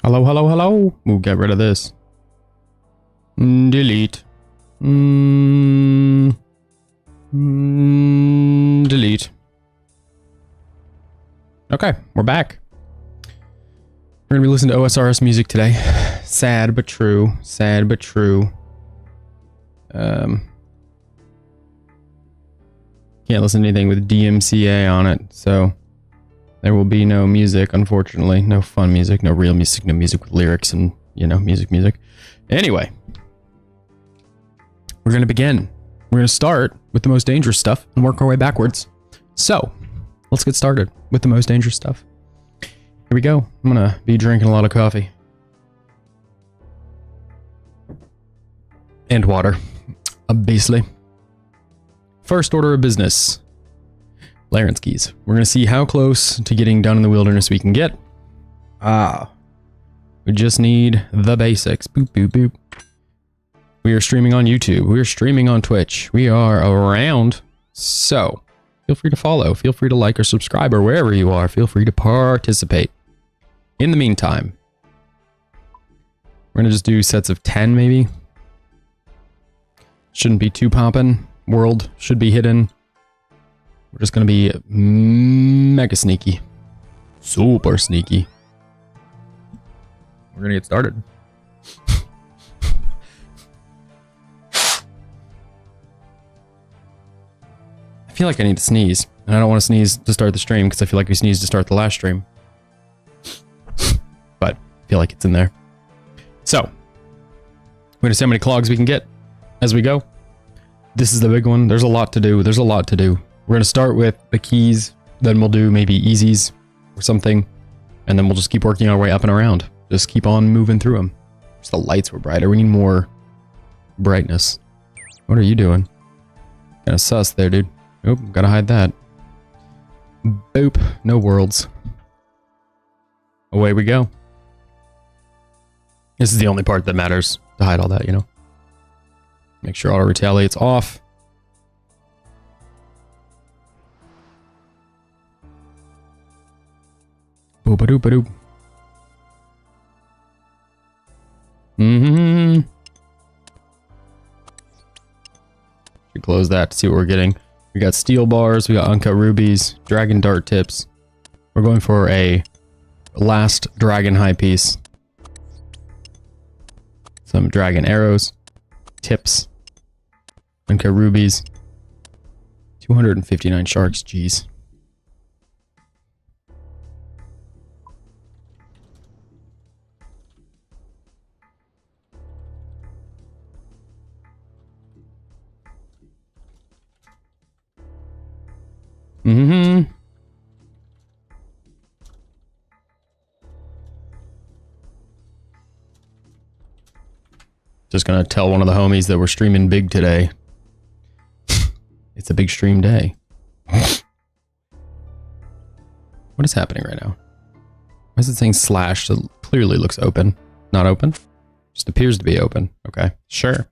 Hello, hello, hello. We'll get rid of this. Delete. Delete. Okay, we're back. We're gonna be listening to OSRS music today. Sad but true. Sad but true. Can't listen to anything with DMCA on it, so there will be no music, unfortunately. No fun music, no real music, no music with lyrics and, you know, music. Anyway, we're gonna begin. We're gonna start with the most dangerous stuff and work our way backwards. So, let's get started with the most dangerous stuff. Here we go. I'm gonna be drinking a lot of coffee. And water, obviously. First order of business. Larenskis. We're going to see how close to getting done in the wilderness we can get. We just need the basics. Boop, boop, boop. We are streaming on YouTube. We are streaming on Twitch. We are around. So, feel free to follow. Feel free to like or subscribe, or wherever you are. Feel free to participate. In the meantime, we're going to just do sets of 10, maybe. Shouldn't be too poppin'. World should be hidden. We're just going to be mega sneaky. Super sneaky. We're going to get started. I feel like I need to sneeze. And I don't want to sneeze to start the stream because I feel like we sneezed to start the last stream. But I feel like it's in there. So, we're going to see how many clogs we can get as we go. This is the big one. There's a lot to do. There's a lot to do. We're going to start with the keys. Then we'll do maybe easies or something. And then we'll just keep working our way up and around. Just keep on moving through them. Just the lights were brighter. We need more brightness. What are you doing? Kind of sus there, dude. Oop, gotta hide that. Boop. No worlds. Away we go. This is the only part that matters to hide all that, you know? Make sure auto retaliate's off. Boop-a-doop-a-doop. Should close that to see what we're getting. We got steel bars, we got uncut rubies, dragon dart tips. We're going for a last dragon high piece. Some dragon arrows, tips, uncut rubies, 259 sharks, jeez. Just gonna tell one of the homies that we're streaming big today. It's a big stream day. What is happening right now? Why is it saying slash? It clearly looks open. Not open? Just appears to be open. Okay. Sure.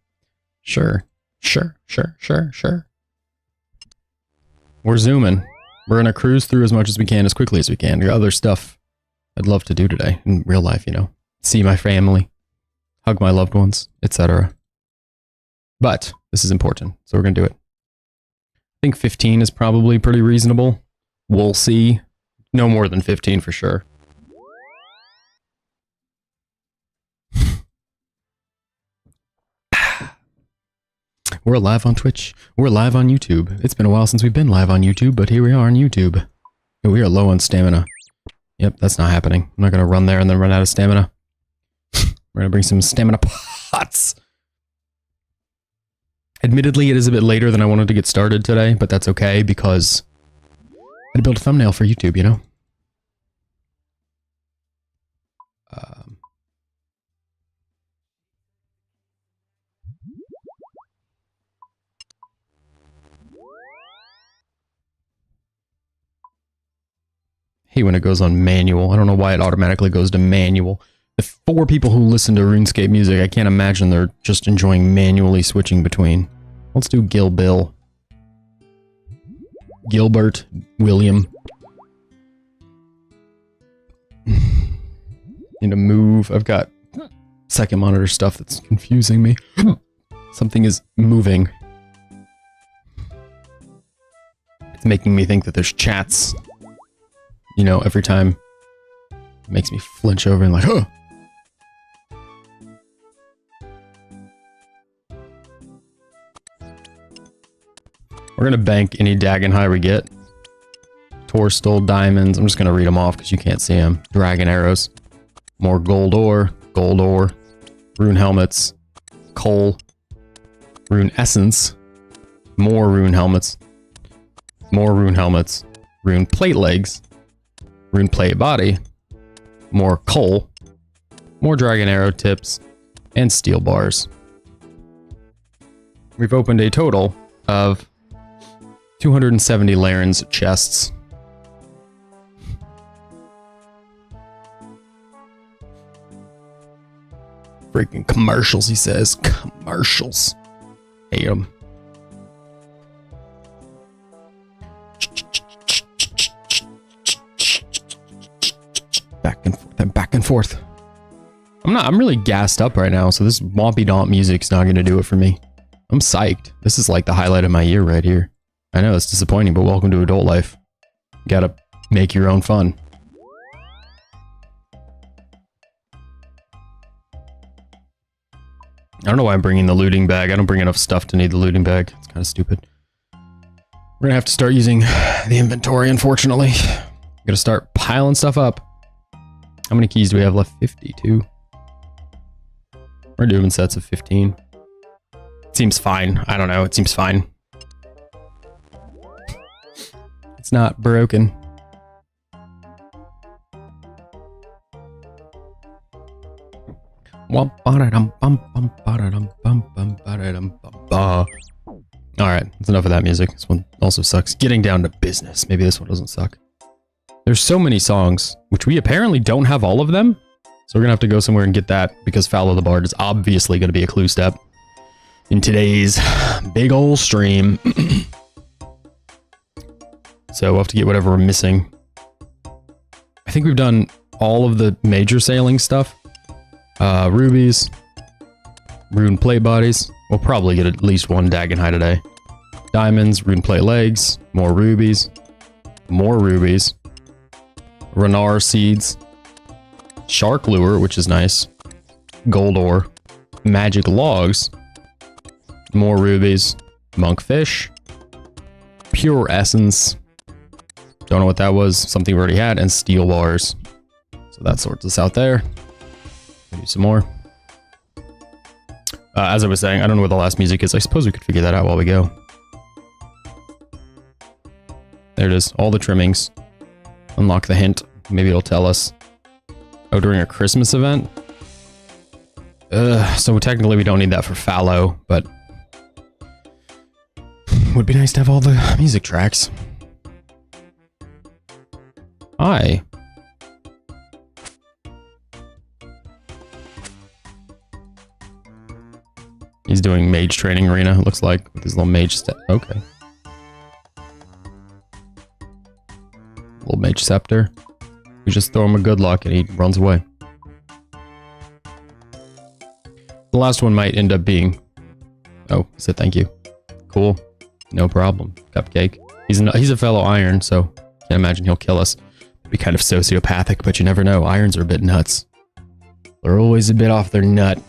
We're zooming. We're gonna cruise through as much as we can, as quickly as we can. There are other stuff I'd love to do today in real life, you know. See my family, hug my loved ones, etc. But this is important, so we're gonna do it. I think 15 is probably pretty reasonable. We'll see. No more than 15 for sure. We're live on Twitch. We're live on YouTube. It's been a while since we've been live on YouTube, but here we are on YouTube. We are low on stamina. Yep, that's not happening. I'm not going to run there and then run out of stamina. We're going to bring some stamina pots. Admittedly, it is a bit later than I wanted to get started today, but that's okay because I had to build a thumbnail for YouTube, you know? Hate when it goes on manual. I don't know why it automatically goes to manual. The 4 people who listen to RuneScape music, I can't imagine they're just enjoying manually switching between. Let's do Gil Bill. Gilbert William. Need to move. I've got second monitor stuff that's confusing me. Something is moving. It's making me think that there's chats. You know, every time. It makes me flinch over and like, huh. We're gonna bank any Dagon High we get. Torstal, diamonds. I'm just gonna read them off because you can't see them. Dragon arrows. More gold ore. Gold ore. Rune helmets. Coal. Rune essence. More rune helmets. More rune helmets. Rune plate legs. Rune plate body. More coal. More dragon arrow tips. And steel bars. We've opened a total of 270 Laren's chests. Freaking commercials, he says. Commercials. Hate 'em. Back and forth and back and forth. I'm really gassed up right now, so this Wompy Domp music's not gonna do it for me. I'm psyched. This is like the highlight of my year right here. I know it's disappointing, but welcome to adult life. You gotta make your own fun. I don't know why I'm bringing the looting bag. I don't bring enough stuff to need the looting bag. It's kind of stupid. We're gonna have to start using the inventory, unfortunately. I'm gonna start piling stuff up. How many keys do we have left? 52. We're doing sets of 15. It seems fine. I don't know. It seems fine. It's not broken. Alright, that's enough of that music. This one also sucks. Getting down to business. Maybe this one doesn't suck. There's so many songs, which we apparently don't have all of them. So we're gonna have to go somewhere and get that, because Follow the Bard is obviously gonna be a clue step in today's big ol' stream. So we'll have to get whatever we're missing. I think we've done all of the major sailing stuff. Rubies. Rune plate bodies. We'll probably get at least one Dagon High today. Diamonds, rune plate legs, more rubies. More rubies. Renar seeds. Shark lure, which is nice. Gold ore. Magic logs. More rubies. Monkfish. Pure essence. Don't know what that was. Something we already had. And steel bars. So that sorts us out there. Maybe some more. As I was saying, I don't know where the last music is. I suppose we could figure that out while we go. There it is. All the trimmings. Unlock the hint. Maybe it'll tell us. Oh, during a Christmas event? So technically we don't need that for fallow, but would be nice to have all the music tracks. Hi. He's doing mage training arena, it looks like, with his little mage step. Okay. Little mage scepter. We just throw him a good luck and he runs away. The last one might end up being... Oh, he said thank you. Cool. No problem. Cupcake. He's a fellow iron, so can't imagine he'll kill us. Be kind of sociopathic, but you never know. Irons are a bit nuts. They're always a bit off their nut.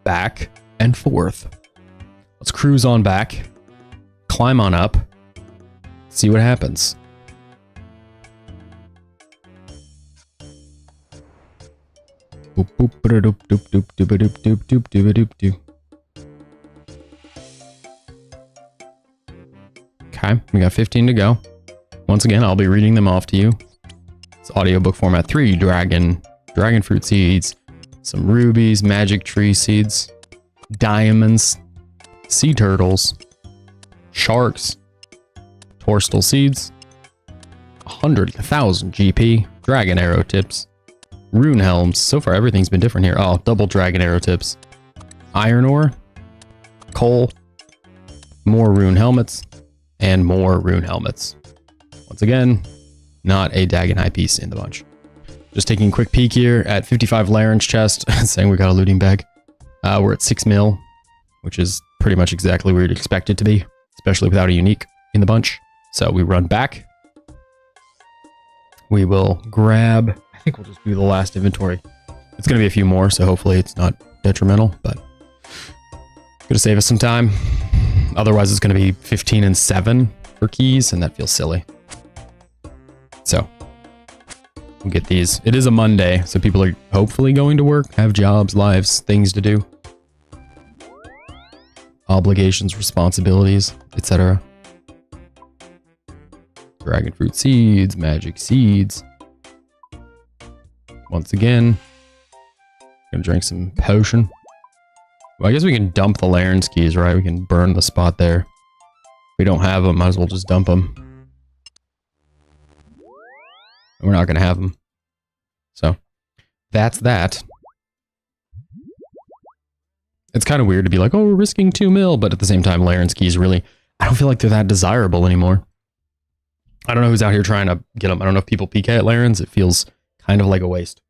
Back and forth. Let's cruise on back. Climb on up. See what happens. Okay, we got 15 to go. Once again, I'll be reading them off to you. It's audiobook format. 3 dragon fruit seeds, some rubies, magic tree seeds, diamonds, sea turtles, sharks, torstal seeds, 100,000 GP, dragon arrow tips, rune helms. So far, everything's been different here. Oh, double dragon arrow tips, iron ore, coal, more rune helmets, and more rune helmets. Once again, not a Dagon High piece in the bunch. Just taking a quick peek here at 55 Laren's chest, saying we got a looting bag. We're at 6 mil, which is pretty much exactly where you'd expect it to be, especially without a unique in the bunch. So we run back. We will grab, I think we'll just do the last inventory. It's going to be a few more, so hopefully it's not detrimental, but going to save us some time. Otherwise, it's going to be 15 and 7 for keys, and that feels silly. So we'll get these. It is a Monday, so people are hopefully going to work, have jobs, lives, things to do. Obligations, responsibilities, etc. Dragon fruit seeds, magic seeds. Once again, gonna drink some potion. Well, I guess we can dump the Laren's keys, right? We can burn the spot there. If we don't have them, might as well just dump them. We're not gonna have them. So, that's that. It's kind of weird to be like, oh, we're risking 2 mil, but at the same time, Laren's keys really, I don't feel like they're that desirable anymore. I don't know who's out here trying to get them. I don't know if people PK at Laren's. It feels kind of like a waste.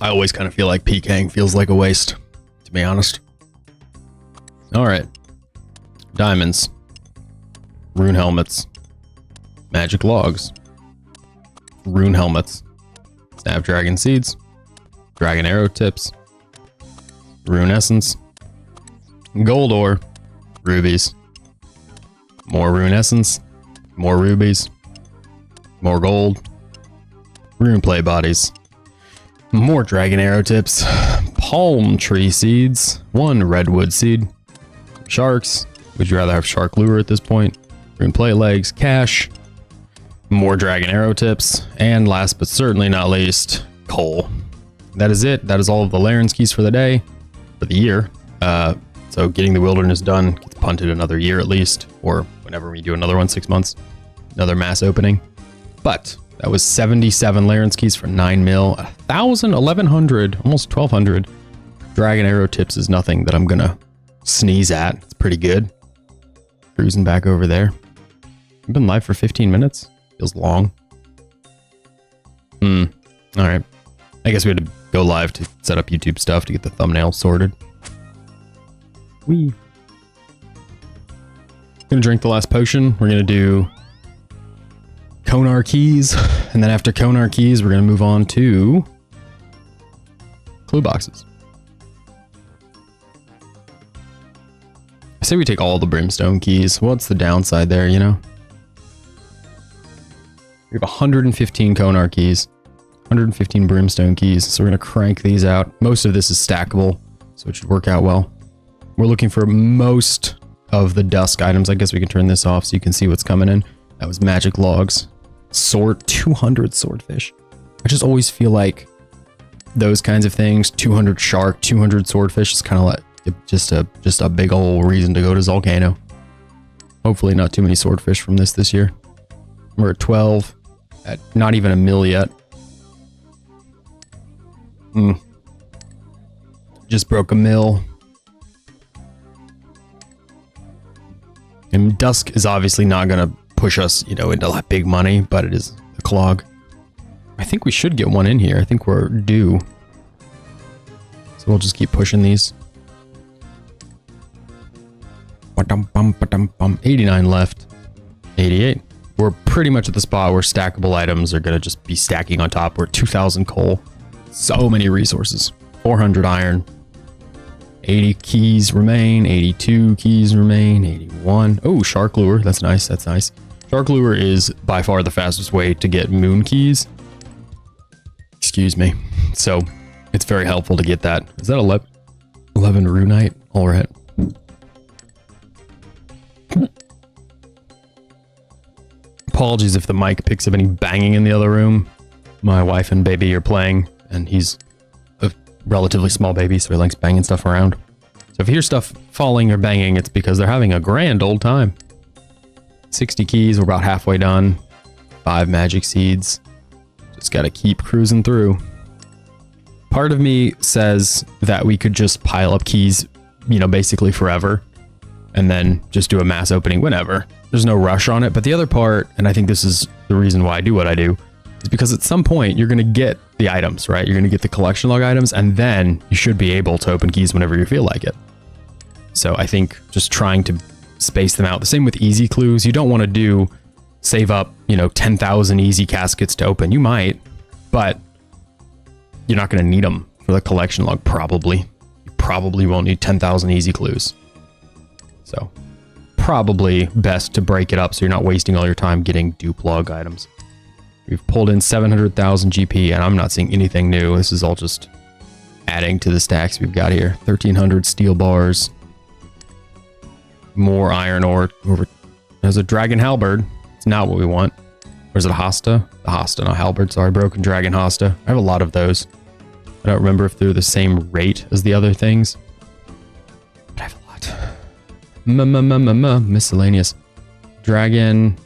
I always kind of feel like PKing feels like a waste, to be honest. All right. Diamonds. Rune helmets. Magic logs. Rune helmets. Snapdragon seeds. Dragon arrow tips. Rune essence. Gold ore. Rubies. More rune essence. More rubies. More gold. Rune play bodies. More dragon arrow tips. Palm tree seeds. 1 redwood seed. Sharks. Would you rather have shark lure at this point? Rune play legs. Cash. More dragon arrow tips. And last but certainly not least, coal. That is it. That is all of the Laren's keys for the day. For the year. So getting the wilderness done gets punted another year at least. Or whenever we do another one, 6 months. Another mass opening. But that was 77 Laren's keys for 9 mil. 1,000, 1,100, almost 1,200. Dragon arrow tips is nothing that I'm gonna sneeze at. It's pretty good. Cruising back over there. I've been live for 15 minutes. Feels long. All right. I guess we had to go live to set up YouTube stuff to get the thumbnail sorted. Gonna drink the last potion. We're gonna do Konar keys, and then after Konar keys, we're gonna move on to clue boxes. I say we take all the brimstone keys. What's the downside there, you know? We have 115 Konar keys, 115 brimstone keys, so we're gonna crank these out. Most of this is stackable, so it should work out well. We're looking for most of the dusk items. I guess we can turn this off so you can see what's coming in. That was magic logs. 200 swordfish. I just always feel like those kinds of things, 200 shark, 200 swordfish is kind of like just a big old reason to go to Volcano. Hopefully not too many swordfish from this year. We're at 12, at not even a mil yet. Just broke a mil. And dusk is obviously not gonna push us, you know, into that big money, but it is a clog. I think we should get one in here. I think we're due. So we'll just keep pushing these. 89 left. 88. We're pretty much at the spot where stackable items are going to just be stacking on top. We're 2,000 coal. So many resources. 400 iron. 80 keys remain. 82 keys remain. 81. Oh, shark lure. That's nice. That's nice. Shark lure is by far the fastest way to get moon keys. Excuse me. So it's very helpful to get that. Is that 11 runite? All right. Apologies if the mic picks up any banging in the other room. My wife and baby are playing, and he's a relatively small baby, so he likes banging stuff around. So if you hear stuff falling or banging, it's because they're having a grand old time. 60 keys, we're about halfway done. 5 magic seeds. Just gotta keep cruising through. Part of me says that we could just pile up keys, you know, basically forever, and then just do a mass opening whenever. There's no rush on it. But the other part, and I think this is the reason why I do what I do, is because at some point you're going to get the items, right? You're going to get the collection log items, and then you should be able to open keys whenever you feel like it. So I think just trying to space them out. The same with easy clues. You don't want to save up, you know, 10,000 easy caskets to open. You might, but you're not going to need them for the collection log, probably. You probably won't need 10,000 easy clues. So probably best to break it up so you're not wasting all your time getting dupe log items. We've pulled in 700,000 GP, and I'm not seeing anything new. This is all just adding to the stacks we've got here. 1,300 steel bars. More iron ore. There's a dragon halberd. It's not what we want. Or is it a hosta? The hosta, not halberd. Sorry, broken dragon hosta. I have a lot of those. I don't remember if they're the same rate as the other things. But I have a lot. Miscellaneous. Dragon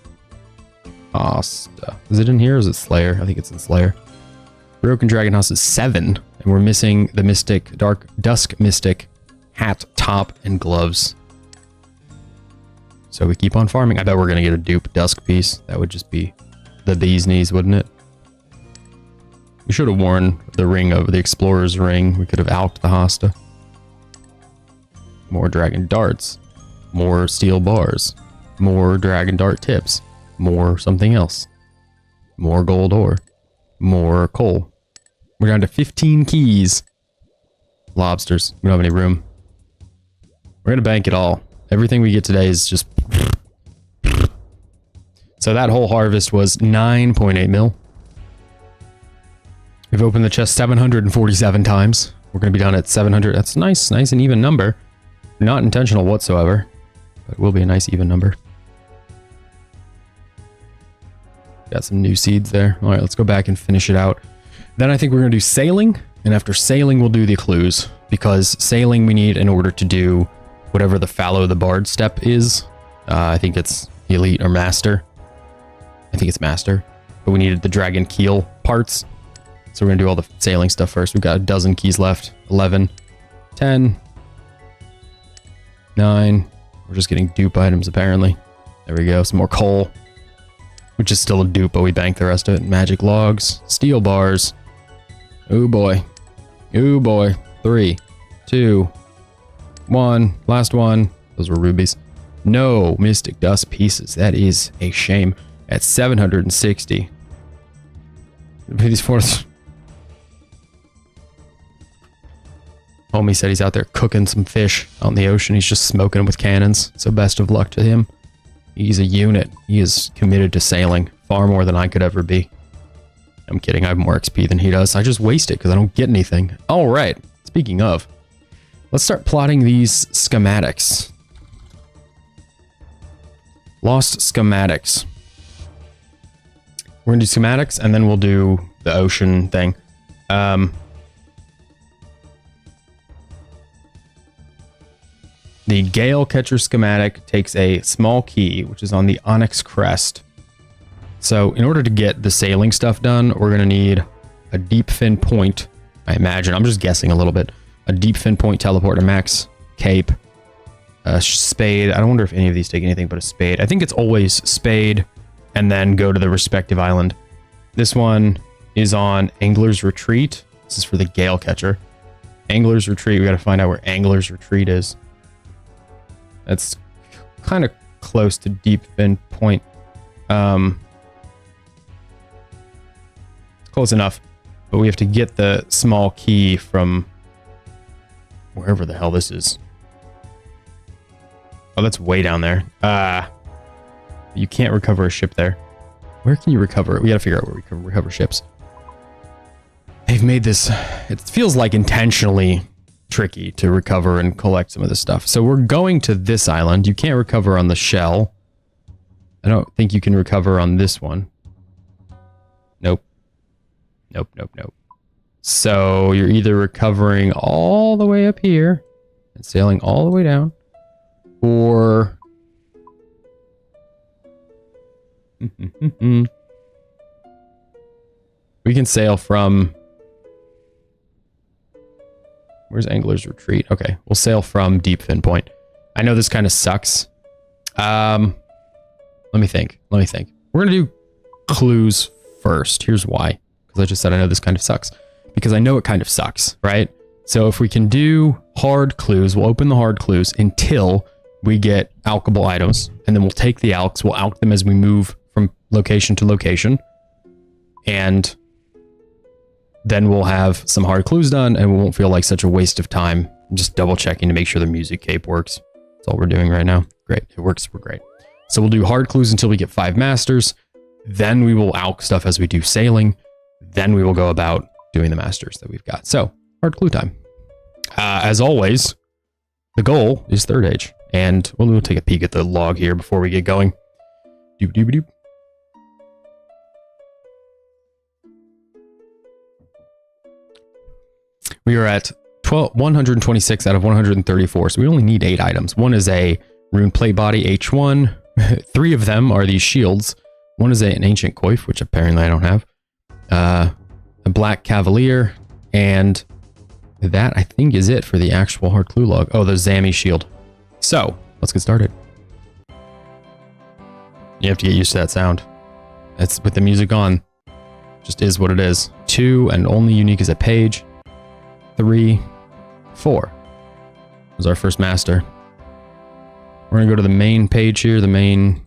hosta. Is it in here or is it Slayer? I think it's in Slayer. Broken dragon hosta is 7. And we're missing the mystic, dusk mystic hat, top, and gloves. So we keep on farming. I bet we're going to get a dupe dusk piece. That would just be the bee's knees, wouldn't it? We should have worn the ring of the explorer's ring. We could have alked the hosta. More dragon darts. More steel bars. More dragon dart tips. More something else. More gold ore. More coal. We're down to 15 keys. Lobsters. We don't have any room. We're going to bank it all. Everything we get today is just... So that whole harvest was 9.8 mil. We've opened the chest 747 times. We're going to be down at 700. That's nice and even number. Not intentional whatsoever, but it will be a nice even number. Got some new seeds there. All right, let's go back and finish it out. Then I think we're going to do sailing, and after sailing, we'll do the clues, because sailing we need in order to do whatever the fallow the bard step is. I think it's elite or master. I think it's master, but we needed the dragon keel parts. So we're gonna do all the sailing stuff first. We've got a dozen keys left. 11, 10, 9. We're just getting dupe items apparently. There we go. Some more coal, which is still a dupe, but we bank the rest of it. Magic logs, steel bars. Oh boy. Oh boy. 3, 2, 1. Last one. Those were rubies. No mystic dust pieces. That is a shame. At 760. These fours. Homie said he's out there cooking some fish out in the ocean. He's just smoking them with cannons. So best of luck to him. He's a unit. He is committed to sailing far more than I could ever be. I'm kidding. I have more XP than he does. I just waste it because I don't get anything. All right. Speaking of, let's start plotting these schematics. Lost schematics. We're going to do schematics, and then we'll do the ocean thing. The Gale Catcher schematic takes a small key, which is on the Onyx Crest. So in order to get the sailing stuff done, we're going to need a deep fin point, I imagine. I'm just guessing a little bit. A deep fin point teleport, a max cape, a spade. I don't wonder if any of these take anything but a spade. I think it's always spade, and then go to the respective island. This one is on Angler's Retreat. This is for the Gale Catcher. Angler's Retreat. We got to find out where Angler's Retreat is. That's kind of close to Deep Fin Point. Close enough. But we have to get the small key from wherever the hell this is. Oh, that's way down there. You can't recover a ship there. Where can you recover it? We gotta figure out where we can recover ships. They've made this... It feels like intentionally tricky to recover and collect some of this stuff. So we're going to this island. You can't recover on the shell. I don't think you can recover on this one. Nope. Nope, nope, nope. So you're either recovering all the way up here and sailing all the way down, or We can sail from... Where's Angler's Retreat? Okay, we'll sail from Deep Fin Point. I know this kind of sucks. Let me think. We're going to do clues first. Here's why. Because I just said I know this kind of sucks. Because I know it kind of sucks, right? So if we can do hard clues, we'll open the hard clues until we get alchable items. And then we'll take the alks. We'll alch them as we move from location to location. And then we'll have some hard clues done and we won't feel like such a waste of time. I'm just double checking to make sure the music cape works. That's all we're doing right now. Great. It works. We're great. So we'll do hard clues until we get 5 masters. Then we will alch stuff as we do sailing. Then we will go about doing the masters that we've got. So hard clue time. As always, the goal is 3rd age. And we'll take a peek at the log here before we get going. Doop doop doop. We are at 126 out of 134, so we only need 8 items. One is a rune plate body, H1. 3 of them are these shields. One is an ancient coif, which apparently I don't have. A black cavalier, and that I think is it for the actual hard clue log. Oh, the Zami shield. So let's get started. You have to get used to that sound. It's with the music on. Just is what it is. 2 and only unique is a page. 3, 4 was our first master. We're gonna go to the main page here, the main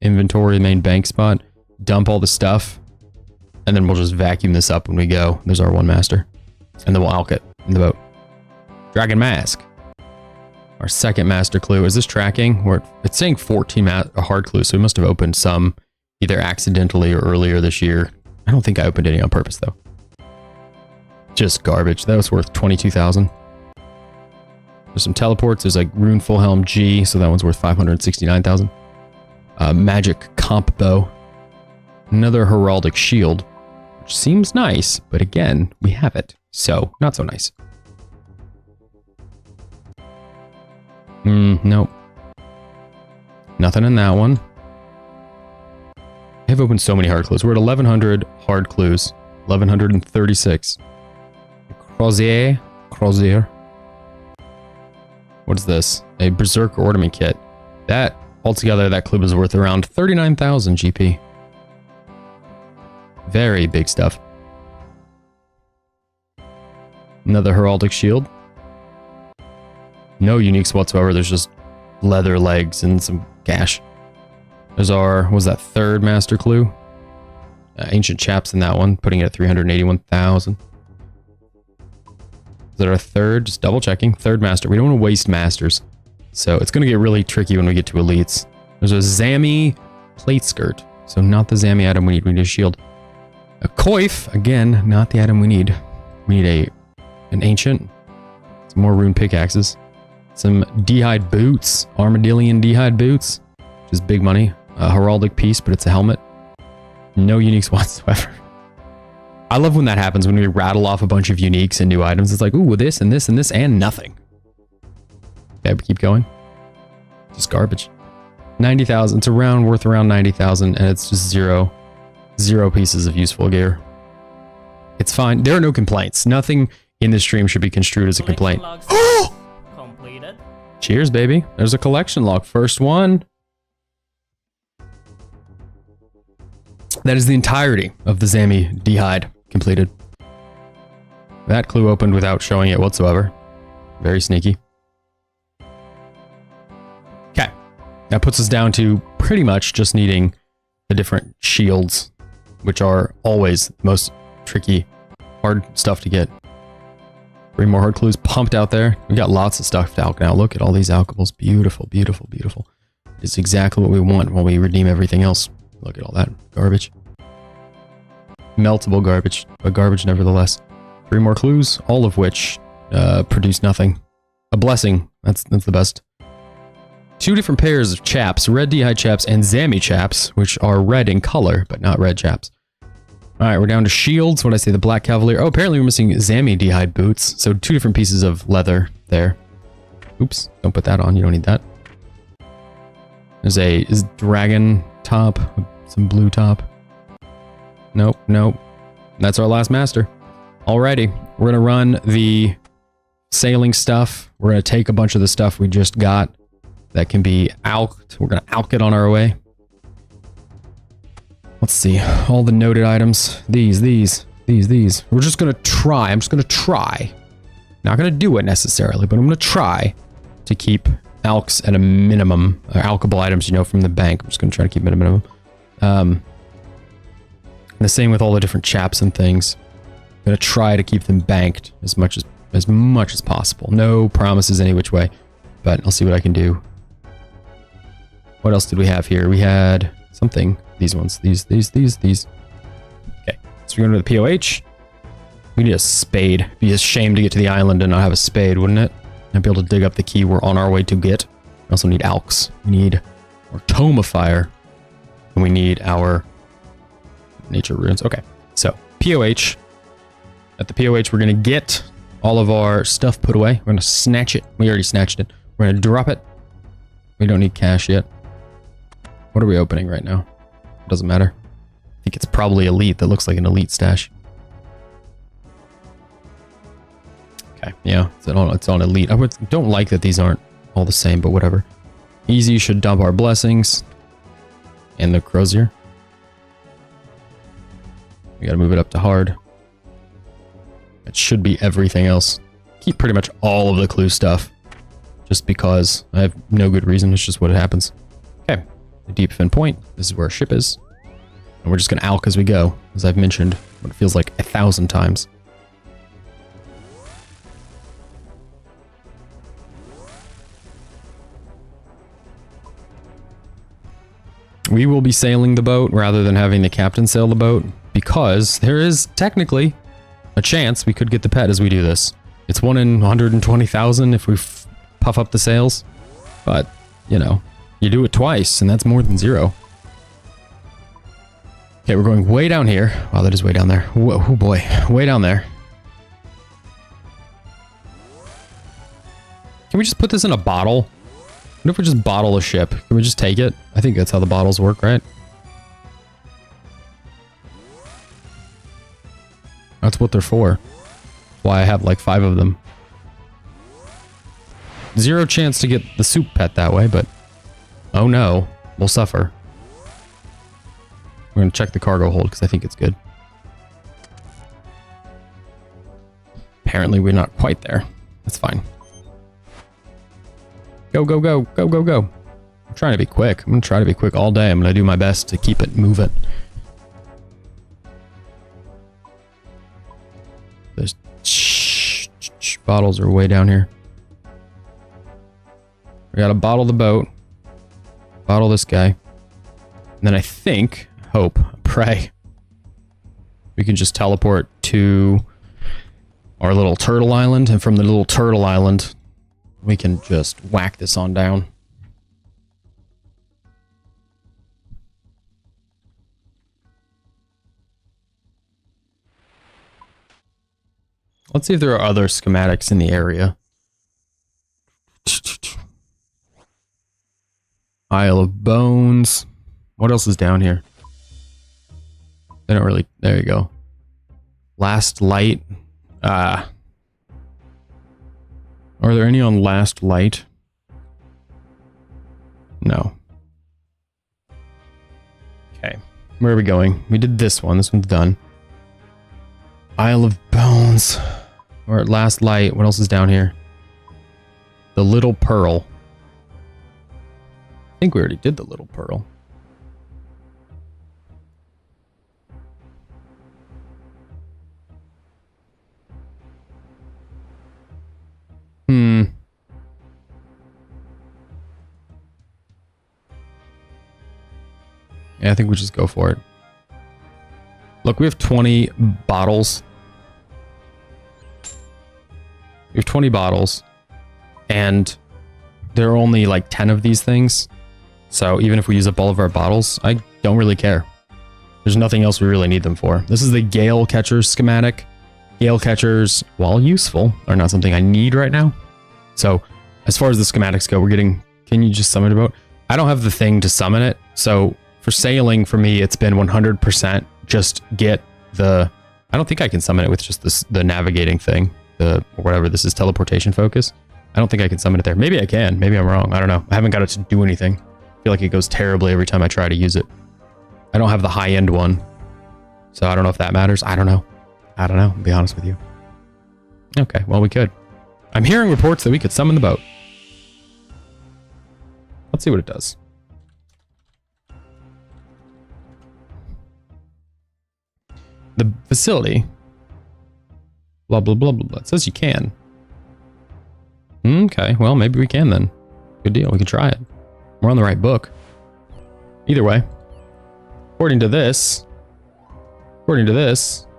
inventory, the main bank spot, dump all the stuff, and then we'll just vacuum this up when we go. There's our 1 master. And then we'll alch it in the boat. Dragon Mask. Our 2nd master clue. Is this tracking? It's saying 14 hard clues, so we must have opened some either accidentally or earlier this year. I don't think I opened any on purpose though. Just garbage. That was worth 22,000. There's some teleports. There's like Rune Full Helm G, so that one's worth 569,000. Magic Comp Bow. Another Heraldic Shield, which seems nice, but again, we have it, so not so nice. Nope. Nothing in that one. I've opened so many hard clues. We're at 1,100 hard clues. 1,136. Crozier. What is this? A Berserker Ornament Kit. That, altogether, that clue is worth around 39,000 GP. Very big stuff. Another Heraldic Shield. No uniques whatsoever. There's just leather legs and some cash. There's our, what was that, 3rd master clue? Ancient Chaps in that one, putting it at 381,000. Is that our 3rd? Just double checking. 3rd master. We don't want to waste masters. So it's going to get really tricky when we get to elites. There's a Zami plate skirt. So not the Zami item we need. We need a shield. A coif. Again, not the item we need. We need an ancient. Some more rune pickaxes. Some d'hide boots. Armadillion d'hide boots. Which is big money. A heraldic piece, but it's a helmet. No uniques whatsoever. I love when that happens, when we rattle off a bunch of uniques and new items. It's like, ooh, this and this and this and nothing. Okay, we keep going. Just garbage. 90,000. It's worth around 90,000, and it's just zero pieces of useful gear. It's fine. There are no complaints. Nothing in this stream should be construed as a complaint. Completed. Cheers, baby. There's a collection log. First one. That is the entirety of the Zami d'hide completed. That clue opened without showing it whatsoever. Very sneaky. Okay. That puts us down to pretty much just needing the different shields, which are always the most tricky, hard stuff to get. 3 more hard clues pumped out there. We got lots of stuff to alch now. Look at all these alchables. Beautiful, beautiful, beautiful. It's exactly what we want while we redeem everything else. Look at all that garbage. Meltable garbage, but garbage nevertheless. 3 more clues, all of which produce nothing. A blessing. That's the best. 2 different pairs of chaps, red d'hide chaps and Zami chaps, which are red in color, but not red chaps. All right, we're down to shields. What did I say? The black cavalier. Oh, apparently we're missing Zami d'hide boots. So 2 different pieces of leather there. Oops, don't put that on. You don't need that. There's a dragon top, some blue top. Nope, nope. That's our last master. Alrighty, we're gonna run the sailing stuff. We're gonna take a bunch of the stuff we just got that can be alked. We're gonna alk it on our way. Let's see, all the noted items. These. We're just gonna try. I'm just gonna try. Not gonna do it necessarily, but I'm gonna try to keep alks at a minimum. Alkable items, you know, from the bank. I'm just gonna try to keep them at a minimum. The same with all the different chaps and things. I'm gonna try to keep them banked as much as possible. No promises any which way, but I'll see what I can do. What else did we have here? We had something. These ones. These. Okay, so we're going to the POH. We need a spade. It'd be a shame to get to the island and not have a spade, wouldn't it? And be able to dig up the key we're on our way to get. We also need alks. We need our tome of fire. And we need our nature runes. Okay, so POH. At the POH, we're going to get all of our stuff put away. We're going to snatch it. We already snatched it. We're going to drop it. We don't need cash yet. What are we opening right now? Doesn't matter. I think it's probably elite. That looks like an elite stash. Okay, yeah, it's on elite. Don't like that these aren't all the same, but whatever. Easy should dump our blessings. And the crozier. We gotta move it up to hard. It should be everything else. Keep pretty much all of the clue stuff. Just because I have no good reason. It's just what happens. Okay. The deep fin point. This is where our ship is. And we're just going to alk as we go. As I've mentioned. What it feels like 1,000 times. We will be sailing the boat rather than having the captain sail the boat. Because there is technically a chance we could get the pet as we do this. It's 1 in 120,000 if we puff up the sails. But, you know, you do it twice and that's more than 0. Okay, we're going way down here. Wow, that is way down there. Whoa, oh boy, way down there. Can we just put this in a bottle? What if we just bottle a ship? Can we just take it? I think that's how the bottles work, right? That's what they're for. Why I have like 5 of them. 0 chance to get the soup pet that way, but oh no, we'll suffer. We're gonna check the cargo hold because I think it's good. Apparently we're not quite there. That's fine. Go, go, go, go, go, go. I'm trying to be quick. I'm gonna try to be quick all day. I'm gonna do my best to keep it moving. Those bottles are way down here. We gotta bottle the boat. Bottle this guy. And then I think, hope, pray, we can just teleport to our little turtle island. And from the little turtle island, we can just whack this on down. Let's see if there are other schematics in the area. Isle of Bones. What else is down here? They don't really... There you go. Last Light. Are there any on Last Light? No. Okay. Where are we going? We did this one. This one's done. Isle of Bones. We're at Last Light. What else is down here? The Little Pearl. I think we already did the Little Pearl. Yeah, I think we just go for it. Look, we have 20 bottles. We have 20 bottles. And there are only like 10 of these things. So even if we use up all of our bottles, I don't really care. There's nothing else we really need them for. This is the Gale Catcher schematic. Gale Catchers, while useful, are not something I need right now. So as far as the schematics go, we're getting... Can you just summon a boat? I don't have the thing to summon it. So for sailing, for me, it's been 100% just get the I don't think I can summon it with just the navigating thing. Whatever this is, teleportation focus. I don't think I can summon it there. Maybe I can. Maybe I'm wrong. I don't know. I haven't got it to do anything. I feel like it goes terribly every time I try to use it. I don't have the high-end one. So I don't know if that matters. I don't know. I'll be honest with you. Okay, well, we could. I'm hearing reports that we could summon the boat. Let's see what it does. The facility. Blah, blah, blah, blah, blah. It says you can. Okay, well, maybe we can then. Good deal. We can try it. We're on the right book. Either way. According to this,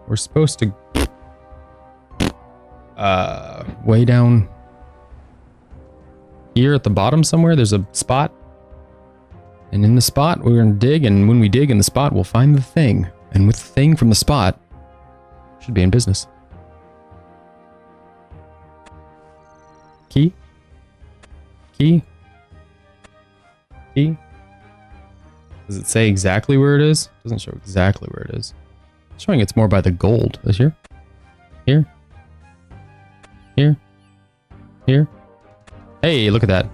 we're supposed to... way down here at the bottom somewhere, there's a spot. And in the spot, we're going to dig, and when we dig in the spot, we'll find the thing. And with the thing from the spot, should be in business. Key? Key? Key? Does it say exactly where it is? It doesn't show exactly where it is. It's showing it's more by the gold. This here? Here? Here? Here? Hey, look at that.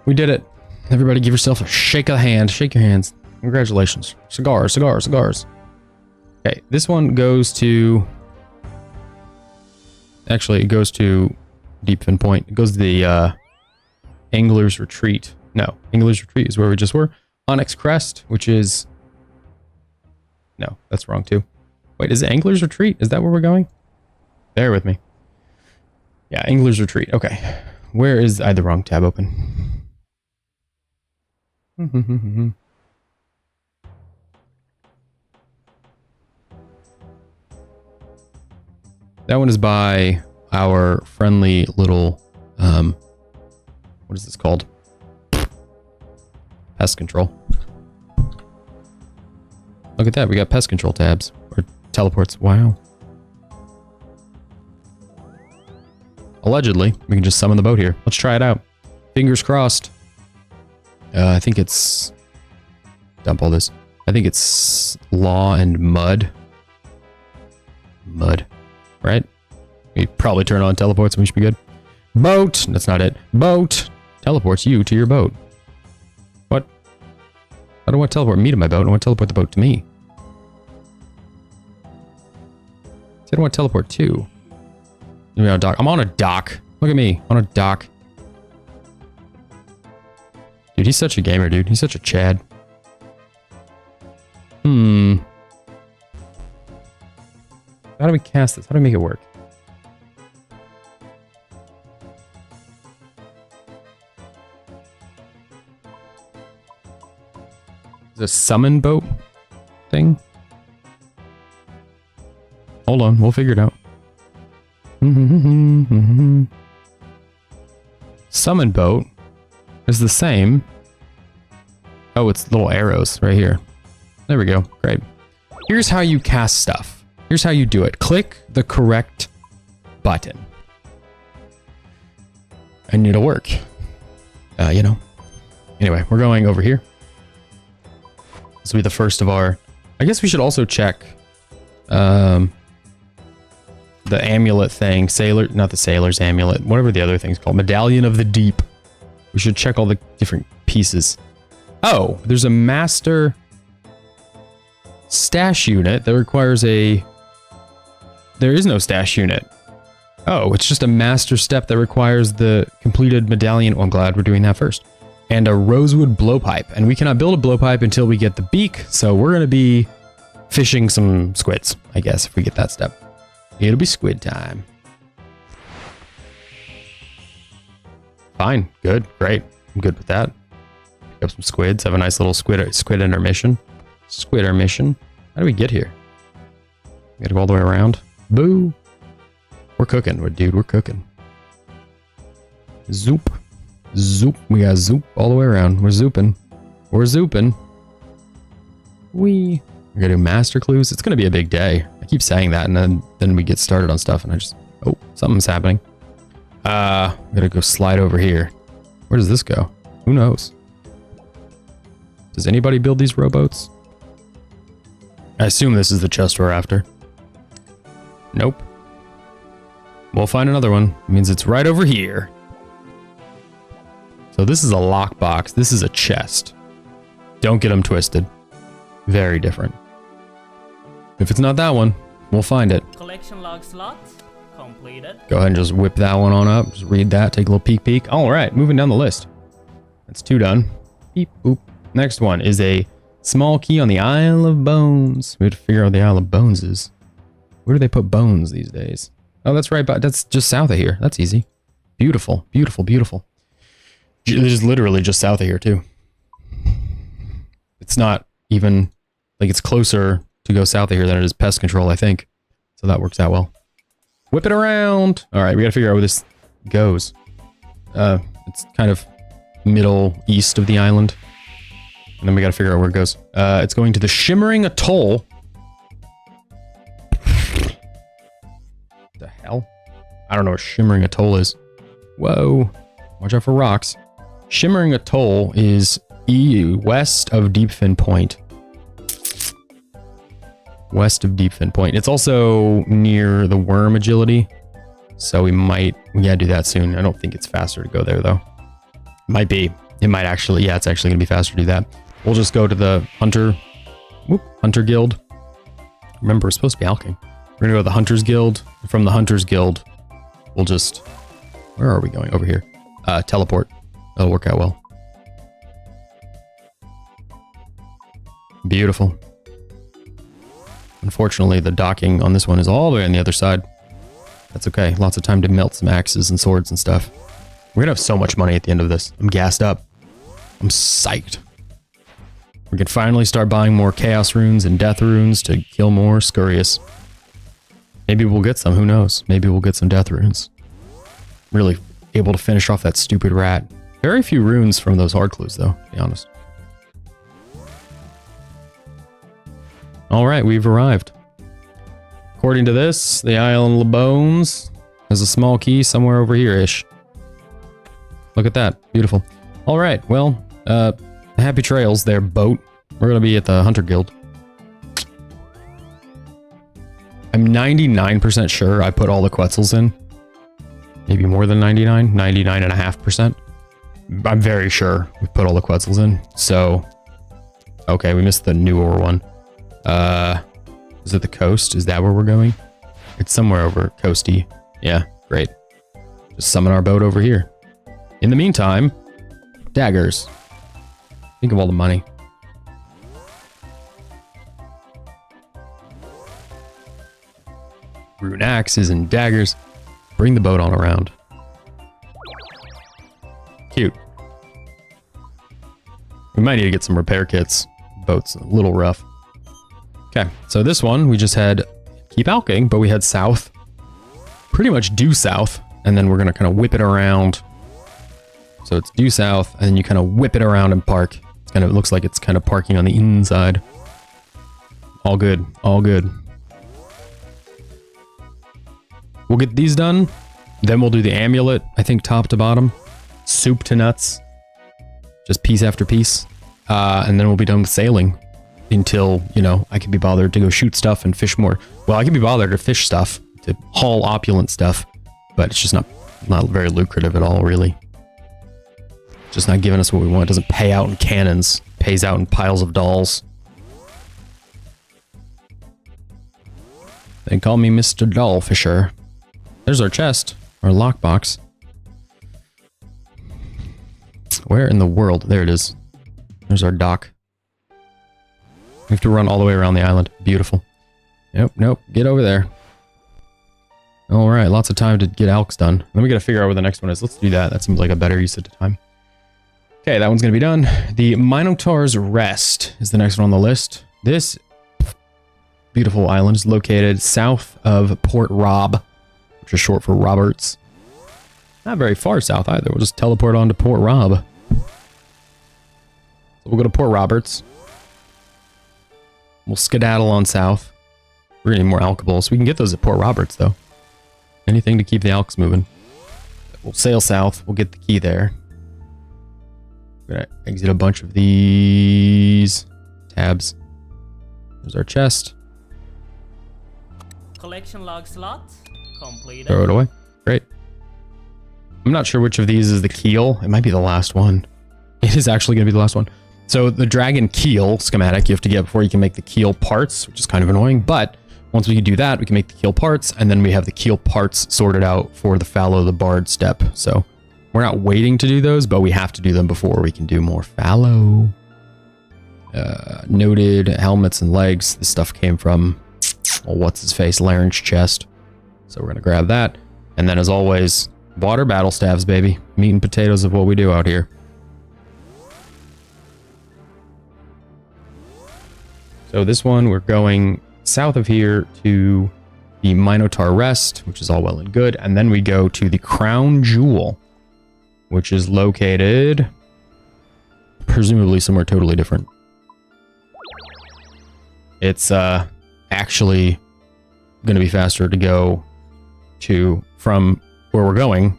We did it. Everybody give yourself a shake of the hand. Shake your hands. Congratulations. Cigars, cigars, cigars. Okay, this one goes to... Actually, it goes to Deep Fin Point. It goes to the Angler's Retreat. No, Angler's Retreat is where we just were. Onyx Crest, which is... No, that's wrong too. Wait, is it Angler's Retreat? Is that where we're going? Bear with me. Yeah, Angler's Retreat. Okay. Where is... I had the wrong tab open. That one is by our friendly little, what is this called? Pest control. Look at that, we got pest control tabs, or teleports, wow. Allegedly, we can just summon the boat here. Let's try it out. Fingers crossed. I think it's, dump all this. I think it's law and mud. Mud. Right? We probably turn on teleports and we should be good. Boat! That's not it. Boat! Teleports you to your boat. What? I don't want to teleport me to my boat. I want to teleport the boat to me. I don't want to teleport to. You're on a dock. I'm on a dock. Look at me. On a dock. Dude, he's such a gamer, dude. He's such a Chad. How do we cast this? How do we make it work? Is it a summon boat thing? Hold on, we'll figure it out. Summon boat is the same. Oh, it's little arrows right here. There we go. Great. Here's how you cast stuff. Here's how you do it. Click the correct button. And it'll work. You know. Anyway, we're going over here. This will be the first of our... I guess we should also check the amulet thing. Sailor... Not the sailor's amulet. Whatever the other thing's called. Medallion of the Deep. We should check all the different pieces. Oh, there's a master stash unit that requires a... There is no stash unit. Oh, it's just a master step that requires the completed medallion. Well, I'm glad we're doing that first. And a rosewood blowpipe. And we cannot build a blowpipe until we get the beak. So we're going to be fishing some squids, I guess, if we get that step. It'll be squid time. Fine. Good. Great. I'm good with that. Pick up some squids. Have a nice little squid intermission. Squid intermission. How do we get here? We gotta go all the way around. Boo. We're cooking, dude. We're cooking. Zoop. Zoop. We got zoop all the way around. We're zooping. We're zooping. We're gonna do master clues. It's gonna be a big day. I keep saying that, and then we get started on stuff, and I just... Oh, something's happening. I'm gonna go slide over here. Where does this go? Who knows? Does anybody build these rowboats? I assume this is the chest we're after. Nope. We'll find another one. It means it's right over here. So this is a lockbox. This is a chest. Don't get them twisted. Very different. If it's not that one, we'll find it. Collection log slot completed. Go ahead and just whip that one on up. Just read that. Take a little peek. All right, moving down the list. That's 2 done. Beep, boop. Next one is a small key on the Isle of Bones. We have to figure out what the Isle of Bones is. Where do they put bones these days? Oh, that's right. But that's just south of here. That's easy. Beautiful, beautiful, beautiful. This is literally just south of here too. It's not even like it's closer to go south of here than it is pest control, I think. So that works out well. Whip it around. All right, we got to figure out where this goes. It's kind of middle east of the island. And then we got to figure out where it goes. It's going to the Shimmering Atoll. The hell? I don't know what Shimmering Atoll is. Whoa. Watch out for rocks. Shimmering Atoll is west of Deepfin Point. West of Deepfin Point. It's also near the worm agility. So we gotta do that soon. I don't think it's faster to go there though. Might be. It might actually, yeah, it's actually gonna be faster to do that. We'll just go to the Hunter Guild. Remember, we're supposed to be alching. We're gonna go to the Hunter's Guild. From the Hunter's Guild, we'll just, where are we going? Over here. Teleport. That'll work out well. Beautiful. Unfortunately, the docking on this one is all the way on the other side. That's okay. Lots of time to melt some axes and swords and stuff. We're gonna have so much money at the end of this. I'm gassed up. I'm psyched. We can finally start buying more chaos runes and death runes to kill more Scurious. Maybe we'll get some, who knows? Maybe we'll get some death runes. Really able to finish off that stupid rat. Very few runes from those hard clues though, to be honest. All right, we've arrived. According to this, the Isle of Bones has a small key somewhere over here-ish. Look at that, beautiful. All right, well, happy trails there, boat. We're gonna be at the Hunter Guild. I'm 99% sure I put all the Quetzals in. Maybe more than 99.5%. I'm very sure we put all the Quetzals in. So, okay, we missed the newer one. Is it the coast? Is that where we're going? It's somewhere over coasty. Yeah, great. Just summon our boat over here. In the meantime, daggers. Think of all the money. Rune axes and daggers. Bring the boat on around. Cute. We might need to get some repair kits. Boat's a little rough. Okay, so this one, we just had keep alching, but we had south. Pretty much due south, and then we're gonna kind of whip it around. So it's due south, and then you kind of whip it around and park. It's kind of, it looks like it's kind of parking on the inside. All good, all good. We'll get these done, then we'll do the amulet, I think top to bottom. Soup to nuts. Just piece after piece. And then we'll be done with sailing. Until, you know, I can be bothered to go shoot stuff and fish more. Well, I can be bothered to fish stuff, to haul opulent stuff, but it's just not very lucrative at all, really. Just not giving us what we want. It doesn't pay out in cannons. It pays out in piles of dolls. They call me Mr. Dollfisher. There's our chest, our lockbox. Where in the world? There it is. There's our dock. We have to run all the way around the island. Beautiful. Nope, nope. Get over there. All right, lots of time to get alks done. Then we got to figure out where the next one is. Let's do that. That seems like a better use of time. Okay, that one's going to be done. The Minotaur's Rest is the next one on the list. This beautiful island is located south of Port Rob, which is short for Roberts. Not very far south either. We'll just teleport on to Port Rob. So we'll go to Port Roberts. We'll skedaddle on south. We're gonna need more alkables. We can get those at Port Roberts, though. Anything to keep the alks moving. We'll sail south. We'll get the key there. We're gonna exit a bunch of these tabs. There's our chest. Collection log slot completed. Throw it away. Great. I'm not sure which of these is the keel. It might be the last one. It is actually going to be the last one. So the dragon keel schematic you have to get before you can make the keel parts, which is kind of annoying. But once we can do that, we can make the keel parts, and then we have the keel parts sorted out for the fallow the bard step. So we're not waiting to do those, but we have to do them before we can do more fallow. Noted helmets and legs. This stuff came from, well, what's his face, Larynx chest. So we're going to grab that. And then as always, water battle staves, baby. Meat and potatoes of what we do out here. So this one, we're going south of here to the Minotaur Rest, which is all well and good. And then we go to the Crown Jewel, which is located presumably somewhere totally different. It's actually going to be faster to go to from where we're going,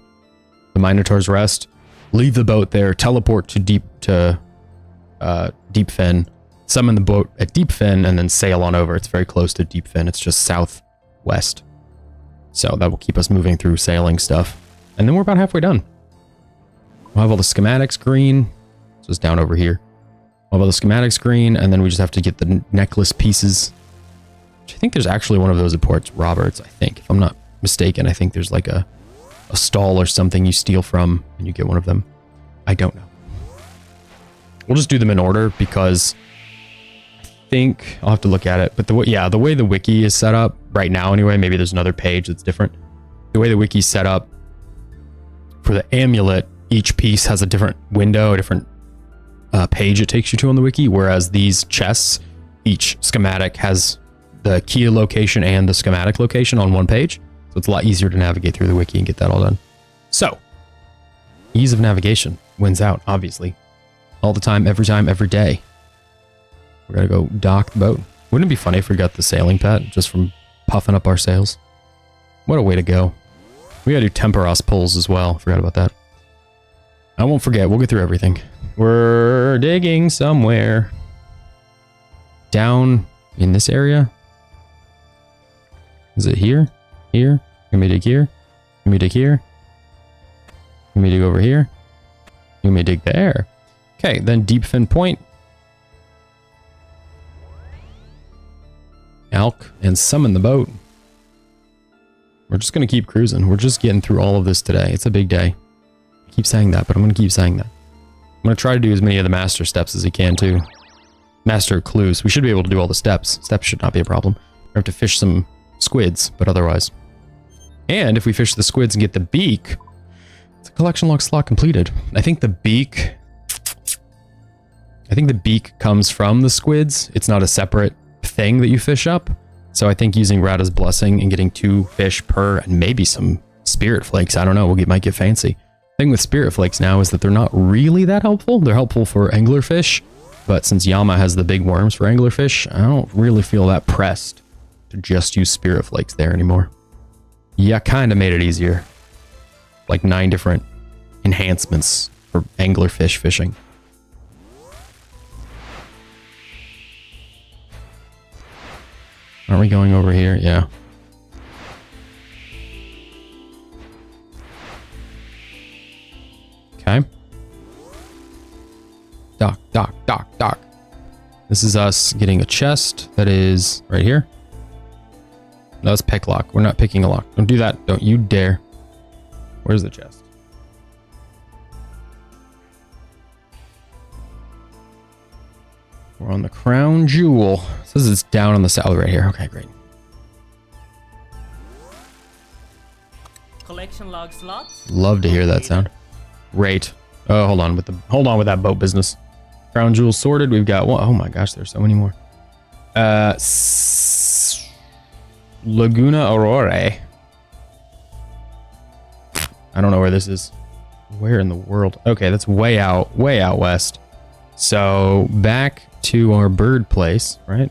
the Minotaur's Rest, leave the boat there, teleport to Deep Fen, summon the boat at Deep Fen, and then sail on over. It's very close to Deep Fen. It's just southwest. So that will keep us moving through sailing stuff. And then we're about halfway done. We'll have all the schematics green. So it's down over here. We'll have all the schematics green, and then we just have to get the necklace pieces. Which I think there's actually one of those at Port Roberts, I think. If I'm not mistaken, I think there's like a stall or something you steal from, and you get one of them. I don't know. We'll just do them in order because I think I'll have to look at it. But the way the wiki is set up right now anyway, maybe there's another page that's different. The way the wiki is set up for the amulet, each piece has a different window, a different page it takes you to on the wiki, whereas these chests, each schematic has the key location and the schematic location on one page. So it's a lot easier to navigate through the wiki and get that all done. So, ease of navigation wins out, obviously. All the time, every day. We're gonna go dock the boat. Wouldn't it be funny if we got the sailing pet just from puffing up our sails? What a way to go. We gotta do Temperos pulls as well. Forgot about that. I won't forget. We'll get through everything. We're digging somewhere. Down in this area? Is it here? Here? Let me dig here. Let me dig here. Let me dig over here. Let me dig there. Okay, then Deep Fen Point. Alk and summon the boat. We're just going to keep cruising. We're just getting through all of this today. It's a big day. I keep saying that, but I'm going to keep saying that. I'm going to try to do as many of the master steps as I can too. Master clues. We should be able to do all the steps. Steps should not be a problem. We have to fish some squids, but otherwise. And if we fish the squids and get the beak, it's a collection log slot completed. I think the beak comes from the squids. It's not a separate thing that you fish up. So I think using Rada's Blessing and getting 2 fish per and maybe some spirit flakes. I don't know. Might get fancy. The thing with spirit flakes now is that they're not really that helpful. They're helpful for anglerfish. But since Yama has the big worms for anglerfish, I don't really feel that pressed to just use spirit flakes there anymore. Yeah, kind of made it easier. Like 9 different enhancements for anglerfish fishing. Aren't we going over here? Yeah. Okay. Dock. This is us getting a chest that is right here. No, it's pick lock. We're not picking a lock. Don't do that. Don't you dare. Where's the chest? We're on the Crown Jewel. It says it's down on the south right here. Okay, great. Collection log slot. Love to hear that sound. Great. Oh, hold on with that boat business. Crown Jewel sorted. We've got one. Oh my gosh, there's so many more. Laguna Aurora. I don't know where this is. Where in the world? Okay, that's way out west. So back to our bird place, right?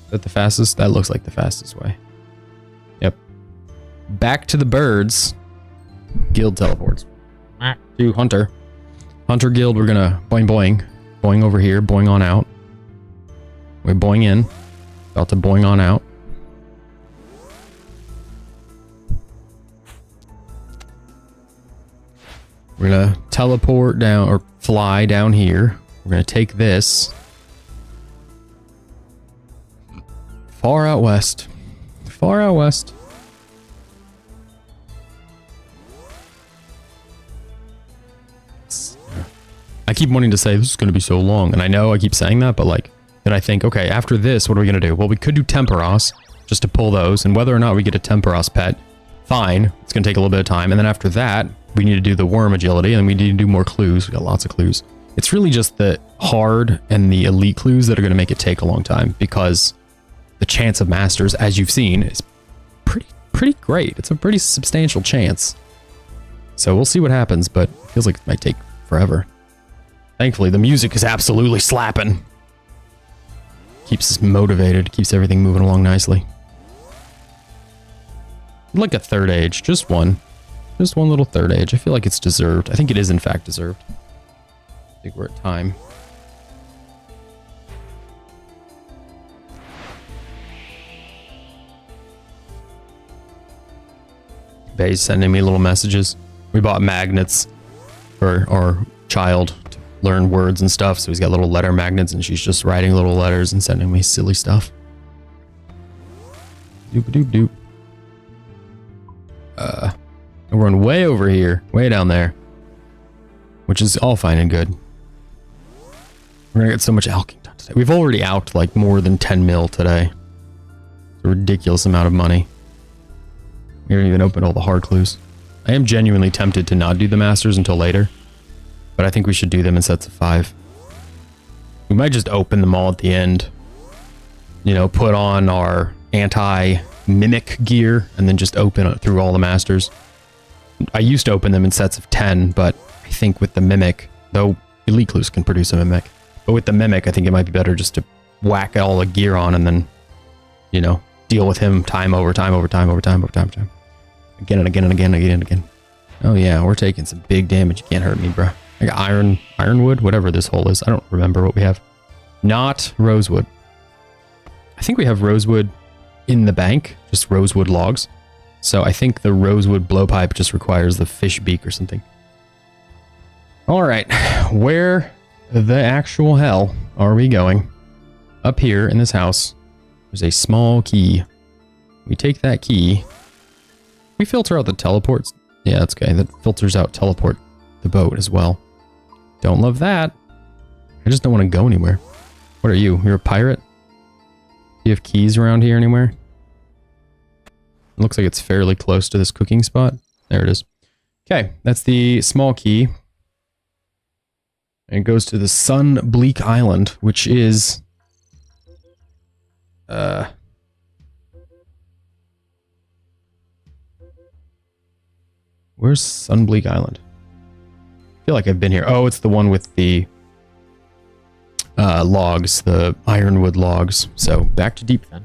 Is that the fastest? That looks like the fastest way. Yep. Back to the birds. Guild teleports. To Hunter. Hunter Guild, we're gonna boing over here, boing on out. We boing in. About to boing on out. We're gonna teleport down or fly down here. We're gonna take this. Far out west. Far out west. I keep wanting to say this is going to be so long, and I know I keep saying that, but like, then I think, okay, after this, what are we going to do? Well, we could do Temperos, just to pull those, and whether or not we get a Temperos pet, fine, it's going to take a little bit of time, and then after that, we need to do the worm agility, and we need to do more clues. We got lots of clues. It's really just the hard and the elite clues that are going to make it take a long time, because the chance of masters, as you've seen, is pretty great. It's a pretty substantial chance. So we'll see what happens, but it feels like it might take forever. Thankfully, the music is absolutely slapping. Keeps us motivated, keeps everything moving along nicely. Like a third age, just one. Just one little third age. I feel like it's deserved. I think it is in fact deserved. I think we're at time. Bay's sending me little messages. We bought magnets for our child to learn words and stuff, so he's got little letter magnets, and she's just writing little letters and sending me silly stuff. Doop doop doop. And we're way over here, way down there, which is all fine and good. We're gonna get so much alking done today. We've already alked like more than 10 mil today. It's a ridiculous amount of money. We haven't even opened all the hard clues. I am genuinely tempted to not do the masters until later, but I think we should do them in sets of 5. We might just open them all at the end. You know, put on our anti-mimic gear and then just open it through all the masters. I used to open them in sets of 10, but I think with the mimic, though elite clues can produce a mimic, but with the mimic, I think it might be better just to whack all the gear on and then, you know, deal with him time over time over time over time over time over time. Again and again and again and again and again. Oh yeah, we're taking some big damage. You can't hurt me, bro. I got ironwood, whatever this hole is. I don't remember what we have. Not rosewood. I think we have rosewood in the bank, just rosewood logs. So I think the rosewood blowpipe just requires the fish beak or something. All right, where the actual hell are we going? Up here in this house, there's a small key. We take that key. We filter out the teleports. Yeah, that's okay. That filters out teleport the boat as well. Don't love that. I just don't want to go anywhere. What are you? You're a pirate? Do you have keys around here anywhere? It looks like it's fairly close to this cooking spot. There it is. Okay, that's the small key. And it goes to the Sun Bleak Island, which is... Where's Sunbleak Island? I feel like I've been here. Oh, it's the one with the logs, the ironwood logs. So back to Deepfin.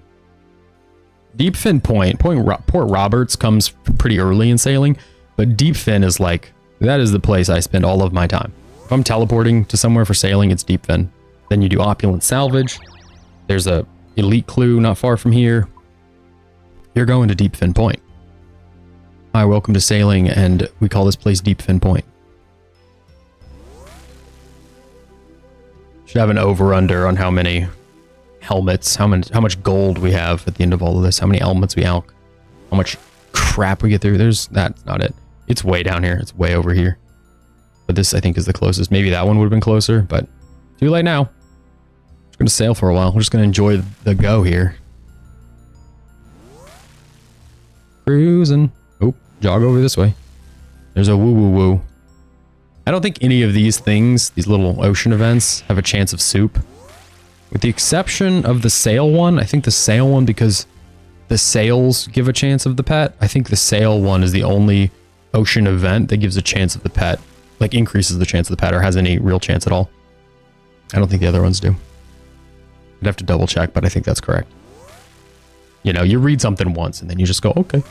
Deepfin Point. Port Roberts comes pretty early in sailing, but Deepfin is like, that is the place I spend all of my time. If I'm teleporting to somewhere for sailing, it's Deepfin. Then you do Opulent Salvage. There's a elite clue not far from here. You're going to Deepfin Point. Hi, welcome to sailing, and we call this place Deepfin Point. Should have an over-under on how many helmets, how much gold we have at the end of all of this, how many helmets we alk, how much crap we get through. That's not it. It's way down here. It's way over here. But this, I think, is the closest. Maybe that one would have been closer, but too late now. Just gonna sail for a while. We're just gonna enjoy the go here. Cruising. Oh, jog over this way. There's a woo-woo-woo. I don't think any of these things, these little ocean events, have a chance of soup. With the exception of the sail one, I think the sail one, because the sails give a chance of the pet, I think the sail one is the only ocean event that gives a chance of the pet, like increases the chance of the pet or has any real chance at all. I don't think the other ones do. I'd have to double check, but I think that's correct. You know, you read something once and then you just go, okay.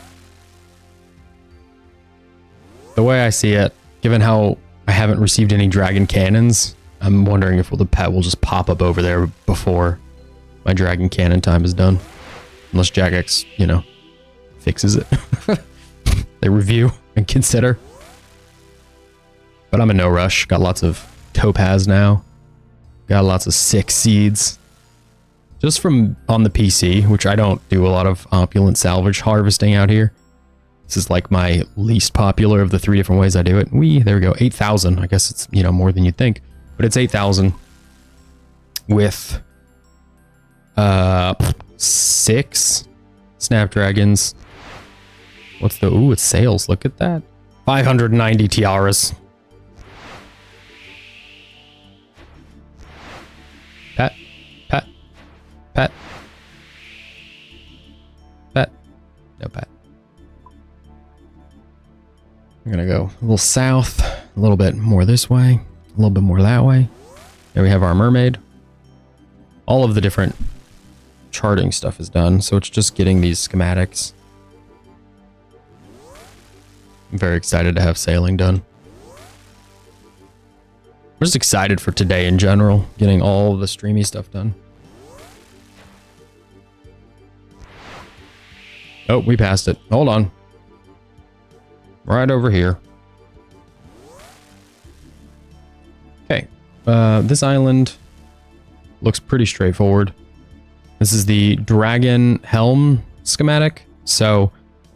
The way I see it, given how I haven't received any dragon cannons, I'm wondering if the pet will just pop up over there before My dragon cannon time is done. Unless Jagex, you know, fixes it. They review and consider. But I'm in no rush. Got lots of topaz now. Got lots of 6 seeds. Just from on the PC, which I don't do a lot of opulent salvage harvesting out here. This is like my least popular of the 3 different ways I do it. There we go, 8,000. I guess it's, you know, more than you'd think. But it's 8,000 with 6 snapdragons. What's the, ooh, it's sales. Look at that. 590 tiaras. Pat, pat, pat, pat, no pat. I'm gonna go a little south, a little bit more this way, a little bit more that way. There we have our mermaid. All of the different charting stuff is done, so it's just getting these schematics. I'm very excited to have sailing done. I'm just excited for today in general, getting all the streamy stuff done. Oh, we passed it. Hold on. Right over here. Okay. This island looks pretty straightforward. This is the dragon helm schematic. So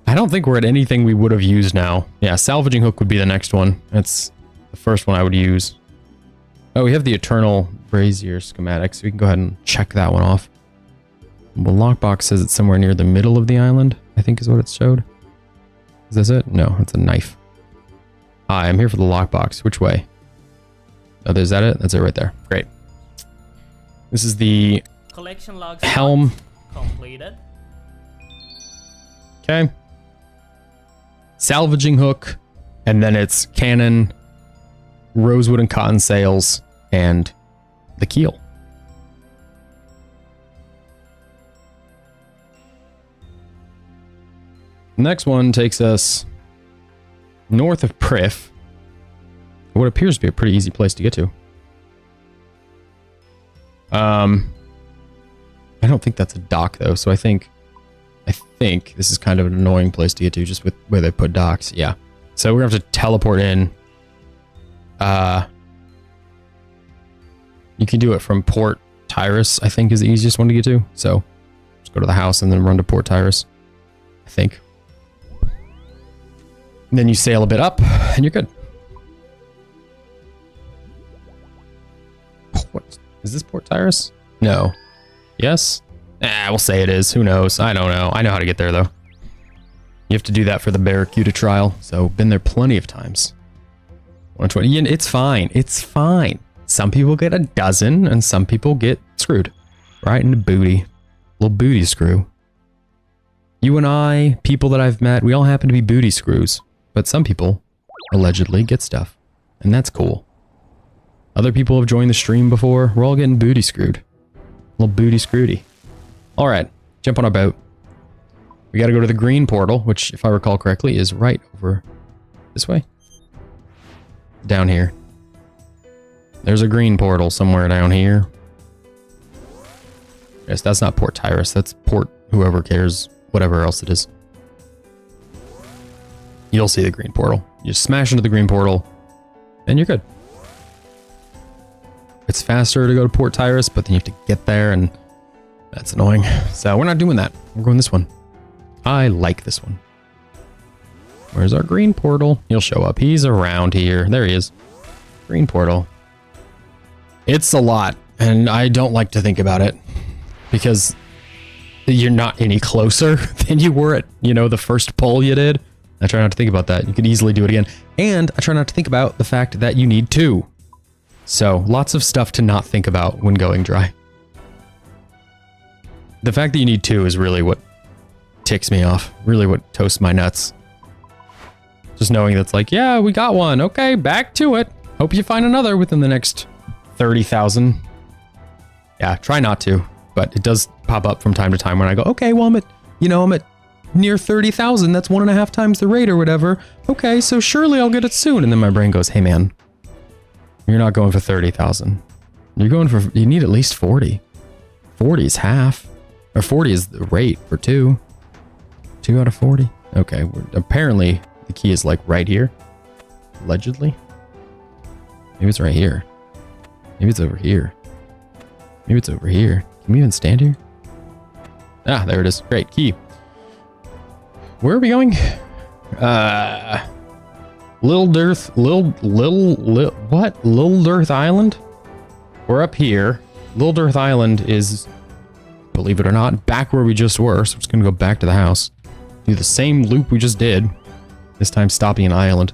I don't think we're at anything we would have used now. Yeah, salvaging hook would be the next one. That's the first one I would use. Oh, we have the eternal brazier schematic, so we can go ahead and check that one off. The lockbox says it's somewhere near the middle of the island, I think is what it showed. Is this it? No, it's a knife. Hi, I'm here for the lockbox. Which way? Oh, is that it? That's it right there. Great. This is the Collection logs helm. completed. Okay. Salvaging hook, and then it's cannon, rosewood and cotton sails, and the keel. The next one takes us north of Prif, what appears to be a pretty easy place to get to. I don't think that's a dock though, so I think this is kind of an annoying place to get to, just with where they put docks. Yeah. So we're gonna have to teleport in. You can do it from Port Tyrus, I think is the easiest one to get to. So just go to the house and then run to Port Tyrus, I think. And then you sail a bit up and you're good. What? Is this Port Tyrus? No. Yes? We'll say it is. Who knows? I don't know. I know how to get there, though. You have to do that for the Barracuda trial, so been there plenty of times. 120. Yeah, it's fine. It's fine. Some people get a dozen, and some people get screwed. Right in the booty. Little booty screw. You and I, people that I've met, we all happen to be booty screws. But some people, allegedly, get stuff. And that's cool. Other people have joined the stream before. We're all getting booty screwed. Little booty screwedy. Alright, jump on our boat. We gotta go to the green portal, which, if I recall correctly, is right over this way. Down here. There's a green portal somewhere down here. Yes, that's not Port Tyrus. That's Port whoever cares, whatever else it is. You'll see the green portal. You just smash into the green portal, and you're good. It's faster to go to Port Tyrus, but then you have to get there, and that's annoying. So we're not doing that. We're going this one. I like this one. Where's our green portal? He'll show up. He's around here. There he is. Green portal. It's a lot, and I don't like to think about it because you're not any closer than you were at, you know, the first pull you did. I try not to think about that. You could easily do it again. And I try not to think about the fact that you need 2. So lots of stuff to not think about when going dry. The fact that you need 2 is really what ticks me off. Really what toasts my nuts. Just knowing that's like, yeah, we got one. Okay, back to it. Hope you find another within the next 30,000. Yeah, try not to. But it does pop up from time to time when I go, okay, well, I'm at near 30,000. That's 1.5 times the rate or whatever. Okay, so surely I'll get it soon. And then my brain goes, hey, man, you're not going for 30,000. You're going for, you need at least 40. 40 is half. Or 40 is the rate for 2. 2 out of 40. Okay, apparently the key is like right here. Allegedly. Maybe it's right here. Maybe it's over here. Maybe it's over here. Can we even stand here? Ah, there it is. Great, key. Where are we going? Little Dearth Island? We're up here. Little Dearth Island is, believe it or not, back where we just were. So we're just gonna go back to the house. Do the same loop we just did. This time stopping an island.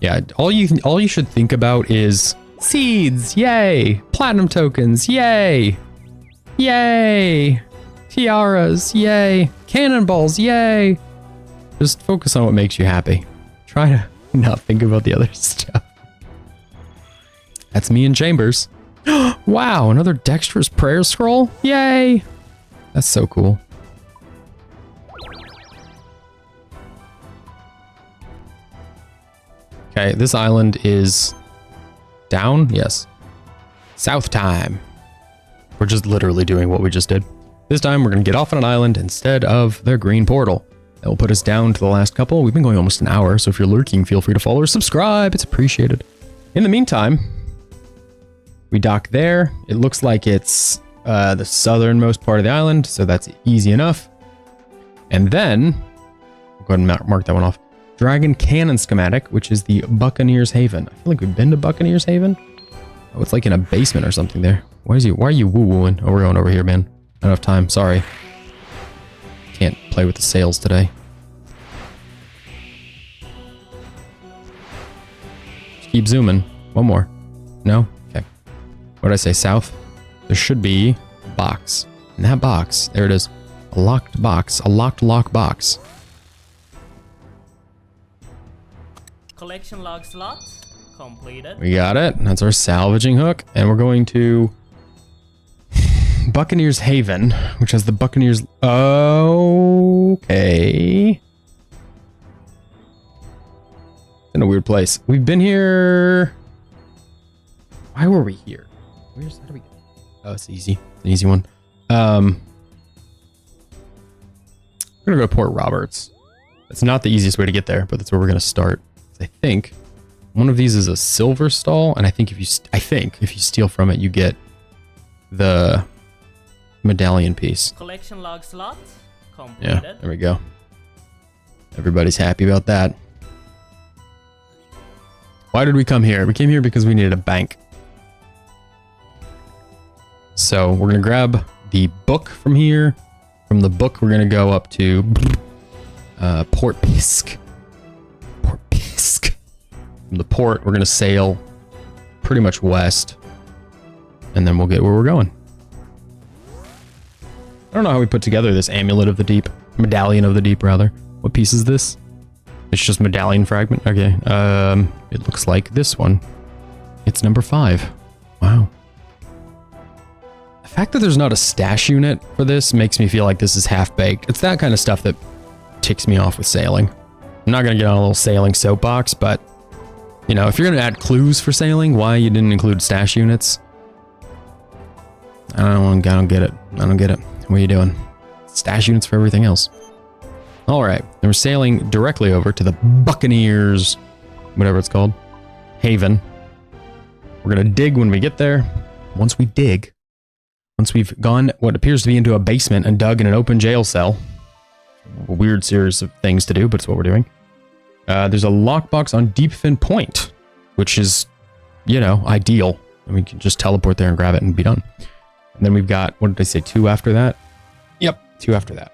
Yeah, all you should think about is seeds, yay! Platinum tokens, yay! Yay! Tiaras, yay! Cannonballs, yay! Just focus on what makes you happy. Try to not think about the other stuff. That's me in Chambers. Wow, another Dexter's prayer scroll? Yay! That's so cool. Okay, this island is down? Yes. South time. We're just literally doing what we just did. This time we're going to get off on an island instead of the green portal. That will put us down to the last couple. We've been going almost an hour, so if you're lurking, feel free to follow or subscribe. It's appreciated. In the meantime, we dock there. It looks like it's the southernmost part of the island, so that's easy enough. And then, go ahead and mark that one off. Dragon Cannon schematic, which is the Buccaneers Haven. I feel like we've been to Buccaneers Haven. Oh, it's like in a basement or something there. Why are you woo-wooing? Oh, we're going over here, man. I don't have time, sorry. Can't play with the sails today. Just keep zooming. One more. No? Okay. What did I say? South? There should be a box. In that box, there it is. A locked box. A lock box. Collection log slot completed. We got it. That's our salvaging hook. And we're going to Buccaneers Haven, which has the Buccaneers. Okay. In a weird place. We've been here. Why were we here? How do we go? Oh, it's easy. It's an easy one. We're gonna go to Port Roberts. That's not the easiest way to get there, but that's where we're gonna start. I think one of these is a silver stall, and I think if you steal from it, you get the medallion piece. Collection log slot completed. Yeah, there we go. Everybody's happy about that. Why did we come here? We came here because we needed a bank. So we're gonna grab the book from here. From the book, we're gonna go up to Port Pisk. From the port, we're gonna sail pretty much west, and then we'll get where we're going. I don't know how we put together this amulet of the deep, medallion of the deep rather. What piece is this? It's just medallion fragment. Okay, it looks like this one. It's number 5. Wow. The fact that there's not a stash unit for this makes me feel like this is half-baked. It's that kind of stuff that ticks me off with sailing. I'm not gonna get on a little sailing soapbox, but you know, if you're gonna add clues for sailing, why you didn't include stash units? I don't get it. I don't get it. What are you doing? Stash units for everything else. All right, and we're sailing directly over to the Buccaneers, whatever it's called, Haven. We're gonna dig when we get there. Once we've gone what appears to be into a basement and dug in an open jail cell. A weird series of things to do, but it's what we're doing. There's a lockbox on Deepfin Point, which is, you know, ideal. And we can just teleport there and grab it and be done. And then we've got, what did I say, 2 after that? Yep, 2 after that.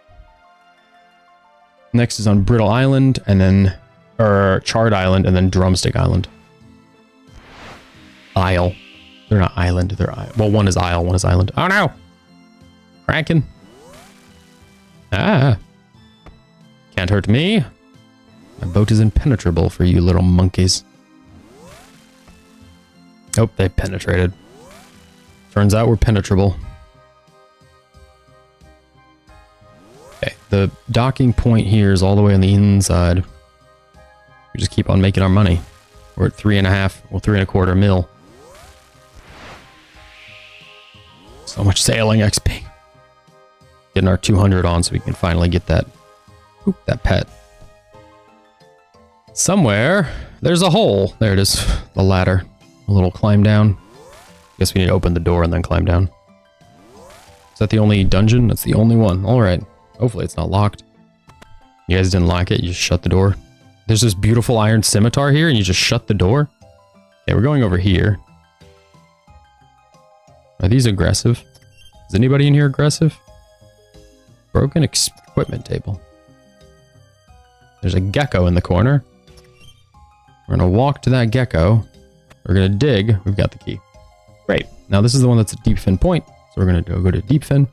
Next is on Brittle Island, and then, or Charred Island, and then Drumstick Island. Isle. They're not island, they're isle. Well, one is isle, one is island. Oh no! Kraken. Ah. Can't hurt me. My boat is impenetrable for you little monkeys. Oh, they penetrated. Turns out we're penetrable. Okay, the docking point here is all the way on the inside. We just keep on making our money. We're at 3.5, well, 3.25 mil. So much sailing XP. Getting our 200 on so we can finally get that, that pet. Somewhere, there's a hole. There it is, the ladder. A little climb down. Guess we need to open the door and then climb down. Is that the only dungeon? That's the only one. Alright. Hopefully it's not locked. You guys didn't lock it, you just shut the door. There's this beautiful iron scimitar here and you just shut the door? Okay, we're going over here. Are these aggressive? Is anybody in here aggressive? Broken equipment table. There's a gecko in the corner. We're gonna walk to that gecko. We're gonna dig. We've got the key. Great. Now this is the one that's at Deep Fin Point. So we're gonna go to Deep Fin.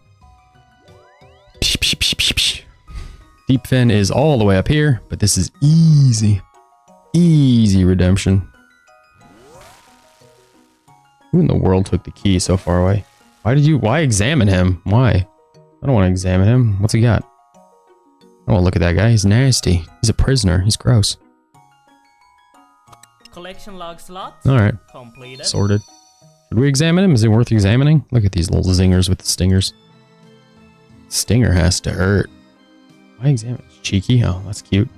Deep Fin is all the way up here, but this is easy. Easy redemption. Who in the world took the key so far away? Why examine him? Why? I don't want to examine him. What's he got? I don't want to look at that guy. He's nasty. He's a prisoner. He's gross. Collection log slot. Alright. Completed. Sorted. Should we examine him? Is it worth examining? Look at these little zingers with the stingers. Stinger has to hurt. Why examine? It's cheeky. Oh, that's cute.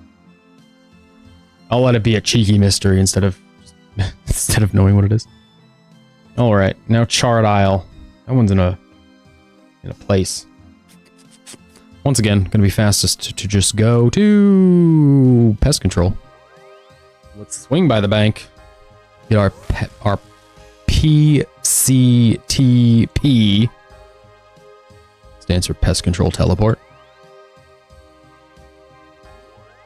I'll let it be a cheeky mystery instead of knowing what it is. Alright, now Charred Isle. That one's in a place. Once again, gonna be fastest to just go to pest control. Let's swing by the bank. Get our PCTP. Stands for pest control teleport.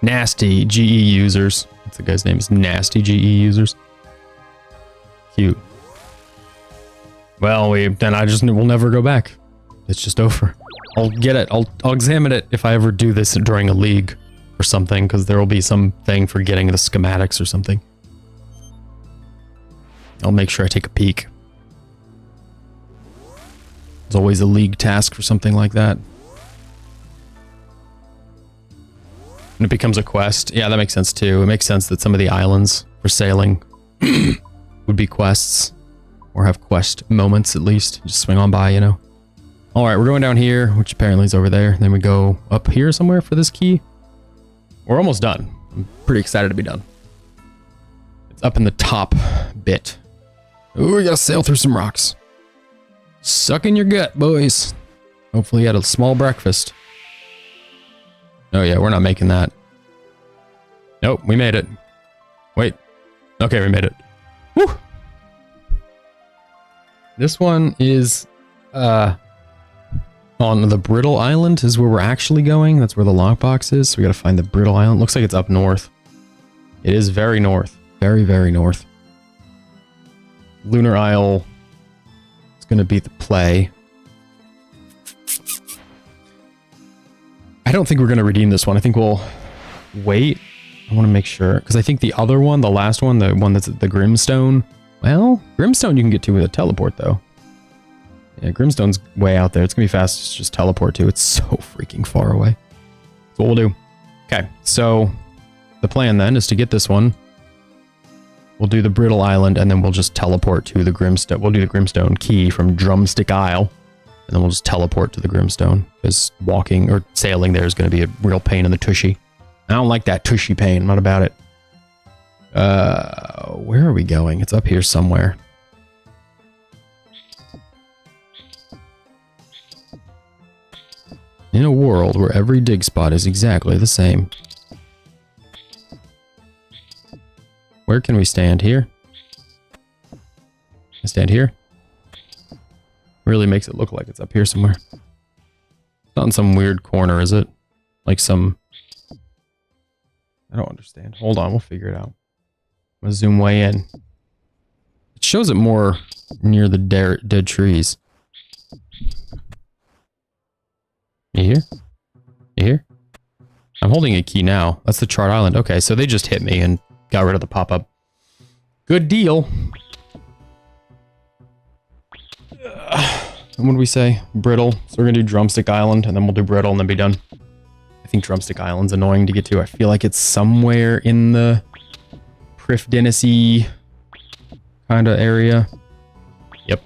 Nasty GE users. That's the guy's name, is Nasty GE users. Cute. Well, we'll never go back. It's just over. I'll get it. I'll examine it if I ever do this during a league or something, because there will be something for getting the schematics or something. I'll make sure I take a peek. There's always a league task for something like that. And it becomes a quest. Yeah, that makes sense too. It makes sense that some of the islands for sailing would be quests. Or have quest moments at least. Just swing on by, you know. Alright, we're going down here, which apparently is over there. Then we go up here somewhere for this key. We're almost done. I'm pretty excited to be done. It's up in the top bit. Ooh, we gotta sail through some rocks. Suck in your gut, boys. Hopefully you had a small breakfast. Oh yeah, we're not making that. Nope, we made it. Wait. Okay, we made it. Woo! This one is on the Brittle Island is where we're actually going. That's where the lockbox is. So we gotta find the Brittle Island. Looks like it's up north. It is very north. Very, very north. Lunar Isle is gonna be the play. I don't think we're gonna redeem this one. I think we'll wait. I want to make sure, because I think the other one, the last one, the one that's at the Grimstone. Well, Grimstone you can get to with a teleport, though. Yeah, Grimstone's way out there. It's gonna be fast to just teleport to. It's so freaking far away. That's what we'll do. Okay, so the plan then is to get this one. We'll do the Brittle Island, and then we'll just teleport to the Grimstone. We'll do the Grimstone key from Drumstick Isle, and then we'll just teleport to the Grimstone, because walking or sailing there is going to be a real pain in the tushy. I don't like that tushy pain. I'm not about it. Where are we going? It's up here somewhere. In a world where every dig spot is exactly the same. Where can we stand here? I stand here? Really makes it look like it's up here somewhere. It's not in some weird corner, is it? Like some... I don't understand. Hold on, we'll figure it out. I'm gonna zoom way in. It shows it more near the dead trees. You hear? You hear? I'm holding a key now. That's the Charred Island. Okay, so they just hit me and got rid of the pop-up. Good deal. And what do we say? Brittle. So we're gonna do Drumstick Island, and then we'll do Brittle, and then be done. I think Drumstick Island's annoying to get to. I feel like it's somewhere in the Prif Dennisy kind of area. Yep.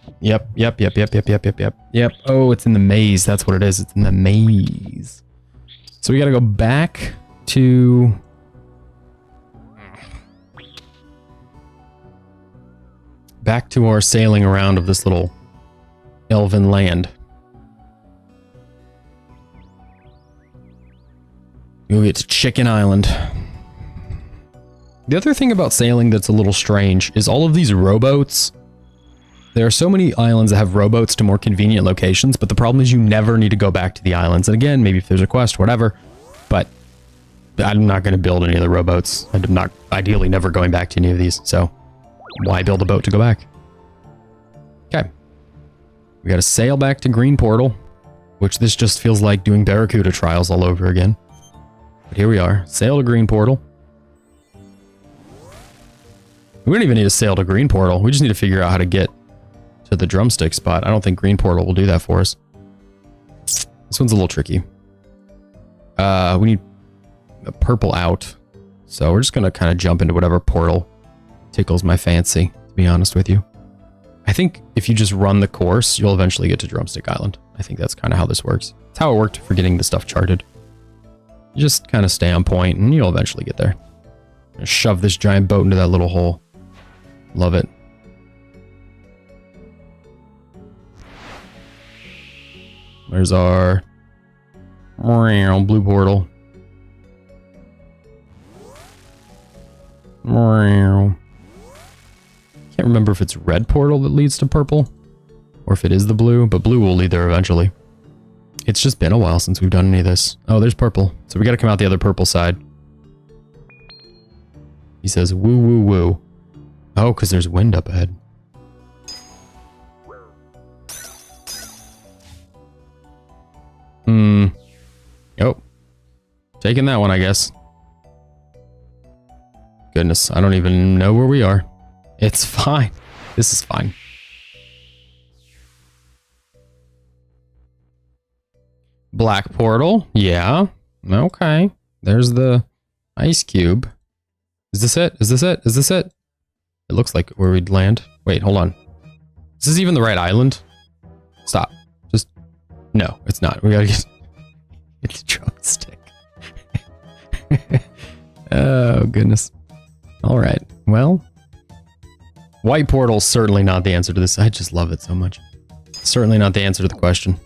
Oh, it's in the maze. That's what it is. It's in the maze. So we gotta go back to... Back to our sailing around of this little elven land. We'll get to Chicken Island. The other thing about sailing that's a little strange is all of these rowboats. There are so many islands that have rowboats to more convenient locations, but the problem is you never need to go back to the islands. And again, maybe if there's a quest, whatever, but I'm not going to build any of the rowboats. I'm not ideally never going back to any of these, so why build a boat to go back? Okay. We got to sail back to Green Portal, which this just feels like doing Barracuda trials all over again. But here we are. Sail to Green Portal. We don't even need to sail to Green Portal. We just need to figure out how to get to the drumstick spot. I don't think Green Portal will do that for us. This one's a little tricky. We need a purple out. So we're just going to kind of jump into whatever portal tickles my fancy, to be honest with you. I think if you just run the course, you'll eventually get to Drumstick Island. I think that's kind of how this works. It's how it worked for getting the stuff charted. You just kind of stay on point and you'll eventually get there. Shove this giant boat into that little hole. Love it. There's our blue portal. Can't remember if it's red portal that leads to purple or if it is the blue, but blue will lead there eventually. It's just been a while since we've done any of this. Oh, there's purple. So we got to come out the other purple side. He says, woo, woo, woo. Oh, because there's wind up ahead. Oh. Taking that one, I guess. Goodness, I don't even know where we are. It's fine. This is fine. Black portal. Yeah. Okay. There's the ice cube. Is this it? Is this it? Is this it? It looks like where we'd land. Wait, hold on. Is this even the right island? Stop. Just... No, it's not. We gotta get... It's a drumstick. Oh, goodness. Alright. Well... White portal's certainly not the answer to this. I just love it so much. Certainly not the answer to the question.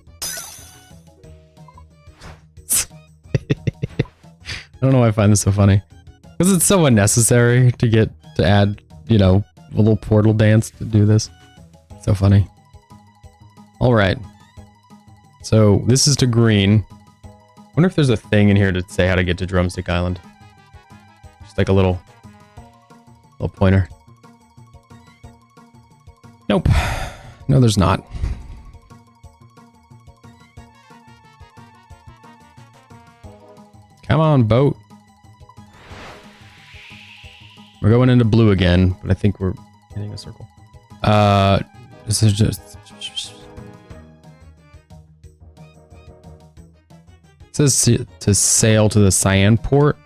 I don't know why I find this so funny. Because it's so unnecessary to add, you know, a little portal dance to do this. So funny. Alright. So, this is to green. I wonder if there's a thing in here to say how to get to Drumstick Island. Just like a little pointer. Nope. No, there's not. Come on, boat. We're going into blue again, but I think we're hitting a circle. This is just... It says to sail to the cyan port.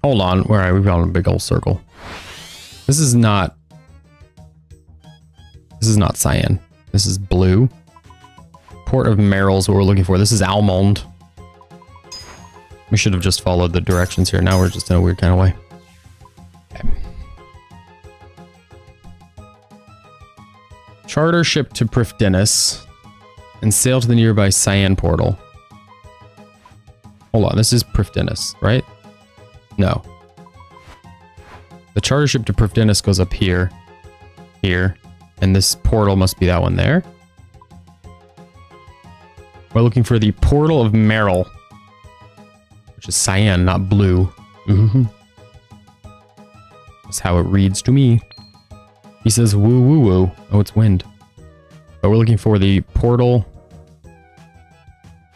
Hold on, where are we? We've gone in a big old circle. This is not cyan. This is blue. Port of Merrill's what we're looking for. This is Almond. We should have just followed the directions here. Now we're just in a weird kind of way. Okay. Charter ship to Prifdinnis and sail to the nearby cyan portal. Hold on, this is Prifdinnis, right? No. The charter ship to Prifdinnis goes up here. Here. And this portal must be that one there. We're looking for the Portal of Merrill. Which is cyan, not blue. That's how it reads to me. He says woo woo woo. Oh, it's wind. But we're looking for the Portal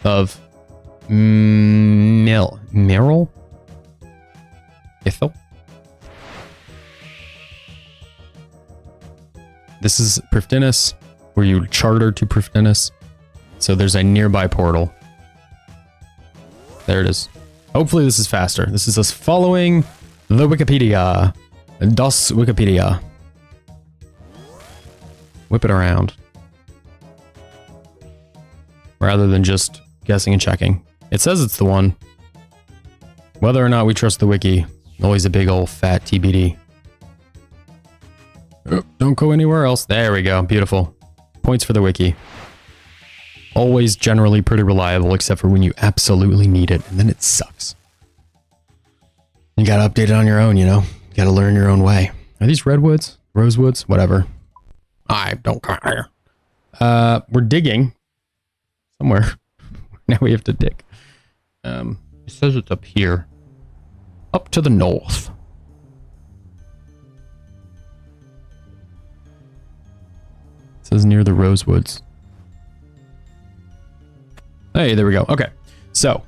of Merrill? Ithel? This is Prifdinnis, where you charter to Prifdinnis. So there's a nearby portal. There it is. Hopefully this is faster. This is us following The Wikipedia. Das Wikipedia. Whip it around. Rather than just guessing and checking. It says it's the one. Whether or not we trust the wiki, always a big old fat TBD. Oh, don't go anywhere else. There we go. Beautiful. Points for the wiki. Always generally pretty reliable, except for when you absolutely need it, and then it sucks. You gotta update it on your own, you know? You gotta learn your own way. Are these redwoods? Rosewoods? Whatever. I don't care. We're digging. Somewhere. Now we have to dig. It says it's up here. Up to the north. It says near the Rosewoods. Hey, there we go. Okay. So,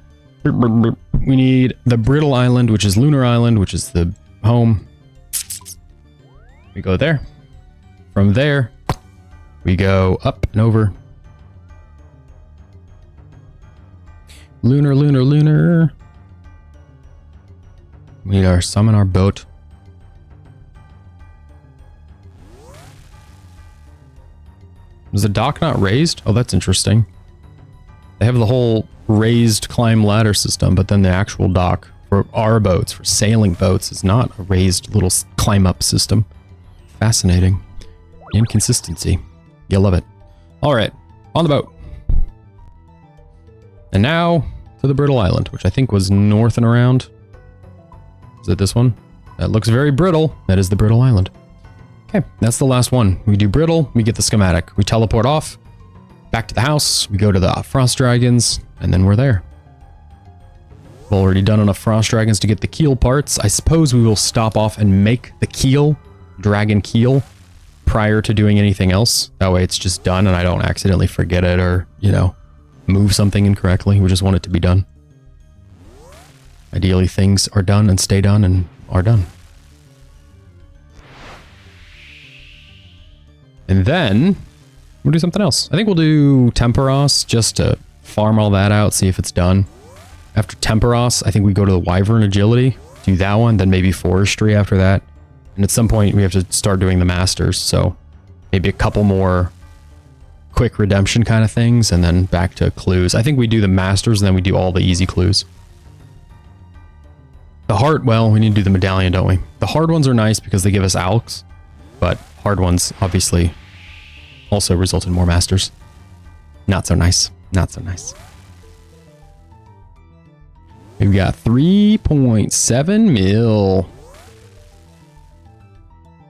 we need the Brittle Island, which is Lunar Island, which is the home. We go there. From there, we go up and over. Lunar, lunar, lunar. We need our summon our boat. Was the dock not raised? Oh, that's interesting. They have the whole raised climb ladder system, but then the actual dock for our boats, for sailing boats, is not a raised little climb up system. Fascinating. Inconsistency. You'll love it. All right, on the boat. And now to the Brittle Island, which I think was north and around. Is it this one? That looks very brittle. That is the Brittle Island. Okay, that's the last one. We do Brittle, we get the schematic. We teleport off, back to the house, we go to the Frost Dragons, and then we're there. We've already done enough Frost Dragons to get the keel parts. I suppose we will stop off and make the keel, dragon keel, prior to doing anything else. That way it's just done and I don't accidentally forget it or, you know, move something incorrectly. We just want it to be done. Ideally, things are done and stay done and are done. And then we'll do something else. I think we'll do Temperos just to farm all that out, see if it's done. After Temperos, I think we go to the Wyvern Agility, do that one, then maybe Forestry after that. And at some point we have to start doing the Masters, so maybe a couple more quick redemption kind of things, and then back to clues. I think we do the Masters, and then we do all the easy clues. The hard, well, we need to do the medallion, don't we? The hard ones are nice because they give us alks, but hard ones obviously also result in more Masters. Not so nice. Not so nice. We've got 3.7 mil.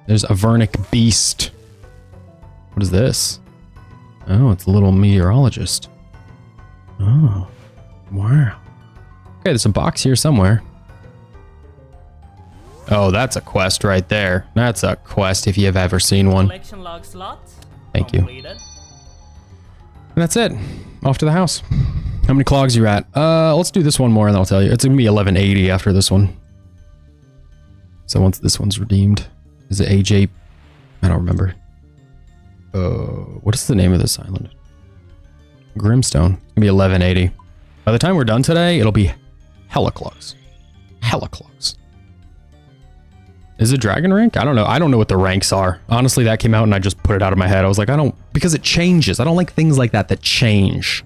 There's a Vernic Beast. What is this? Oh, it's a little meteorologist. Oh, wow. Okay, there's a box here somewhere. Oh, that's a quest right there. That's a quest if you have ever seen one. Collection log slot. Thank you. Completed. And that's it. Off to the house. How many clogs you at? Let's do this one more and I'll tell you. It's gonna be 1180 after this one. So once this one's redeemed. Is it AJ? I don't remember. What is the name of this island? Grimstone. It's gonna be 1180. By the time we're done today, it'll be hella clogs. Hella clogs. Is it Dragon Rank? I don't know. I don't know what the ranks are. Honestly, that came out and I just put it out of my head. I was like, because it changes. I don't like things like that change.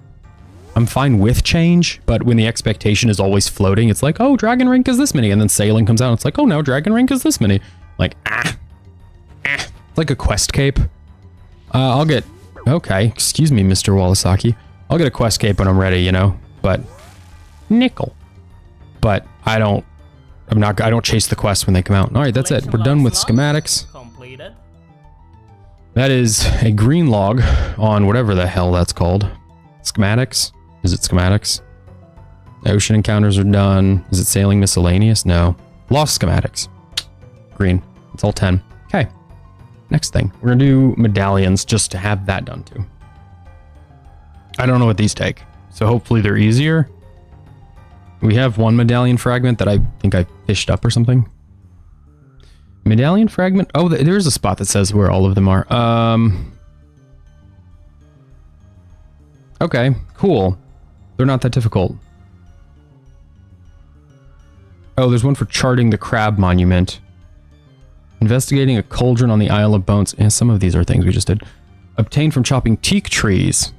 I'm fine with change, but when the expectation is always floating, it's like, oh, Dragon Rank is this many. And then Sailing comes out and it's like, oh, now Dragon Rank is this many. Like, It's like a quest cape. I'll get, okay, excuse me, Mr. Walasaki. I'll get a quest cape when I'm ready, you know, but nickel. But I don't chase the quests when they come out. All right, that's it. We're done with schematics. Completed. That is a green log on whatever the hell that's called. Schematics? Is it schematics? Ocean encounters are done. Is it sailing miscellaneous? No. Lost schematics. Green. It's all 10. Okay. Next thing. We're gonna do medallions just to have that done too. I don't know what these take, so hopefully they're easier. We have one medallion fragment that I think I fished up or something. Medallion fragment? Oh, there's a spot that says where all of them are. Okay, cool. They're not that difficult. Oh, there's one for charting the crab monument. Investigating a cauldron on the Isle of Bones. And some of these are things we just did. Obtained from chopping teak trees.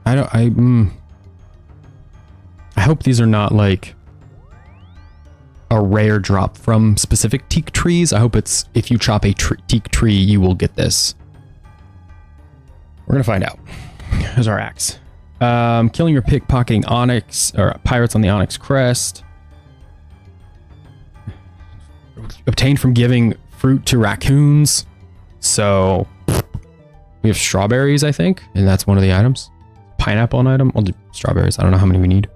I hope these are not like a rare drop from specific teak trees. I hope it's if you chop a teak tree, you will get this. We're gonna find out. Here's our axe. Killing or pickpocketing onyx or pirates on the onyx crest. Obtained from giving fruit to raccoons. So we have strawberries, I think, and that's one of the items. Pineapple an item. I'll do strawberries. I don't know how many we need.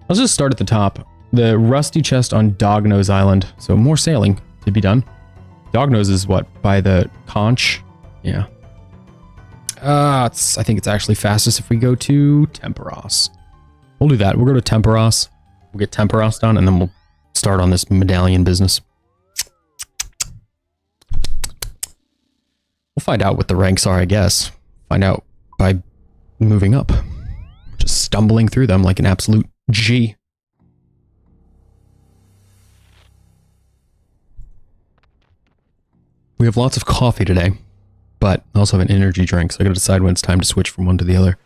Let's just start at the top. The rusty chest on Dognose Island. So more sailing to be done. Dognose is what? By the conch? Yeah. I think it's actually fastest if we go to Temperos. We'll do that. We'll go to Temperos. We'll get Temperos done, and then we'll start on this medallion business. We'll find out what the ranks are, I guess. Find out by moving up. Just stumbling through them like an absolute G. We have lots of coffee today, but I also have an energy drink, so I gotta decide when it's time to switch from one to the other.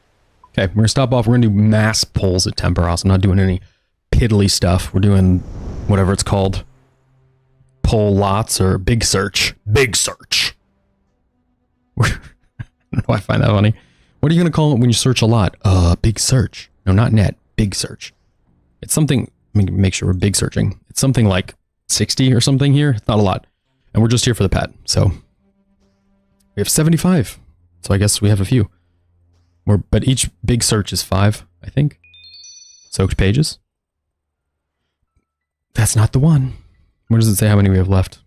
Okay, we're gonna stop off. We're gonna do mass pulls at Temperos. I'm not doing any piddly stuff. We're doing whatever it's called. Pull lots or big search. Big search. I don't know why I find that funny. What are you gonna call it when you search a lot? Big search. No, not net. Big search. It's something, let me make sure we're big searching. It's something like 60 or something here. It's not a lot. And we're just here for the pet, so we have 75. So I guess we have a few. But each big search is 5, I think. Soaked pages. That's not the one. Where does it say how many we have left?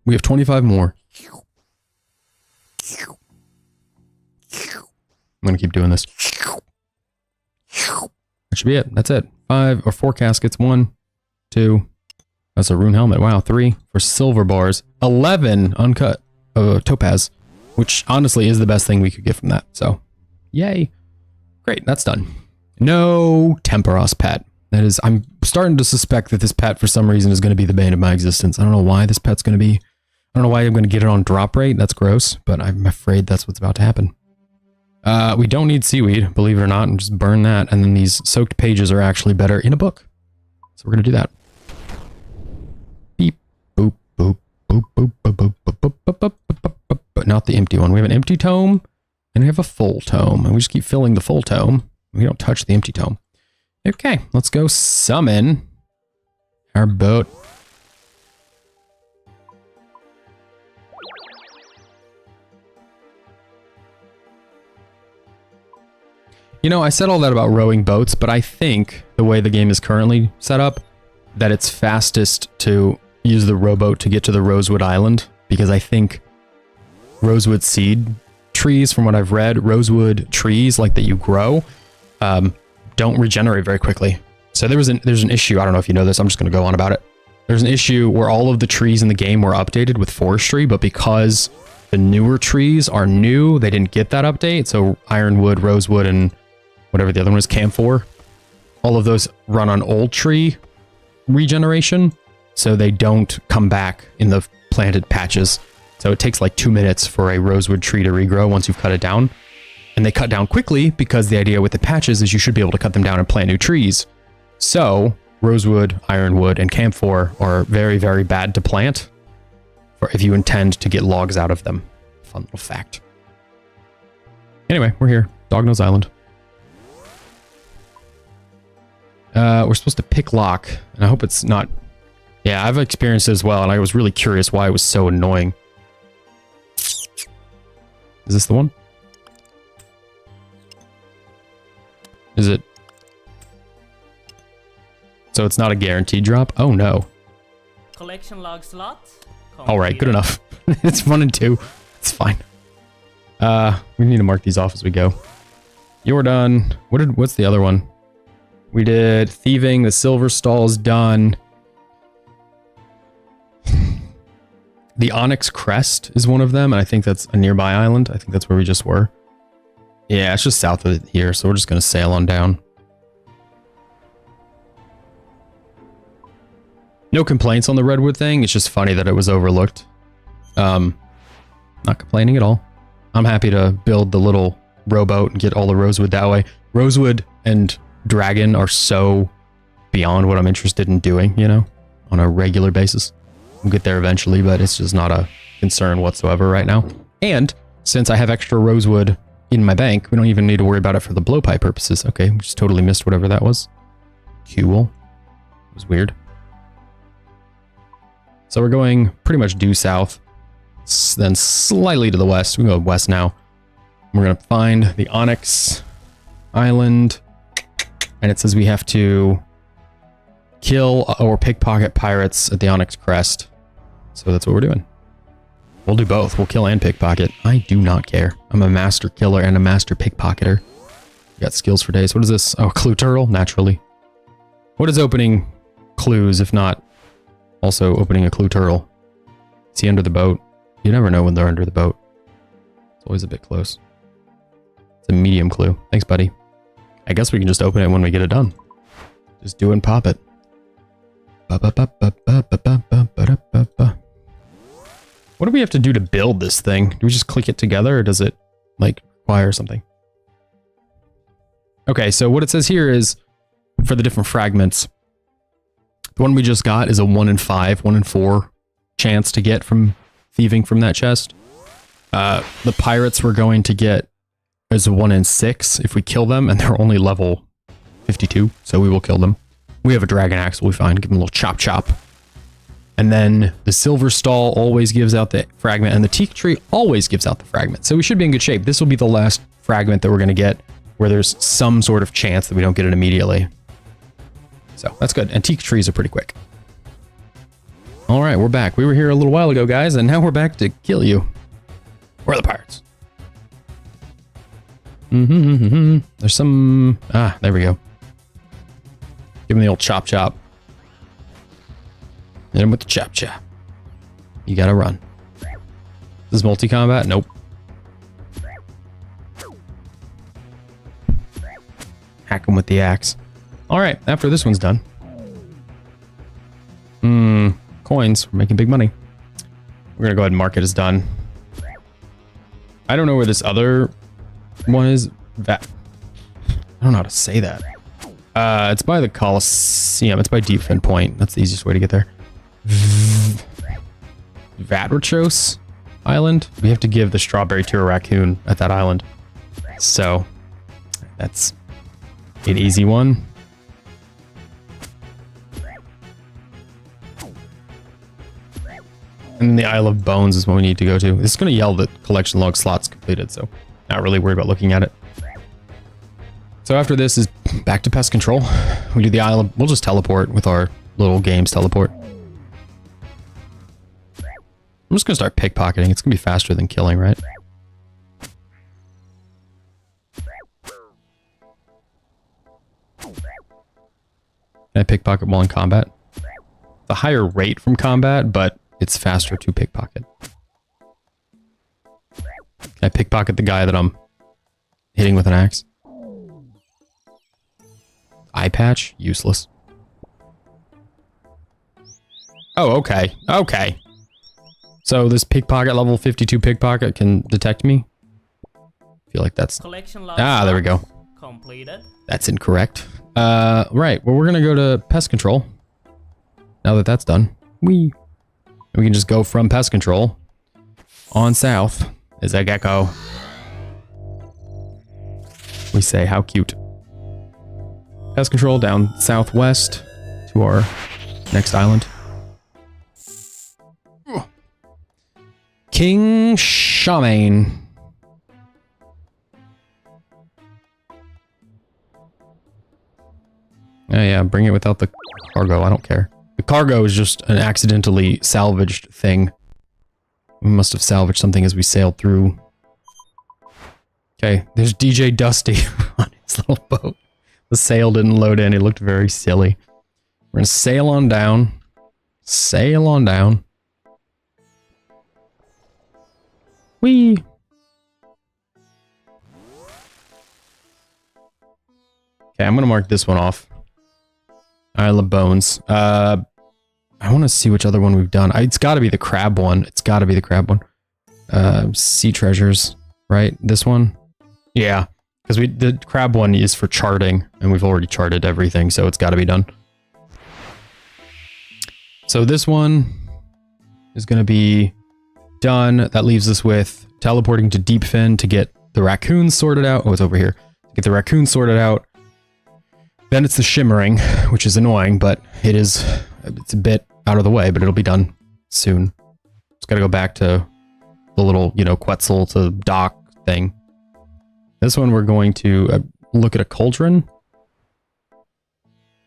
We have 25 more. I'm gonna keep doing this. That should be it. That's it. 5 or 4 caskets. 1, 2. That's a rune helmet. Wow. 3 for silver bars. 11 uncut topaz, which honestly is the best thing we could get from that. So, yay. Great. That's done. No Temperos pet. That is, I'm starting to suspect that this pet for some reason is going to be the bane of my existence. I don't know why this pet's going to be. I don't know why I'm going to get it on drop rate. That's gross, but I'm afraid that's what's about to happen. We don't need seaweed, believe it or not, and just burn that. And then these soaked pages are actually better in a book. So we're going to do that. Beep, boop, boop, boop, boop, boop, boop, boop, boop, boop, boop, boop, boop, but not the empty one. We have an empty tome and we have a full tome, and we just keep filling the full tome. We don't touch the empty tome. Okay, let's go summon our boat. You know, I said all that about rowing boats, but I think the way the game is currently set up, that it's fastest to use the rowboat to get to the Rosewood Island, because I think rosewood seed trees, from what I've read, rosewood trees like that you grow, don't regenerate very quickly. So there's an issue. I don't know if you know this. I'm just going to go on about it. There's an issue where all of the trees in the game were updated with forestry, but because the newer trees are new, they didn't get that update. So ironwood, rosewood, and whatever the other one is, camphor, all of those run on old tree regeneration, so they don't come back in the planted patches. So it takes like 2 minutes for a rosewood tree to regrow once you've cut it down. And they cut down quickly because the idea with the patches is you should be able to cut them down and plant new trees. So rosewood, ironwood, and camphor are very, very bad to plant for if you intend to get logs out of them. Fun little fact. Anyway, we're here. Dognose Island. We're supposed to pick lock, and I hope it's not... Yeah, I've experienced it as well, and I was really curious why it was so annoying. Is this the one? Is it? So it's not a guaranteed drop? Oh no. Collection log slot. Alright, good enough. It's 1 and 2. It's fine. We need to mark these off as we go. You're done. What's the other one? We did thieving, the silver stall's done. The Onyx Crest is one of them, and I think that's a nearby island. I think that's where we just were. Yeah, it's just south of here, so we're just going to sail on down. No complaints on the redwood thing. It's just funny that it was overlooked. Not complaining at all. I'm happy to build the little rowboat and get all the rosewood that way. Rosewood and dragon are so beyond what I'm interested in doing, you know, on a regular basis. We'll get there eventually, but it's just not a concern whatsoever right now. And since I have extra rosewood in my bank, we don't even need to worry about it for the blowpipe purposes. Okay, we just totally missed whatever that was. Cool. It was weird. So we're going pretty much due south, then slightly to the west. We can go west now. We're going to find the Onyx Island, and it says we have to kill or pickpocket pirates at the Onyx Crest. So that's what we're doing. We'll do both. We'll kill and pickpocket. I do not care. I'm a master killer and a master pickpocketer. Got skills for days. What is this? Oh, clue turtle, naturally. What is opening clues if not also opening a clue turtle? Is he under the boat? You never know when they're under the boat. It's always a bit close. It's a medium clue. Thanks, buddy. I guess we can just open it when we get it done. Just do and pop it. What do we have to do to build this thing? Do we just click it together, or does it, like, require something? Okay, so what it says here is, for the different fragments, the one we just got is a 1 in 5, 1 in 4 chance to get from thieving from that chest. The pirates we're going to get is a 1 in 6 if we kill them, and they're only level 52, so we will kill them. We have a dragon axe, we'll be fine. Give them a little chop chop. And then the silver stall always gives out the fragment, and the teak tree always gives out the fragment. So we should be in good shape. This will be the last fragment that we're going to get where there's some sort of chance that we don't get it immediately. So that's good. And teak trees are pretty quick. All right, we're back. We were here a little while ago, guys, and now we're back to kill you. Where are the pirates? There's some... Ah, there we go. Give him the old chop chop. Hit him with the chop chop. You gotta run. This is multi-combat? Nope. Hack him with the axe. Alright, after this one's done. Coins. We're making big money. We're gonna go ahead and mark it as done. I don't know where this other one is. I don't know how to say that. It's by the Coliseum. It's by Deepfin Point. That's the easiest way to get there. Vatrachos Island. We have to give the strawberry to a raccoon at that island. So, that's an easy one. And the Isle of Bones is what we need to go to. It's going to yell that collection log slots completed, so not really worried about looking at it. So after this is back to pest control. We do the Isle of... We'll just teleport with our little games teleport. I'm just going to start pickpocketing. It's going to be faster than killing, right? Can I pickpocket while in combat? It's a higher rate from combat, but it's faster to pickpocket. Can I pickpocket the guy that I'm hitting with an axe? Eye patch? Useless. Oh, okay. Okay. So this pickpocket level 52 pickpocket can detect me? I feel like that's... Collection log there we go. completed. That's incorrect. Right. Well, we're going to go to pest control. Now that that's done. We can just go from pest control on south. Is a gecko. We say, how cute. Pest control down southwest to our next island. King Charmaine. Oh yeah, bring it without the cargo. I don't care. The cargo is just an accidentally salvaged thing. We must have salvaged something as we sailed through. Okay, there's DJ Dusty on his little boat. The sail didn't load in. It looked very silly. We're gonna sail on down. Sail on down. Whee! Okay, I'm gonna mark this one off. Isle of Bones. I want to see which other one we've done. It's got to be the crab one. It's got to be the crab one. Sea treasures, right? This one? Yeah, because the crab one is for charting, and we've already charted everything, so it's got to be done. So this one is going to be done. That leaves us with teleporting to Deepfin to get the raccoons sorted out. Oh, it's over here. To get the raccoons sorted out. Then it's the shimmering, which is annoying, but it's a bit out of the way, but it'll be done soon. Just got to go back to the little, Quetzal to dock thing. This one we're going to look at a cauldron.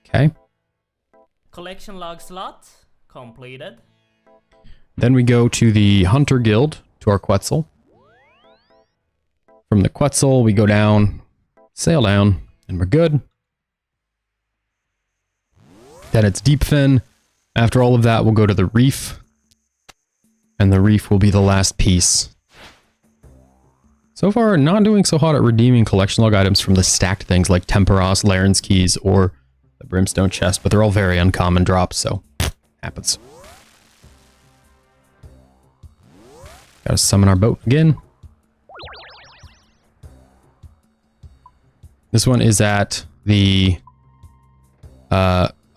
Okay. Collection log slot completed. Then we go to the Hunter Guild, to our Quetzal. From the Quetzal, we go down, sail down, and we're good. Then it's Deepfin. After all of that, we'll go to the reef. And the reef will be the last piece. So far, not doing so hot at redeeming collection log items from the stacked things like Temperos, Laren's Keys, or the Brimstone Chest, but they're all very uncommon drops, so happens. Gotta summon our boat again. This one is at the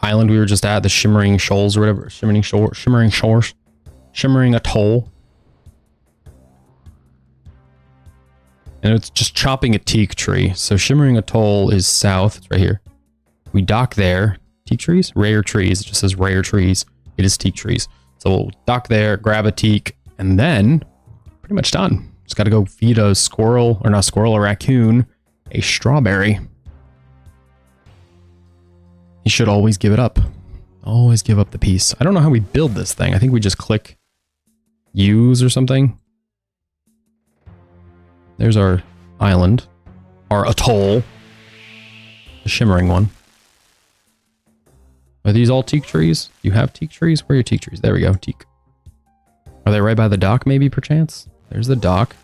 island we were just at, the Shimmering Shoals or whatever. Shimmering Shores. Shimmering Atoll. And it's just chopping a teak tree. So Shimmering Atoll is south. It's right here. We dock there. Teak trees? Rare trees. It just says rare trees. It is teak trees. So we'll dock there, grab a teak, and then pretty much done. Just got to go feed a squirrel, or not squirrel, a raccoon, a strawberry. You should always give it up. Always give up the piece. I don't know how we build this thing. I think we just click use or something. There's our island. Our atoll. The shimmering one. Are these all teak trees? You have teak trees? Where are your teak trees? There we go, teak. Are they right by the dock maybe, perchance? There's the dock.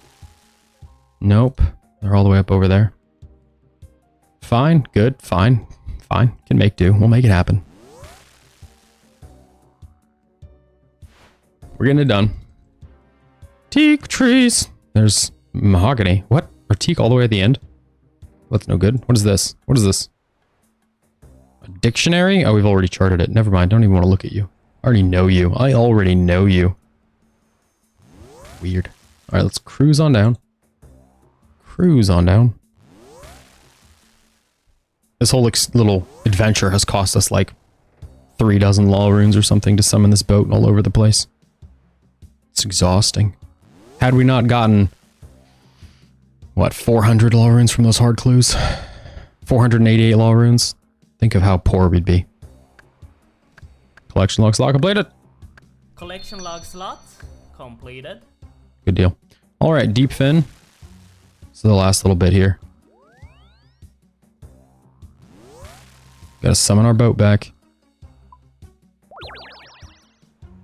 Nope. They're all the way up over there. Fine. Good. Fine. Fine. Can make do. We'll make it happen. We're getting it done. Teak trees. There's mahogany. What? Are teak all the way at the end? That's no good. What is this? What is this? A dictionary? Oh, we've already charted it. Never mind. Don't even want to look at you. I already know you. I already know you. Weird. All right, let's cruise on down. Cruise on down. This whole little adventure has cost us like 3 dozen law runes or something to summon this boat all over the place. It's exhausting. Had we not gotten, what, 400 law runes from those hard clues? 488 law runes? Think of how poor we'd be. Collection log slot completed. Collection log slot completed. Good deal. All right, Deepfin. So the last little bit here. Gotta summon our boat back.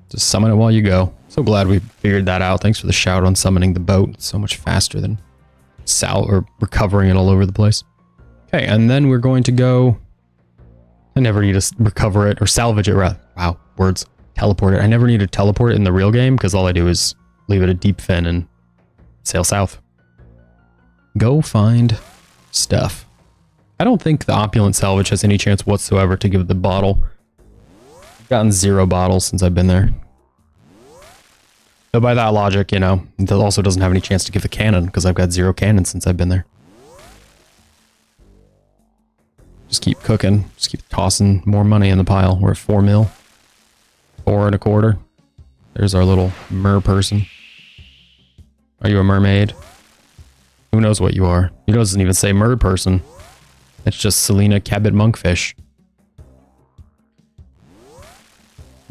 Just summon it while you go. So glad we figured that out. Thanks for the shout on summoning the boat. It's so much faster than recovering it all over the place. Okay, and then we're going to go. I never need to recover it or salvage it. Wow, words. Teleport it. I never need to teleport it in the real game because all I do is leave it at Deepfin and sail south. Go find stuff. I don't think the Opulent Salvage has any chance whatsoever to give the bottle. I've gotten 0 bottles since I've been there. So by that logic, it also doesn't have any chance to give the cannon because I've got 0 cannons since I've been there. Just keep cooking. Just keep tossing more money in the pile. We're at 4 mil. 4 1/4. There's our little mer person. Are you a mermaid? Who knows what you are? He doesn't even say mer person. It's just Selena Cabot Monkfish.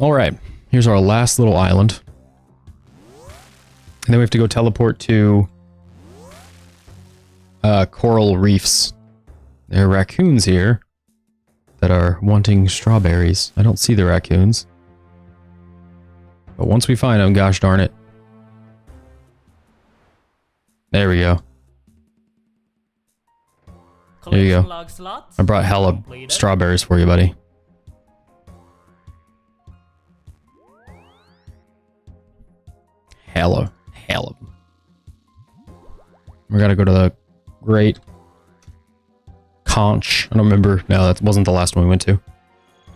Alright, here's our last little island. And then we have to go teleport to coral reefs. There are raccoons here that are wanting strawberries. I don't see the raccoons. But once we find them, gosh darn it. There we go. There There you Collection go. log slot I brought hella completed. strawberries for you, buddy. Hella of them. We gotta go to the Great Conch. I don't remember. No, that wasn't the last one we went to.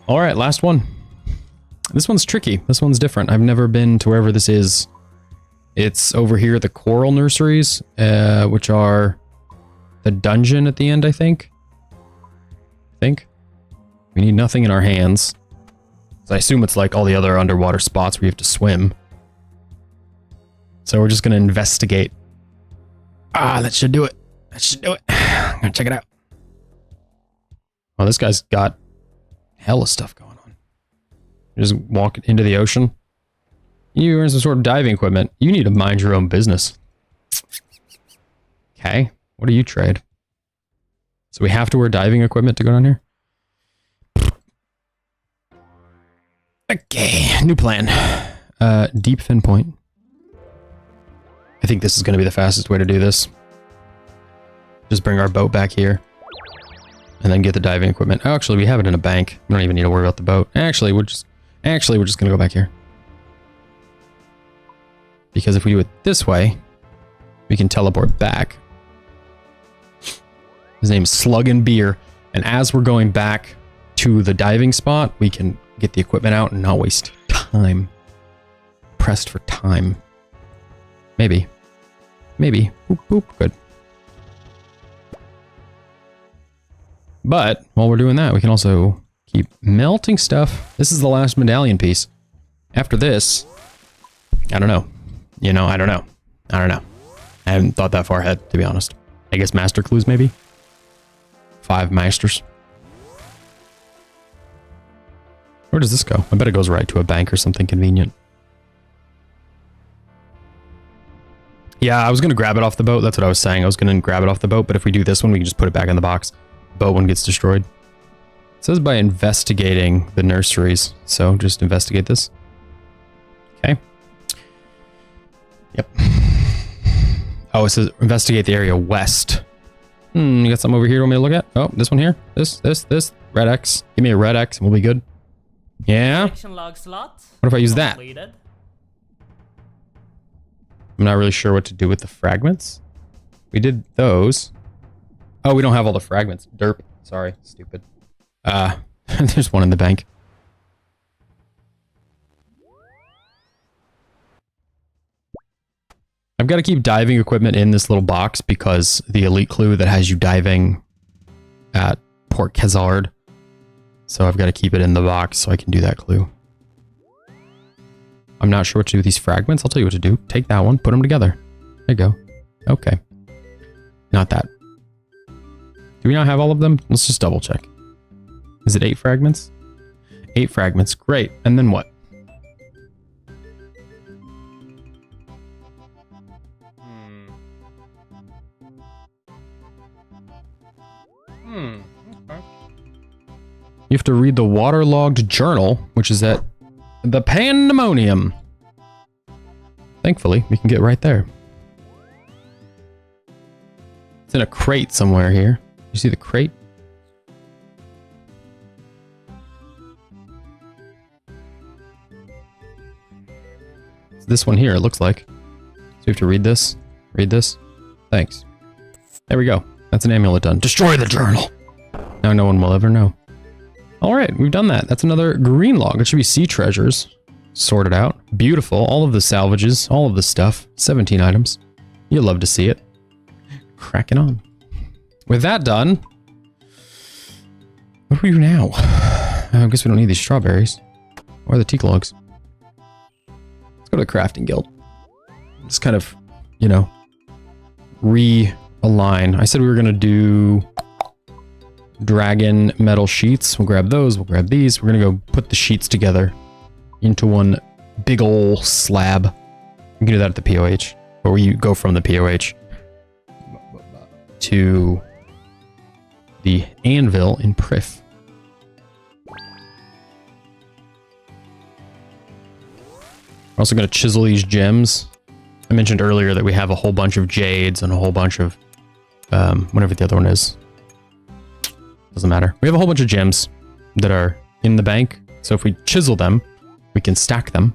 All right, last one. This one's tricky. This one's different. I've never been to wherever this is. It's over here at the Coral Nurseries, which are the dungeon at the end, I think. We need nothing in our hands. So I assume it's like all the other underwater spots where you have to swim. So we're just going to investigate. Ah, that should do it. That should do it. I'm going to check it out. Oh, this guy's got hella stuff going on. You just walk into the ocean. You earn some sort of diving equipment. You need to mind your own business. Okay. What do you trade? So we have to wear diving equipment to go down here? Okay. New plan. Deep fin point. I think this is going to be the fastest way to do this. Just bring our boat back here. And then get the diving equipment. Oh, actually, we have it in a bank. We don't even need to worry about the boat. Actually, we're just going to go back here. Because if we do it this way, we can teleport back. His name's Slug and Beer. And as we're going back to the diving spot, we can get the equipment out and not waste time. Pressed for time. Maybe. Maybe. Boop, boop. Good. But while we're doing that, we can also keep melting stuff. This is the last medallion piece. After this, I don't know. You know, I don't know. I haven't thought that far ahead, to be honest. I guess master clues, maybe? 5 masters. Where does this go? I bet it goes right to a bank or something convenient. Yeah, I was going to grab it off the boat. That's what I was saying. I was going to grab it off the boat, but if we do this one, we can just put it back in the box. Boat one gets destroyed. It says by investigating the nurseries. So just investigate this. Okay. Yep. Oh, it says investigate the area west. You got something over here you want me to look at? Oh, this one here. This. Red X. Give me a red X and we'll be good. Yeah? Collection log slot What if I use that? completed. I'm not really sure what to do with the fragments. We did those. Oh, we don't have all the fragments. Derp. Sorry. Stupid. There's one in the bank. I've got to keep diving equipment in this little box because the elite clue that has you diving at Port Khazard. So I've got to keep it in the box so I can do that clue. I'm not sure what to do with these fragments. I'll tell you what to do. Take that one, put them together. There you go. Okay. Not that. Do we not have all of them? Let's just double check. Is it 8 fragments? 8 fragments. Great. And then what? Okay. You have to read the waterlogged journal, which is at the Pandemonium. Thankfully, we can get right there. It's in a crate somewhere here. You see the crate? It's this one here, it looks like. So you have to read this. Read this. Thanks. There we go. That's an amulet done. Destroy the journal! Now no one will ever know. Alright, we've done that. That's another green log. It should be sea treasures. Sorted out. Beautiful. All of the salvages. All of the stuff. 17 items. You'll love to see it. Cracking on. With that done, what do we do now? I guess we don't need these strawberries. Or the tea clogs. Let's go to the crafting guild. Just kind of, you know, realign. I said we were going to do dragon metal sheets. We'll grab those. We'll grab these. We're going to go put the sheets together into one big ol' slab. You can do that at the POH. Or you go from the POH to the anvil in Prif. We're also going to chisel these gems. I mentioned earlier that we have a whole bunch of jades and a whole bunch of whatever the other one is. Doesn't matter. We have a whole bunch of gems that are in the bank. So if we chisel them, we can stack them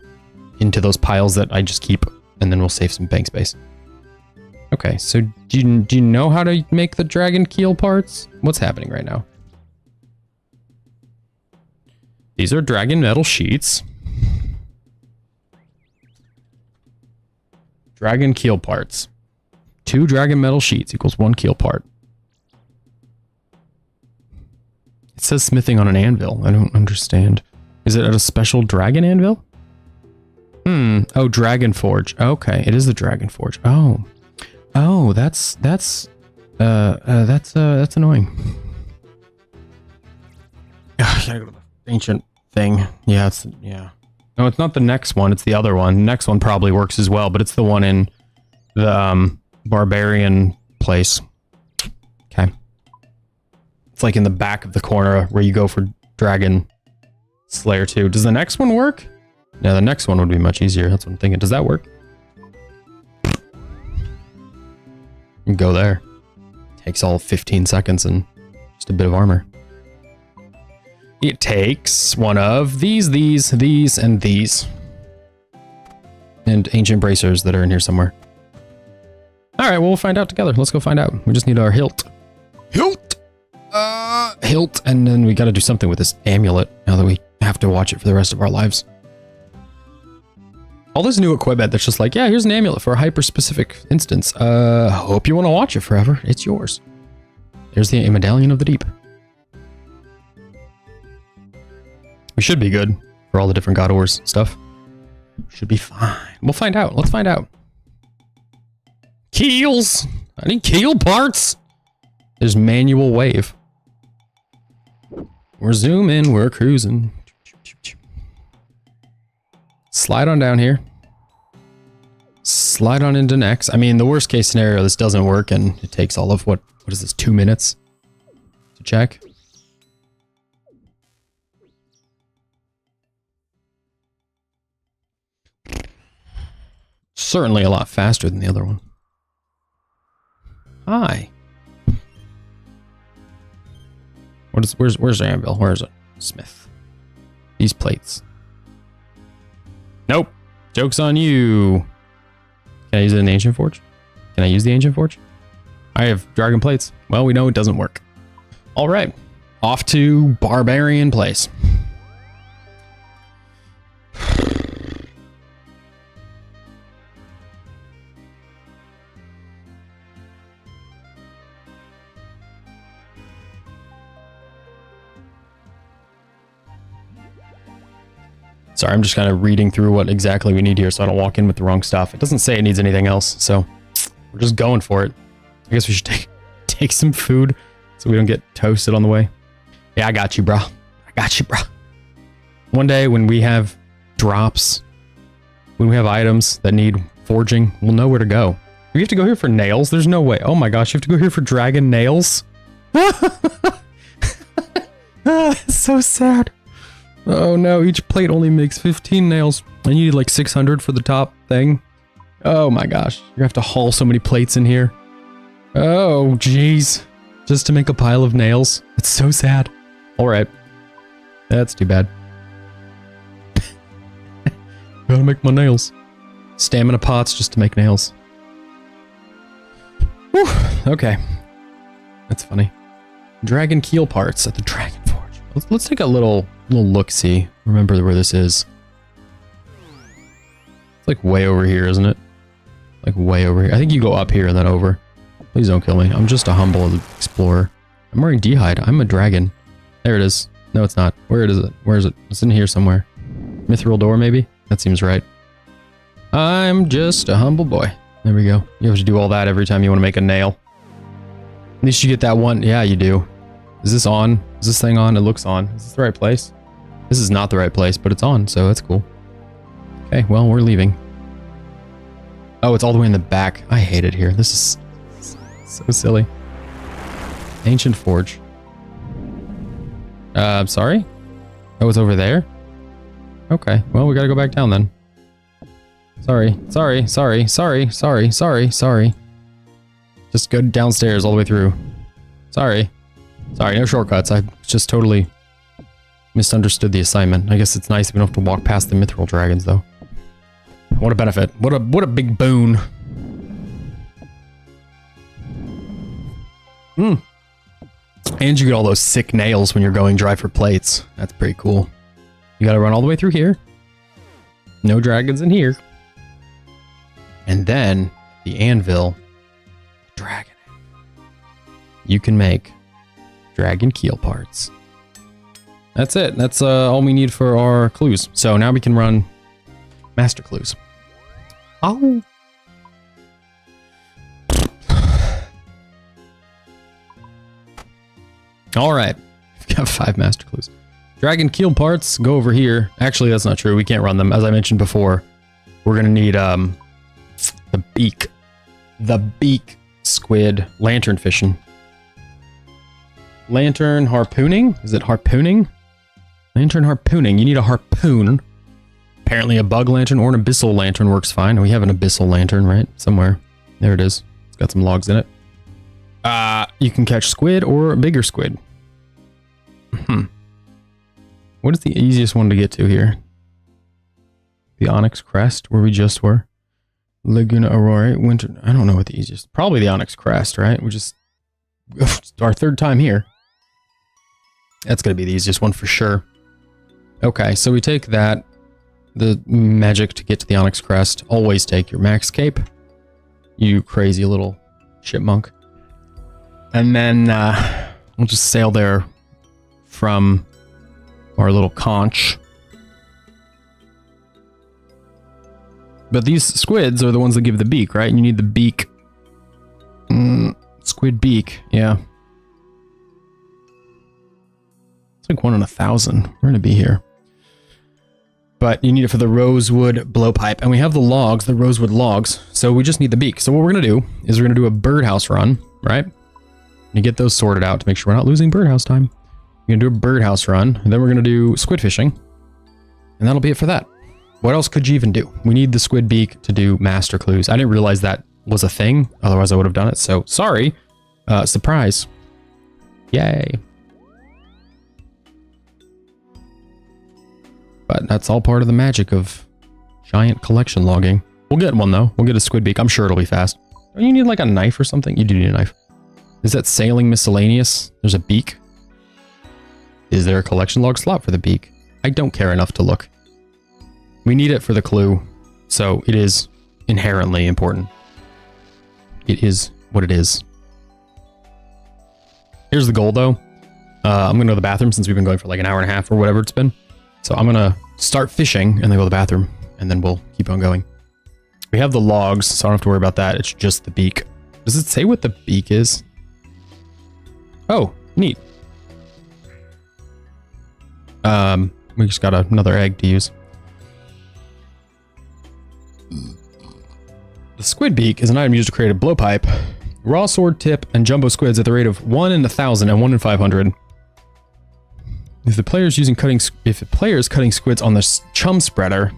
into those piles that I just keep, and then we'll save some bank space. Okay, so do you know how to make the dragon keel parts? What's happening right now? These are dragon metal sheets. Dragon keel parts. 2 dragon metal sheets equals 1 keel part. It says smithing on an anvil. I don't understand. Is it at a special dragon anvil? Oh, dragon forge. Okay, it is the dragon forge. Oh, that's annoying. I gotta go to the ancient thing. Yeah, No, it's not the next one. It's the other one. The next one probably works as well, but it's the one in the barbarian place. Okay. It's like in the back of the corner where you go for Dragon Slayer 2. Does the next one work? No, the next one would be much easier. That's what I'm thinking. Does that work? You go there. Takes all 15 seconds and just a bit of armor. It takes one of these, and these. And ancient bracers that are in here somewhere. Alright, well, we'll find out together. Let's go find out. We just need our hilt. Hilt! Hilt, and then we gotta do something with this amulet now that we have to watch it for the rest of our lives. All this new equipment that's just like, yeah, here's an amulet for a hyper-specific instance. Hope you want to watch it forever. It's yours. There's the Medallion of the Deep. We should be good for all the different God of Wars stuff. Should be fine. We'll find out. Let's find out. Keels! I need keel parts! There's manual wave. We're zooming, we're cruising. Slide on down here. Slide on into next. I mean, the worst case scenario, this doesn't work and it takes all of what is this, 2 minutes to check? Certainly a lot faster than the other one. Hi. Where's the anvil? Where is it? Smith. These plates. Nope. Joke's on you. Can I use it in the ancient forge? Can I use the ancient forge? I have dragon plates. Well, we know it doesn't work. All right. Off to Barbarian Place. Sorry, I'm just kind of reading through what exactly we need here so I don't walk in with the wrong stuff. It doesn't say it needs anything else, so we're just going for it. I guess we should take some food so we don't get toasted on the way. Yeah, I got you, bro. I got you, bro. One day when we have drops, when we have items that need forging, we'll know where to go. Do we have to go here for nails? There's no way. Oh my gosh, you have to go here for dragon nails? That's so sad. Oh no, each plate only makes 15 nails. I needed like 600 for the top thing. Oh my gosh, you have to haul so many plates in here. Oh jeez, just to make a pile of nails. It's so sad. Alright, that's too bad. Gotta make my nails. Stamina pots just to make nails. Whew, okay. That's funny. Dragon keel parts at the Dragon Forge. Let's take a little look-see. Remember where this is. It's like way over here, isn't it? Like way over here. I think you go up here and then over. Please don't kill me. I'm just a humble explorer. I'm wearing D-hide. I'm a dragon. There it is. No, it's not. Where is it? Where is it? It's in here somewhere. Mithril door, maybe? That seems right. I'm just a humble boy. There we go. You have to do all that every time you want to make a nail. At least you get that one. Yeah, you do. Is this on? Is this thing on? It looks on. Is this the right place? This is not the right place, but it's on, so that's cool. Okay, well, we're leaving. Oh, it's all the way in the back. I hate it here. This is so silly. Ancient Forge. I'm sorry? Oh, it's over there? Okay, well, we gotta go back down then. Sorry. Just go downstairs all the way through. Sorry. Sorry, no shortcuts. I just totally misunderstood the assignment. I guess it's nice we don't have to walk past the mithril dragons, though. What a benefit. What a big boon. And you get all those sick nails when you're going dry for plates. That's pretty cool. You gotta run all the way through here. No dragons in here. And then the anvil. Dragon. You can make dragon keel parts. That's it. That's all we need for our clues. So now we can run master clues. Oh. All right. We've got 5 master clues. Dragon keel parts go over here. Actually, that's not true. We can't run them. As I mentioned before, we're going to need the beak. The beak squid lantern fishing. Lantern harpooning? Is it harpooning? Lantern harpooning. You need a harpoon. Apparently a bug lantern or an abyssal lantern works fine. We have an abyssal lantern, right? Somewhere. There it is. It's got some logs in it. You can catch squid or a bigger squid. What is the easiest one to get to here? The Onyx Crest, where we just were. Laguna Aurora, Winter. I don't know what the easiest. Probably the Onyx Crest, right? We just our 3rd time here. That's gonna be the easiest one for sure. Okay, so we take that. The magic to get to the Onyx Crest. Always take your max cape. You crazy little chipmunk. And then we'll just sail there from our little conch. But these squids are the ones that give the beak, right? You need the beak. Squid beak, yeah. It's like 1 in 1,000. We're gonna be here. But you need it for the rosewood blowpipe. And we have the logs, the rosewood logs. So we just need the beak. So what we're gonna do is we're gonna do a birdhouse run, right? You get those sorted out to make sure we're not losing birdhouse time. We're gonna do a birdhouse run, and then we're gonna do squid fishing. And that'll be it for that. What else could you even do? We need the squid beak to do master clues. I didn't realize that was a thing. Otherwise I would have done it. So sorry. Surprise. Yay. But that's all part of the magic of giant collection logging. We'll get one though. We'll get a squid beak. I'm sure it'll be fast. Don't you need like a knife or something? You do need a knife. Is that sailing miscellaneous? There's a beak. Is there a collection log slot for the beak? I don't care enough to look. We need it for the clue, so it is inherently important. It is what it is. Here's the goal though. I'm gonna go to the bathroom since we've been going for like an hour and a half or whatever it's been. So I'm gonna start fishing and then go to the bathroom and then we'll keep on going. We have the logs, so I don't have to worry about that. It's just the beak. Does it say what the beak is? Oh, neat. We just got another egg to use. The squid beak is an item used to create a blowpipe, raw sword tip, and jumbo squids at the rate of 1 in 1,000 and 1 in 500. If the player is cutting squids on the chum spreader,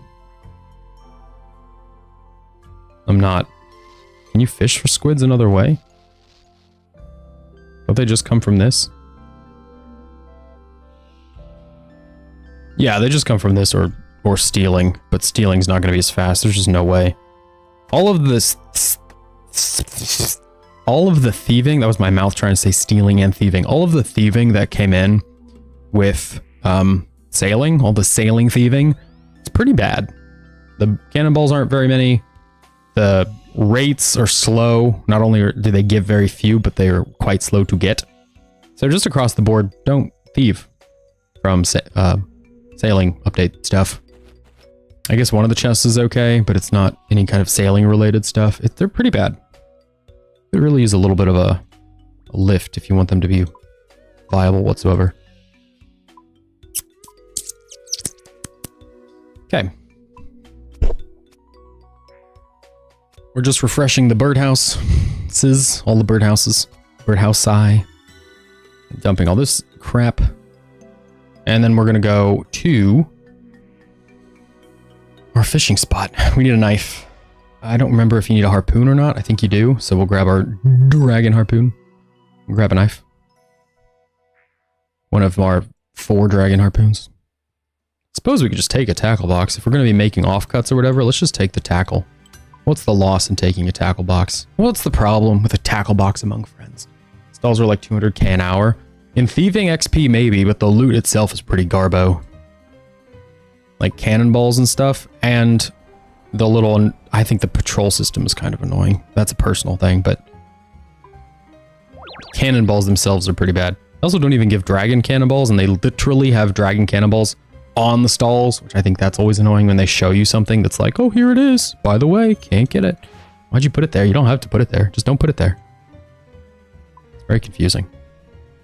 I'm not. Can you fish for squids another way? Don't they just come from this? Yeah, they just come from this or stealing, but stealing's not going to be as fast. There's just no way. All of the thieving, that was my mouth trying to say stealing and thieving. All of the thieving that came in with sailing, all the sailing thieving, it's pretty bad. The cannonballs aren't very many. The rates are slow. Not only do they give very few, but they are quite slow to get. So just across the board, don't thieve from sailing update stuff. I guess one of the chests is okay, but it's not any kind of sailing related stuff. They're pretty bad. It really is a little bit of a lift if you want them to be viable whatsoever. Okay. We're just refreshing the birdhouses, all the birdhouses, birdhouse eye, dumping all this crap. And then we're going to go to our fishing spot. We need a knife. I don't remember if you need a harpoon or not. I think you do. So we'll grab our dragon harpoon. We'll grab a knife. one of our 4 dragon harpoons. Suppose we could just take a tackle box. If we're going to be making offcuts or whatever, let's just take the tackle. What's the loss in taking a tackle box? What's the problem with a tackle box among friends? Stalls are like 200k an hour. In thieving XP maybe, but the loot itself is pretty garbo. Like cannonballs and stuff, and the little, I think the patrol system is kind of annoying. That's a personal thing, but cannonballs themselves are pretty bad. They also don't even give dragon cannonballs, and they literally have dragon cannonballs on the stalls, which I think that's always annoying when they show you something that's like, oh, here it is. By the way, can't get it. Why'd you put it there? You don't have to put it there. Just don't put it there. It's very confusing.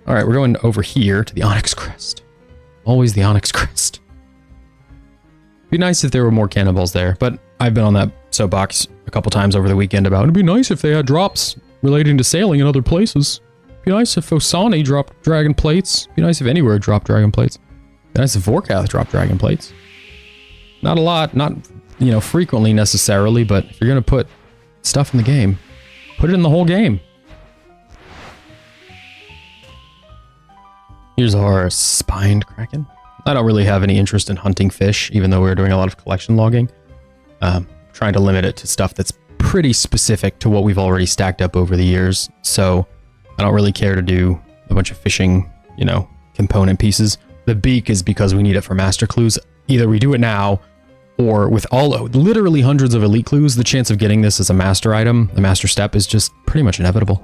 All right, we're going over here to the Onyx Crest. Always the Onyx Crest. Be nice if there were more cannonballs there, but I've been on that soapbox a couple times over the weekend about it'd be nice if they had drops relating to sailing in other places. Be nice if Osani dropped dragon plates. Be nice if anywhere dropped dragon plates. Be nice if Vorkath dropped dragon plates. Not a lot, not, you know, frequently necessarily, but if you're gonna put stuff in the game, put it in the whole game. Here's our spined kraken. I don't really have any interest in hunting fish, even though we're doing a lot of collection logging. Trying to limit it to stuff that's pretty specific to what we've already stacked up over the years. So I don't really care to do a bunch of fishing, you know, component pieces. The beak is because we need it for master clues. Either we do it now, or with literally hundreds of elite clues, the chance of getting this as a master item, the master step, is just pretty much inevitable.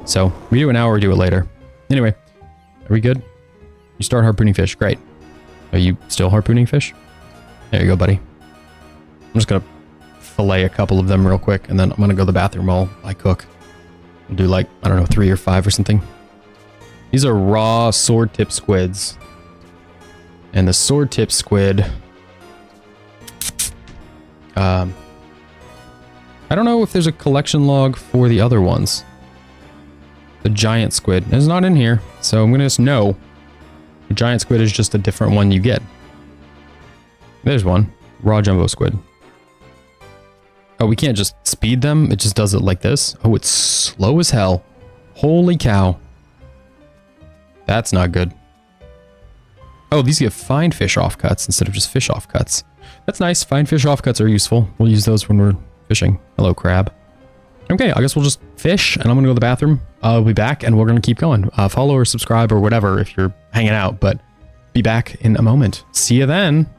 So we do it now or we do it later. Anyway, are we good? You start harpooning fish. Great. Are you still harpooning fish? There you go, buddy. I'm just going to fillet a couple of them real quick, and then I'm going to go to the bathroom while I cook. We'll do like, I don't know, 3 or 5 or something. These are raw sword tip squids. And the sword tip squid... I don't know if there's a collection log for the other ones. The giant squid is not in here, so I'm going to just know. The giant squid is just a different one you get. There's one. Raw jumbo squid. Oh, we can't just speed them. It just does it like this. Oh, it's slow as hell. Holy cow. That's not good. Oh, these give fine fish offcuts instead of just fish offcuts. That's nice. Fine fish offcuts are useful. We'll use those when we're fishing. Hello, crab. Okay, I guess we'll just fish, and I'm going to go to the bathroom. I'll be back, and we're going to keep going. Follow or subscribe or whatever if you're hanging out, but be back in a moment. See you then.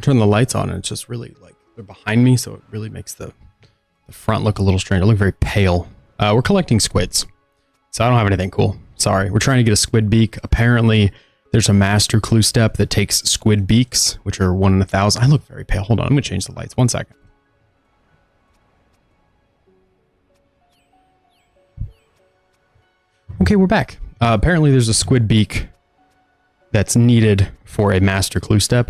turn the lights on and it's just really like they're behind me, so it really makes the front look a little strange. I look very pale. We're collecting squids, so I don't have anything cool. Sorry. We're trying to get a squid beak. Apparently, there's a master clue step that takes squid beaks, which are 1 in 1,000. I look very pale. Hold on. I'm going to change the lights. 1 second. Okay, we're back. Apparently, there's a squid beak that's needed for a master clue step.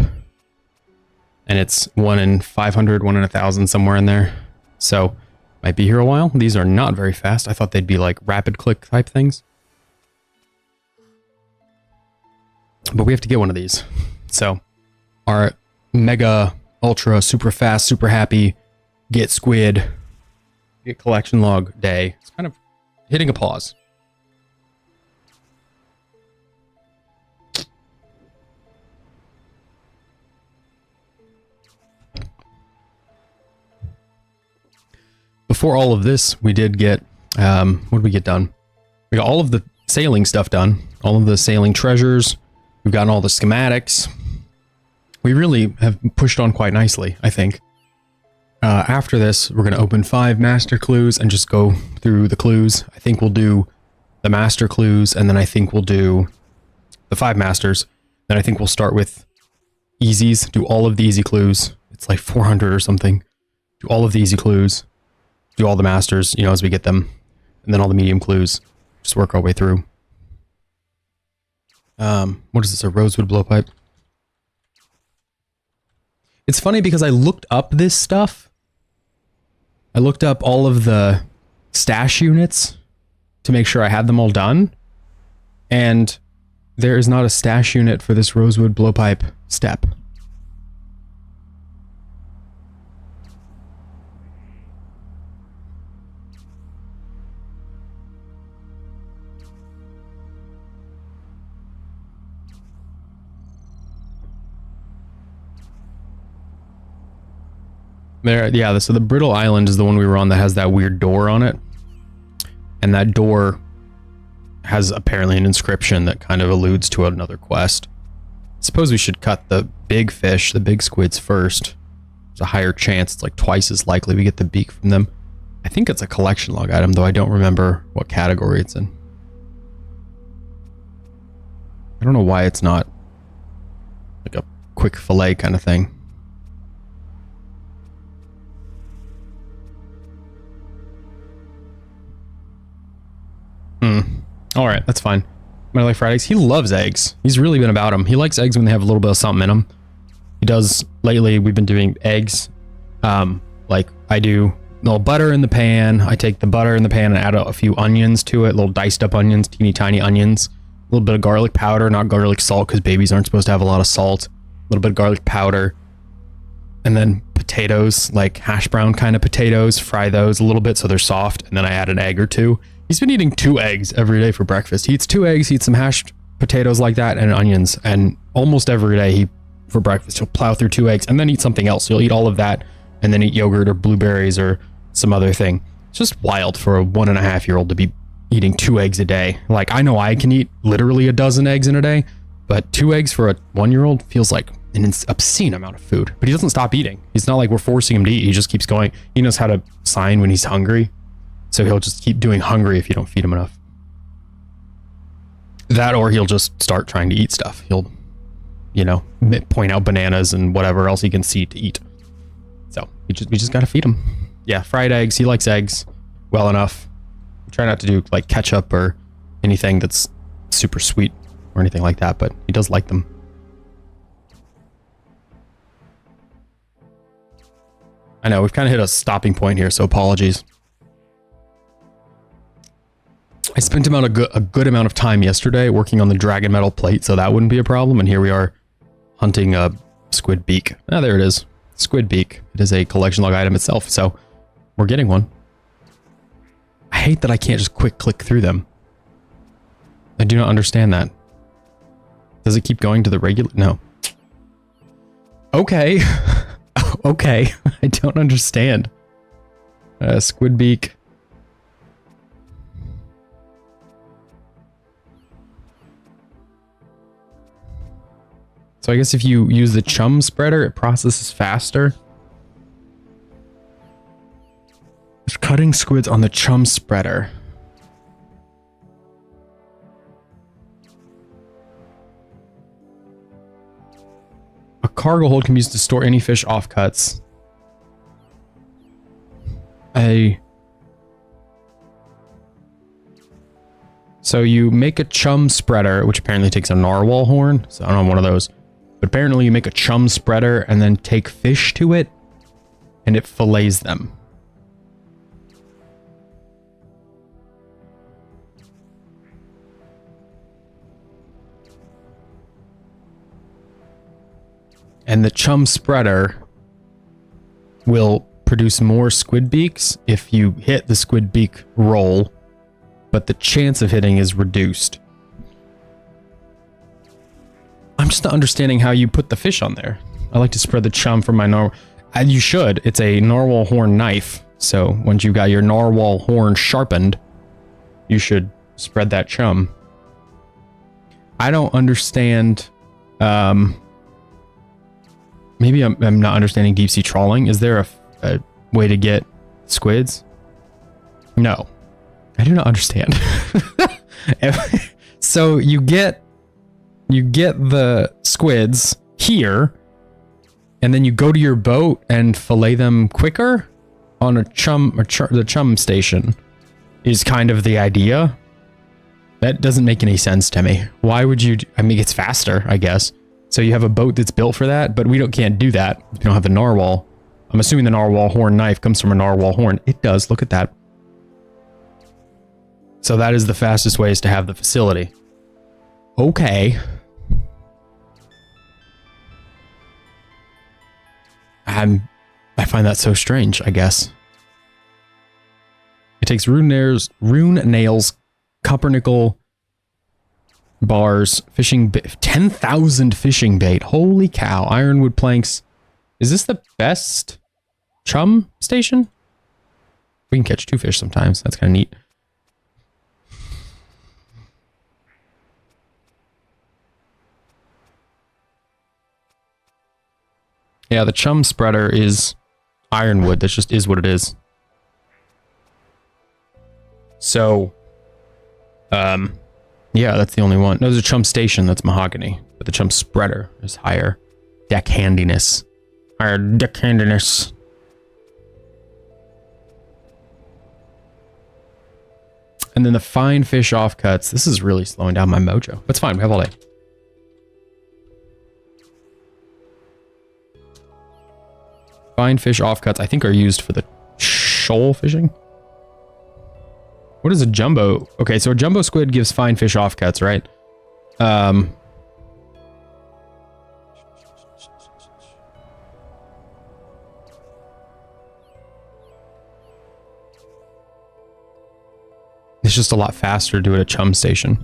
And it's 1 in 500, 1 in 1,000, somewhere in there. So, might be here a while. These are not very fast. I thought they'd be like rapid click type things. But we have to get one of these. So, our mega, ultra, super fast, super happy, get squid, get collection log day. It's kind of hitting a pause. Before all of this, we did get, what did we get done? We got all of the sailing stuff done, all of the sailing treasures. We've gotten all the schematics. We really have pushed on quite nicely, I think. After this, we're going to open 5 master clues and just go through the clues. I think we'll do the master clues, and then I think we'll do the 5 masters. Then I think we'll start with easies, do all of the easy clues. It's like 400 or something. Do all of the easy clues. Do all the masters, you know, as we get them. And then all the medium clues. Just work our way through. What is this? A rosewood blowpipe? It's funny because I looked up this stuff. I looked up all of the stash units to make sure I had them all done. And there is not a stash unit for this rosewood blowpipe step. There, yeah, so the Brittle Island is the one we were on that has that weird door on it. And that door has apparently an inscription that kind of alludes to another quest. I suppose we should cut the big fish, the big squids first. There's a higher chance, it's like twice as likely we get the beak from them. I think it's a collection log item, though I don't remember what category it's in. I don't know why it's not like a quick fillet kind of thing. All right, that's fine. I like fried eggs. He loves eggs. He's really been about them. He likes eggs when they have a little bit of something in them. He does, lately, we've been doing eggs. Like I do a little butter in the pan. I take the butter in the pan and add a few onions to it, little diced up onions, teeny tiny onions. A little bit of garlic powder, not garlic salt, because babies aren't supposed to have a lot of salt. A little bit of garlic powder. And then potatoes, like hash brown kind of potatoes. Fry those a little bit so they're soft. And then I add an egg or 2. He's been eating 2 eggs every day for breakfast. He eats 2 eggs, he eats some hashed potatoes like that, and onions. And almost every day for breakfast, he'll plow through 2 eggs and then eat something else. He'll eat all of that and then eat yogurt or blueberries or some other thing. It's just wild for a 1.5-year-old to be eating 2 eggs a day. Like, I know I can eat literally a dozen eggs in a day, but 2 eggs for a 1-year-old feels like an obscene amount of food. But he doesn't stop eating. It's not like we're forcing him to eat. He just keeps going. He knows how to sign when he's hungry. So he'll just keep doing hungry if you don't feed him enough. That, or he'll just start trying to eat stuff. He'll, you know, point out bananas and whatever else he can see to eat. So we just gotta feed him. Yeah, fried eggs. He likes eggs well enough. We try not to do like ketchup or anything that's super sweet or anything like that, but he does like them. I know we've kind of hit a stopping point here, so apologies. I spent about a good amount of time yesterday working on the dragon metal plate, so that wouldn't be a problem. And here we are hunting a squid beak. Ah, there it is. Squid beak. It is a collection log item itself, so we're getting one. I hate that I can't just quick click through them. I do not understand that. Does it keep going to the regular? No. Okay. Okay. I don't understand. Squid beak. So I guess if you use the chum spreader, it processes faster. It's cutting squids on the chum spreader. A cargo hold can be used to store any fish offcuts. So you make a chum spreader, which apparently takes a narwhal horn. So I don't know, one of those. But apparently you make a chum spreader and then take fish to it and it fillets them. And the chum spreader will produce more squid beaks if you hit the squid beak roll, but the chance of hitting is reduced. I'm just not understanding how you put the fish on there. I like to spread the chum from my narwhal. You should. It's a narwhal horn knife. So once you've got your narwhal horn sharpened, you should spread that chum. I don't understand. Maybe I'm not understanding deep sea trawling. Is there a way to get squids? No, I do not understand. So you get the squids here, and then you go to your boat and fillet them quicker on a the chum station is kind of the idea. That doesn't make any sense to me. Why would you? I mean, it's faster, I guess. So you have a boat that's built for that, but can't do that. We don't have the narwhal. I'm assuming the narwhal horn knife comes from a narwhal horn. It does. Look at that. So that is the fastest ways to have the facility. Okay. I find that so strange, I guess. It takes rune nails, copper nickel bars, fishing 10,000 fishing bait. Holy cow. Ironwood planks. Is this the best chum station? We can catch 2 fish sometimes. That's kind of neat. Yeah, the chum spreader is ironwood. That just is what it is. So, yeah, that's the only one. No, there's a chum station that's mahogany, but the chum spreader is higher deck handiness. Higher deck handiness. And then the fine fish offcuts. This is really slowing down my mojo. But it's fine. We have all day. Fine fish offcuts, I think, are used for the shoal fishing. What is a jumbo? Okay, so a jumbo squid gives fine fish offcuts, right? It's just a lot faster to do it at chum station.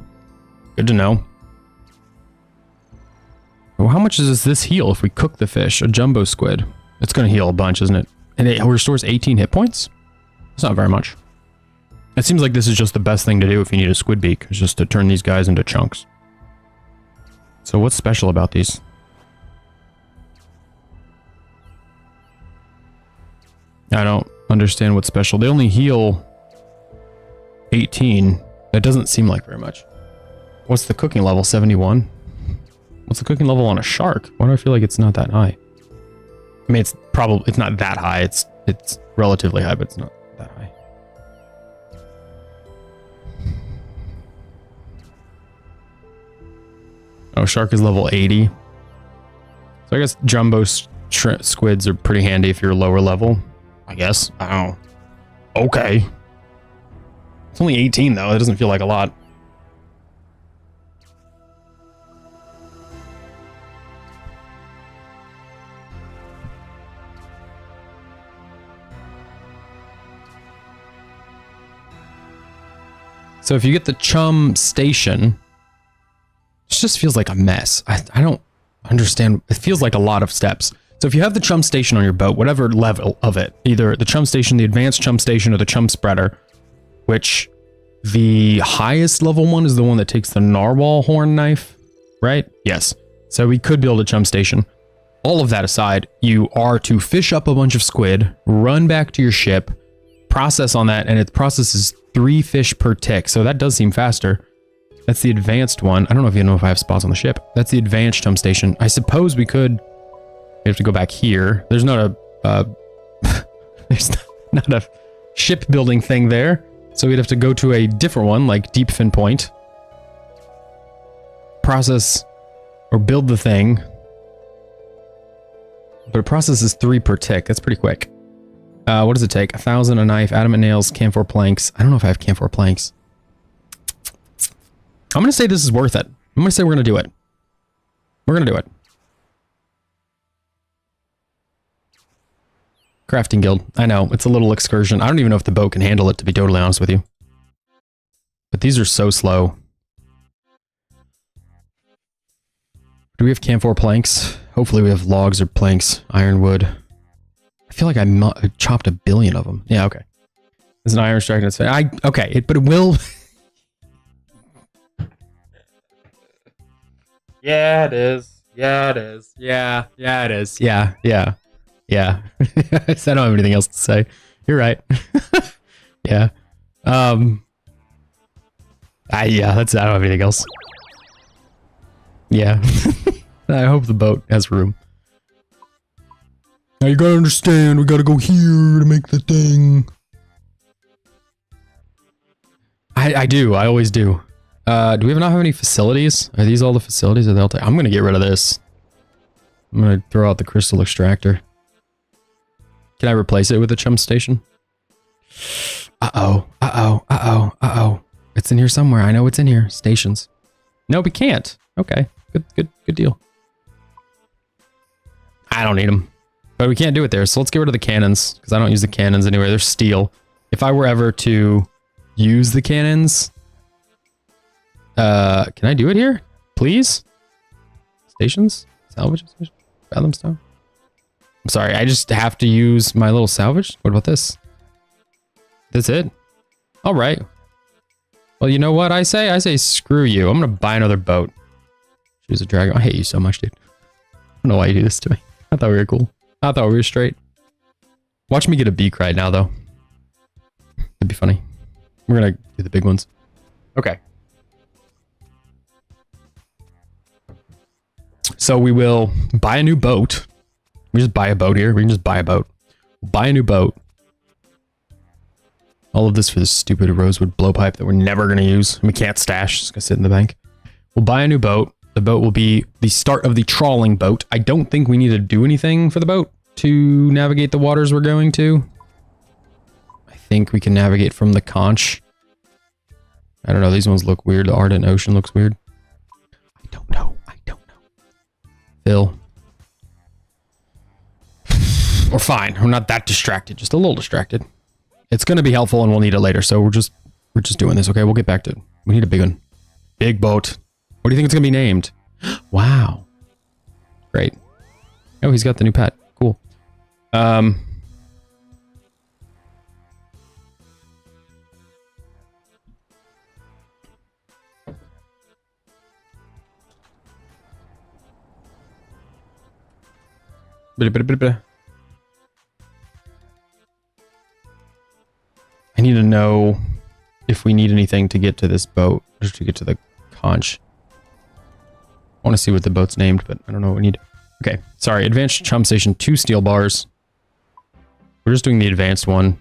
Good to know. Well, how much does this heal if we cook the fish? A jumbo squid. It's going to heal a bunch, isn't it? And it restores 18 hit points? It's not very much. It seems like this is just the best thing to do if you need a squid beak. Is just to turn these guys into chunks. So what's special about these? I don't understand what's special. They only heal 18. That doesn't seem like very much. What's the cooking level? 71? What's the cooking level on a shark? Why do I feel like it's not that high? I mean, it's not that high. It's relatively high, but it's not that high. Oh, shark is level 80. So I guess jumbo squids are pretty handy if you're lower level. I guess. I don't know. Okay. It's only 18 though. It doesn't feel like a lot. So if you get the chum station, it just feels like a mess. I don't understand. It feels like a lot of steps. So if you have the chum station on your boat, whatever level of it, either the chum station, the advanced chum station, or the chum spreader, which the highest level one is the one that takes the narwhal horn knife, right? Yes. So we could build a chum station. All of that aside, you are to fish up a bunch of squid, run back to your ship, process on that, and it processes 3 fish per tick. So that does seem faster. That's the advanced one. I don't know if I have spots on the ship. That's the advanced chum station. I suppose we could... We have to go back here. There's not a... there's not a shipbuilding thing there. So we'd have to go to a different one, like Deep Fin Point. Process or build the thing. But it processes 3 per tick. That's pretty quick. What does it take? 1,000, a knife, adamant nails, camphor planks. I don't know if I have camphor planks. I'm going to say this is worth it. I'm going to say we're going to do it. We're going to do it. Crafting guild. I know, it's a little excursion. I don't even know if the boat can handle it, to be totally honest with you. But these are so slow. Do we have camphor planks? Hopefully we have logs or planks. Ironwood. I feel like I chopped 1 billion of them. Yeah, okay. There's an iron strike. Okay, but it will... Yeah, it is. Yeah, it is. Yeah, it is. Yeah. I don't have anything else to say. You're right. Yeah. I don't have anything else. Yeah. I hope the boat has room. Now you gotta understand, we gotta go here to make the thing. I do. I always do. Do we not have any facilities? Are these all the facilities? Or I'm gonna get rid of this. I'm gonna throw out the crystal extractor. Can I replace it with a chum station? Uh-oh. It's in here somewhere. I know it's in here. Stations. No, we can't. Okay. Good deal. I don't need them. But we can't do it there, so let's get rid of the cannons, because I don't use the cannons anywhere. They're steel. If I were ever to use the cannons... can I do it here? Please? Stations? Salvage station? Fathom stone? I'm sorry, I just have to use my little salvage? What about this? That's it? Alright. Well, you know what I say? I say screw you. I'm gonna buy another boat. Choose a dragon. I hate you so much, dude. I don't know why you do this to me. I thought we were cool. I thought we were straight. Watch me get a beak right now, though. That'd be funny. We're gonna do the big ones. Okay. So we will buy a new boat. We just buy a boat here. We can just buy a boat. Buy a new boat. All of this for this stupid rosewood blowpipe that we're never going to use. We can't stash. It's going to sit in the bank. We'll buy a new boat. The boat will be the start of the trawling boat. I don't think we need to do anything for the boat to navigate the waters we're going to. I think we can navigate from the conch. I don't know. These ones look weird. The Ardent Ocean looks weird. I don't know. Phil. We're fine. We're not that distracted. Just a little distracted. It's going to be helpful and we'll need it later. So we're just doing this. Okay, we'll get back to it. We need a big one. Big boat. What do you think it's going to be named? Wow. Great. Oh, he's got the new pet. Cool. I need to know if we need anything to get to this boat, or to get to the conch. I want to see what the boat's named, but I don't know what we need. Okay, sorry. Advanced chum station, 2 steel bars. We're just doing the advanced one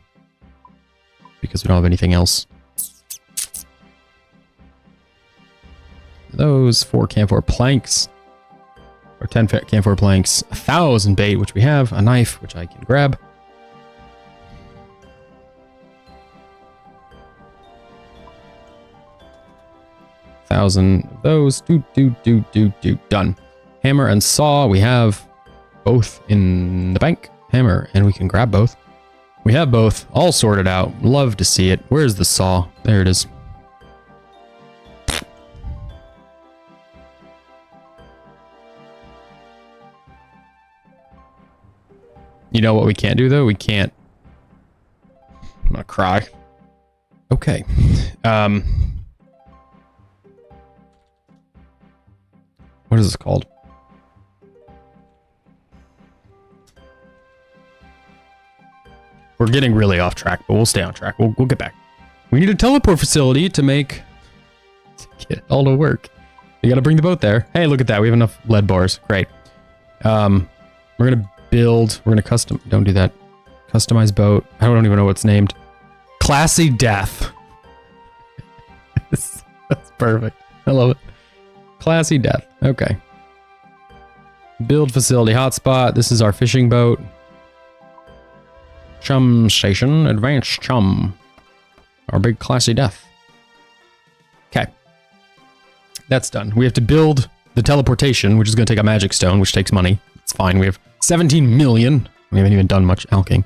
because we don't have anything else. Those 4 camphor planks, or 10 camphor planks, 1,000 bait, which we have, a knife, which I can grab. Thousand of those. Done. Hammer and saw. We have both in the bank. Hammer, and we can grab both. We have both all sorted out. Love to see it. Where's the saw? There it is. You know what we can't do though? We can't. I'm gonna cry. Okay. What is this called? We're getting really off track, but we'll stay on track. We'll get back. We need a teleport facility to get it all to work. You got to bring the boat there. Hey, look at that. We have enough lead bars. Great. We're going to custom. Don't do that. Customize boat. I don't even know what's named. Classy Death. That's perfect. I love it. Classy Death. Okay. Build facility hotspot. This is our fishing boat. Chum station. Advanced chum. Our big Classy Death. Okay. That's done. We have to build the teleportation, which is going to take a magic stone, which takes money. It's fine. We have 17 million. We haven't even done much alching.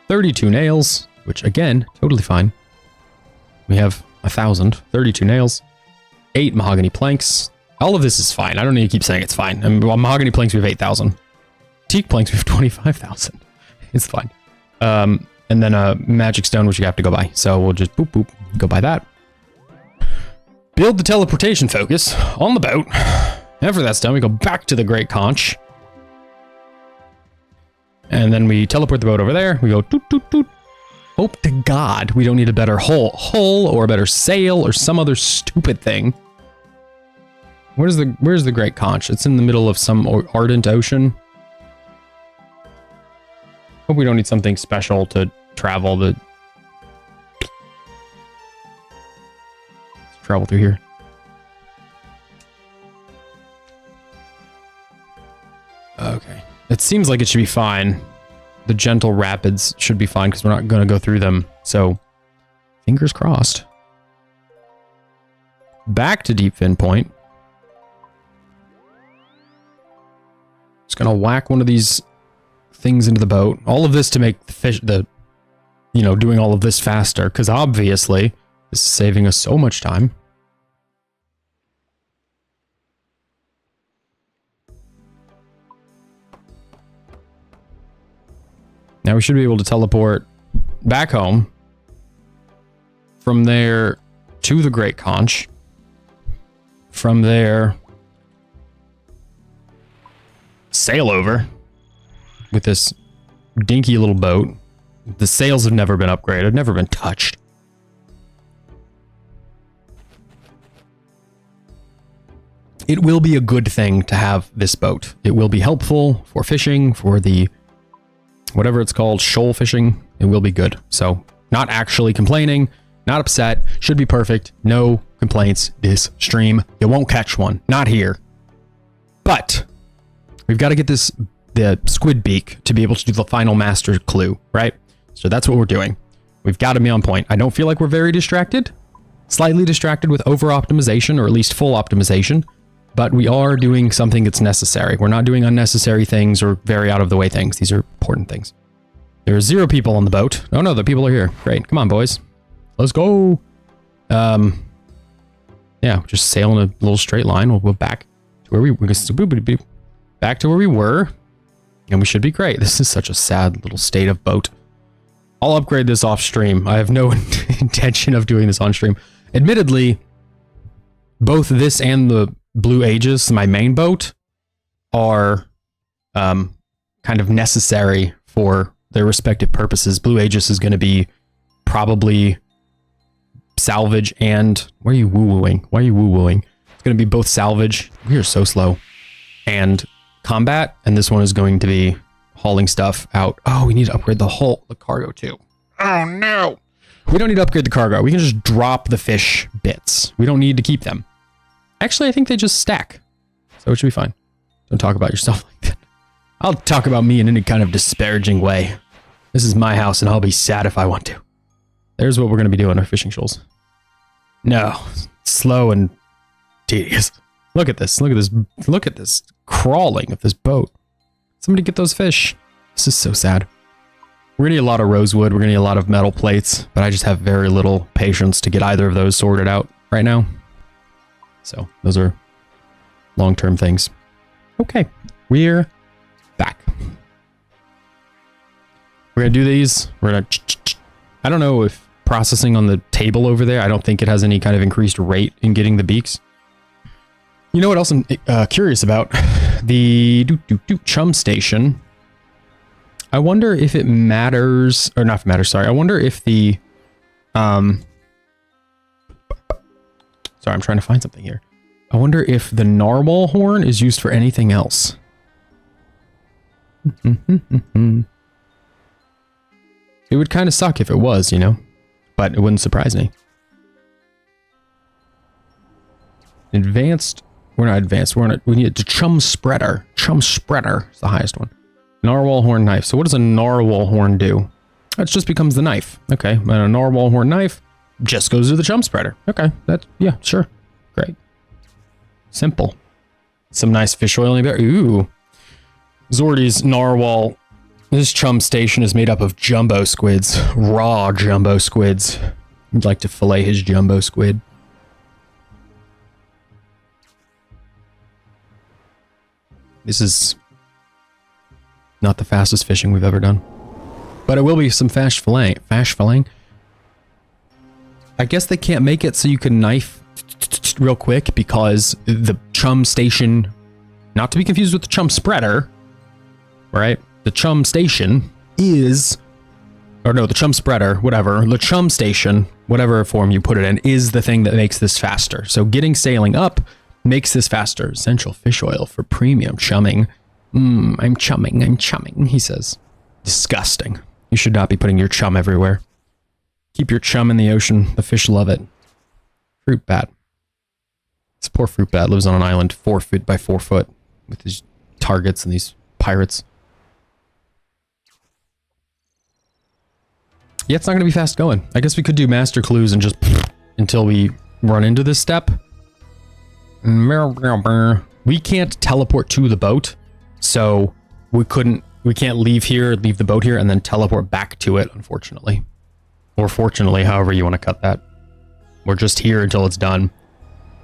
32 nails, which again, totally fine. We have 1,000. 32 nails. 8 mahogany planks. All of this is fine. I don't need to keep saying it's fine. I mean, well, mahogany planks, we have 8,000. Teak planks, we have 25,000. It's fine. And then a magic stone, which you have to go buy. So we'll just boop, boop, go buy that. Build the teleportation focus on the boat. After that's done, we go back to the Great Conch. And then we teleport the boat over there. We go toot, toot, toot. Hope to God we don't need a better hull or a better sail or some other stupid thing. Where's the Great Conch? It's in the middle of some ardent ocean. Hope we don't need something special to travel the... Let's travel through here. Okay. It seems like it should be fine. The gentle rapids should be fine because we're not going to go through them. So, fingers crossed. Back to Deep Fin Point. Just going to whack one of these things into the boat. All of this to make the fish, doing all of this faster, because obviously this is saving us so much time. Now we should be able to teleport back home. From there to the Great Conch. From there, sail over with this dinky little boat. The sails have never been upgraded, never been touched. It will be a good thing to have this boat. It will be helpful for fishing, for the whatever it's called, shoal fishing. It will be good. So, not actually complaining, not upset, should be perfect. No complaints this stream. You won't catch one. Not here. But we've got to get the squid beak to be able to do the final master clue, right? So that's what we're doing. We've got to be on point. I don't feel like we're very distracted. Slightly distracted with over optimization, or at least full optimization. But we are doing something that's necessary. We're not doing unnecessary things or very out of the way things. These are important things. There are 0 people on the boat. Oh no, the people are here. Great. Come on, boys. Let's go. Yeah, just sail in a little straight line. We'll go back to where we back to where we were. And we should be great. This is such a sad little state of boat. I'll upgrade this off stream. I have no intention of doing this on stream. Admittedly, both this and the Blue Aegis, my main boat, are kind of necessary for their respective purposes. Blue Aegis is going to be probably salvage and... Why are you woo-wooing? Why are you woo-wooing? It's going to be both salvage. We are so slow. And combat. And this one is going to be hauling stuff out. Oh, we need to upgrade the cargo too. Oh no! We don't need to upgrade the cargo. We can just drop the fish bits. We don't need to keep them. Actually, I think they just stack. So it should be fine. Don't talk about yourself like that. I'll talk about me in any kind of disparaging way. This is my house and I'll be sad if I want to. There's what we're going to be doing, our fishing shoals. No. Slow and tedious. Look at this. Look at this. Look at this crawling of this boat. Somebody get those fish. This is so sad. We're going to need a lot of rosewood. We're going to need a lot of metal plates. But I just have very little patience to get either of those sorted out right now. So those are long-term things. Okay, we're back. We're going to do these. We're going to... I don't know if processing on the table over there, I don't think it has any kind of increased rate in getting the beaks. You know what else I'm curious about? The chum station. I wonder if it matters, or not matters, sorry. I wonder if the, sorry, I'm trying to find something here. I wonder if the narwhal horn is used for anything else. It would kind of suck if it was, you know, but it wouldn't surprise me. Advanced, we're not advanced, we need a chum spreader. Chum spreader is the highest one. Narwhal horn knife. So what does a narwhal horn do? It just becomes the knife. Okay, and a narwhal horn knife just goes to the chum spreader. Okay, that's, yeah, sure. Great. Simple. Some nice fish oil in there. Ooh. Zordy's narwhal. This chum station is made up of jumbo squids. Raw jumbo squids. He'd like to fillet his jumbo squid. This is not the fastest fishing we've ever done. But it will be some fast filleting. I guess they can't make it so you can knife real quick because the chum station, not to be confused with the chum spreader, right? The chum station is, or no, the chum spreader, whatever, the chum station, whatever form you put it in, is the thing that makes this faster. So getting sailing up makes this faster. Essential fish oil for premium chumming. I'm chumming, he says. Disgusting. You should not be putting your chum everywhere. Keep your chum in the ocean. The fish love it. Fruit bat. This poor fruit bat lives on an island 4 foot by 4 foot with these targets and these pirates. Yeah, it's not going to be fast going. I guess we could do master clues and just until we run into this step. We can't teleport to the boat, so we can't leave the boat here and then teleport back to it, unfortunately. Or fortunately, however you want to cut that. We're just here until it's done.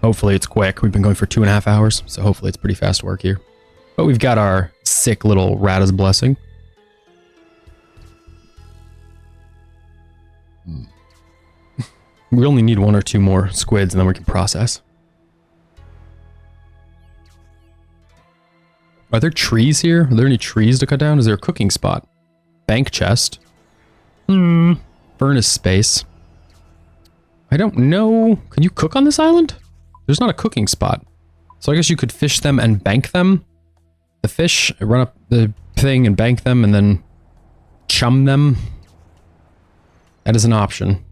Hopefully it's quick. We've been going for 2.5 hours, so hopefully it's pretty fast work here. But we've got our sick little Rada's blessing. We only need 1 or 2 more squids and then we can process. Are there trees here? Are there any trees to cut down? Is there a cooking spot? Bank chest. Furnace space. I don't know. Can you cook on this island? There's not a cooking spot. So I guess you could fish them and bank them. The fish, run up the thing and bank them and then chum them. That is an option.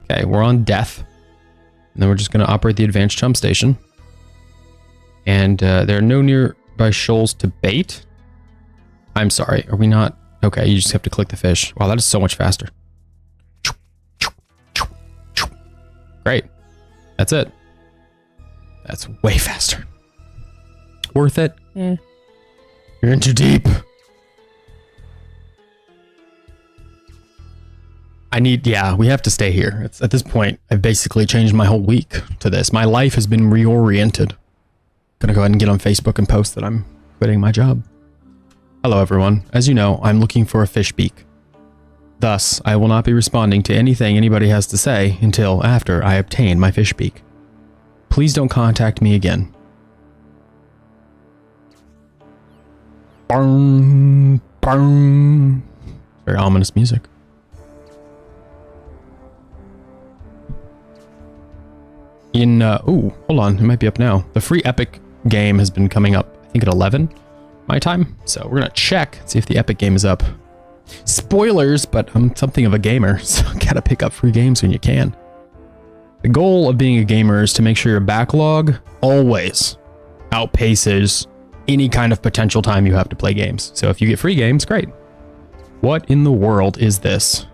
Okay, we're on death. And then we're just going to operate the advanced chum station. And there are no nearby shoals to bait. I'm sorry, are we not? Okay, you just have to click the fish. Wow, that is so much faster. Great. That's it. That's way faster. Worth it? You're in too deep. We have to stay here. At this point, I've basically changed my whole week to this. My life has been reoriented. Gonna go ahead and get on Facebook and post that I'm quitting my job. Hello everyone. As you know, I'm looking for a fish beak. Thus, I will not be responding to anything anybody has to say until after I obtain my fish beak. Please don't contact me again. Burn, burn. Very ominous music. Ooh, hold on, it might be up now. The free Epic game has been coming up, I think at 11 my time. So we're gonna check, see if the Epic game is up. Spoilers, but I'm something of a gamer, so gotta pick up free games when you can. The goal of being a gamer is to make sure your backlog always outpaces any kind of potential time you have to play games. So if you get free games, great. What in the world is this?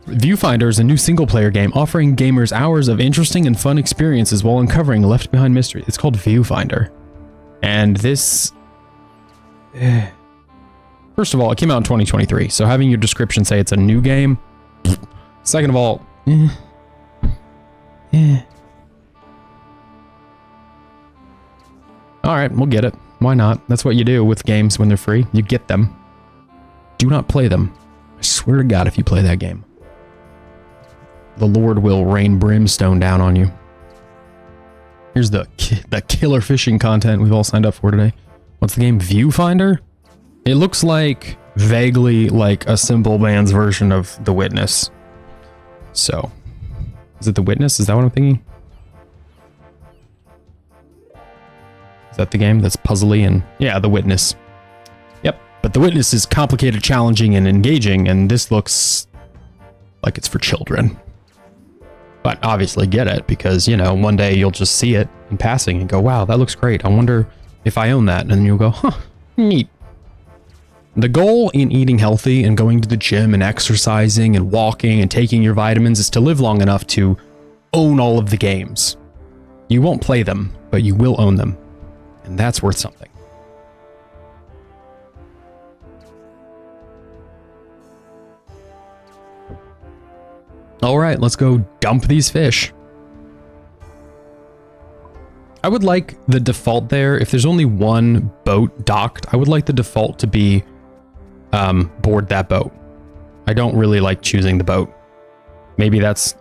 Viewfinder is a new single-player game offering gamers hours of interesting and fun experiences while uncovering left-behind mystery. It's called Viewfinder. And this... First of all, it came out in 2023, so having your description say it's a new game... Second of all... Alright, we'll get it. Why not? That's what you do with games when they're free. You get them. Do not play them. I swear to God if you play that game. The Lord will rain brimstone down on you. Here's the killer fishing content we've all signed up for today. What's the game? Viewfinder? It looks like vaguely like a Simple Man's version of The Witness. So, is it The Witness? Is that what I'm thinking? Is that the game that's puzzly and... Yeah, The Witness. Yep, but The Witness is complicated, challenging, and engaging, and this looks like it's for children. But obviously get it, because, you know, one day you'll just see it in passing and go, wow, that looks great. I wonder if I own that. And then you'll go, huh, neat. The goal in eating healthy and going to the gym and exercising and walking and taking your vitamins is to live long enough to own all of the games. You won't play them, but you will own them. And that's worth something. All right, let's go dump these fish. I would like the default there. If there's only one boat docked, I would like the default to be board that boat. I don't really like choosing the boat. Maybe that's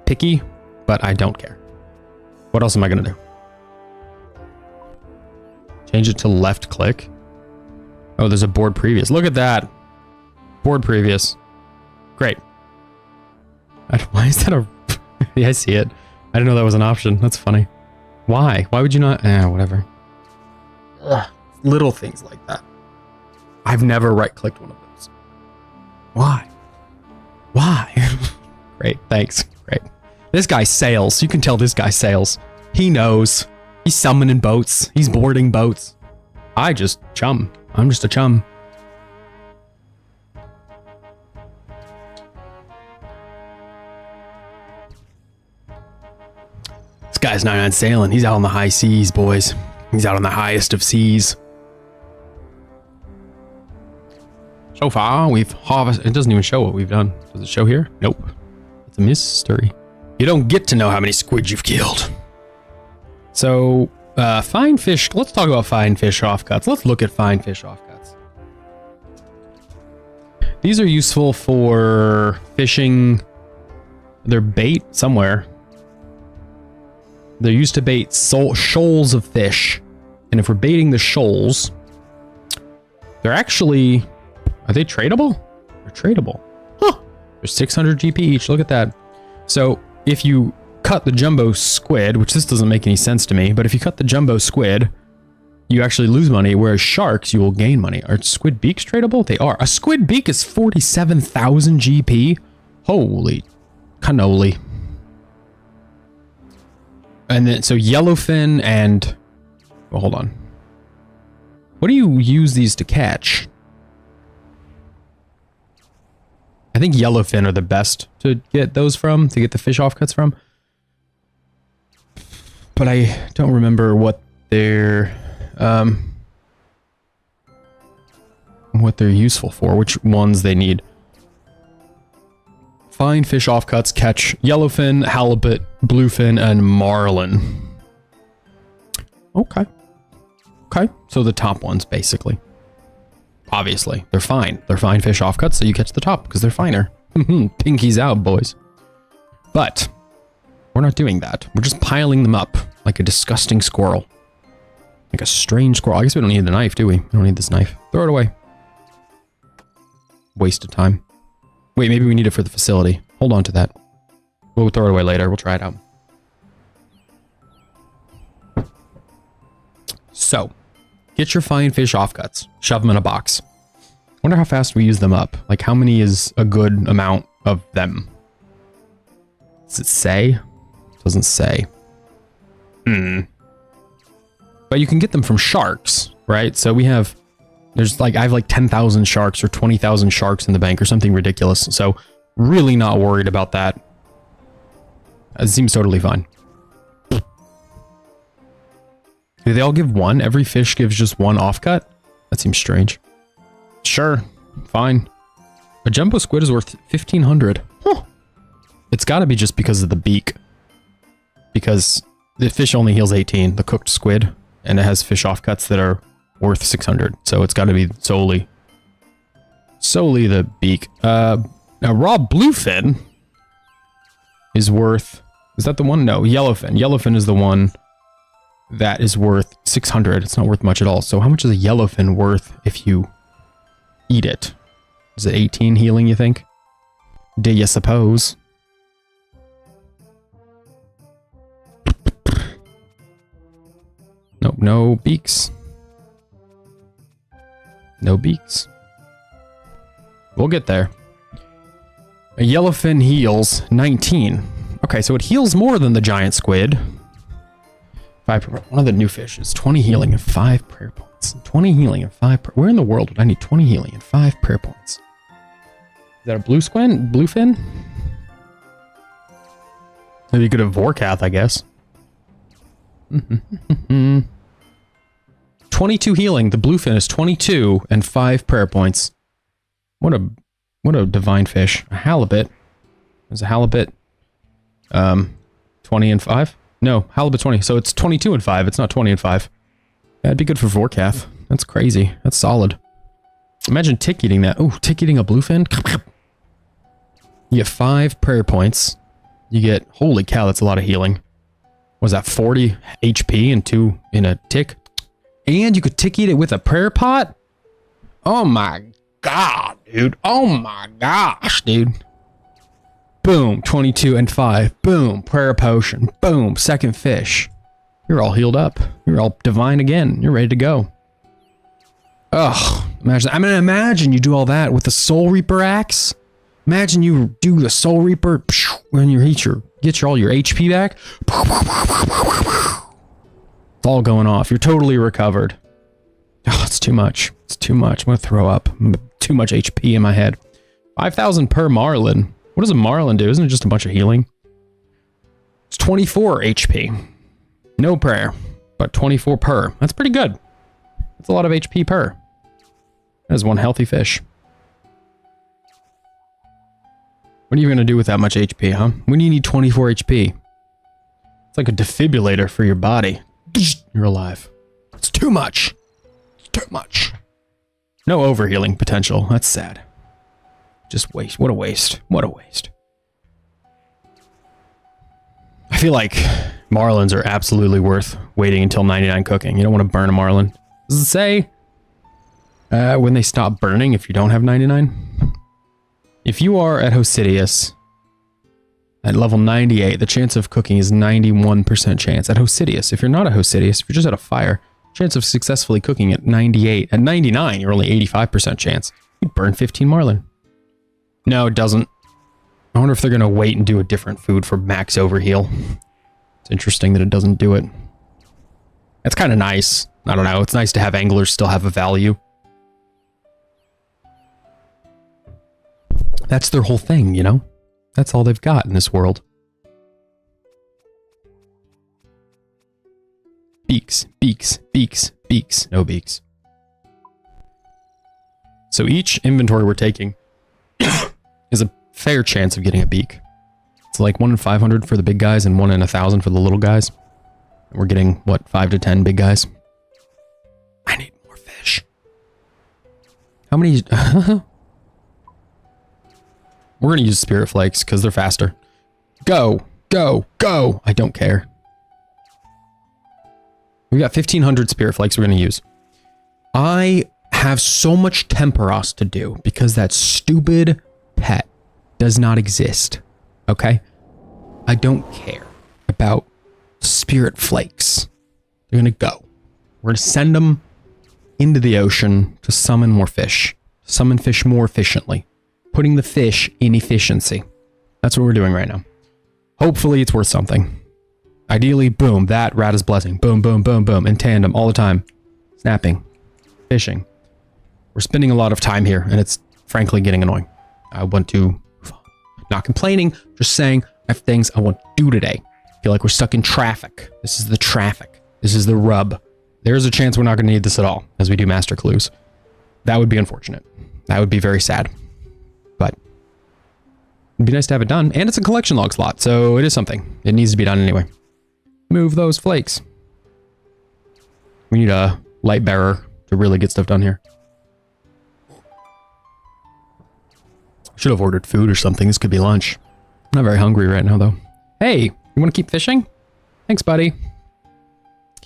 picky, but I don't care. What else am I gonna do? Change it to left click. Oh, there's a board previous. Look at that. Board previous. Great. Why is that a... Yeah, I see it. I didn't know that was an option. That's funny. Why? Why would you not... whatever. Ugh. Little things like that. I've never right-clicked one of those. Why? Why? Great, thanks. Great. This guy sails. You can tell this guy sails. He knows. He's summoning boats. He's boarding boats. I just chum. I'm just a chum. This guy's not on sailing. He's out on the high seas, boys. He's out on the highest of seas. So far, we've harvested... It doesn't even show what we've done. Does it show here? Nope. It's a mystery. You don't get to know how many squids you've killed. So, fine fish... Let's talk about fine fish offcuts. Let's look at fine fish offcuts. These are useful for fishing... They're bait somewhere. They're used to bait shoals of fish. And if we're baiting the shoals... They're actually... Are they tradable? They're tradable. Huh. They're 600 GP each. Look at that. So if you cut the jumbo squid, which this doesn't make any sense to me, but if you cut the jumbo squid, you actually lose money, whereas sharks, you will gain money. Are squid beaks tradable? They are. A squid beak is 47,000 GP. Holy cannoli. And then, so yellowfin and... Well, hold on. What do you use these to catch? I think yellowfin are the best to get those from, to get the fish offcuts from. But I don't remember what they're useful for, which ones they need. Fine fish offcuts catch yellowfin, halibut, bluefin, and marlin. Okay. Okay, so the top ones, basically. Obviously, they're fine. They're fine fish offcuts, so you catch the top because they're finer. Pinkies out, boys. But we're not doing that. We're just piling them up like a disgusting squirrel. Like a strange squirrel. I guess we don't need the knife, do we? We don't need this knife. Throw it away. Waste of time. Wait, maybe we need it for the facility. Hold on to that. We'll throw it away later. We'll try it out. So, get your fine fish offcuts. Shove them in a box. Wonder how fast we use them up. Like, how many is a good amount of them? Does it say? Doesn't say. But you can get them from sharks, right? So we have... I have like 10,000 sharks or 20,000 sharks in the bank or something ridiculous. So, really not worried about that. It seems totally fine. Do they all give one? Every fish gives just one offcut? That seems strange. Sure, fine. A jumbo squid is worth 1,500. Huh. It's got to be just because of the beak. Because the fish only heals 18, the cooked squid, and it has fish offcuts that are worth 600. So it's got to be solely the beak. Now raw bluefin is worth... Is that the one? No, yellowfin. Yellowfin is the one that is worth 600. It's not worth much at all. So how much is a yellowfin worth if you eat it? Is it 18 healing, you think? Do you suppose? Nope, no beaks. No beaks. We'll get there. A yellowfin heals 19. Okay, so it heals more than the giant squid. One of the new fishes. 20 healing and 5 prayer points. 20 healing and 5 prayer. Where in the world would I need 20 healing and 5 prayer points? Is that a blue squid? Bluefin? Maybe you could have Vorkath, I guess. 22 healing. The bluefin is 22 and 5 prayer points. What a divine fish. A halibut. Is a halibut 20 and 5? No, halibut 20. So it's 22 and 5. It's not 20 and 5. Yeah, it'd be good for Vorkath. That's crazy. That's solid. Imagine tick eating that. Oh, tick eating a bluefin. You get 5 prayer points. You get, holy cow, that's a lot of healing. Was that 40 HP and 2 in a tick? And you could tick eat it with a prayer pot? Oh my god, dude. Oh my gosh, dude. Boom, 22 and 5. Boom, prayer potion. Boom, second fish. You're all healed up. You're all divine again. You're ready to go. Ugh, imagine you do all that with the Soul Reaper axe. Imagine you do the Soul Reaper when you get all your HP back. It's all going off. You're totally recovered. Oh, it's too much. It's too much. I'm gonna throw up. Too much HP in my head. 5,000 per Marlin. What does a Marlin do? Isn't it just a bunch of healing? It's 24 HP. No prayer, but 24 per. That's pretty good. That's a lot of HP per. That is one healthy fish. What are you going to do with that much HP, huh? When do you need 24 HP? It's like a defibrillator for your body. You're alive. It's too much. It's too much. No overhealing potential. That's sad. Just waste. What a waste. What a waste. I feel like Marlins are absolutely worth waiting until 99 cooking. You don't want to burn a Marlin. Does it say when they stop burning if you don't have 99? If you are at Hosidius at level 98, the chance of cooking is 91% chance. At Hosidius, if you're not at Hosidius, if you're just at a fire, chance of successfully cooking at 98. At 99, you're only 85% chance. You'd burn 15 Marlin. No, it doesn't. I wonder if they're going to wait and do a different food for max overheal. It's interesting that it doesn't do it. It's kind of nice. I don't know. It's nice to have anglers still have a value. That's their whole thing, you know? That's all they've got in this world. Beaks, beaks, beaks, beaks. No beaks. So each inventory we're taking is a fair chance of getting a beak. It's like 1 in 500 for the big guys and 1 in 1,000 for the little guys. And we're getting, what, 5 to 10 big guys? I need more fish. How many... We're going to use Spirit Flakes because they're faster. Go, go, go. I don't care. We got 1,500 Spirit Flakes we're going to use. I have so much Temperos to do because that stupid pet does not exist. Okay? I don't care about Spirit Flakes. They're going to go. We're going to send them into the ocean to summon more fish. Summon fish more efficiently. Putting the fish in efficiency. That's what we're doing right now. Hopefully it's worth something. Ideally, boom, that Rata's blessing. Boom, boom, boom, boom. In tandem, all the time. Snapping. Fishing. We're spending a lot of time here, and it's frankly getting annoying. I want to... Not complaining, just saying I have things I want to do today. I feel like we're stuck in traffic. This is the traffic. This is the rub. There's a chance we're not going to need this at all as we do master clues. That would be unfortunate. That would be very sad. But it'd be nice to have it done. And it's a collection log slot, so it is something. It needs to be done anyway. Move those flakes. We need a light bearer to really get stuff done here. Should have ordered food or something. This could be lunch. I'm not very hungry right now, though. Hey, you want to keep fishing? Thanks, buddy.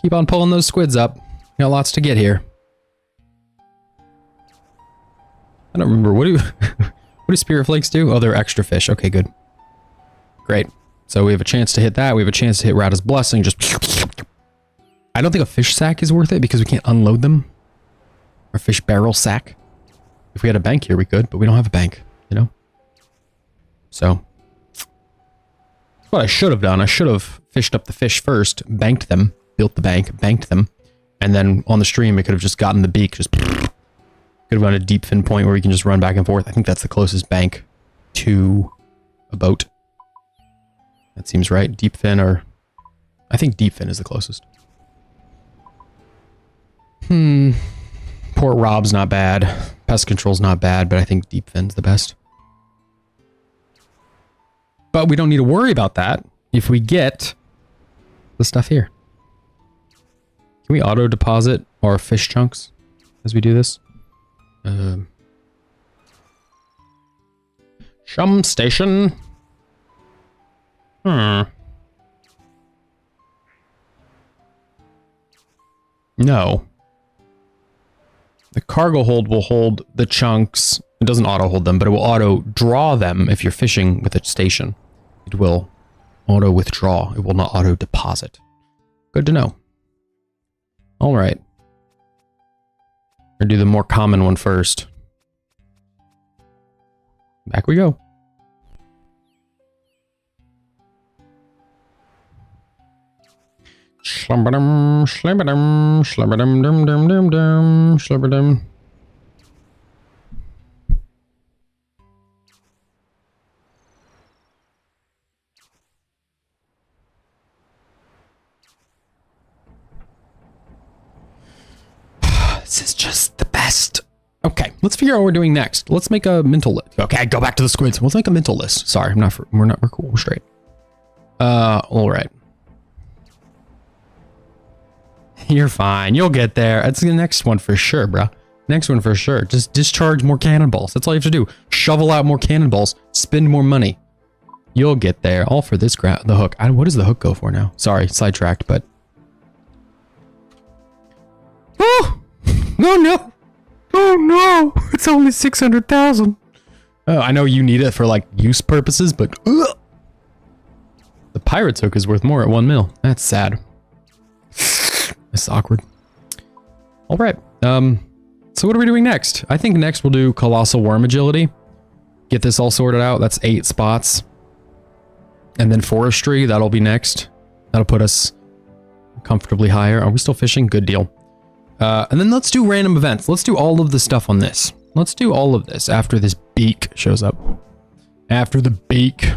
Keep on pulling those squids up. Got lots to get here. I don't remember. What do spirit flakes do? Oh, they're extra fish. Okay, good. Great. So we have a chance to hit that. We have a chance to hit Rada's Blessing. Just... I don't think a fish sack is worth it because we can't unload them. Or fish barrel sack. If we had a bank here, we could, but we don't have a bank, you know? So... that's what I should have done. I should have fished up the fish first, banked them, built the bank, banked them, and then on the stream, we could have just gotten the beak, just... could have gone a deep fin point where we can just run back and forth. I think that's the closest bank to a boat. That seems right. Deep fin or... I think deep fin is the closest. Port Rob's not bad. Pest control's not bad, but I think deep fin's the best. But we don't need to worry about that if we get the stuff here. Can we auto deposit our fish chunks as we do this? Shum station. No. The cargo hold will hold the chunks. It doesn't auto hold them, but it will auto draw them if you're fishing with a station. It will auto withdraw. It will not auto deposit. Good to know. All right. Or do the more common one first. Back we go. Shlum-ba-dum, shlum-ba-dum, shlum-ba-dum-dum-dum-dum-dum, shlum-ba-dum. This is just the best. Okay, let's figure out what we're doing next. Let's make a mental list. Okay, go back to the squids. Let's make a mental list. Sorry, we're cool. We're straight. All right. You're fine. You'll get there. That's the next one for sure, bro. Next one for sure. Just discharge more cannonballs. That's all you have to do. Shovel out more cannonballs. Spend more money. You'll get there. All for this the hook. What does the hook go for now? Sorry, sidetracked, but... Oh! Oh no! Oh no! It's only 600,000. Oh, I know you need it for like use purposes, but... Ugh! The pirate's hook is worth more at 1 mil. That's sad. It's awkward. All right. So what are we doing next? I think next we'll do Colossal Worm Agility. Get this all sorted out. That's 8 spots. And then Forestry, that'll be next. That'll put us comfortably higher. Are we still fishing? Good deal. And then let's do random events. Let's do all of the stuff on this. Let's do all of this after this beak shows up. After the beak. I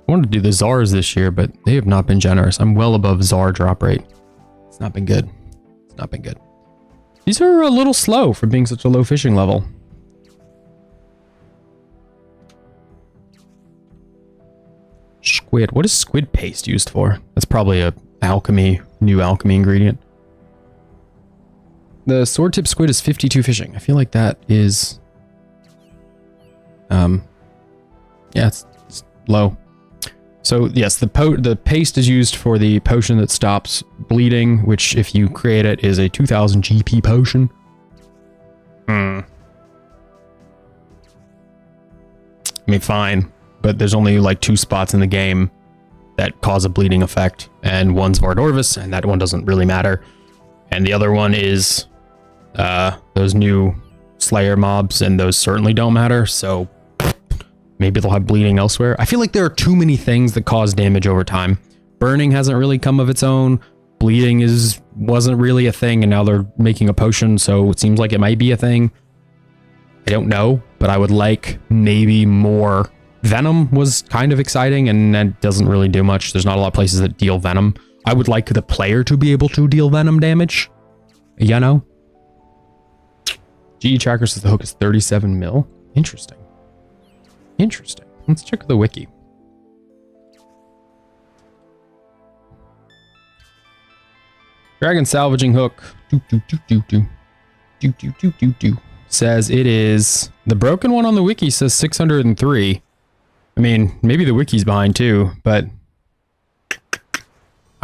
wanted to do the Czars this year, but they have not been generous. I'm well above Czar drop rate. It's not been good. It's not been good. These are a little slow for being such a low fishing level. Squid. What is squid paste used for? That's probably a new alchemy ingredient. The sword tip squid is 52 fishing. I feel like that is... yeah, it's low. So yes, the paste is used for the potion that stops bleeding, which if you create it is a 2000 GP potion. I mean, fine, but there's only like 2 spots in the game that cause a bleeding effect, and one's Vardorvis, and that one doesn't really matter. And the other one is those new Slayer mobs, and those certainly don't matter, so maybe they'll have bleeding elsewhere. I feel like there are too many things that cause damage over time. Burning hasn't really come of its own. Bleeding wasn't really a thing, and now they're making a potion, so it seems like it might be a thing. I don't know, but I would like maybe more. Venom was kind of exciting, and that doesn't really do much. There's not a lot of places that deal venom. I would like the player to be able to deal venom damage. You know? GE Tracker says the hook is 37 mil. Interesting. Interesting. Let's check the wiki. Dragon salvaging hook. Says it is... The broken one on the wiki says 603. I mean, maybe the wiki's behind too, but...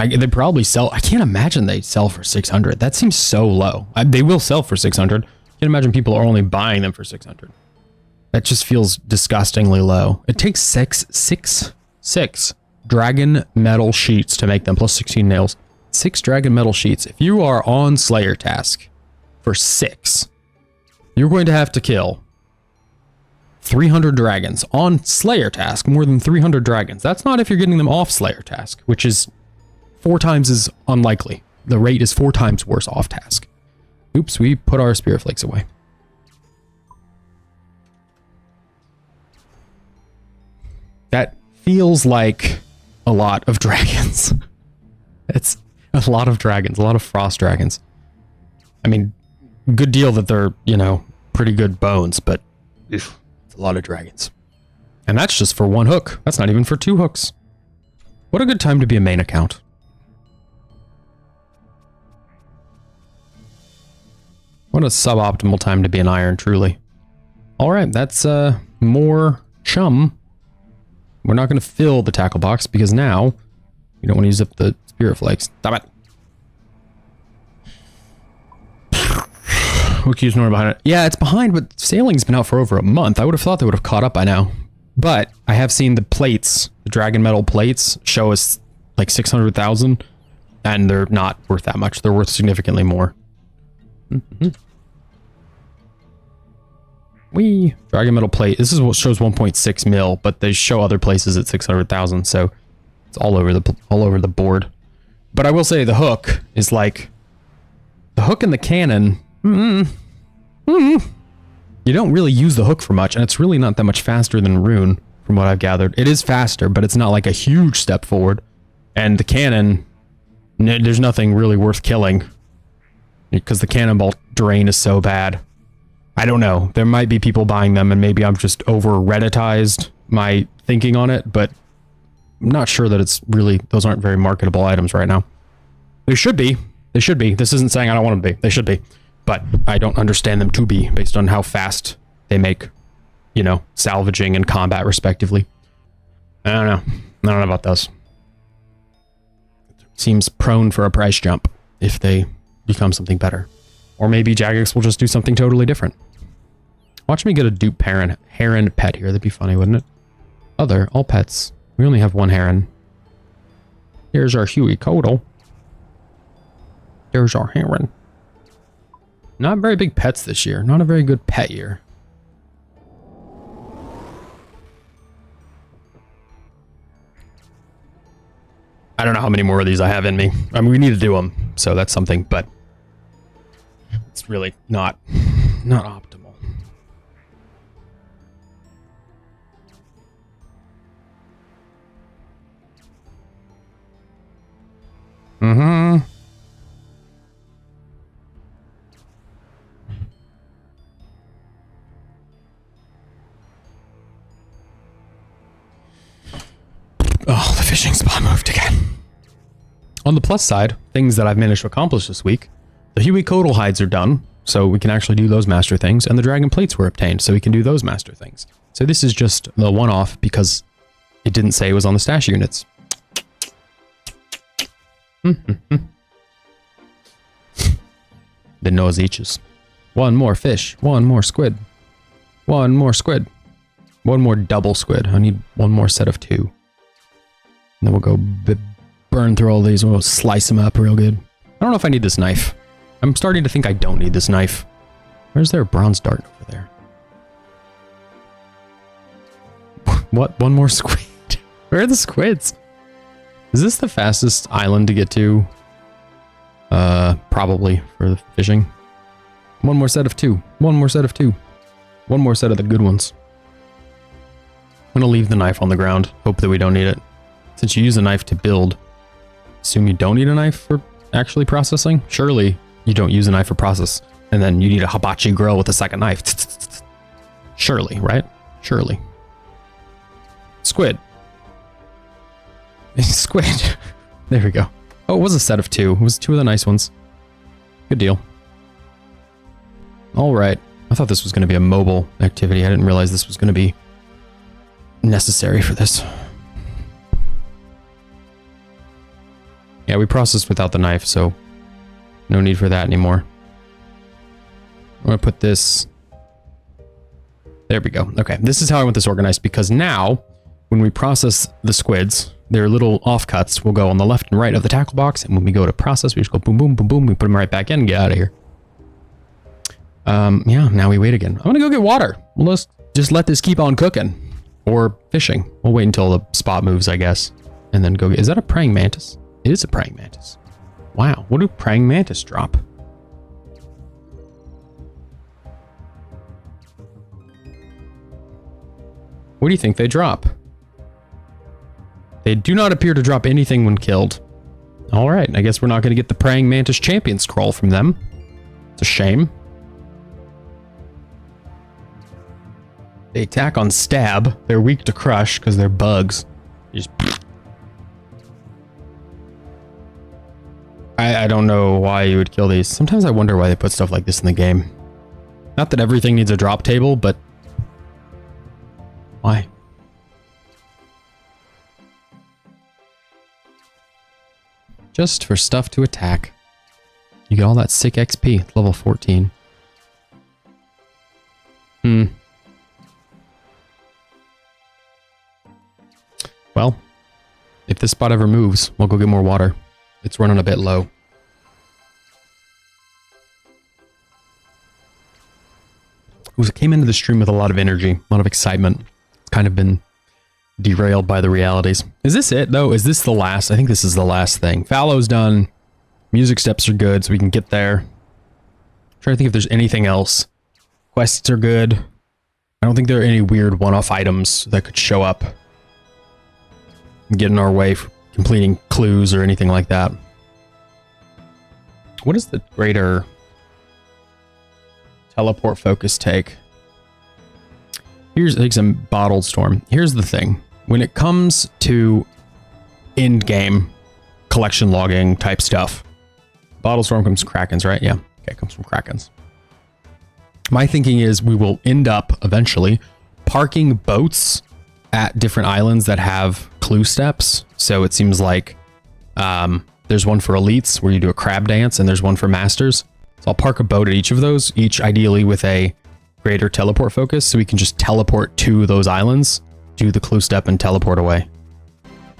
They probably sell. I can't imagine they sell for 600. That seems so low. They will sell for 600. Can't imagine people are only buying them for 600. That just feels disgustingly low. It takes six dragon metal sheets to make them, plus 16 nails. 6 dragon metal sheets. If you are on Slayer task for 6, you're going to have to kill 300 dragons on Slayer task, more than 300 dragons. That's not if you're getting them off Slayer task, which is 4 times as unlikely. The rate is 4 times worse off task. Oops, we put our spirit flakes away. That feels like a lot of dragons. It's a lot of dragons, a lot of frost dragons. I mean, good deal that they're, you know, pretty good bones, but it's a lot of dragons. And that's just for 1 hook. That's not even for 2 hooks. What a good time to be a main account. What a suboptimal time to be an iron, truly. All right, that's more chum. We're not going to fill the tackle box because now you don't want to use up the spirit flakes. Stop it. Who keeps Nora behind it? Yeah, it's behind, but sailing's been out for over a month. I would have thought they would have caught up by now. But I have seen the plates, the dragon metal plates, show us like 600,000, and they're not worth that much. They're worth significantly more. Wee. Dragon metal plate. This is what shows 1.6 mil, but they show other places at 600,000, so it's all over the board. But I will say the hook is like the hook and the cannon. You don't really use the hook for much, and it's really not that much faster than rune, from what I've gathered. It is faster, but it's not like a huge step forward. And the cannon, there's nothing really worth killing because the cannonball drain is so bad. I don't know. There might be people buying them, and maybe I'm just over Redditized my thinking on it, but I'm not sure that it's really, those aren't very marketable items right now. They should be. They should be. This isn't saying I don't want them to be. They should be. But I don't understand them to be based on how fast they make, you know, salvaging and combat respectively. I don't know. I don't know about those. Seems prone for a price jump if they become something better. Or maybe Jagex will just do something totally different. Watch me get a dupe heron pet here. That'd be funny, wouldn't it? All pets. We only have 1 heron. Here's our Huey Codal. There's our heron. Not very big pets this year. Not a very good pet year. I don't know how many more of these I have in me. I mean, we need to do them, so that's something, but it's really not optimal. Oh, the fishing spot moved again. On the plus side, things that I've managed to accomplish this week, the Huey Codal hides are done, so we can actually do those master things, and the dragon plates were obtained, so we can do those master things. So this is just the one-off because it didn't say it was on the stash units. The nose eaches. 1 more fish, 1 more squid, 1 more squid, 1 more double squid. I need 1 more set of 2. And then we'll go burn through all these and we'll slice them up real good. I don't know if I need this knife. I'm starting to think I don't need this knife. Where's their bronze dart over there? What? 1 more squid? Where are the squids? Is this the fastest island to get to? Probably for the fishing. 1 more set of 2. 1 more set of 2. 1 more set of the good ones. I'm gonna leave the knife on the ground. Hope that we don't need it. Since you use a knife to build, assume you don't need a knife for actually processing? Surely you don't use a knife for process, and then you need a hibachi grill with a second knife. Surely, right? Surely. Squid. Squid. There we go. Oh, it was a set of 2. It was 2 of the nice ones. Good deal. All right. I thought this was going to be a mobile activity. I didn't realize this was going to be necessary for this. Yeah, we processed without the knife, so no need for that anymore. I'm gonna put this... There we go. Okay, this is how I want this organized, because now, when we process the squids, their little offcuts will go on the left and right of the tackle box, and when we go to process, we just go boom, boom, boom, boom, we put them right back in and get out of here. Yeah, now we wait again. I'm gonna go get water. Let's just let this keep on cooking. Or fishing. We'll wait until the spot moves, I guess. And then go get... Is that a praying mantis? It is a praying mantis. Wow, what do praying mantis drop? What do you think they drop? They do not appear to drop anything when killed. Alright, I guess we're not going to get the praying mantis champion scroll from them. It's a shame. They attack on stab. They're weak to crush because they're bugs. Just... I don't know why you would kill these. Sometimes I wonder why they put stuff like this in the game. Not that everything needs a drop table, but... Why? Just for stuff to attack. You get all that sick XP, level 14. Well, if this spot ever moves, we'll go get more water. It's running a bit low. It came into the stream with a lot of energy, a lot of excitement. It's kind of been derailed by the realities. Is this it, though? Is this the last? I think this is the last thing. Fallow's done. Music steps are good, so we can get there. I'm trying to think if there's anything else. Quests are good. I don't think there are any weird one-off items that could show up and get in our way for completing clues or anything like that. What does the greater teleport focus take? Here's like some bottled storm. Here's the thing. When it comes to end game collection logging type stuff, bottle storm comes from Krakens, right? Yeah. Okay, it comes from Krakens. My thinking is we will end up eventually parking boats at different islands that have clue steps. So it seems like there's one for elites where you do a crab dance, and there's one for masters. So I'll park a boat at each of those, each ideally with a greater teleport focus, so we can just teleport to those islands, do the clue step, and teleport away.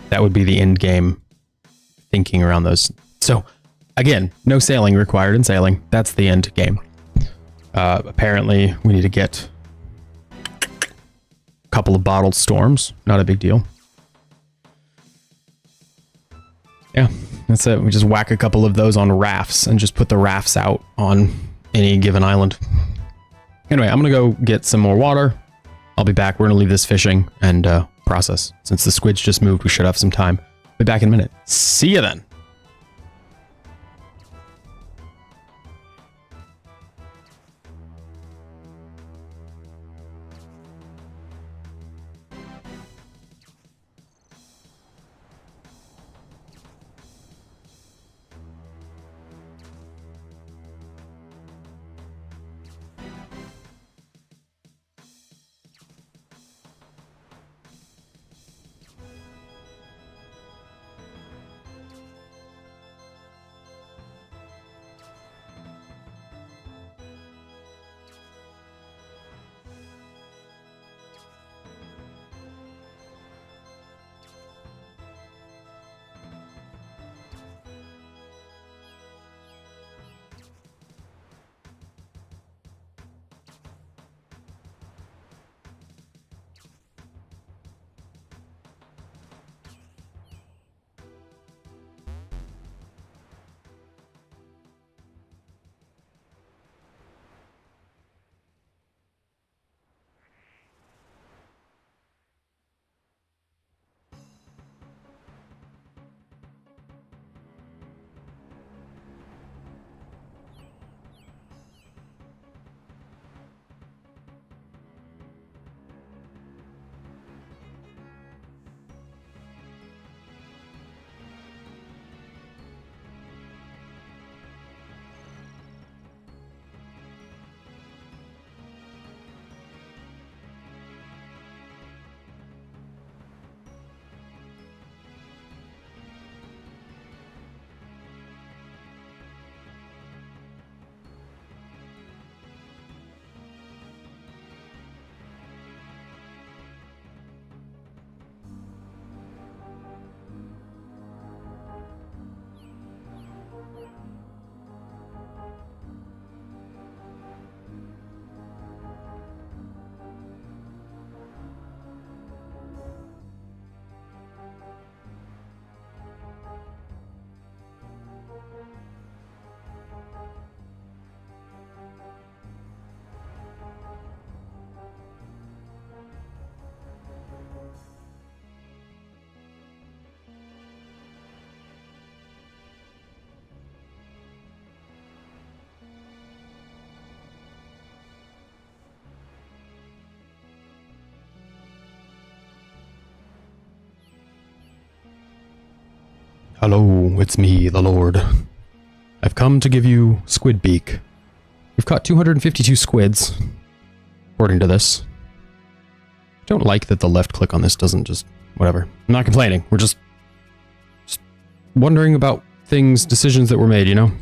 That would be the end game thinking around those. So again, no sailing required in sailing. That's the end game. Apparently we need to get a couple of bottled storms. Not a big deal. Yeah, that's it. We just whack a couple of those on rafts and just put the rafts out on any given island. Anyway, I'm going to go get some more water. I'll be back. We're going to leave this fishing and process. Since the squids just moved, we should have some time. Be back in a minute. See you then. Hello, it's me, the Lord. I've come to give you squid beak. We've caught 252 squids, according to this. I don't like that the left click on this doesn't just... whatever. I'm not complaining. We're just wondering about things, decisions that were made, you know?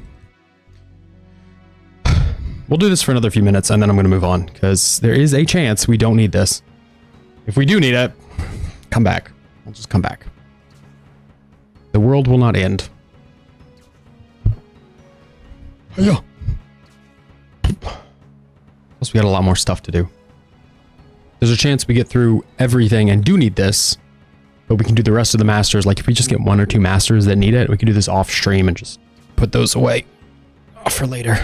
We'll do this for another few minutes, and then I'm going to move on, because there is a chance we don't need this. If we do need it, come back. We'll just come back. The world will not end. Yeah. Plus, we got a lot more stuff to do. There's a chance we get through everything and do need this, but we can do the rest of the masters. Like, if we just get 1 or 2 masters that need it, we can do this off stream and just put those away for later.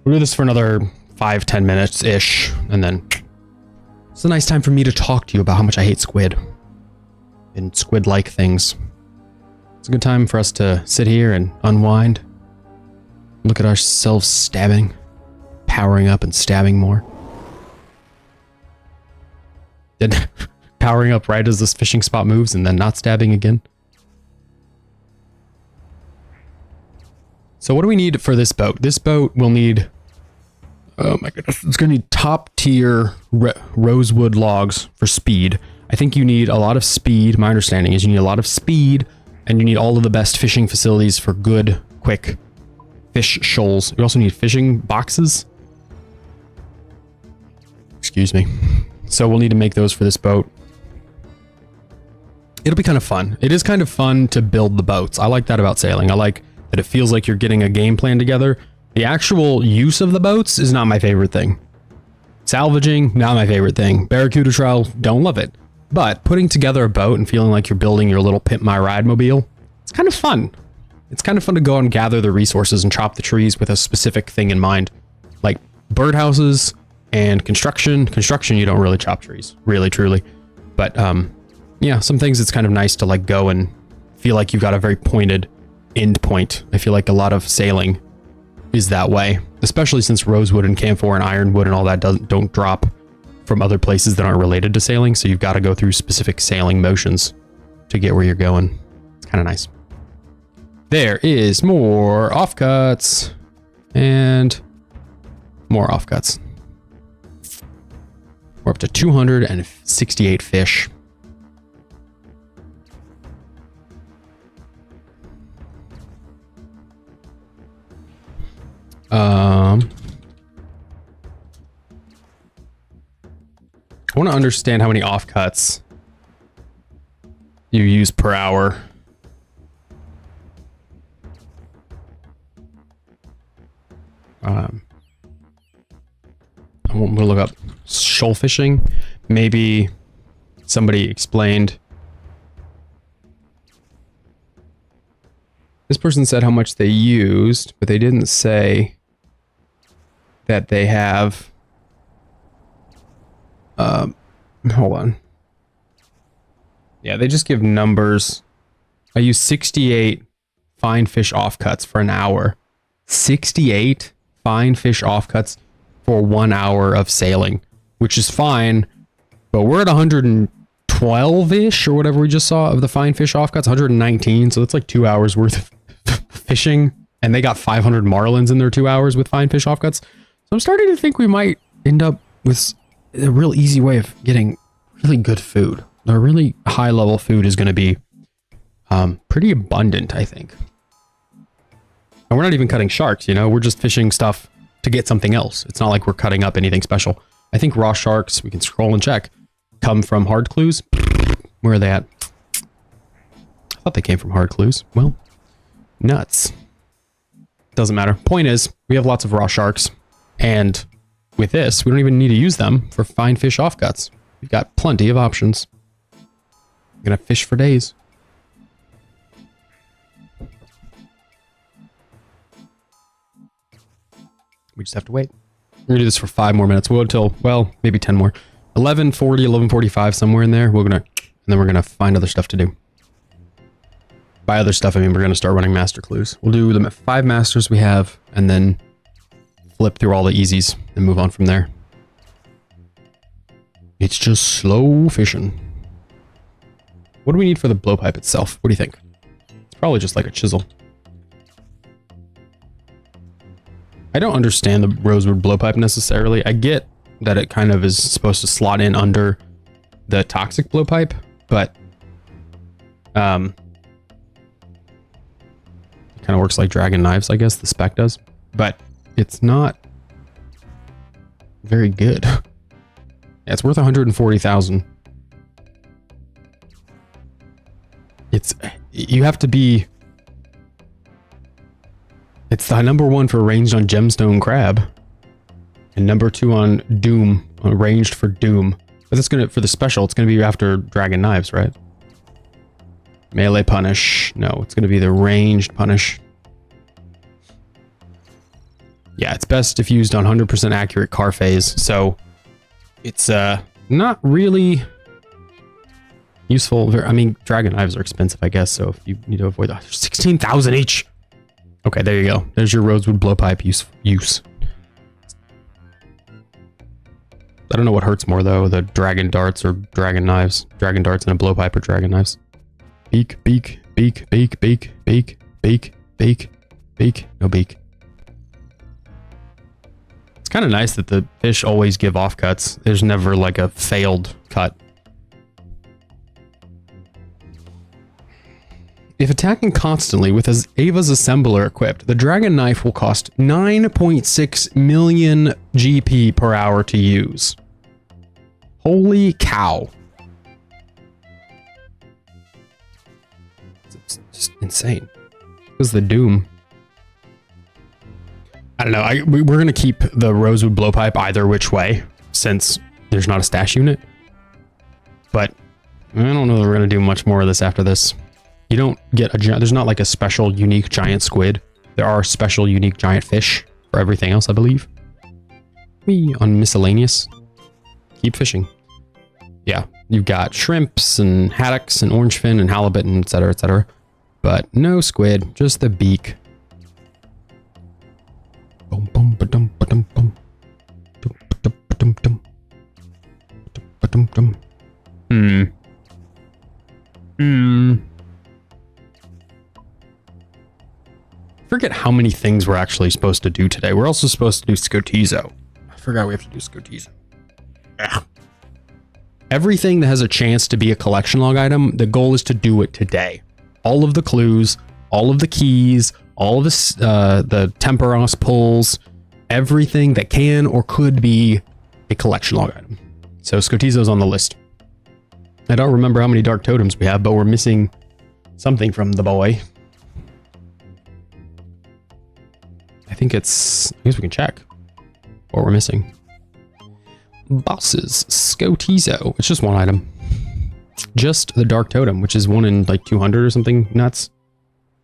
We'll do this for another 5-10 minutes-ish, and then it's a nice time for me to talk to you about how much I hate squid and squid-like things. It's a good time for us to sit here and unwind, look at ourselves stabbing, powering up and stabbing more. Then powering up right as this fishing spot moves and then not stabbing again. So what do we need for this boat? This boat will need... oh my goodness. It's going to need top tier rosewood logs for speed. I think you need a lot of speed. My understanding is you need a lot of speed, and you need all of the best fishing facilities for good, quick fish shoals. You also need fishing boxes. Excuse me. So we'll need to make those for this boat. It'll be kind of fun. It is kind of fun to build the boats. I like that about sailing. I like that it feels like you're getting a game plan together. The actual use of the boats is not my favorite thing. Salvaging, not my favorite thing. Barracuda trial, don't love it. But putting together a boat and feeling like you're building your little Pimp My Ride mobile, it's kind of fun. It's kind of fun to go out and gather the resources and chop the trees with a specific thing in mind. Like birdhouses and construction. Construction, you don't really chop trees, really, truly. But yeah, some things it's kind of nice to like go and feel like you've got a very pointed end point. I feel like a lot of sailing is that way, especially since rosewood and camphor and ironwood and all that don't drop from other places that aren't related to sailing. So you've got to go through specific sailing motions to get where you're going. It's kind of nice. There is more offcuts and more offcuts. We're up to 268 fish. I want to understand how many offcuts you use per hour. We'll look up shoal fishing. Maybe somebody explained. This person said how much they used, but they didn't say that they have... hold on. Yeah, they just give numbers. I use 68 fine fish offcuts for an hour. 68 fine fish offcuts for 1 hour of sailing, which is fine, but we're at 112-ish or whatever we just saw of the fine fish offcuts, 119, so that's like 2 hours worth of fishing, and they got 500 marlins in their 2 hours with fine fish offcuts. So I'm starting to think we might end up with a real easy way of getting really good food. The really high level food is going to be pretty abundant, I think. And we're not even cutting sharks, you know, we're just fishing stuff to get something else. It's not like we're cutting up anything special. I think raw sharks, we can scroll and check, come from hard clues. Where are they at? I thought they came from hard clues. Well, nuts. Doesn't matter. Point is, we have lots of raw sharks, and with this, we don't even need to use them for fine fish offcuts. We've got plenty of options. I'm gonna fish for days. We just have to wait. We're gonna do this for 5 more minutes. We'll go until, well, maybe 10 more. 11:40, 11:45, somewhere in there. And then we're gonna find other stuff to do. By other stuff, I mean we're gonna start running master clues. We'll do the 5 masters we have, and then flip through all the easies and move on from there. It's just slow fishing. What do we need for the blowpipe itself? What do you think? probably just like a chisel. I don't understand the rosewood blowpipe necessarily. I get that it kind of is supposed to slot in under the toxic blowpipe, but it kind of works like dragon knives, I guess the spec does, but it's not very good. Yeah, it's worth 140,000. You have to be, it's the number 1 for ranged on gemstone crab and number 2 on doom, ranged for doom. But that's gonna, for the special, it's gonna be after dragon knives, right? Melee punish. No, it's gonna be the ranged punish. Yeah, it's best if used on 100% accurate car phase. So it's not really useful. I mean, dragon knives are expensive, I guess. So if you need to avoid that, 16,000 each. Okay, there you go. There's your rosewood blowpipe use. I don't know what hurts more though, the dragon darts or dragon knives. Dragon darts and a blowpipe or dragon knives. Beak, beak, beak, beak, beak, beak, beak, beak, beak, no beak. It's kind of nice that the fish always give off cuts. There's never like a failed cut. If attacking constantly with Ava's assembler equipped, the dragon knife will cost 9.6 million GP per hour to use. Holy cow. It's just insane. This is the doom. I don't know. We're going to keep the rosewood blowpipe either which way, since there's not a stash unit. But I don't know that we're going to do much more of this after this. You don't get there's not like a special unique giant squid. There are special unique giant fish for everything else, I believe. On miscellaneous. Keep fishing. Yeah, you've got shrimps and haddocks and orangefin and halibut and etc, etc. But no squid, just the beak. Boom, boom, ba-dum, ba-dum, bum. Dum, ba-dum, ba-dum, dum. Ba-dum, dum. Forget how many things we're actually supposed to do today. We're also supposed to do Scotizo. I forgot we have to do Scotizo. Yeah. Everything that has a chance to be a collection log item, the goal is to do it today. All of the clues, all of the keys, all of the Temperos pulls, everything that can or could be a collection log item. So Scotizo's on the list. I don't remember how many dark totems we have, but we're missing something from the boy. I guess we can check what we're missing. Bosses, Scotizo. It's just one item. Just the dark totem, which is 1 in like 200 or something nuts.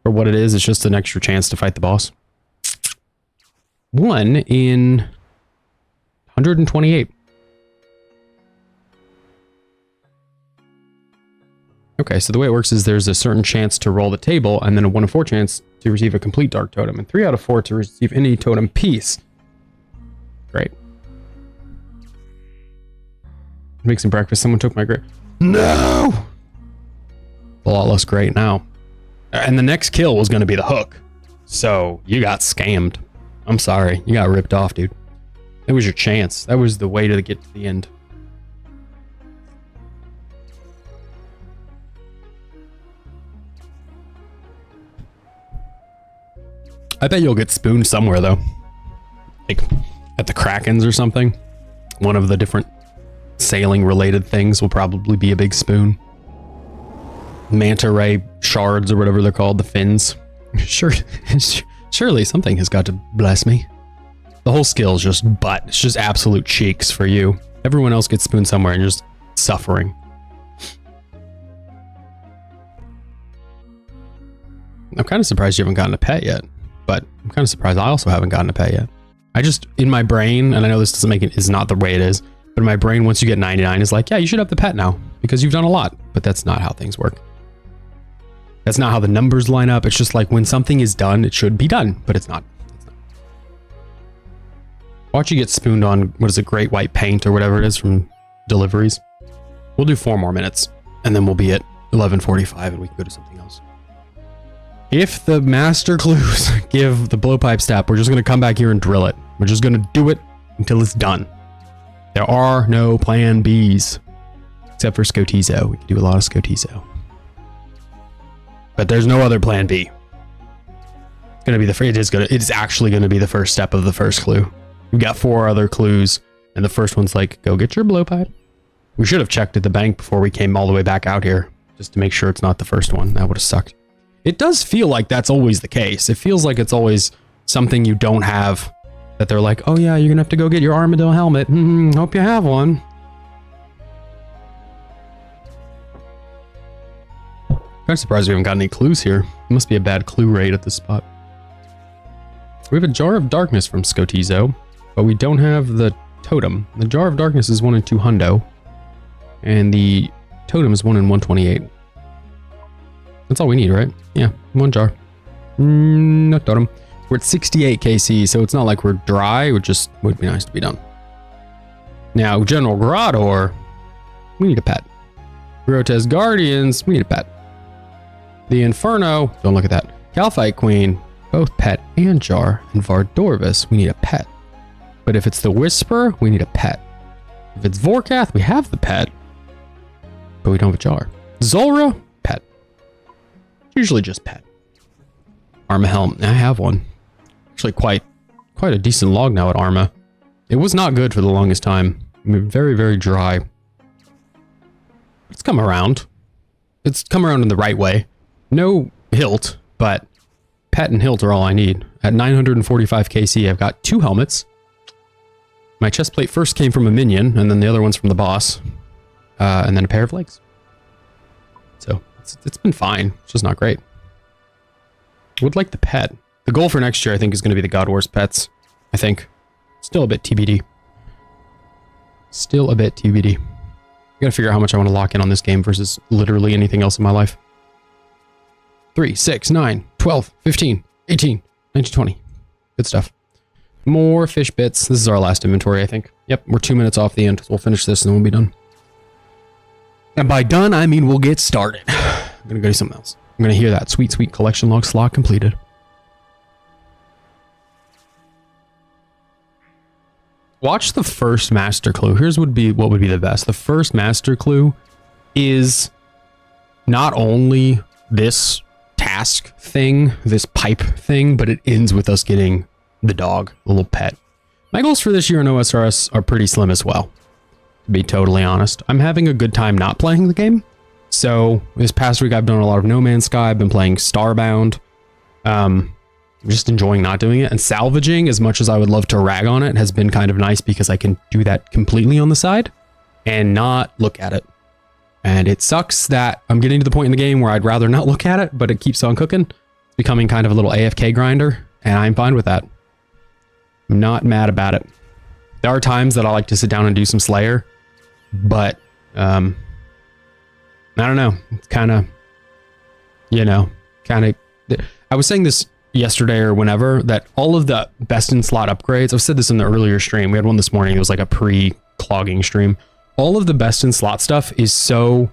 For what it is, it's just an extra chance to fight the boss. 1 in 128. Okay, so the way it works is there's a certain chance to roll the table, and then a 1 in 4 chance to receive a complete dark totem, and 3 out of 4 to receive any totem piece. Great. Making breakfast. Someone took my grape. No! A lot less great now. And the next kill was going to be the hook. So you got scammed. I'm sorry. You got ripped off, dude. It was your chance. That was the way to get to the end. I bet you'll get spooned somewhere, though. Like at the Krakens or something. One of the different sailing-related things will probably be a big spoon. Manta ray shards or whatever they're called, the fins. Sure, surely something has got to bless me. The whole skill is just butt. It's just absolute cheeks for you. Everyone else gets spooned somewhere and just suffering. I'm kind of surprised you haven't gotten a pet yet, but I'm kind of surprised I also haven't gotten a pet yet. I just, in my brain, and I know this doesn't make it, is not the way it is, but in my brain, once you get 99, is like, yeah, you should have the pet now because you've done a lot, but that's not how things work. That's not how the numbers line up. It's just like when something is done, it should be done, but it's not. It's not. Watch you get spooned on, what is it, great white paint or whatever it is from deliveries. We'll do 4 more minutes and then we'll be at 11:45 and we can go to something else. If the master clues give the blowpipe step, we're just going to come back here and drill it. We're just going to do it until it's done. There are no plan Bs. Except for Scotizo. We can do a lot of Scotizo. But there's no other plan B. It's going to be it is actually going to be the first step of the first clue. We've got 4 other clues. And the first one's like, go get your blowpipe. We should have checked at the bank before we came all the way back out here. Just to make sure it's not the first one. That would have sucked. It does feel like that's always the case. It feels like it's always something you don't have. That they're like, oh yeah, you're going to have to go get your armadillo helmet. Hope you have one. I'm surprised we haven't got any clues here. It must be a bad clue rate at this spot. We have a Jar of Darkness from Scotizo, but we don't have the totem. The Jar of Darkness is 1 in 2 hundo, and the totem is 1 in 128. That's all we need, right? Yeah, 1 jar. No totem. We're at 68 KC, so it's not like we're dry. It would be nice to be done. Now, General Grador, we need a pet. Grotesque Guardians, we need a pet. The Inferno, don't look at that. Calphite Queen, both pet and jar. And Vardorvis, we need a pet. But if it's the Whisper, we need a pet. If it's Vorkath, we have the pet. But we don't have a jar. Zulra, pet. Usually just pet. Arma Helm, I have one. Actually quite a decent log now at Arma. It was not good for the longest time. I mean, very, very dry. It's come around. It's come around in the right way. No hilt, but pet and hilt are all I need. At 945 KC, I've got 2 helmets. My chest plate first came from a minion, and then the other one's from the boss. And then a pair of legs. So, it's been fine. It's just not great. Would like the pet. The goal for next year, I think, is going to be the God Wars pets. I think. Still a bit TBD. Still a bit TBD. I gotta figure out how much I want to lock in on this game versus literally anything else in my life. 3, 6, 9, 12, 15, 18, 19, 20. Good stuff. More fish bits. This is our last inventory, I think. Yep, we're 2 minutes off the end. So we'll finish this and then we'll be done. And by done, I mean we'll get started. I'm gonna go do something else. I'm gonna hear that sweet, sweet collection log slot completed. Watch the first master clue. Here's what would be the best. The first master clue is not only this task thing, this pipe thing, but it ends with us getting the dog, the little pet. My goals for this year in OSRS are pretty slim as well, to be totally honest. I'm having a good time not playing the game. So this past week I've done a lot of No Man's Sky. I've been playing Starbound. I'm just enjoying not doing it. And salvaging, as much as I would love to rag on it, has been kind of nice because I can do that completely on the side and not look at it. And it sucks that I'm getting to the point in the game where I'd rather not look at it, but it keeps on cooking. It's becoming kind of a little AFK grinder, and I'm fine with that. I'm not mad about it. There are times that I like to sit down and do some Slayer, but I don't know. It's kind of, I was saying this yesterday or whenever, that all of the best in slot upgrades, I've said this in the earlier stream, we had one this morning, it was like a pre-clogging stream. All of the best in slot stuff is so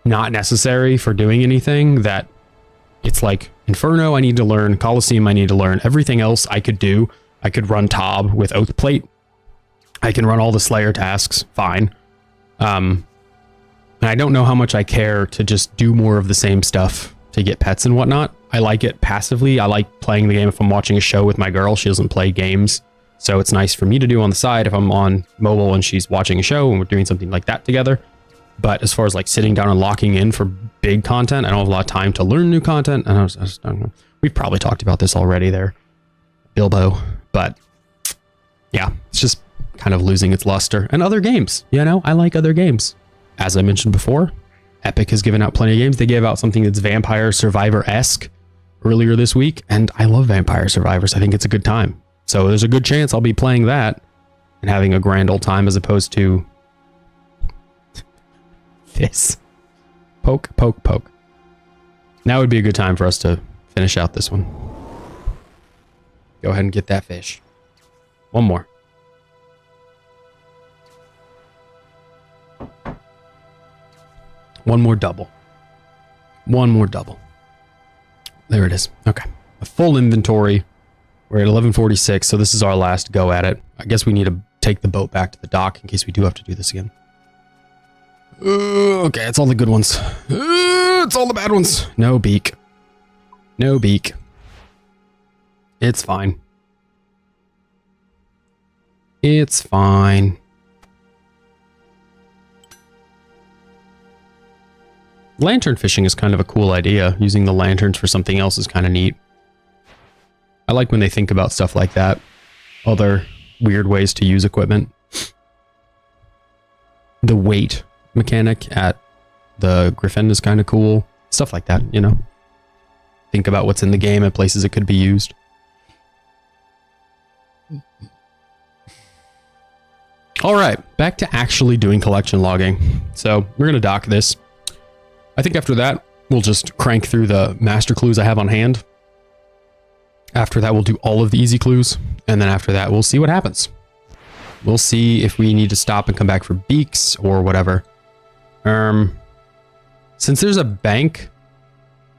not necessary for doing anything that it's like Inferno I need to learn, Coliseum I need to learn, everything else I could do. I could run Tob with Oath Plate. I can run all the Slayer tasks, fine. And I don't know how much I care to just do more of the same stuff to get pets and whatnot. I like it passively. I like playing the game if I'm watching a show with my girl. She doesn't play games. So it's nice for me to do on the side if I'm on mobile and she's watching a show and we're doing something like that together. But as far as like sitting down and locking in for big content, I don't have a lot of time to learn new content. And I just don't know. We've probably talked about this already there, Bilbo. But yeah, it's just kind of losing its luster. And other games, I like other games. As I mentioned before, Epic has given out plenty of games. They gave out something that's Vampire Survivor-esque earlier this week, and I love Vampire Survivors. I think it's a good time. So there's a good chance I'll be playing that and having a grand old time as opposed to this. Poke, poke, poke. Now would be a good time for us to finish out this one. Go ahead and get that fish. One more. One more double. One more double. there it is. Okay. A full inventory. We're at 11:46, so this is our last go at it. I guess we need to take the boat back to the dock in case we do have to do this again. Okay, it's all the good ones. It's all the bad ones. No beak. No beak. It's fine. It's fine. Lantern fishing is kind of a cool idea. Using the lanterns for something else is kind of neat. I like when they think about stuff like that. Other weird ways to use equipment. The weight mechanic at the Griffin is kind of cool. Stuff like that, you know. Think about what's in the game and places it could be used. All right, back to actually doing collection logging. So we're going to dock this. I think after that, we'll just crank through the master clues I have on hand. After that, we'll do all of the easy clues. And then after that, we'll see what happens. We'll see if we need to stop and come back for beaks or whatever. Since there's a bank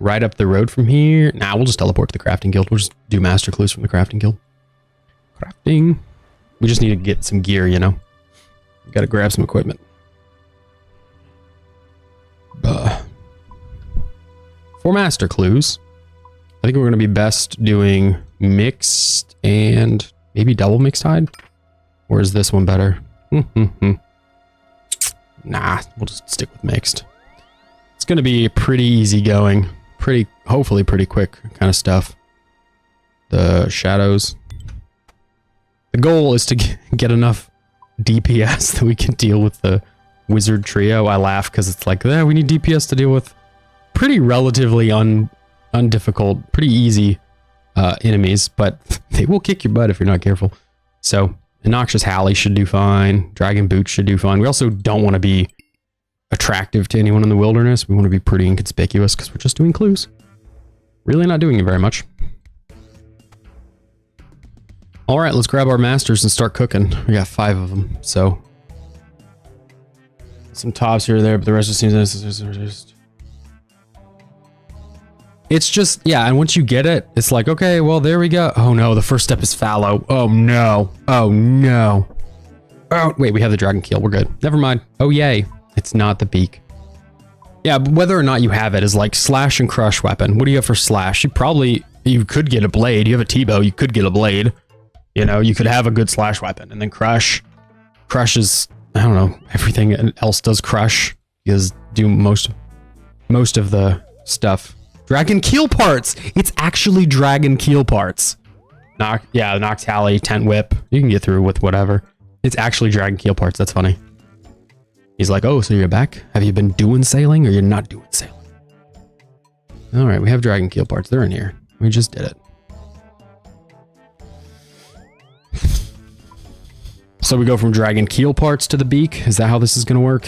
right up the road from here, we'll just teleport to the crafting guild. We'll just do master clues from the crafting guild. Crafting. We just need to get some gear, you know. We gotta grab some equipment. For master clues, I think we're going to be best doing mixed and maybe double mixed hide. Or is this one better? Nah, we'll just stick with mixed. It's going to be pretty easy going. Hopefully pretty quick kind of stuff. The shadows. The goal is to get enough DPS that we can deal with the wizard trio. I laugh because it's like, we need DPS to deal with pretty relatively undifficult, pretty easy enemies, but they will kick your butt if you're not careful. So Noxious Halley should do fine. Dragon Boots should do fine. We also don't want to be attractive to anyone in the wilderness. We want to be pretty inconspicuous because we're just doing clues. Really not doing it very much. All right, let's grab our masters and start cooking. We got 5 of them, so some tops here or there, but the rest just seems just. It's just, yeah, and once you get it, it's like, okay, well, there we go. Oh no, the first step is fallow. Oh no. Oh no. Oh, wait, we have the dragon keel. We're good. Never mind. Oh yay. It's not the beak. Yeah, but whether or not you have it is like slash and crush weapon. What do you have for slash? You could get a blade. You have a T-bow, you could get a blade. You know, you could have a good slash weapon. And then crush is, I don't know, everything else does crush. Because do most of the stuff. Dragon keel parts. It's actually dragon keel parts. Nox Halley, tent whip. You can get through with whatever. It's actually dragon keel parts. That's funny. He's like, oh, so you're back? Have you been doing sailing or you're not doing sailing? All right, we have dragon keel parts. They're in here. We just did it. So we go from dragon keel parts to the beak. Is that how this is going to work?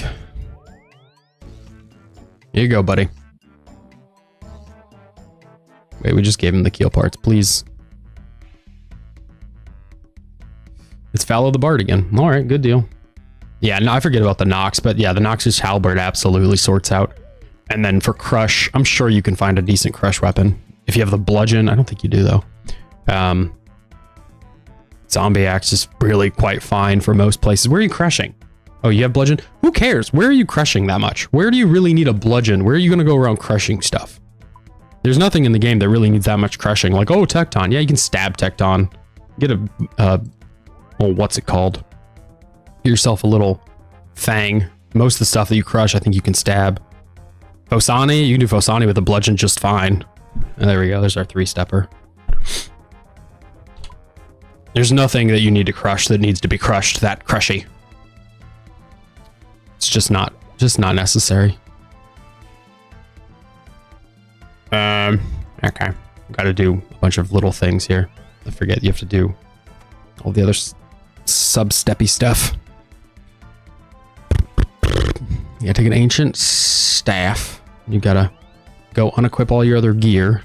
Here you go, buddy. Wait, we just gave him the keel parts, please. It's Fallow the Bard again. All right, good deal. Yeah, no, I forget about the Nox, but yeah, the Nox's Halberd absolutely sorts out. And then for Crush, I'm sure you can find a decent Crush weapon. If you have the Bludgeon, I don't think you do though. Zombie Axe is really quite fine for most places. Where are you crushing? Oh, you have Bludgeon? Who cares? Where are you crushing that much? Where do you really need a Bludgeon? Where are you going to go around crushing stuff? There's nothing in the game that really needs that much crushing. Like, oh, Tecton. Yeah, you can stab Tecton. Get what's it called? Get yourself a little fang. Most of the stuff that you crush, I think you can stab. Phosani, you can do Phosani with a bludgeon just fine. And there we go. There's our 3-stepper. There's nothing that you need to crush that needs to be crushed that crushy. It's just not necessary. Okay. Got to do a bunch of little things here. I forget you have to do all the other sub-steppy stuff. You gotta take an ancient staff. You gotta go unequip all your other gear.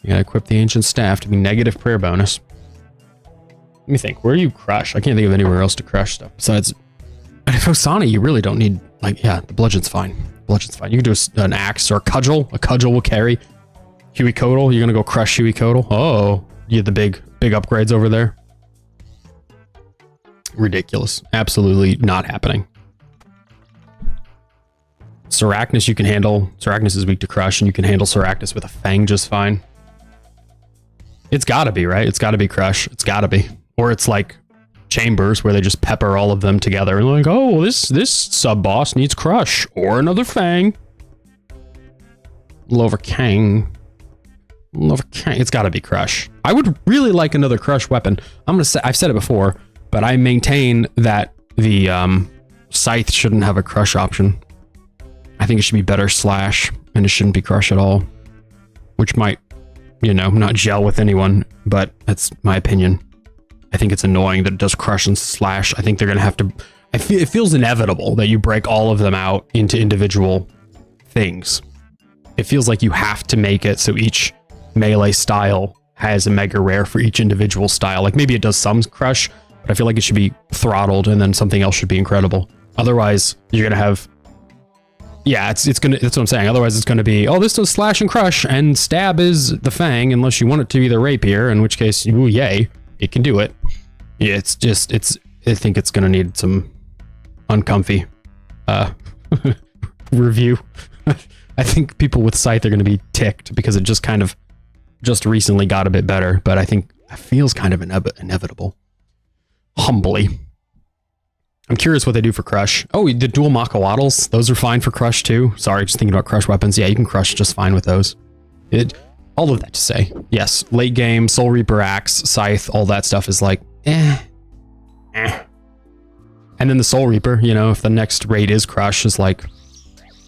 You gotta equip the ancient staff to be negative prayer bonus. Let me think. Where do you crush? I can't think of anywhere else to crush stuff besides And if Osani, you really don't need, like, yeah, the bludgeon's fine. Bludgeon's fine. You can do an axe or a cudgel. A cudgel will carry. Huey Codal, you're gonna go crush Huey Codal. Oh, you had the big upgrades over there. Ridiculous. Absolutely not happening. Seracnus you can handle. Seracnus is weak to crush, and you can handle Seracnus with a fang just fine. It's gotta be, right? It's gotta be crush. It's gotta be. Or it's like Chambers, where they just pepper all of them together and like, oh, this sub-boss needs crush. Or another fang. Lover Kang. It's gotta be crush. I would really like another crush weapon. I'm gonna say, I've said it before, but I maintain that the scythe shouldn't have a crush option. I think it should be better slash, and it shouldn't be crush at all. Which might, you know, not gel with anyone, but that's my opinion. I think it's annoying that it does crush and slash. I think they're gonna have to, it feels inevitable that you break all of them out into individual things. It feels like you have to make it so each melee style has a mega rare for each individual style. Like maybe it does some crush, but I feel like it should be throttled and then something else should be incredible. Otherwise, you're gonna have, yeah, that's what I'm saying. Otherwise, it's gonna be, oh, this does slash and crush, and stab is the fang, unless you want it to be the rapier, in which case, ooh, yay, it can do it. Yeah, I think it's gonna need some uncomfy review. I think people with Scythe are gonna be ticked because it just kind of just recently got a bit better, but I think it feels kind of inevitable. Humbly. I'm curious what they do for crush. Oh, the dual Makawattles. Those are fine for crush too. Sorry, just thinking about crush weapons. Yeah, you can crush just fine with those. All of that to say, yes, late game, Soul Reaper Axe, Scythe, all that stuff is like, eh. And then the Soul Reaper, you know, if the next raid is crush, is like,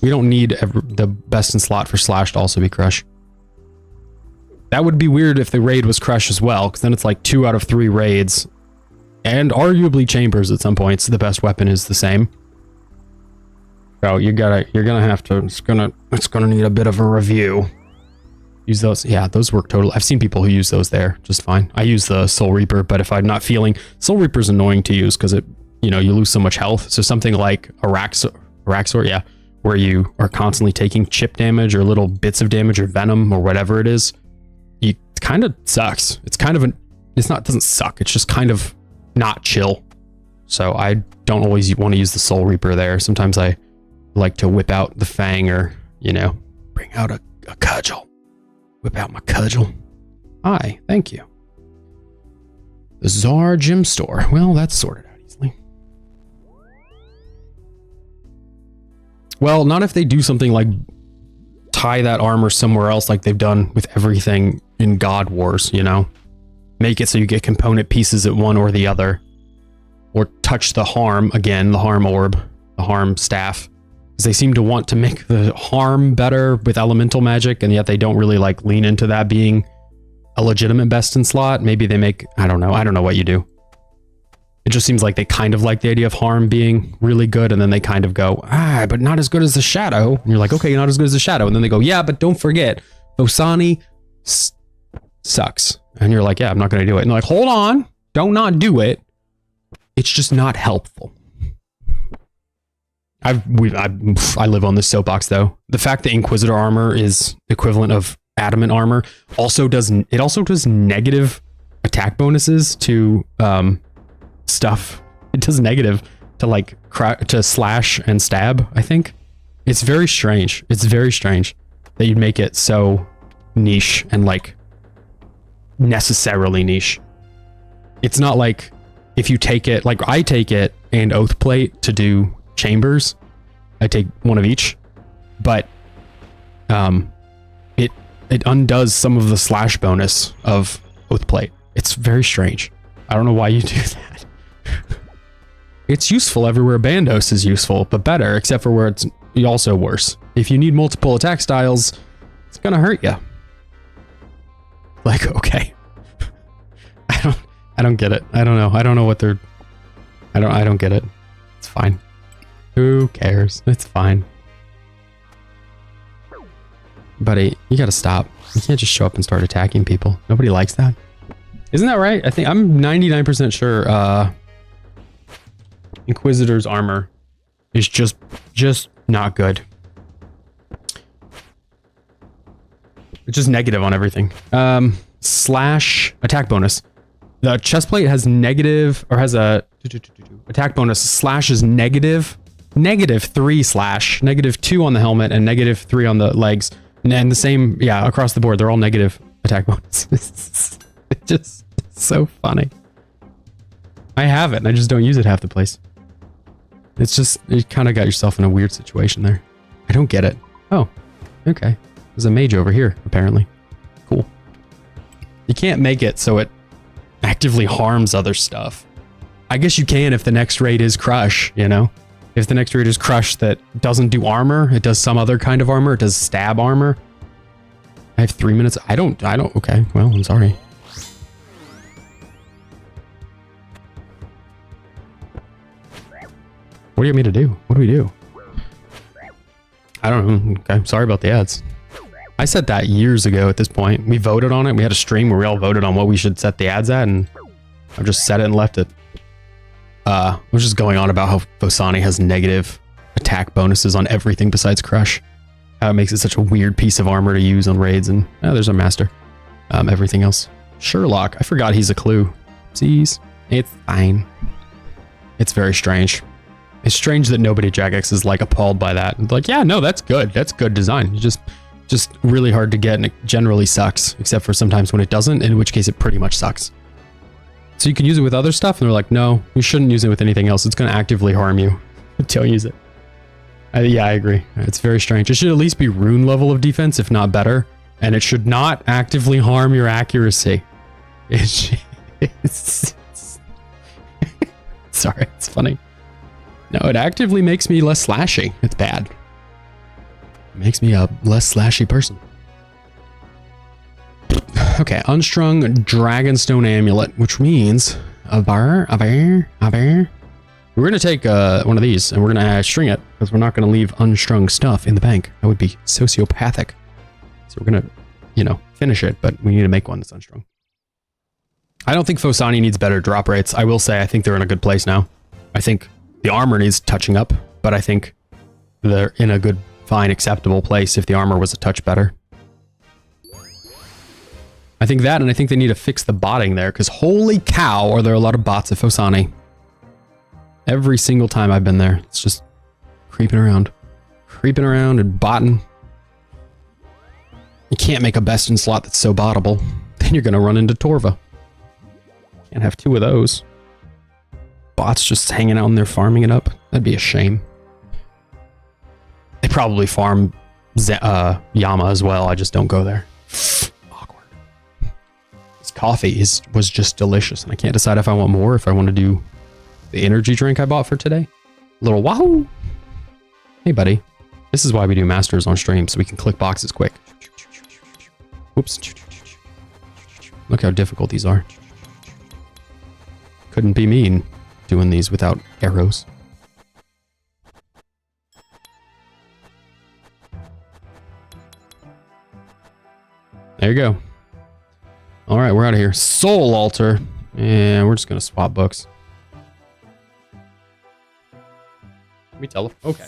we don't need the best in slot for slash to also be crush. That would be weird if the raid was crush as well, because then it's like 2 out of 3 raids. And arguably Chambers at some points, the best weapon is the same. So you're gonna have to, it's gonna need a bit of a review. Use those, yeah, those work totally. I've seen people who use those there just fine. I use the Soul Reaper, but if I'm not feeling, Soul Reaper's annoying to use because it, you know, you lose so much health. So something like Araxor, yeah, where you are constantly taking chip damage or little bits of damage or venom or whatever it is, it kind of sucks. It's kind of it doesn't suck. It's just kind of not chill. So I don't always want to use the Soul Reaper there. Sometimes I like to whip out the Fang or, you know, bring out a cudgel. Whip out my cudgel. Hi, thank you. The Czar Gym Store. Well, that's sorted out easily. Well, not if they do something like tie that armor somewhere else like they've done with everything in God Wars, you know? Make it so you get component pieces at one or the other. Or touch the harm, again, the harm orb, the harm staff. Because they seem to want to make the harm better with elemental magic, and yet they don't really like lean into that being a legitimate best in slot. Maybe they make, I don't know what you do. It just seems like they kind of like the idea of harm being really good, and then they kind of go, but not as good as the shadow. And you're like, okay, not as good as the shadow. And then they go, yeah, but don't forget, Osani sucks. And you're like, yeah, I'm not going to do it. And they're like, hold on, don't not do it. It's just not helpful. I live on this soapbox though. The fact that Inquisitor armor is equivalent of adamant armor also does negative attack bonuses to stuff. It does negative to like to slash and stab, I think. It's very strange. It's very strange that you'd make it so niche and like necessarily niche. It's not like if you take it, like I take it and Oathplate to do Chambers. I take one of each, but it undoes some of the slash bonus of Oathplate. It's very strange. I don't know why you do that. It's useful everywhere Bandos is useful, but better, except for where it's also worse. If you need multiple attack styles, it's gonna hurt you. Like, okay. I don't get it. I don't know. I don't know what they're... I don't get it. It's fine. Who cares? It's fine. Buddy, you gotta stop. You can't just show up and start attacking people. Nobody likes that. Isn't that right? I think I'm 99% sure Inquisitor's armor is just not good. It's just negative on everything. Slash attack bonus. The chestplate has negative, or has a attack bonus. Slash is negative 3 slash, -2 on the helmet, and -3 on the legs. And the same, yeah, across the board. They're all negative attack bonuses. It's just so funny. I have it, and I just don't use it half the place. It's just, you kind of got yourself in a weird situation there. I don't get it. Oh, okay. There's a mage over here, apparently. Cool. You can't make it so it actively harms other stuff. I guess you can if the next raid is Crush, you know? If the next raid is Crush that doesn't do armor, it does some other kind of armor, it does stab armor. I have 3 minutes. I don't, okay, well, I'm sorry. What do you want me to do? What do we do? I don't know. Okay, sorry about the ads. I said that years ago at this point. We voted on it. We had a stream where we all voted on what we should set the ads at, and I've just set it and left it. I was just going on about how Phosani has negative attack bonuses on everything besides Crush. How it makes it such a weird piece of armor to use on raids, and there's our master. Everything else. Sherlock. I forgot he's a clue. Sees. It's fine. It's very strange. It's strange that nobody at Jagex is like appalled by that. It's like, yeah, no, that's good. That's good design. You just really hard to get, and it generally sucks, except for sometimes when it doesn't, in which case it pretty much sucks. So you can use it with other stuff, and they're like, no, you shouldn't use it with anything else. It's going to actively harm you. Don't use it. Yeah, I agree. It's very strange. It should at least be rune level of defense, if not better, and it should not actively harm your accuracy. Sorry, it's funny. No, it actively makes me less slashy. It's bad. It makes me a less slashy person. Okay, unstrung Dragonstone Amulet, which means we're gonna take one of these and we're gonna string it because we're not gonna leave unstrung stuff in the bank. That would be sociopathic. So we're gonna, you know, finish it, but we need to make one that's unstrung. I don't think Phosani needs better drop rates. I will say I think they're in a good place now. I think the armor needs touching up, but I think they're in a good, fine, acceptable place if the armor was a touch better. I think that, and I think they need to fix the botting there, because holy cow, are there a lot of bots at Phosani. Every single time I've been there, it's just creeping around and botting. You can't make a best in slot that's so bottable. Then you're going to run into Torva. Can't have two of those. Bots just hanging out in there farming it up. That'd be a shame. They probably farm Yama as well. I just don't go there. Awkward. This coffee was just delicious, and I can't decide if I want more, if I want to do the energy drink I bought for today. A little wahoo. Hey, buddy. This is why we do masters on stream, so we can click boxes quick. Whoops. Look how difficult these are. Couldn't be mean doing these without arrows. There you go. All right, we're out of here. Soul Altar. And we're just going to swap books. Let me tell him. Okay.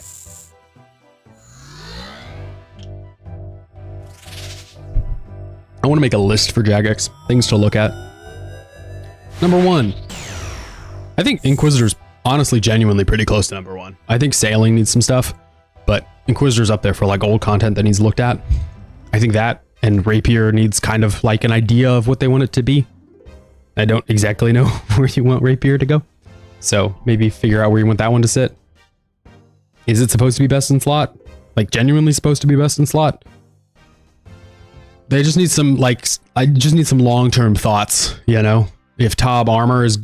I want to make a list for Jagex. Things to look at. Number 1. I think Inquisitor's honestly genuinely pretty close to number 1. I think Sailing needs some stuff, but Inquisitor's up there for like old content that needs looked at. I think that and Rapier needs kind of like an idea of what they want it to be. I don't exactly know where you want Rapier to go. So maybe figure out where you want that one to sit. Is it supposed to be best in slot? Like genuinely supposed to be best in slot? They just need some like, I just need some long-term thoughts, you know? If Tob armor is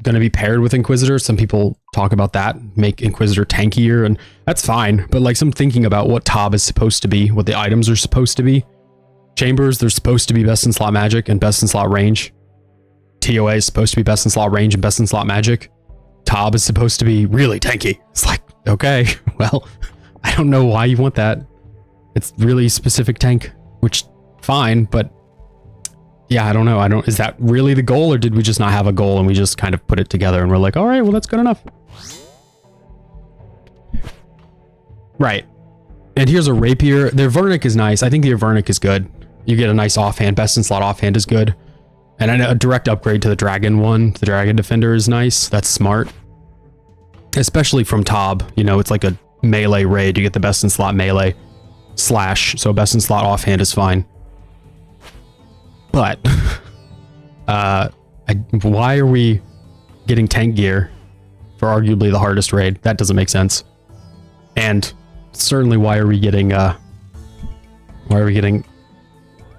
going to be paired with Inquisitor, some people talk about that, make Inquisitor tankier, and that's fine, but like some thinking about what Tob is supposed to be, what the items are supposed to be. Chambers, they're supposed to be best in slot magic and best in slot range. TOA is supposed to be best in slot range and best in slot magic. Tob is supposed to be really tanky. It's like, okay, well, I don't know why you want that. It's really specific tank, which fine, but yeah, I don't know. Is that really the goal, or did we just not have a goal and we just kind of put it together and we're like, all right, well, that's good enough. Right. And here's a rapier. The Vernic is nice. I think the Vernic is good. You get a nice offhand. Best in slot offhand is good. And a direct upgrade to the Dragon one. The Dragon Defender is nice. That's smart. Especially from Tob. You know, it's like a melee raid. You get the best in slot melee slash. So best in slot offhand is fine. But why are we getting tank gear for arguably the hardest raid? That doesn't make sense. And certainly why are we getting the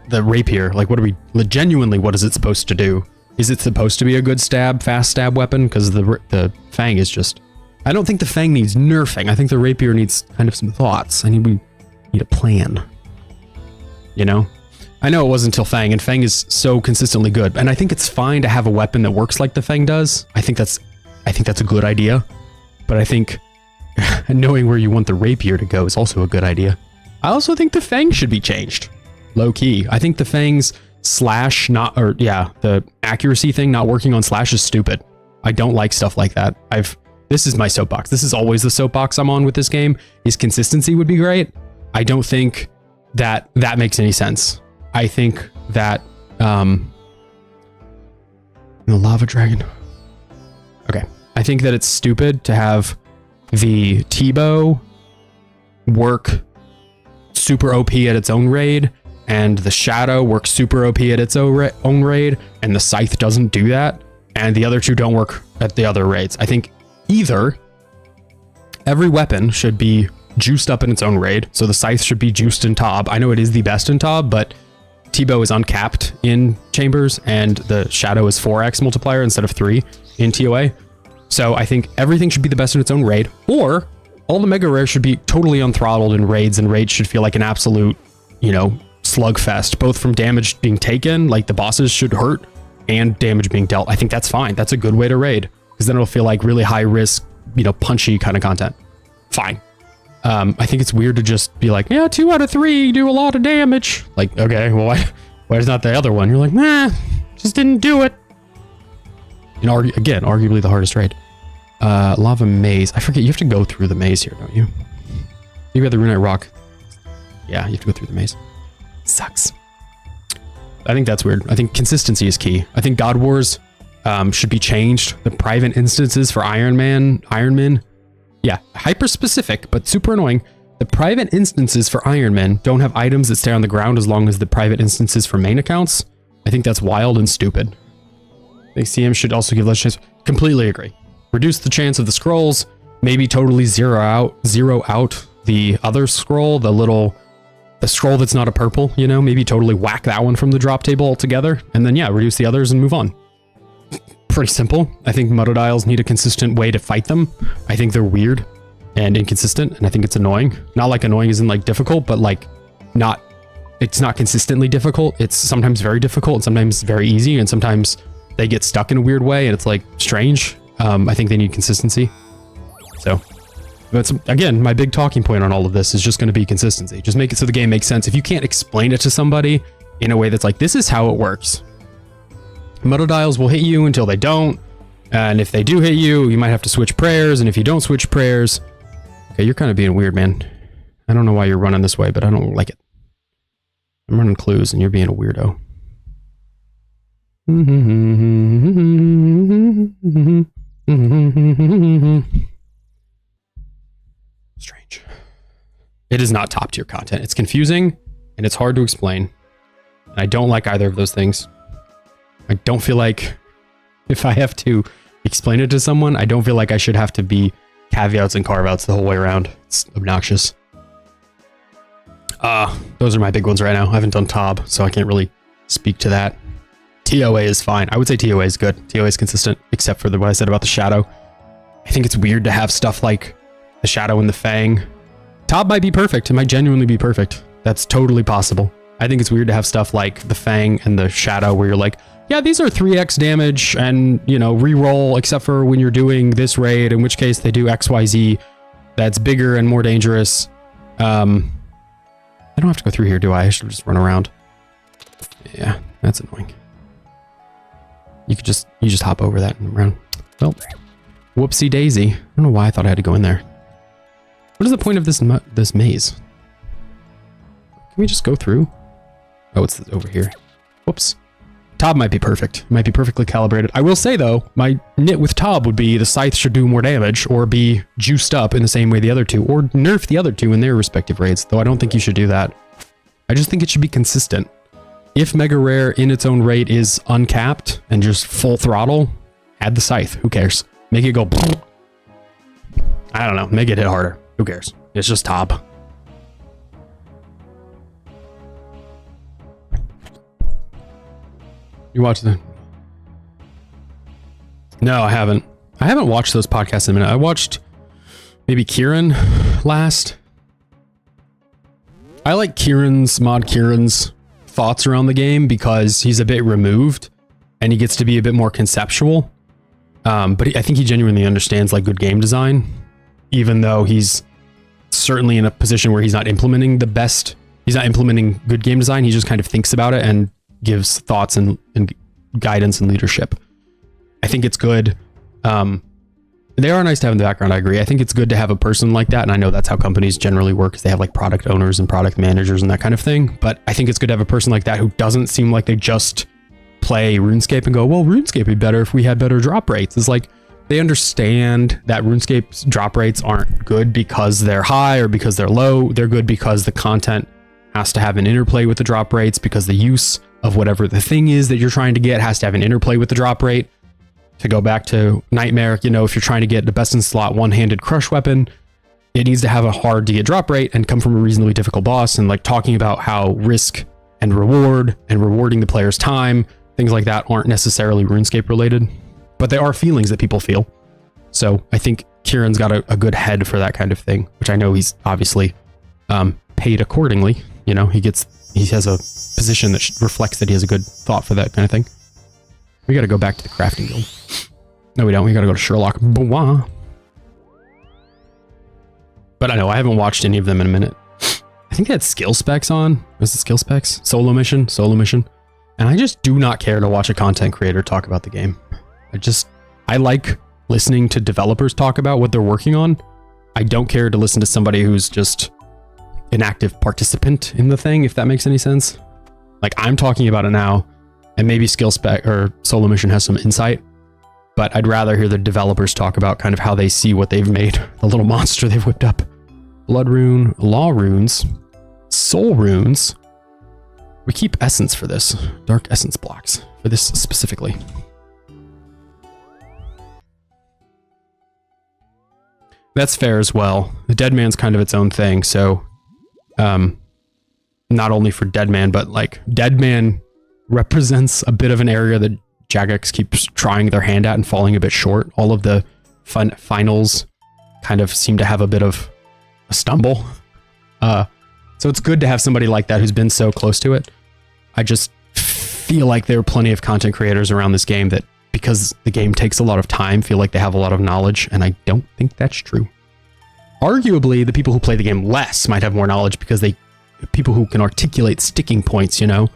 rapier? Like, what are we genuinely, what is it supposed to do? Is it supposed to be a good fast stab weapon? Because the Fang is just, I don't think the Fang needs nerfing. I think the rapier needs kind of some thoughts. We need a plan. You know? I know it wasn't until Fang, and Fang is so consistently good. And I think it's fine to have a weapon that works like the Fang does. I think that's a good idea. But I think knowing where you want the rapier to go is also a good idea. I also think the Fang should be changed. Low key. I think the Fang's slash the accuracy thing not working on slash is stupid. I don't like stuff like that. This is my soapbox. This is always the soapbox I'm on with this game. Is consistency would be great. I don't think that makes any sense. I think that the Lava Dragon. Okay. I think that it's stupid to have the T-Bow work super OP at its own raid, and the Shadow works super OP at its own raid, and the Scythe doesn't do that, and the other two don't work at the other raids. I think either every weapon should be juiced up in its own raid, so the Scythe should be juiced in Tob. I know it is the best in Tob, but T-Bow is uncapped in Chambers, and the Shadow is 4x multiplier instead of 3 in TOA. So I think everything should be the best in its own raid, or all the mega rares should be totally unthrottled in raids, and raids should feel like an absolute, slugfest, both from damage being taken, like the bosses should hurt, and damage being dealt. I think that's fine. That's a good way to raid, because then it'll feel like really high risk, punchy kind of content. Fine. I think it's weird to just be like, yeah, 2 out of 3 do a lot of damage. Like, okay, well, why is not the other one? You're like, nah, just didn't do it. Again, arguably the hardest raid. Lava Maze. I forget, you have to go through the maze here, don't you? You got the Runite Rock. Yeah, you have to go through the maze. Sucks. I think that's weird. I think consistency is key. I think God Wars should be changed. The private instances for Ironman. Yeah, hyper specific, but super annoying. The private instances for Ironman don't have items that stay on the ground as long as the private instances for main accounts. I think that's wild and stupid. I think CM should also give less chance. Completely agree. Reduce the chance of the scrolls. Maybe totally zero out the other scroll, the scroll that's not a purple, maybe totally whack that one from the drop table altogether. And then, yeah, reduce the others and move on. Pretty simple. I think Mudodials need a consistent way to fight them. I think they're weird and inconsistent, and I think it's annoying. Not like annoying isn't like difficult, but like it's not consistently difficult. It's sometimes very difficult and sometimes very easy, and sometimes they get stuck in a weird way and it's like strange. I think they need consistency. So that's, again, my big talking point on all of this is just going to be consistency. Just make it so the game makes sense. If you can't explain it to somebody in a way that's like, this is how it works. Mudodials will hit you until they don't. And if they do hit you, you might have to switch prayers. And if you don't switch prayers, okay, you're kind of being weird, man. I don't know why you're running this way, but I don't like it. I'm running clues and you're being a weirdo. Strange. It is not top tier content. It's confusing and it's hard to explain. And I don't like either of those things. I don't feel like if I have to explain it to someone, I don't feel like I should have to be caveats and carve outs the whole way around. It's obnoxious. Those are my big ones right now. I haven't done Tob, so I can't really speak to that. TOA is fine. I would say TOA is good. TOA is consistent, except for what I said about the Shadow. I think it's weird to have stuff like the Shadow and the Fang. Tob might be perfect. It might genuinely be perfect. That's totally possible. I think it's weird to have stuff like the Fang and the Shadow where you're like, yeah, these are 3x damage and, re-roll except for when you're doing this raid, in which case they do XYZ. That's bigger and more dangerous. I don't have to go through here, do I? I should just run around. Yeah, that's annoying. You just hop over that and run. Well, Whoopsie daisy. I don't know why I thought I had to go in there. What is the point of this maze? Can we just go through? Oh, it's over here. Whoops. Tob might be perfect. Might be perfectly calibrated. I will say, though, my nit with Tob would be the scythe should do more damage or be juiced up in the same way the other two, or nerf the other two in their respective raids, though I don't think you should do that. I just think it should be consistent. If Mega Rare in its own rate is uncapped and just full throttle, add the scythe. Who cares? Make it go... I don't know. Make it hit harder. Who cares? It's just Tob. You watch the... No, I haven't. I haven't watched those podcasts in a minute. I watched maybe Kieran last. I like Mod Kieran's thoughts around the game because he's a bit removed and he gets to be a bit more conceptual. But I think he genuinely understands like good game design, even though he's certainly in a position where he's not implementing he's not implementing good game design. He just kind of thinks about it and gives thoughts and guidance and leadership. I think it's good. They are nice to have in the background. I agree. I think it's good to have a person like that. And I know that's how companies generally work. They have like product owners and product managers and that kind of thing. But I think it's good to have a person like that who doesn't seem like they just play RuneScape and go, well, RuneScape would be better if we had better drop rates. It's like they understand that RuneScape's drop rates aren't good because they're high or because they're low. They're good because the content has to have an interplay with the drop rates, because the use of whatever the thing is that you're trying to get has to have an interplay with the drop rate. To go back to Nightmare, you know, if you're trying to get the best in slot one-handed crush weapon, it needs to have a hard to get drop rate and come from a reasonably difficult boss. And like talking about how risk and reward and rewarding the player's time, things like that aren't necessarily RuneScape related, but they are feelings that people feel. So I think Kieran's got a good head for that kind of thing, which I know he's obviously paid accordingly. You know, he has a position that reflects that he has a good thought for that kind of thing. We got to go back to the crafting guild. No, we don't. We got to go to Sherlock. But I know I haven't watched any of them in a minute. I think they had skill specs on. Was it skill specs? Solo mission. And I just do not care to watch a content creator talk about the game. I like listening to developers talk about what they're working on. I don't care to listen to somebody who's just an active participant in the thing, if that makes any sense. Like, I'm talking about it now, and maybe skill spec or solo mission has some insight, but I'd rather hear the developers talk about kind of how they see what they've made, the little monster they've whipped up. Blood rune, law runes, soul runes. We keep essence for this, dark essence blocks for this specifically. That's fair as well. The Dead Man's kind of its own thing, so not only for Dead Man, but like Dead Man represents a bit of an area that Jagex keeps trying their hand at and falling a bit short. All of the finals kind of seem to have a bit of a stumble. So it's good to have somebody like that who's been so close to it. I just feel like there are plenty of content creators around this game that, because the game takes a lot of time, feel like they have a lot of knowledge, and I don't think that's true. Arguably, the people who play the game less might have more knowledge because people who can articulate sticking points, you know?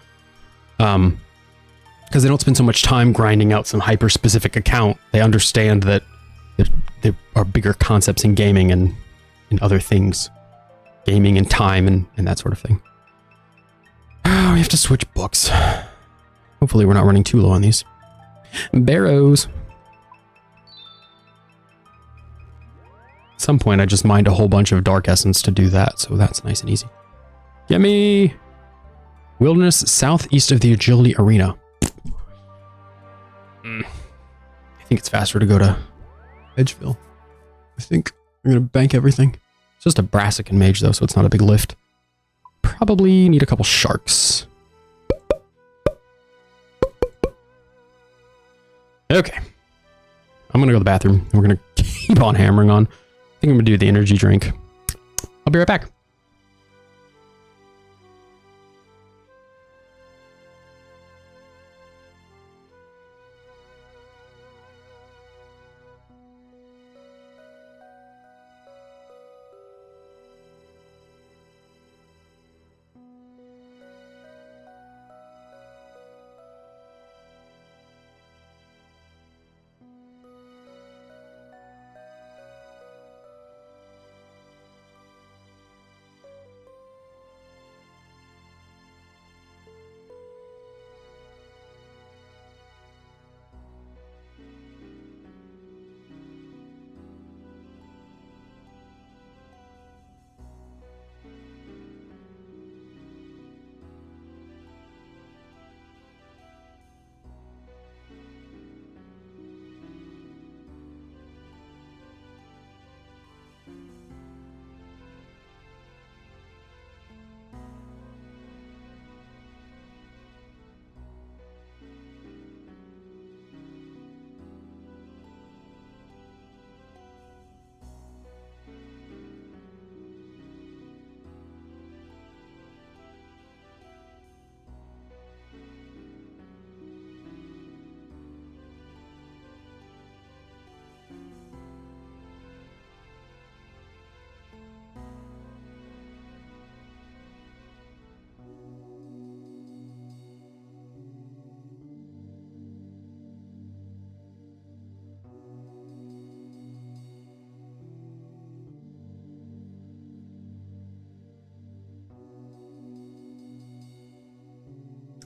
Because they don't spend so much time grinding out some hyper-specific account. They understand that there are bigger concepts in gaming and in other things. Gaming and time and that sort of thing. Oh, we have to switch books. Hopefully we're not running too low on these. Barrows. At some point I just mined a whole bunch of dark essence to do that, so that's nice and easy. Gimme! Wilderness southeast of the Agility Arena. I think it's faster to go to Edgeville. I think I'm gonna bank everything. It's just a Brassican mage though, so it's not a big lift. Probably need a couple sharks. Okay. I'm gonna go to the bathroom and we're gonna keep on hammering on. I think I'm gonna do the energy drink. I'll be right back.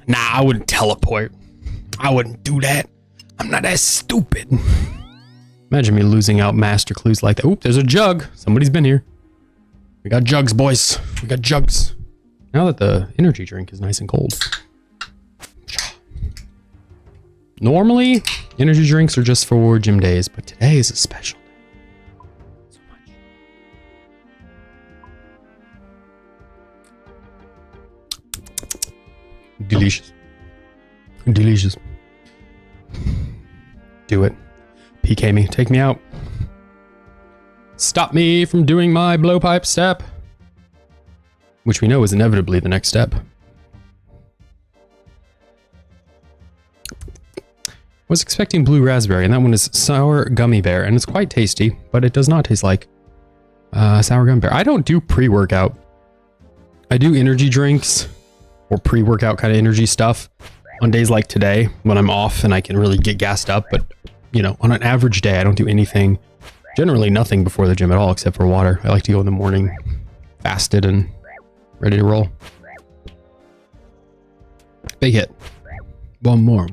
Nah, I wouldn't teleport. I wouldn't do that. I'm not that stupid. Imagine me losing out master clues like that. Oop, there's a jug. Somebody's been here. We got jugs, boys. We got jugs. Now that the energy drink is nice and cold. Normally, energy drinks are just for gym days, but today is a special day. So much. Delicious. Delicious. Do it. PK me. Take me out. Stop me from doing my blowpipe step. Which we know is inevitably the next step. Was expecting blue raspberry, and that one is sour gummy bear, and it's quite tasty, but it does not taste like sour gummy bear. I don't do pre-workout. I do energy drinks or pre-workout kind of energy stuff on days like today when I'm off and I can really get gassed up. But you know, on an average day, I don't do anything, generally nothing before the gym at all except for water. I like to go in the morning, fasted and ready to roll. Big hit. One more.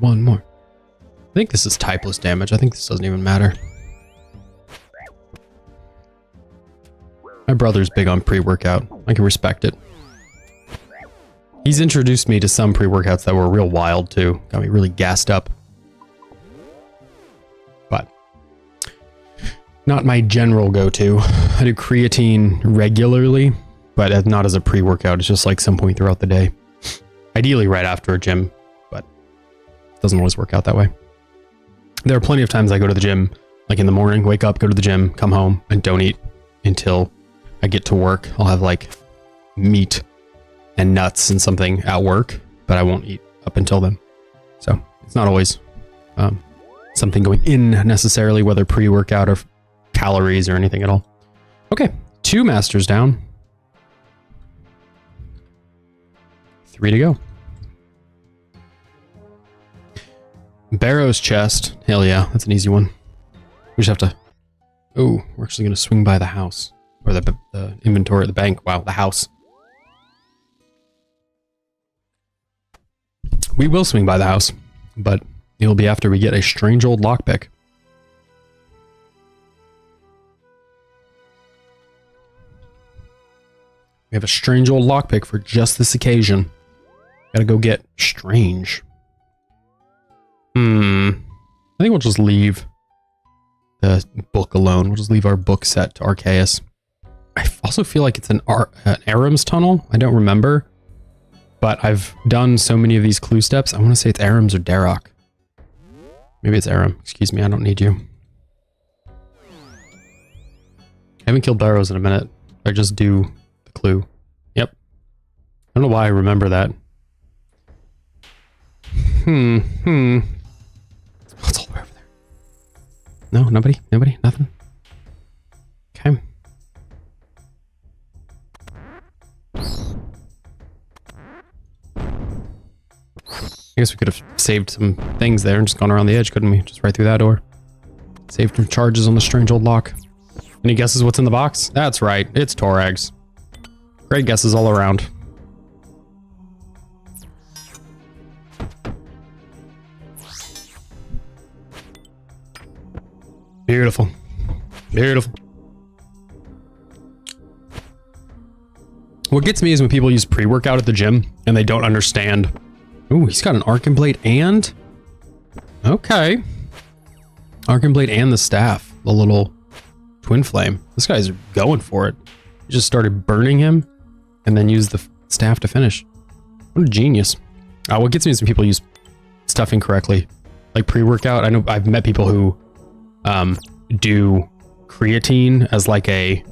I think this is typeless damage. I think this doesn't even matter. My brother's big on pre-workout. I can respect it. He's introduced me to some pre-workouts that were real wild too. Got me really gassed up. But not my general go-to. I do creatine regularly, but not as a pre-workout. It's just like some point throughout the day. Ideally right after a gym, but it doesn't always work out that way. There are plenty of times I go to the gym, like in the morning, wake up, go to the gym, come home, and don't eat until I get to work. I'll have like meat and nuts and something at work, but I won't eat up until then. So it's not always something going in necessarily, whether pre-workout or calories or anything at all. Okay, 2 masters down. 3 to go. Barrow's chest. Hell yeah, that's an easy one. We just have to... Oh, we're actually going to swing by the house. Or the inventory at the bank. Wow, the house. We will swing by the house, but it'll be after we get a strange old lockpick. We have a strange old lockpick for just this occasion. Gotta go get strange. I think we'll just leave the book alone. We'll just leave our book set to Arceus. I also feel like it's an Aram's tunnel. I don't remember. But I've done so many of these clue steps. I want to say it's Aram's or Darok. Maybe it's Aram. Excuse me, I don't need you. I haven't killed Barrows in a minute. I just do the clue. Yep. I don't know why I remember that. What's all the way over there? No, nobody? Nothing? Okay. I guess we could have saved some things there and just gone around the edge, couldn't we? Just right through that door. Saved some charges on the strange old lock. Any guesses what's in the box? That's right, it's Torags. Great guesses all around. Beautiful. Beautiful. What gets me is when people use pre-workout at the gym and they don't understand. Ooh, he's got an Arcane Blade and... Okay. Arcane Blade and the staff. The little twin flame. This guy's going for it. He just started burning him and then used the staff to finish. What a genius. What gets me is when people use stuff incorrectly. Like pre-workout. I know I've met people who do creatine as like a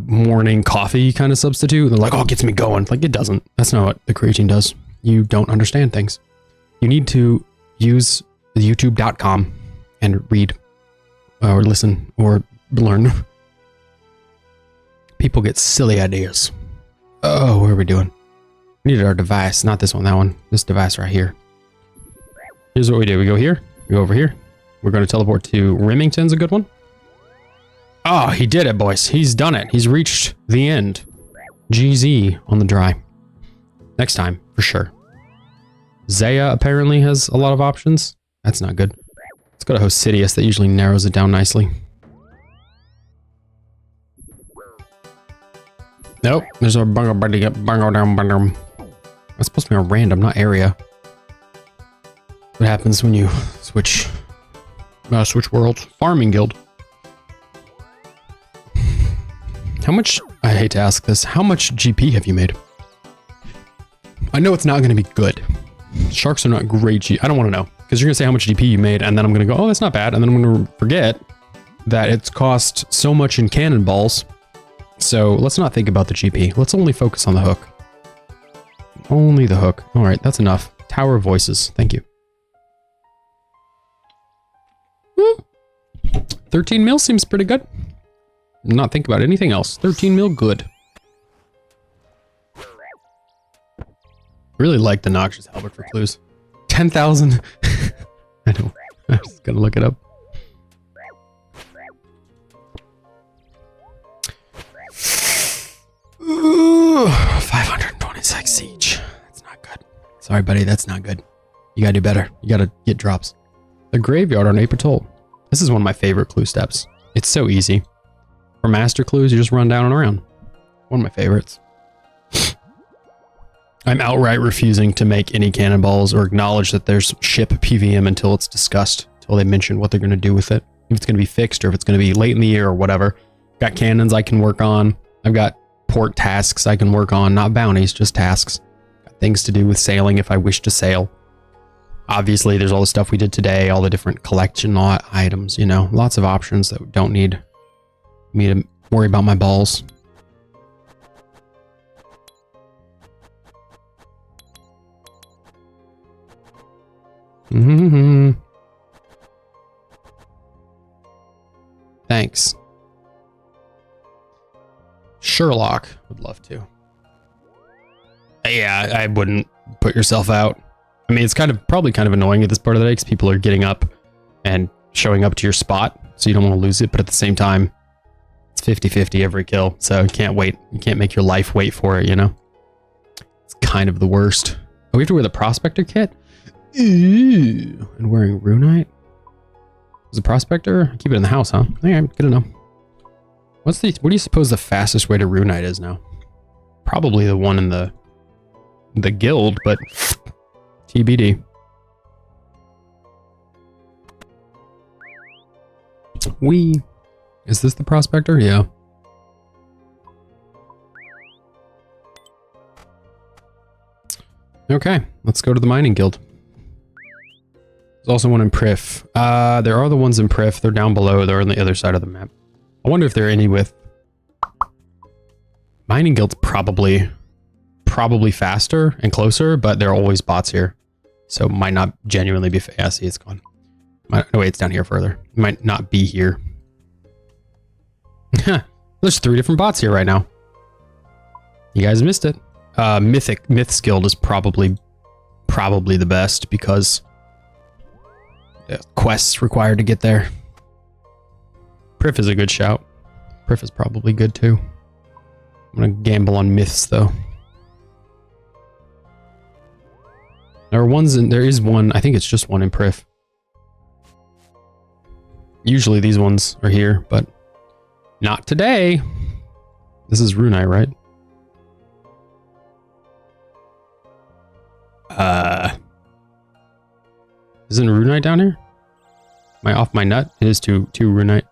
morning coffee kind of substitute. They're like, oh, it gets me going. Like, it doesn't. That's not what the creatine does. You don't understand things. You need to use youtube.com and read or listen or learn. People get silly ideas. Oh, what are we doing? We needed our device, not this one, that one. This device right here. Here's what we do. We go here, we go over here. We're going to teleport to Remington's a good one. Oh, he did it, boys. He's done it. He's reached the end. GZ on the dry. Next time, for sure. Zaya apparently has a lot of options. That's not good. Let's go to Hosidius. That usually narrows it down nicely. Nope. There's a bungo down. That's supposed to be a random, not area. What happens when you switch worlds? Farming guild. How much, I hate to ask this, how much GP have you made? I know it's not going to be good. Sharks are not great GP. I don't want to know, because you're going to say how much GP you made, and then I'm going to go, oh, that's not bad. And then I'm going to forget that it's cost so much in cannonballs. So let's not think about the GP. Let's only focus on the hook. Only the hook. All right, that's enough. Tower of Voices. Thank you. 13 mil seems pretty good. Not think about anything else. 13 mil, good. Really like the Noxious Halberd for clues. 10,000. I know. I'm just gonna look it up. Ooh, 526 siege. That's not good. Sorry, buddy. That's not good. You gotta do better. You gotta get drops. The graveyard on April Toll. This is one of my favorite clue steps. It's so easy. For master clues, you just run down and around. One of my favorites. I'm outright refusing to make any cannonballs or acknowledge that there's ship PVM until it's discussed, until they mention what they're going to do with it. If it's going to be fixed or if it's going to be late in the year or whatever. Got cannons I can work on. I've got port tasks I can work on, not bounties, just tasks. Got things to do with sailing if I wish to sail. Obviously, there's all the stuff we did today, all the different collection items, you know, lots of options that don't need me to worry about my balls. Thanks. Sherlock would love to. Yeah, I wouldn't put yourself out. I mean, it's probably kind of annoying at this part of the day because people are getting up and showing up to your spot, so you don't want to lose it, but at the same time, it's 50-50 every kill, so you can't wait. You can't make your life wait for it, you know? It's kind of the worst. Oh, we have to wear the Prospector kit? Ooh, and wearing Runite? Is a Prospector? Keep it in the house, huh? Alright, good to know. What do you suppose the fastest way to Runite is now? Probably the one in the guild, but TBD. Is this the Prospector? Yeah. Okay, let's go to the mining guild. There's also one in Prif. There are the ones in Prif. They're down below. They're on the other side of the map. I wonder if there are any with... Mining guild's probably faster and closer, but there are always bots here. So it might not genuinely be... Yeah, see, it's gone. No, wait, it's down here further. It might not be here. There's 3 different bots here right now. You guys missed it. Myths Guild is probably the best because quests required to get there. Prif is a good shout. Prif is probably good too. I'm gonna gamble on Myths though. There is one, I think it's just one in Prif. Usually these ones are here, but not today. This is Runite, right? Isn't Runite down here? Am I off my nut? It is two Runite.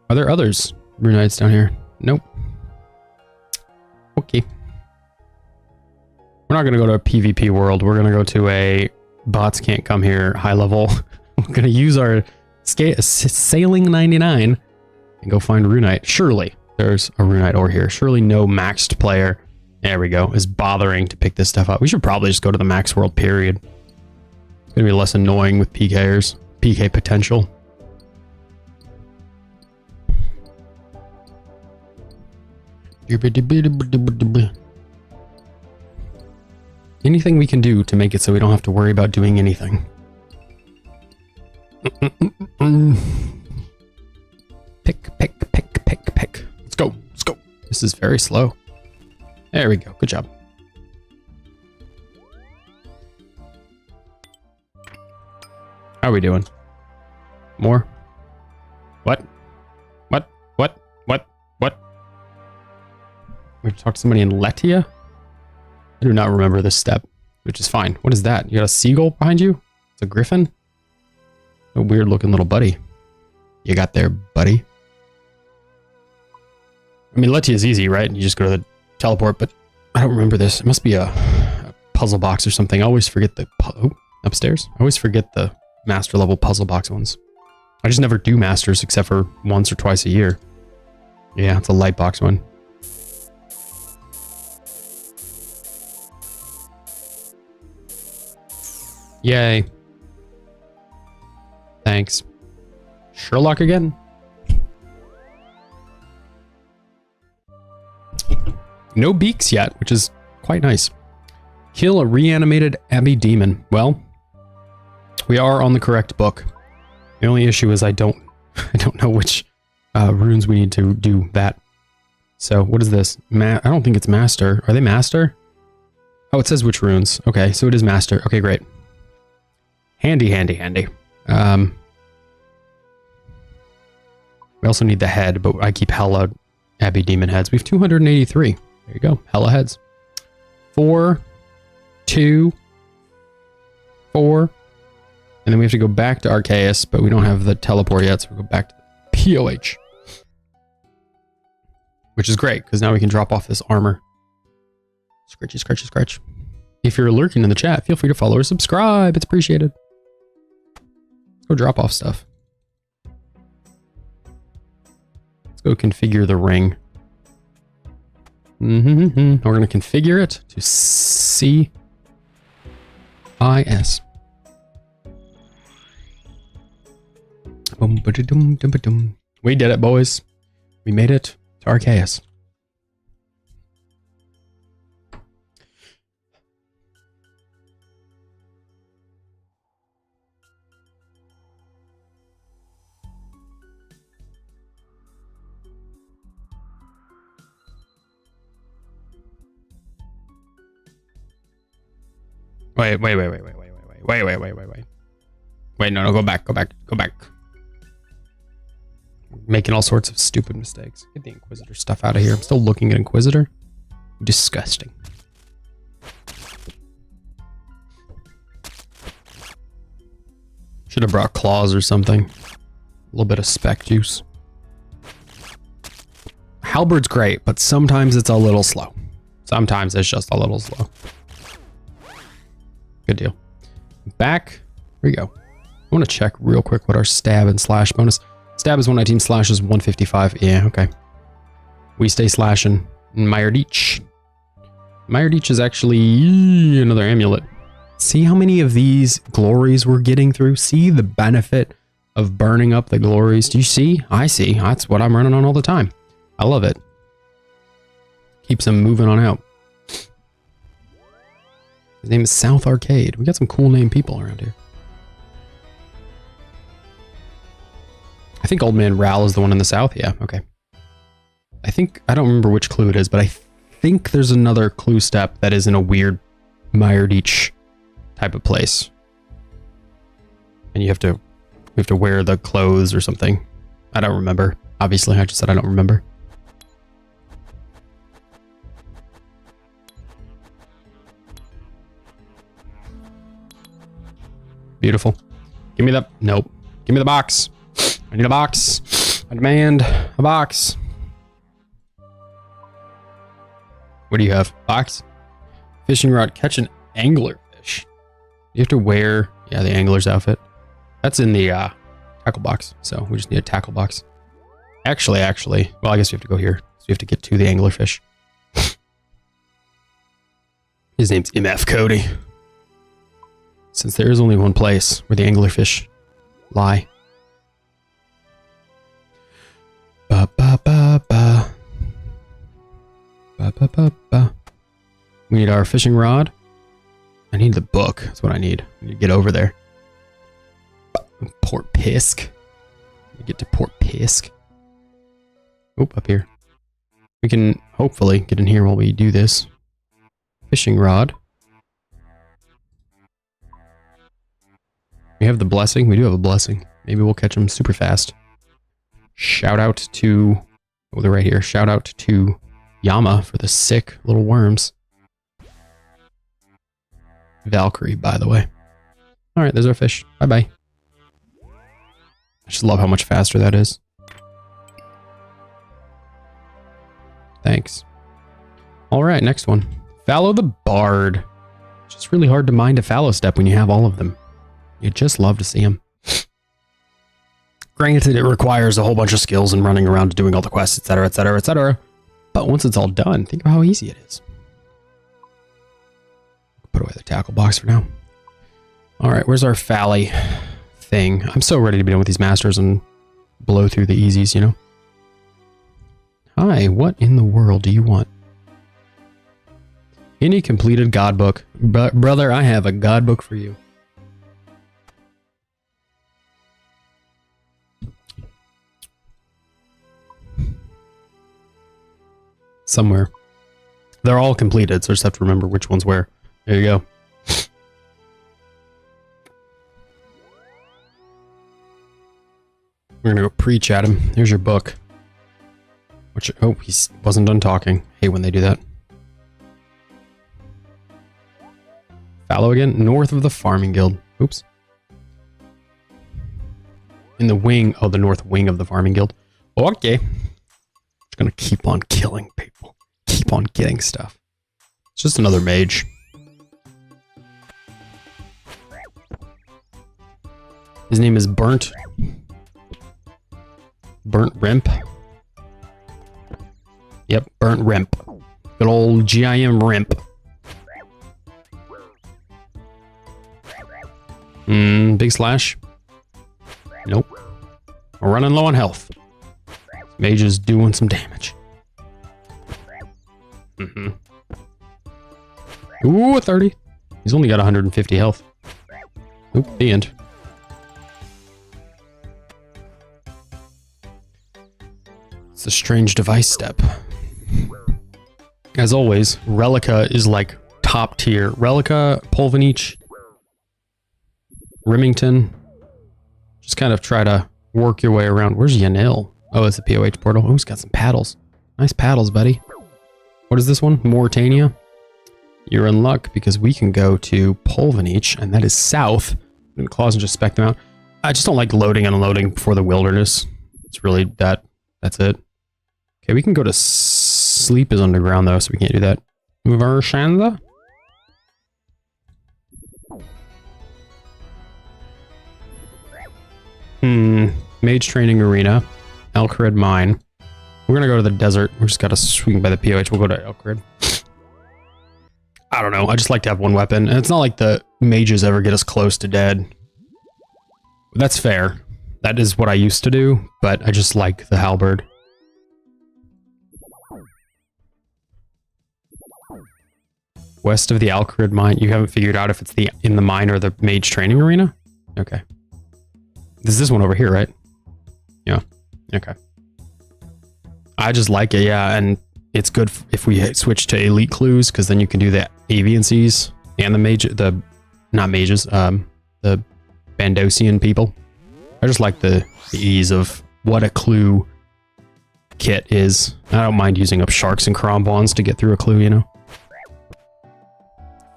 Are there others Runites down here? Nope. Okay. We're not going to go to a PvP world. We're going to go to a bots can't come here high level. We're going to use our sailing 99 and go find Runite. Surely there's a Runite ore here. Surely no maxed player, there we go, is bothering to pick this stuff up. We should probably just go to the max world, period. It's going to be less annoying with PKers. PK potential. Anything we can do to make it so we don't have to worry about doing anything. Pick. Let's go. This is very slow. There we go. Good job. How are we doing? More? What? What? What? What? What? We have to talk to somebody in Letia? I do not remember this step, which is fine. What is that? You got a seagull behind you? It's a griffin? A weird looking little buddy. You got there, buddy. I mean, Letia is easy, right? You just go to the teleport, but I don't remember this. It must be a puzzle box or something. I always forget the... upstairs? I always forget the master level puzzle box ones. I just never do masters except for once or twice a year. Yeah, it's a light box one. Yay. Thanks. Sherlock again? No beaks yet, which is quite nice. Kill a reanimated Abbey demon. Well, we are on the correct book. The only issue is I don't know which runes we need to do that. So what is this? I don't think it's master. Are they master? Oh, it says which runes. Okay, so it is master. Okay, great. Handy, handy, handy. We also need the head, but I keep hella Abbey demon heads. We have 283. There you go. Hella heads. 4, 2, 4. And then we have to go back to Arceus, but we don't have the teleport yet, so we'll go back to POH. Which is great, because now we can drop off this armor. Scratchy, scratchy, scratch. If you're lurking in the chat, feel free to follow or subscribe. It's appreciated. Let's go drop off stuff. Let's go configure the ring. We're going to configure it to CIS. We did it, boys. We made it to Arceus. Wait. Wait, no, go back. Making all sorts of stupid mistakes. Get the Inquisitor stuff out of here. I'm still looking at Inquisitor. Disgusting. Should have brought claws or something. A little bit of spec juice. Halberd's great, but sometimes it's a little slow. Sometimes it's just a little slow. Good deal. Back. Here we go. I want to check real quick what our stab and slash bonus. Stab is 119, slash is 155. Yeah, okay. We stay slashing. Meyerdeach. Meyerdeach is actually another amulet. See how many of these glories we're getting through? See the benefit of burning up the glories? Do you see? I see. That's what I'm running on all the time. I love it. Keeps them moving on out. His name is South Arcade. We got some cool name people around here. I think Old Man Ral is the one in the south. Yeah, okay. I don't remember which clue it is, but I think there's another clue step that is in a weird Meyerdeach type of place. And you have to wear the clothes or something. I don't remember. Obviously, I just said I don't remember. Beautiful. Give me the... Nope. Give me the box. I need a box. I demand a box. What do you have? Box? Fishing rod. Catch an anglerfish. You have to wear... Yeah, the angler's outfit. That's in the tackle box. So we just need a tackle box. Actually. Well, I guess we have to go here. So we have to get to the anglerfish. His name's MF Cody. Since there is only one place where the anglerfish lie. Ba ba ba ba. Ba ba ba ba. We need our fishing rod. I need the book. That's what I need. I need to get over there. Port Pisk. Get to Port Pisk. Oop, up here. We can hopefully get in here while we do this. Fishing rod. We have the blessing. We do have a blessing. Maybe we'll catch them super fast. Shout out to... Oh, they're right here. Shout out to Yama for the sick little worms. Valkyrie, by the way. All right, there's our fish. Bye-bye. I just love how much faster that is. Thanks. All right, next one. Fallow the Bard. It's just really hard to mind a fallow step when you have all of them. You just love to see them. Granted, it requires a whole bunch of skills and running around doing all the quests, etc., etc., etc. But once it's all done, think of how easy it is. Put away the tackle box for now. All right, where's our Fally thing? I'm so ready to be done with these masters and blow through the easies, you know? Hi, what in the world do you want? Any completed god book. Brother, I have a god book for you. Somewhere. They're all completed, so I just have to remember which one's where. There you go. We're gonna go preach at him. Here's your book. Which, oh, he wasn't done talking. Hate when they do that. Fallow again, north of the farming guild. Oops. In the wing, oh, the north wing of the farming guild. Okay. Just gonna keep on killing people. Keep on getting stuff. It's just another mage. His name is Burnt Rimp. Yep, Burnt Rimp. Good old GIM Rimp. Big slash. Nope. We're running low on health. Mage is doing some damage. Ooh, a 30. He's only got 150 health. Oop, the end. It's a strange device step. As always, Relica is like top tier. Relica, Polvanich, Remington. Just kind of try to work your way around. Where's Yanil? Oh, it's a POH portal. Oh, he's got some paddles. Nice paddles, buddy. What is this one? Mauritania. You're in luck because we can go to Polvanich, and that is south. And Claws and just spec them out. I just don't like loading and unloading before the wilderness. It's really that. That's it. Okay, we can go to Sleep is underground though, so we can't do that. Vershanda? Mage Training Arena. Elkrid Mine. We're gonna go to the desert. We just gotta swing by the POH. We'll go to Elkrid. I don't know. I just like to have one weapon. And it's not like the mages ever get us close to dead. That's fair. That is what I used to do, but I just like the halberd. West of the Alcarid mine. You haven't figured out if it's in the mine or the mage training arena? Okay. This is this one over here, right? Yeah. Okay. I just like it, yeah, and it's good if we switch to elite clues, because then you can do the aviancies and the mage, not mages, the Bandosian people. I just like the ease of what a clue kit is. I don't mind using up sharks and crombons to get through a clue, you know?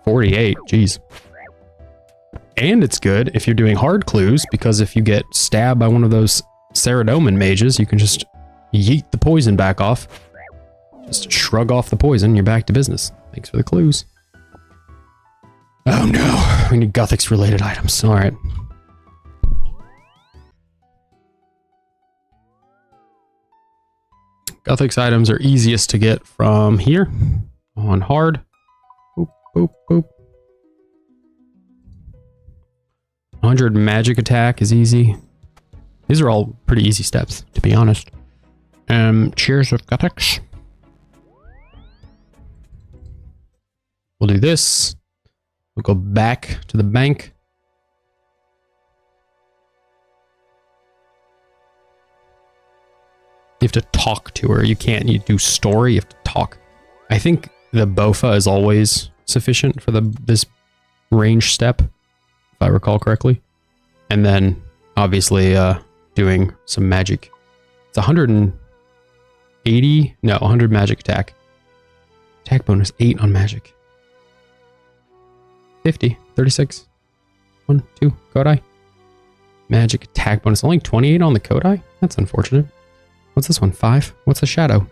48, geez. And it's good if you're doing hard clues, because if you get stabbed by one of those Ceradoman mages, you can just yeet the poison back off. Just shrug off the poison, you're back to business. Thanks for the clues. Oh no, we need Gothics related items. All right. Gothics items are easiest to get from here on hard. Boop, boop, boop. 100 magic attack is easy. These are all pretty easy steps, to be honest. Cheers with Gothics. We'll do this. We'll go back to the bank. You have to talk to her. You can't do story, you have to talk. I think the Bofa is always sufficient for this range step, if I recall correctly. And then, obviously, doing some magic. It's 180? No, 100 magic attack. Attack bonus 8 on magic. 50, 36. 1, 2, Kodai. Magic attack bonus. Only 28 on the Kodai? That's unfortunate. What's this one? 5? What's a shadow?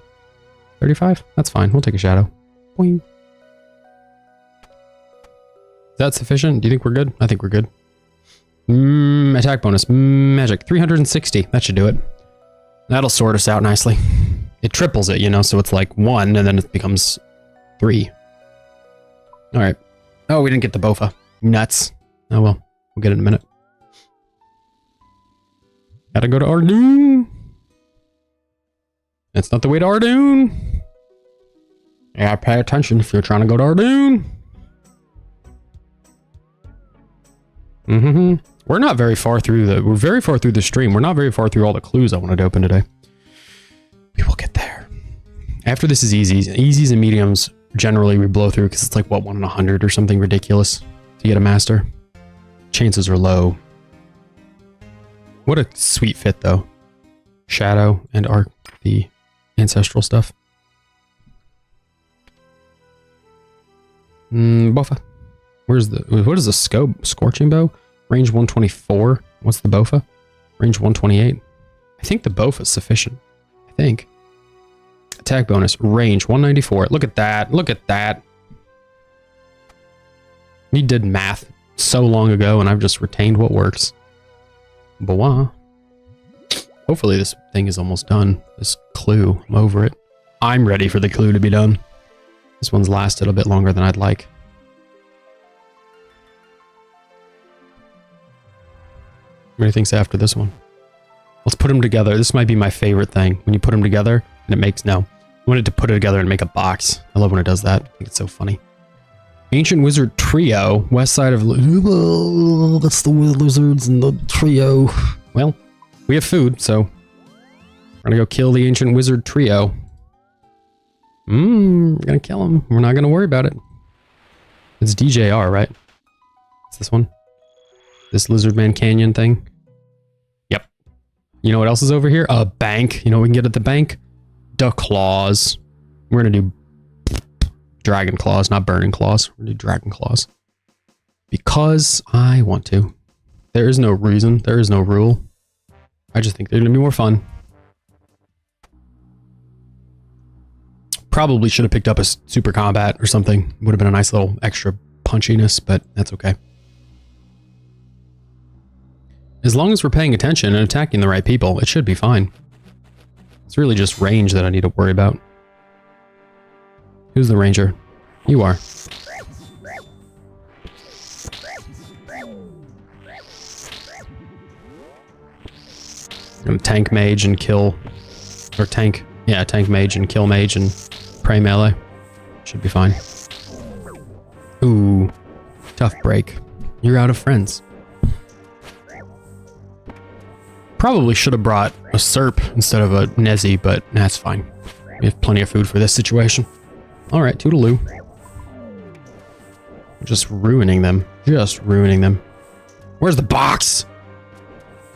35? That's fine. We'll take a shadow. Boing. Is that sufficient? Do you think we're good? I think we're good. Attack bonus. Magic. 360. That should do it. That'll sort us out nicely. It triples it, you know, so it's like 1 and then it becomes 3. Alright. Oh, we didn't get the Bofa. Nuts. Oh well. We'll get it in a minute. Gotta go to Ardoon. That's not the way to Ardoon. Yeah, pay attention if you're trying to go to Ardoon. We're not very far through we're very far through the stream. We're not very far through all the clues I wanted to open today. We will get there. After this is easy. Easies and mediums generally we blow through because it's like, what, 1 in 100 or something ridiculous to get a master. Chances are low. What a sweet fit, though. Shadow and Arc, the ancestral stuff. Bofa. What is the scope? Scorching bow? Range 124. What's the Bofa? Range 128. I think the Bofa is sufficient. I think. Attack bonus. Range 194. Look at that. Look at that. We did math so long ago and I've just retained what works. Boah. Hopefully this thing is almost done. This clue. I'm over it. I'm ready for the clue to be done. This one's lasted a bit longer than I'd like. What do you think's after this one? Let's put them together. This might be my favorite thing. When you put them together and it makes, no. I wanted to put it together and make a box. I love when it does that. I think it's so funny. Ancient Wizard Trio. West side of... Oh, that's the lizards and the trio. Well, we have food, so... We're gonna go kill the Ancient Wizard Trio. We're gonna kill him. We're not gonna worry about it. It's DJR, right? It's this one? This Lizard Man Canyon thing? Yep. You know what else is over here? A bank. You know what we can get at the bank? The claws. We're gonna do dragon claws, not burning claws. We're gonna do dragon claws. Because I want to. There is no reason. There is no rule. I just think they're gonna be more fun. Probably should have picked up a super combat or something. Would have been a nice little extra punchiness, but that's okay. As long as we're paying attention and attacking the right people, it should be fine. It's really just range that I need to worry about. Who's the ranger? You are. I'm gonna tank mage and kill... Or tank... Yeah, tank mage and kill mage and pray melee. Should be fine. Ooh. Tough break. You're out of friends. Probably should have brought a Serp instead of a Nezi, but that's fine. We have plenty of food for this situation. Alright, toodaloo. Just ruining them. Just ruining them. Where's the box?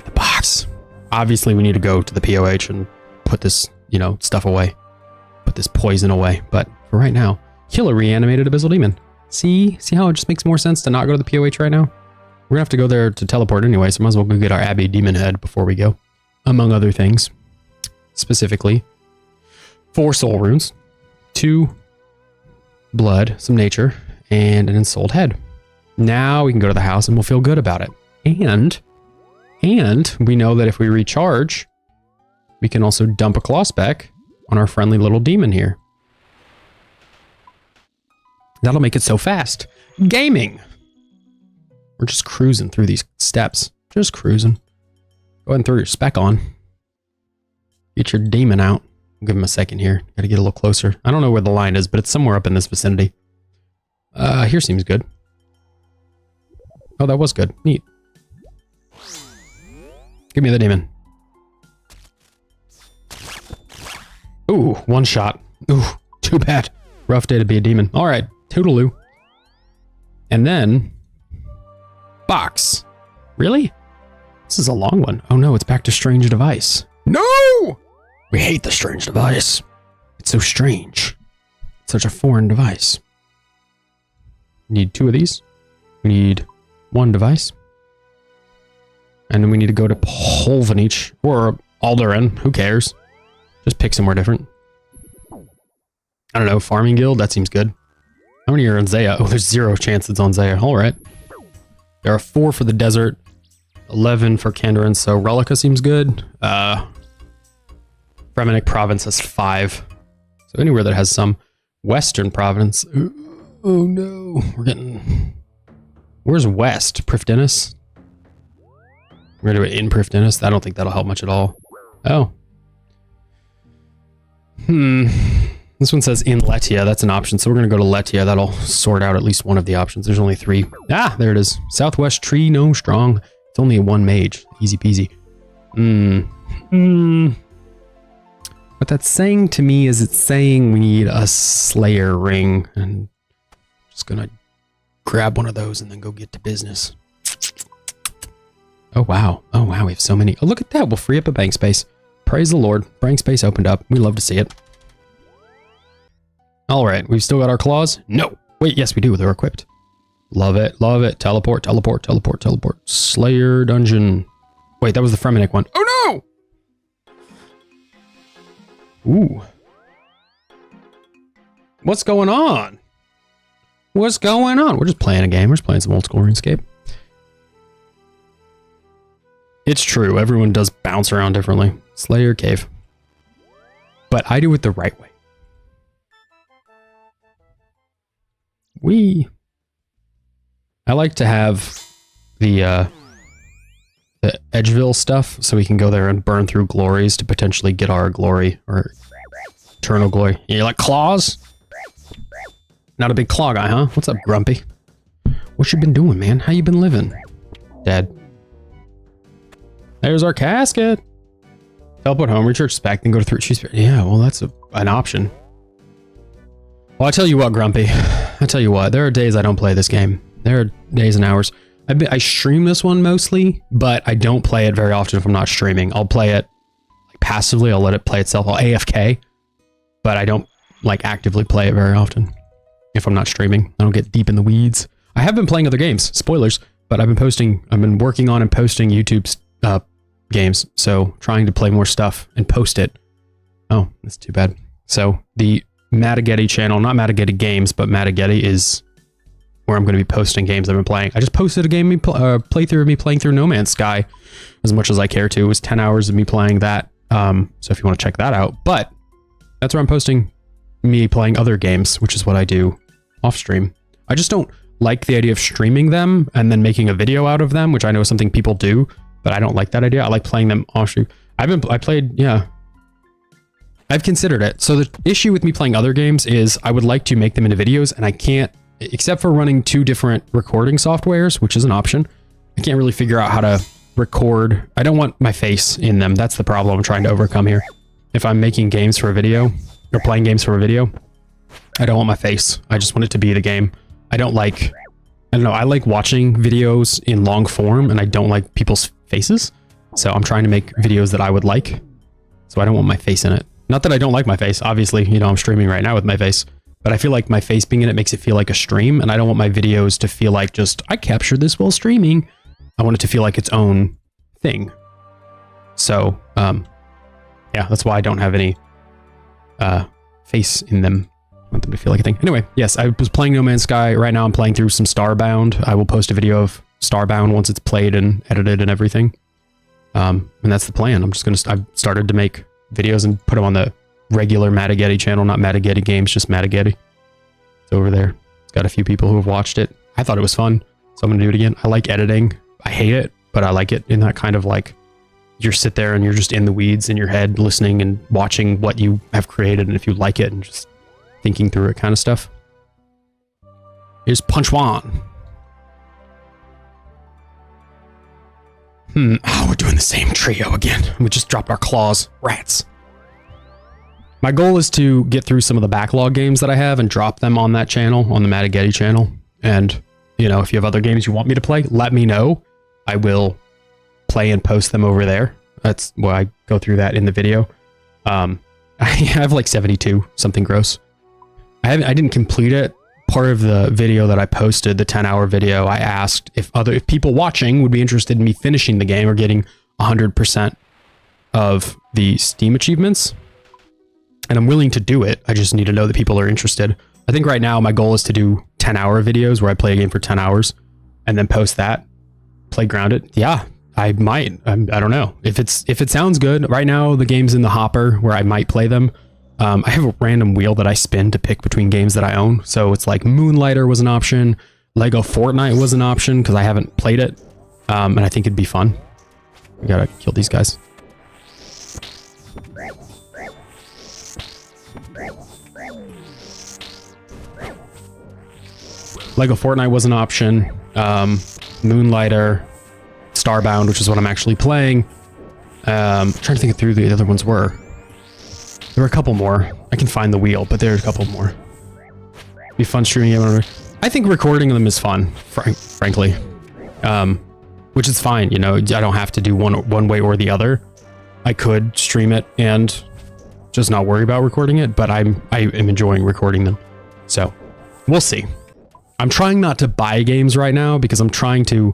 The box. Obviously, we need to go to the POH and put this, you know, stuff away. Put this poison away. But for right now, kill a reanimated Abyssal Demon. See how it just makes more sense to not go to the POH right now? We're gonna have to go there to teleport anyway, so might as well go get our Abbey Demon Head before we go. Among other things. Specifically, 4 soul runes, 2 blood, some nature, and an ensouled head. Now we can go to the house and we'll feel good about it. And we know that if we recharge, we can also dump a claw spec on our friendly little demon here. That'll make it so fast. Gaming! We're just cruising through these steps. Just cruising. Go ahead and throw your spec on. Get your demon out. I'll give him a second here. Gotta get a little closer. I don't know where the line is, but it's somewhere up in this vicinity. Here seems good. Oh, that was good. Neat. Give me the demon. Ooh, 1 shot. Ooh, too bad. Rough day to be a demon. All right, toodaloo. And then... box. Really? This is a long one. Oh no, it's back to strange device. No! We hate the strange device. It's so strange. It's such a foreign device. Need 2 of these. We need 1 device. And then we need to go to Polvanich or Alderan. Who cares? Just pick somewhere different. I don't know. Farming Guild? That seems good. How many are on Zaya? Oh, there's 0 chance it's on Zaya. All right. There are 4 for the desert. 11 for Kandarin. So Relica seems good. Fremenic Province has 5. So anywhere that has some Western Province. Oh no. We're getting... Where's West? Prifdinus? We're gonna do it in Prifdinus. I don't think that'll help much at all. Oh. This one says in Letia. That's an option. So we're gonna go to Letia. That'll sort out at least one of the options. There's only 3. Ah, there it is. Southwest Tree, no strong. It's only 1 mage. Easy peasy. What that's saying to me is it's saying we need a Slayer ring. And I'm just gonna grab one of those and then go get to business. Oh wow. Oh wow, we have so many. Oh, look at that. We'll free up a bank space. Praise the Lord. Bank space opened up. We love to see it. All right, we've still got our claws. No. Wait, yes, we do. They're equipped. Love it. Love it. Teleport, teleport, teleport, teleport. Slayer dungeon. Wait, that was the Fremenic one. Oh no! Ooh. What's going on? What's going on? We're just playing a game. We're just playing some old school RuneScape. It's true. Everyone does bounce around differently. Slayer cave. But I do it the right way. I like to have the Edgeville stuff so we can go there and burn through glories to potentially get our glory or eternal glory. You like claws? Not a big claw guy, huh? What's up, Grumpy? What you been doing, man? How you been living? Dead. There's our casket. Teleport home, recharge spec, then go to 3 cheese. Yeah, well, that's an option. Well, I tell you what, Grumpy. I tell you what, there are days I don't play this game. There are days and hours. I stream this one mostly, but I don't play it very often if I'm not streaming. I'll play it like passively. I'll let it play itself. I'll AFK, but I don't like actively play it very often if I'm not streaming. I don't get deep in the weeds. I have been playing other games, spoilers, but I've been working on and posting YouTube's games. So trying to play more stuff and post it. Oh, that's too bad. So the Matagetti channel, not Matagetti Games, but Matagetti is where I'm going to be posting games I've been playing. I just posted a game playthrough of me playing through No Man's Sky as much as I care to. It was 10 hours of me playing that. So if you want to check that out, but that's where I'm posting me playing other games, which is what I do off stream. I just don't like the idea of streaming them and then making a video out of them, which I know is something people do, but I don't like that idea. I like playing them off stream. I've considered it. So the issue with me playing other games is I would like to make them into videos and I can't, except for running 2 different recording softwares, which is an option. I can't really figure out how to record. I don't want my face in them. That's the problem I'm trying to overcome here. If I'm making games for a video or playing games for a video, I don't want my face. I just want it to be the game. I don't know. I like watching videos in long form and I don't like people's faces. So I'm trying to make videos that I would like. So I don't want my face in it. Not that I don't like my face. Obviously, I'm streaming right now with my face, but I feel like my face being in it makes it feel like a stream. And I don't want my videos to feel like just, I captured this while streaming. I want it to feel like its own thing. So, yeah, that's why I don't have any face in them. I want them to feel like a thing. Anyway, yes, I was playing No Man's Sky. Right now I'm playing through some Starbound. I will post a video of Starbound once it's played and edited and everything. And that's the plan. I've started to make videos and put them on the regular Matagetti channel, not Matagetti Games, just Matagetti. It's over there. It's got a few people who have watched it. I thought it was fun, so I'm gonna do it again. I like editing. I hate it, but I like it in that kind of like, you sit there and you're just in the weeds in your head, listening and watching what you have created, and if you like it and just thinking through it kind of stuff. Here's Punch Wan. Oh, we're doing the same trio again. We just dropped our claws. Rats. My goal is to get through some of the backlog games that I have and drop them on that channel, on the Matagetti channel. And, if you have other games you want me to play, let me know. I will play and post them over there. That's why I go through that in the video. I have like 72, something gross. I didn't complete it. Part of the video that I posted, the 10-hour video, I asked if people watching would be interested in me finishing the game or getting 100% of the Steam achievements. And I'm willing to do it. I just need to know that people are interested. I think right now my goal is to do 10-hour videos where I play a game for 10 hours and then post that, play grounded. Yeah, I might. I don't know if it sounds good. Right now the game's in the hopper where I might play them. I have a random wheel that I spin to pick between games that I own. So it's like Moonlighter was an option. Lego Fortnite was an option because I haven't played it. And I think it'd be fun. We gotta kill these guys. Lego Fortnite was an option. Moonlighter, Starbound, which is what I'm actually playing. I'm trying to think through the other ones were. There were a couple more. I can find the wheel, but there are a couple more. Be fun streaming it. I think recording them is fun, frankly. Which is fine, you know. I don't have to do one way or the other. I could stream it and just not worry about recording it, but I am enjoying recording them. So, we'll see. I'm trying not to buy games right now because I'm trying to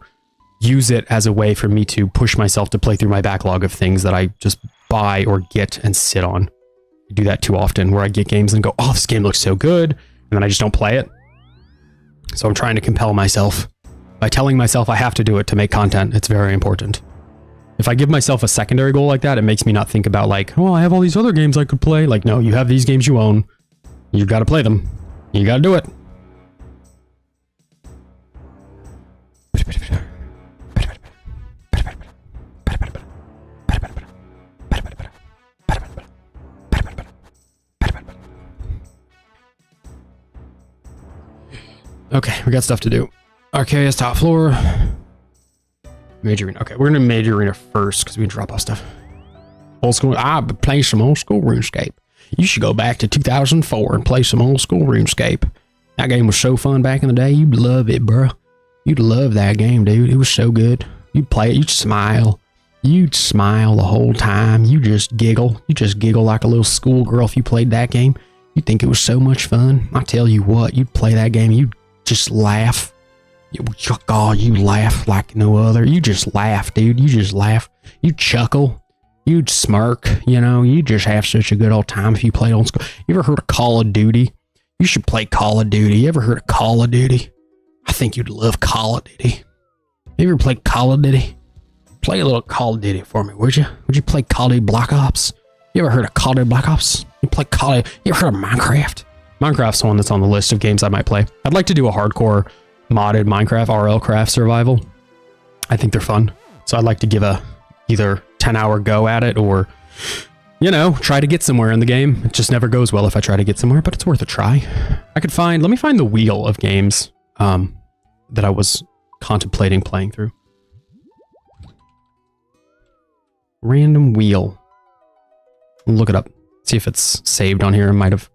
use it as a way for me to push myself to play through my backlog of things that I just buy or get and sit on. I do that too often where I get games and go, oh, this game looks so good, and then I just don't play it. So I'm trying to compel myself by telling myself I have to do it to make content. It's very important. If I give myself a secondary goal like that, it makes me not think about like, oh, I have all these other games I could play. Like, no, you have these games you own. You got to play them. You got to do it. Okay, we got stuff to do. RKS top floor. Major arena. Okay, we're gonna major arena first because we can drop off stuff. Old school. I've been playing some old school RuneScape. You should go back to 2004 and play some old school RuneScape. That game was so fun back in the day. You'd love it, bro. You'd love that game, dude. It was so good. You'd play it. You'd smile. You'd smile the whole time. You just giggle. You just giggle like a little schoolgirl if you played that game. You'd think it was so much fun. I tell you what, you'd play that game. You'd just laugh. God, you laugh like no other. You just laugh, dude. You just laugh. You chuckle. You'd smirk. You know, you just have such a good old time if you played old school. You ever heard of Call of Duty? You should play Call of Duty. You ever heard of Call of Duty? I think you'd love Call of Duty. You ever played Call of Duty? Play a little Call of Duty for me, would you? Would you play Call of Duty Black Ops? You ever heard of Call of Duty Black Ops? You play Call of Duty? You ever heard of Minecraft? Minecraft's the one that's on the list of games I might play. I'd like to do a hardcore modded Minecraft RL Craft survival. I think they're fun. So I'd like to give a either 10-hour go at it or, you know, try to get somewhere in the game. It just never goes well if I try to get somewhere, but it's worth a try. Let me find the wheel of games that I was contemplating playing through. Random wheel. Look it up. See if it's saved on here. I might have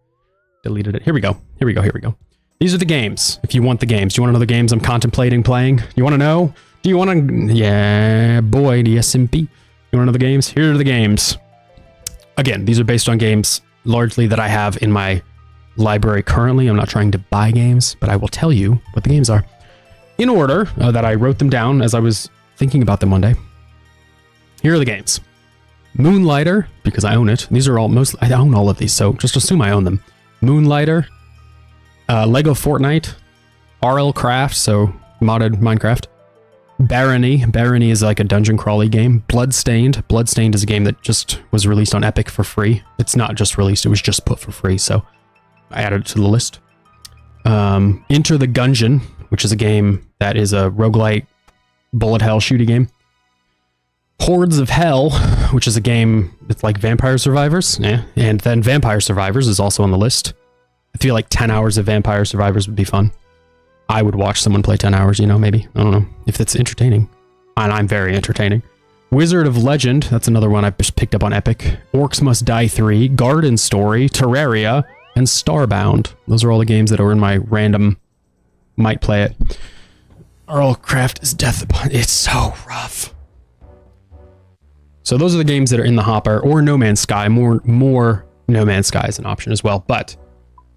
deleted it. Here we go. Here we go. Here we go. These are the games. If you want the games. Do you want to know the games I'm contemplating playing? You want to know? Do you want to? Yeah, boy, the SMP. You want to know the games? Here are the games. Again, these are based on games largely that I have in my library currently. I'm not trying to buy games, but I will tell you what the games are. In order that I wrote them down as I was thinking about them one day. Here are the games. Moonlighter, because I own it. These are all I own all of these, so just assume I own them. Moonlighter, Lego Fortnite, RL Craft, so modded Minecraft. Barony. Barony is like a dungeon crawly game. Bloodstained. Bloodstained is a game that just was released on Epic for free. It's not just released, it was just put for free, so I added it to the list. Enter the Gungeon, which is a game that is a roguelite bullet hell shooting game. Hordes of Hell, which is a game that's like Vampire Survivors. Yeah. And then Vampire Survivors is also on the list. I feel like 10 hours of Vampire Survivors would be fun. I would watch someone play 10 hours, you know, maybe. I don't know if that's entertaining. And I'm very entertaining. Wizard of Legend, that's another one I just picked up on Epic. Orcs Must Die 3, Garden Story, Terraria, and Starbound. Those are all the games that are in my random might play it. RL Craft is death upon. It's so rough. So those are the games that are in the hopper, or No Man's Sky. More No Man's Sky is an option as well. But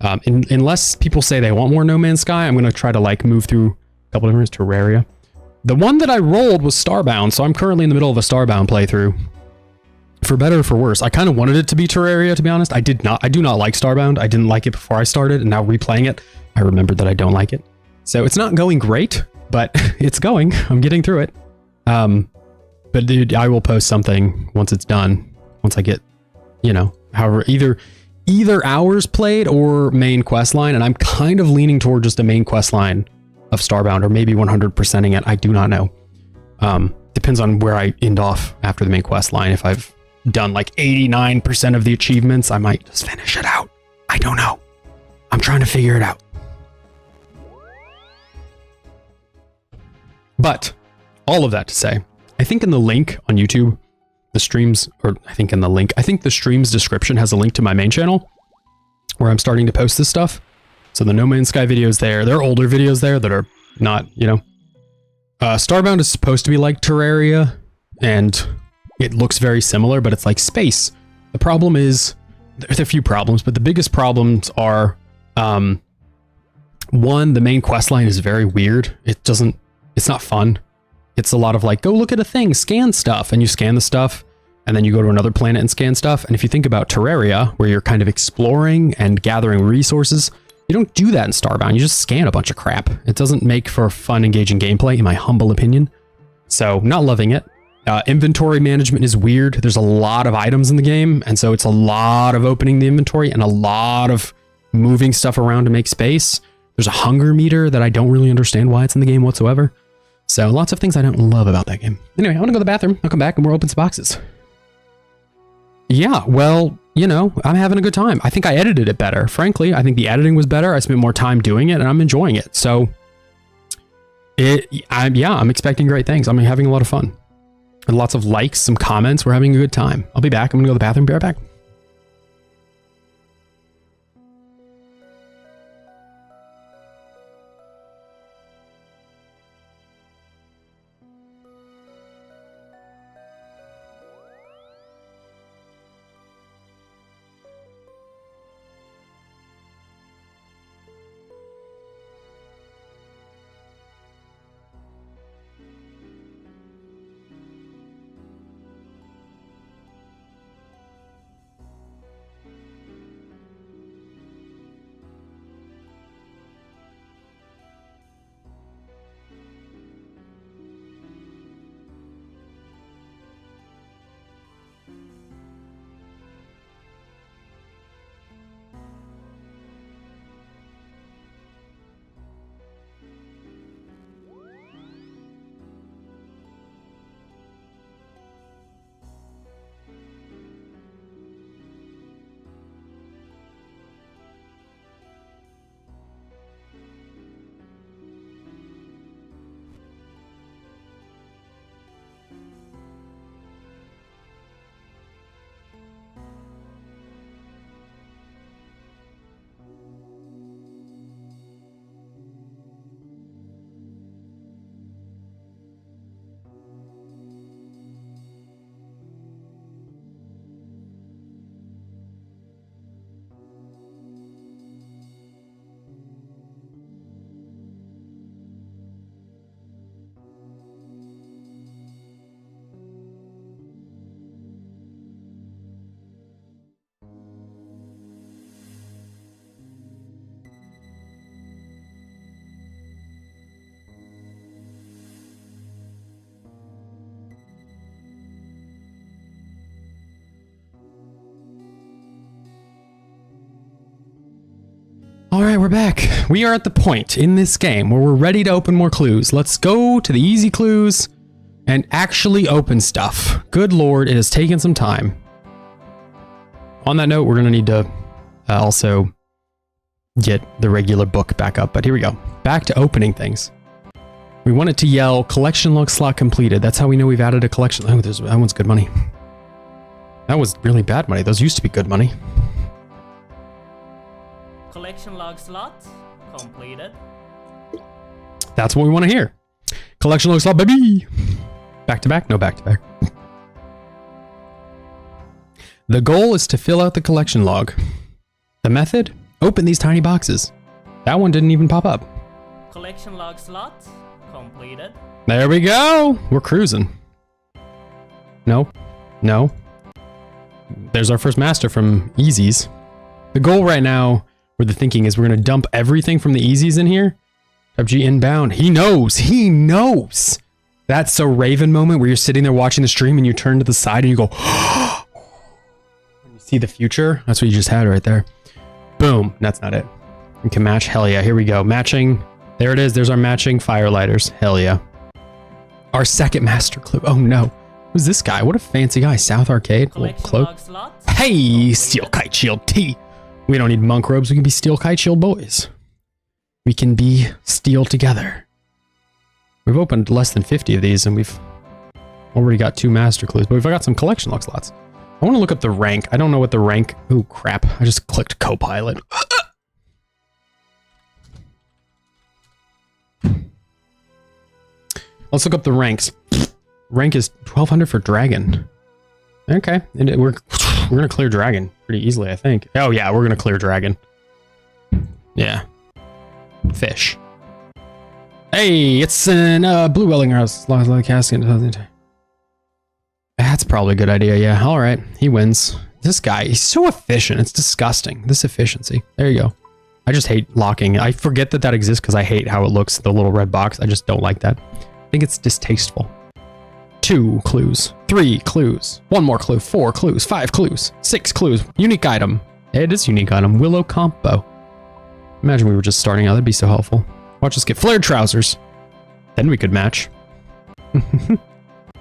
unless people say they want more No Man's Sky, I'm going to try to like move through a couple different Terraria. The one that I rolled was Starbound, so I'm currently in the middle of a Starbound playthrough. For better or for worse, I kind of wanted it to be Terraria, to be honest. I do not like Starbound. I didn't like it before I started, and now replaying it, I remembered that I don't like it. So it's not going great, but it's going. I'm getting through it. But dude, I will post something once it's done. Once I get, you know, however, either hours played or main quest line, and I'm kind of leaning toward just a main quest line of Starbound, or maybe 100%ing it. I do not know. Depends on where I end off after the main quest line. If I've done like 89% of the achievements, I might just finish it out. I don't know. I'm trying to figure it out. But all of that to say, I think in the link on YouTube, the streams, or I think the stream's description has a link to my main channel where I'm starting to post this stuff. So the No Man's Sky videos there, there are older videos there that are not, you know, Starbound is supposed to be like Terraria, and it looks very similar, but it's like space. The problem is, there's a few problems, but the biggest problems are, one, the main quest line is very weird. It's not fun. It's a lot of like, go look at a thing, scan stuff, and you scan the stuff, and then you go to another planet and scan stuff. And if you think about Terraria, where you're kind of exploring and gathering resources, you don't do that in Starbound. You just scan a bunch of crap. It doesn't make for fun, engaging gameplay, in my humble opinion. So, not loving it. Inventory management is weird. There's a lot of items in the game, and so it's a lot of opening the inventory and a lot of moving stuff around to make space. There's a hunger meter that I don't really understand why it's in the game whatsoever. So lots of things I don't love about that game. Anyway, I want to go to the bathroom. I'll come back and we'll open some boxes. Yeah, well, you know, I'm having a good time. I think I edited it better. Frankly, I think the editing was better. I spent more time doing it and I'm enjoying it. So I'm expecting great things. I'm having a lot of fun. And lots of likes, some comments. We're having a good time. I'll be back. I'm going to go to the bathroom. Be right back. All right, we're back. We are at the point in this game where we're ready to open more clues. Let's go to the easy clues and actually open stuff. Good Lord, it has taken some time. On that note, we're going to need to also get the regular book back up, but here we go. Back to opening things. We want it to yell, collection log slot completed. That's how we know we've added a collection. Oh, that one's good money. That was really bad money. Those used to be good money. Collection log slot completed. That's what we want to hear. Collection log slot, baby. Back to back? No, back to back. The goal is to fill out the collection log. The method? Open these tiny boxes. That one didn't even pop up. Collection log slot completed. There we go. We're cruising. No. No. There's our first master from Easies. The goal right now, where the thinking is we're going to dump everything from the Easies in here. PUBG inbound. He knows. He knows. That's a Raven moment where you're sitting there watching the stream and you turn to the side and you go, when you see the future, that's what you just had right there. Boom. That's not it. We can match. Hell yeah. Here we go. Matching. There it is. There's our matching firelighters. Hell yeah. Our second master clue. Oh no. Who's this guy? What a fancy guy. South Arcade. Little cloak. Hey, Steel Kite Shield T. We don't need monk robes. We can be Steel Kite Shield boys. We can be steel together. We've opened less than 50 of these and we've already got 2 master clues, but we've got some collection log slots. I want to look up the rank. I don't know what the rank. Oh crap. I just clicked Copilot. Let's look up the ranks. Rank is 1200 for dragon. Okay. And we're going to clear dragon pretty easily, I think. Oh yeah, we're going to clear dragon. Yeah. Fish. Hey, it's an blue welling house. Casket. That's probably a good idea. Yeah. All right. He wins. This guy, he's so efficient. It's disgusting. This efficiency. There you go. I just hate locking. I forget that that exists because I hate how it looks, the little red box. I just don't like that. I think it's distasteful. 2 clues. 3 clues. 1 more clue. 4 clues. 5 clues. 6 clues. Unique item. It is unique item. Willow combo. Imagine we were just starting out. That'd be so helpful. Watch us get flared trousers. Then we could match.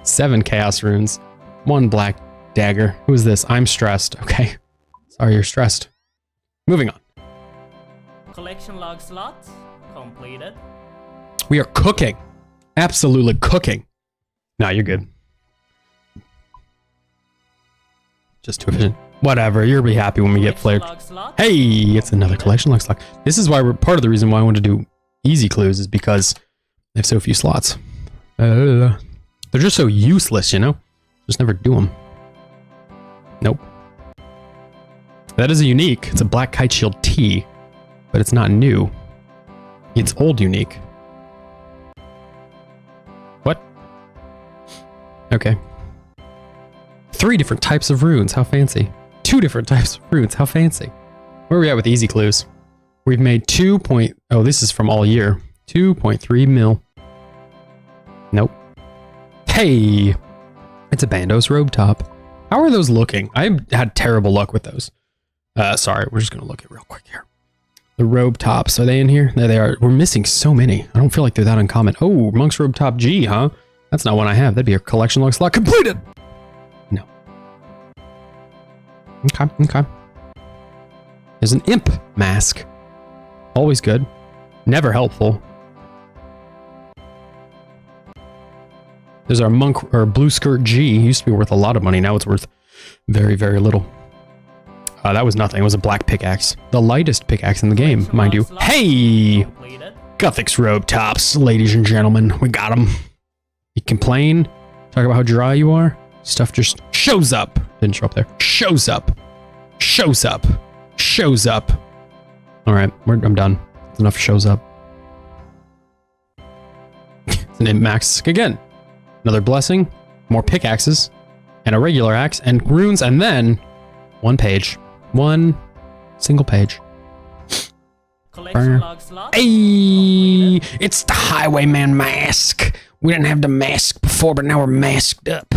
7 chaos runes. 1 black dagger. Who is this? I'm stressed. Okay. Sorry you're stressed. Moving on. Collection log slot completed. We are cooking. Absolutely cooking. No, you're good. Just too efficient. Whatever, you'll be happy when we get flared. Hey, it's another collection log slot. This is why we're part of the reason why I want to do easy clues is because they have so few slots. They're just so useless, you know? Just never do them. Nope. That is a unique. It's a black kite shield T, but it's not new. It's old unique. What? Okay. 3 different types of runes. How fancy. 2 different types of runes. How fancy. Where are we at with easy clues? We've made 2 point... Oh, this is from all year. 2.3 mil. Nope. Hey! It's a Bandos robe top. How are those looking? I had terrible luck with those. Sorry, we're just going to look at real quick here. The robe tops, are they in here? There they are. We're missing so many. I don't feel like they're that uncommon. Oh, Monk's robe top G, huh? That's not one I have. That'd be a collection log slot completed. No. Okay, okay. There's an imp mask. Always good. Never helpful. There's our monk or blue skirt G. Used to be worth a lot of money. Now it's worth very, very little. That was nothing. It was a black pickaxe. The lightest pickaxe in the game, mind you. Hey! Guthix robe tops, ladies and gentlemen. We got them. You complain? Talk about how dry you are? Stuff just shows up. Didn't show up there. Shows up. Shows up. Shows up. All right, I'm done. It's enough shows up. It's an imp max again. Another blessing, more pickaxes, and a regular axe, and runes, and then 1 page. 1 single page. Collection log slot. Hey, it's the Highwayman mask. We didn't have the mask before, but now we're masked up.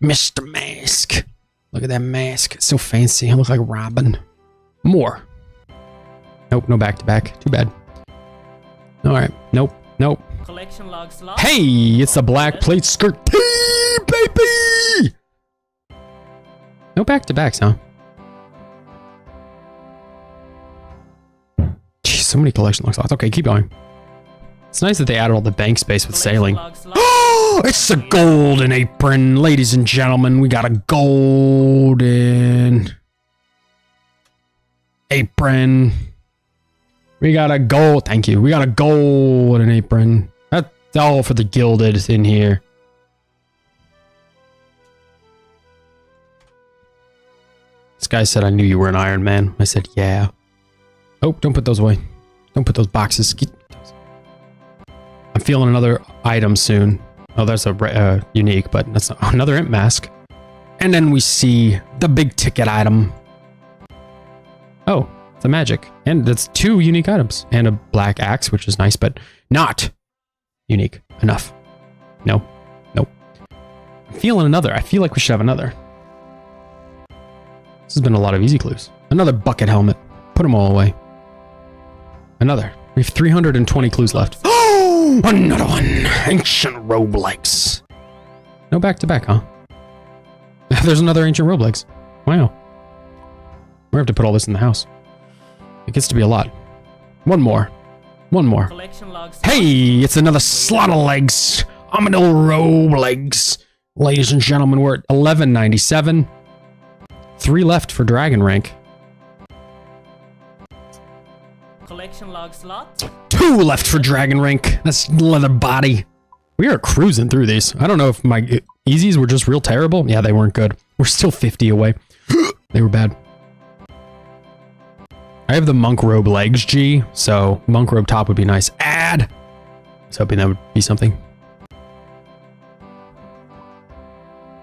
Mr. Mask. Look at that mask. It's so fancy. I look like Robin. More. Nope, no back-to-back. Too bad. All right. Nope. Nope. Collection log slot. Hey, it's a black plate skirt T, baby! No back-to-backs, huh? Jeez, so many collection log slots. Okay, keep going. It's nice that they added all the bank space with sailing. Oh, it's a golden apron, ladies and gentlemen. We got a golden apron. We got a gold. Thank you. We got a golden apron. That's all for the gilded in here. guy said, I knew you were an Iron Man. I said, yeah. Oh, don't put those away. Don't put those boxes. I'm feeling another item soon. Oh, that's a unique, but that's another imp mask. And then we see the big ticket item. Oh, it's a magic. And that's 2 unique items. And a black axe, which is nice, but not unique enough. No. Nope. I'm feeling another. I feel like we should have another. This has been a lot of easy clues. Another bucket helmet. Put them all away. Another. We have 320 clues left. Oh, another one. Ancient robe legs. No back-to-back, huh? There's another ancient robe legs. Wow. We have to put all this in the house. It gets to be a lot. One more. One more. Hey, it's another slot of legs. Armadillo robe legs. Ladies and gentlemen, we're at 1197. 3 left for dragon rank. Collection log slot. 2 left for dragon rank. That's leather body. We are cruising through these. I don't know if my easies were just real terrible. Yeah, they weren't good. We're still 50 away. They were bad. I have the monk robe legs, G, so monk robe top would be nice. Add! I was hoping that would be something.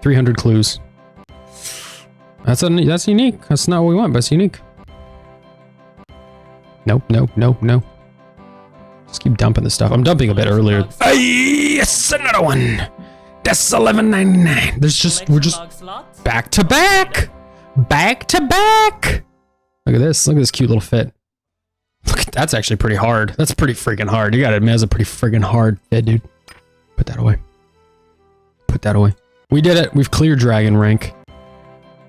300 clues. That's unique. That's not what we want, but it's unique. Nope, nope, nope, no. Just keep dumping this stuff. I'm dumping a bit earlier. Hey, yes, another one. That's 1199. We're just back to back. Back to back. Look at this. Look at this cute little fit. Look, that's actually pretty hard. That's pretty freaking hard. You gotta admit, that's a pretty freaking hard fit, dude. Put that away. Put that away. We did it. We've cleared dragon rank.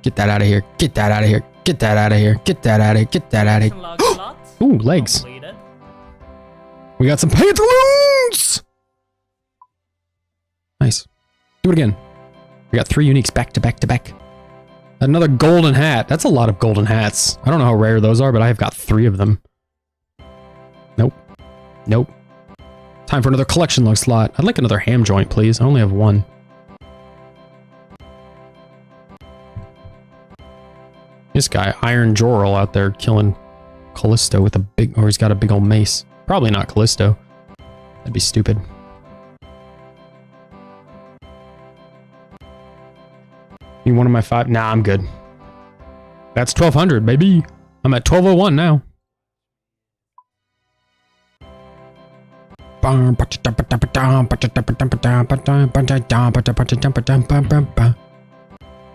Get that out of here. Get that out of here. Get that out of here. Get that out of here. Get that out of here. Ooh, legs. We got some pantaloons. Nice. Do it again. We got 3 uniques back to back to back. Another golden hat. That's a lot of golden hats. I don't know how rare those are, but I have got 3 of them. Nope. Nope. Time for another collection log slot. I'd like another ham joint, please. I only have 1. This guy, Iron Jorl, out there killing Callisto with a big, or he's got a big old mace. Probably not Callisto. That'd be stupid. You one of my 5? Nah, I'm good. That's 1200, baby. I'm at 1201 now.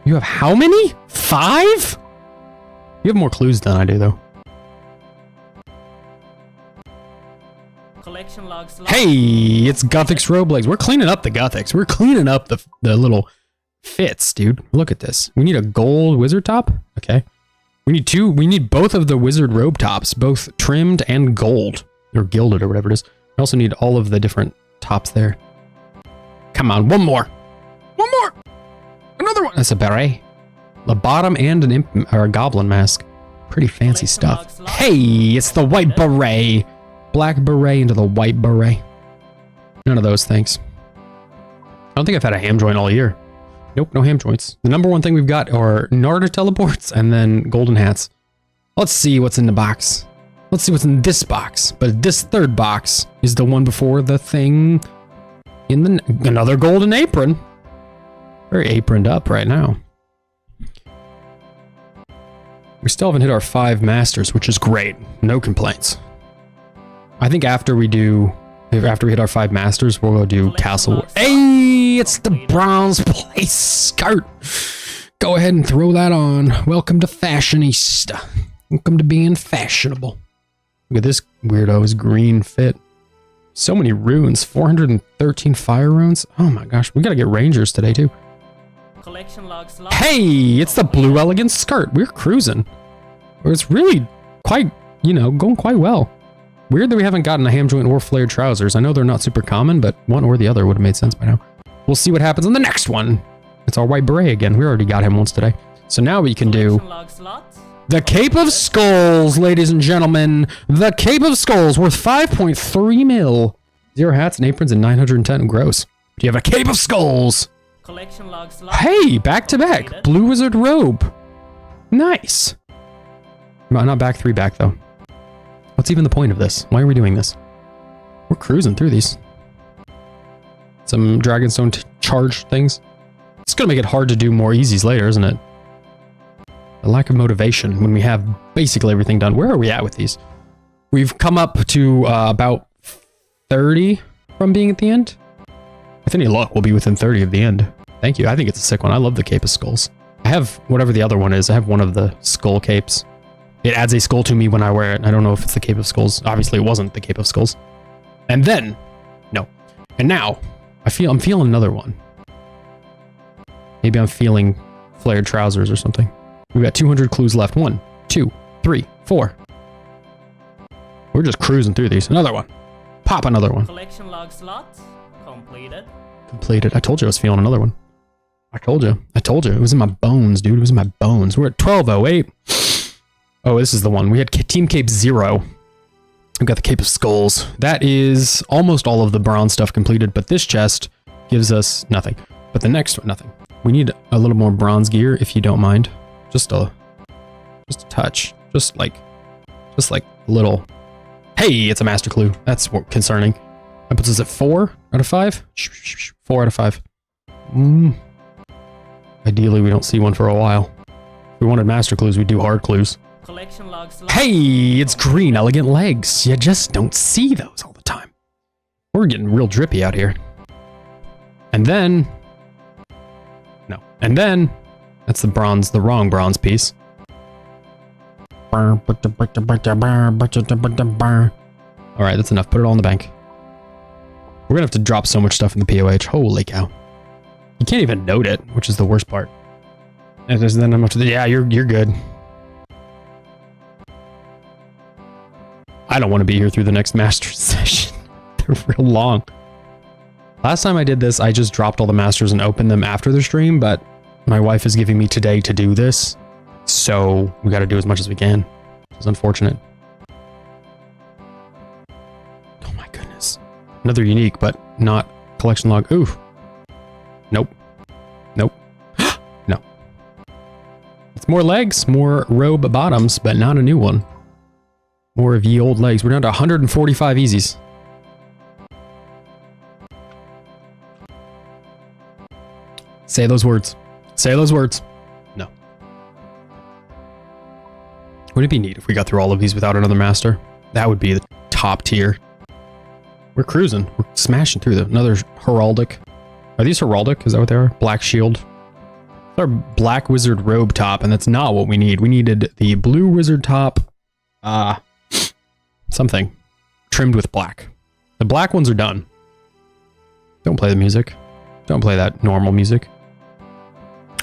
You have how many? 5? You have more clues than I do, though. Collection log slot. Hey, it's Gothic's robe legs. We're cleaning up the Gothics. We're cleaning up the little fits, dude. Look at this. We need a gold wizard top. Okay. We need 2. We need both of the wizard robe tops, both trimmed and gold, or gilded, or whatever it is. We also need all of the different tops there. Come on, one more. One more. Another one. That's a beret. The bottom and an imp or a goblin mask. Pretty fancy stuff. Hey, it's the white beret. Black beret into the white beret. None of those, thanks. I don't think I've had a ham joint all year. Nope, no ham joints. The number 1 thing we've got are Narder teleports and then golden hats. Let's see what's in the box. Let's see what's in this box. But this 3rd box is the one before the thing in the another golden apron. Very aproned up right now. We still haven't hit our 5 masters, which is great. No complaints. I think after we hit our 5 masters, we'll go do Castle. Hey, it's the bronze place skirt. Go ahead and throw that on. Welcome to Fashionista. Welcome to being fashionable. Look at this weirdo's green fit. So many runes. 413 fire runes. Oh my gosh, we gotta get rangers today too. Collection log slot. Hey, it's the blue elegant skirt. We're cruising. Or it's really quite, going quite well. Weird that we haven't gotten a ham joint or flared trousers. I know they're not super common, but one or the other would have made sense by now. We'll see what happens on the next one. It's our white beret again. We already got him once today. So now we can do the Cape of Skulls, ladies and gentlemen. The Cape of Skulls worth 5.3 mil. 0 hats and aprons and 910 gross. Do you have a Cape of Skulls? Collection log slot. Hey, back to back. Blue wizard robe. Nice. Not back 3 back, though. What's even the point of this? Why are we doing this? We're cruising through these. Some Dragonstone charge things. It's going to make it hard to do more easies later, isn't it? The lack of motivation when we have basically everything done. Where are we at with these? We've come up to about 30 from being at the end. With any luck, we'll be within 30 of the end. Thank you. I think it's a sick one. I love the Cape of Skulls. I have whatever the other one is. I have one of the skull capes. It adds a skull to me when I wear it. I don't know if it's the Cape of Skulls. Obviously, it wasn't the Cape of Skulls. And then, no. And now, I'm feeling another one. Maybe I'm feeling flared trousers or something. We've got 200 clues left. 1, 2, 3, 4. We're just cruising through these. Another one. Pop another one. Collection log slot completed. Completed. I told you I was feeling another one. I told you. It was in my bones, dude. It was in my bones. We're at 1208. Oh, this is the one. We had Team Cape 0. We've got the Cape of Skulls. That is almost all of the bronze stuff completed, but this chest gives us nothing. But the next one, nothing. We need a little more bronze gear, if you don't mind. Just a touch. Just like a little. Hey, it's a master clue. That's concerning. That puts us at 4 out of 5. 4 out of 5. Ideally, we don't see one for a while. If we wanted master clues, we'd do hard clues. Collection log slot. Hey, it's green elegant legs. You just don't see those all the time. We're getting real drippy out here. And then, no. And then, that's the bronze, the wrong bronze piece. All right, that's enough. Put it all in the bank. We're gonna have to drop so much stuff in the POH. Holy cow. You can't even note it, which is the worst part. And then I'm up to the, yeah, you're good. I don't want to be here through the next Masters session. They're real long. Last time I did this, I just dropped all the Masters and opened them after the stream, but my wife is giving me today to do this. So we got to do as much as we can. It's unfortunate. Oh my goodness. Another unique, but not collection log. Ooh. Nope. Nope. No. It's more legs, more robe bottoms, but not a new one. More of ye old legs. We're down to 145 easies. Say those words. Say those words. No. Would it be neat if we got through all of these without another master? That would be the top tier. We're cruising. We're smashing through them. Another heraldic. Are these heraldic? Is that what they are? Black shield. Our black wizard robe top, and that's not what we need. We needed the blue wizard top. Something trimmed with black. The black ones are done. Don't play the music. Don't play that normal music.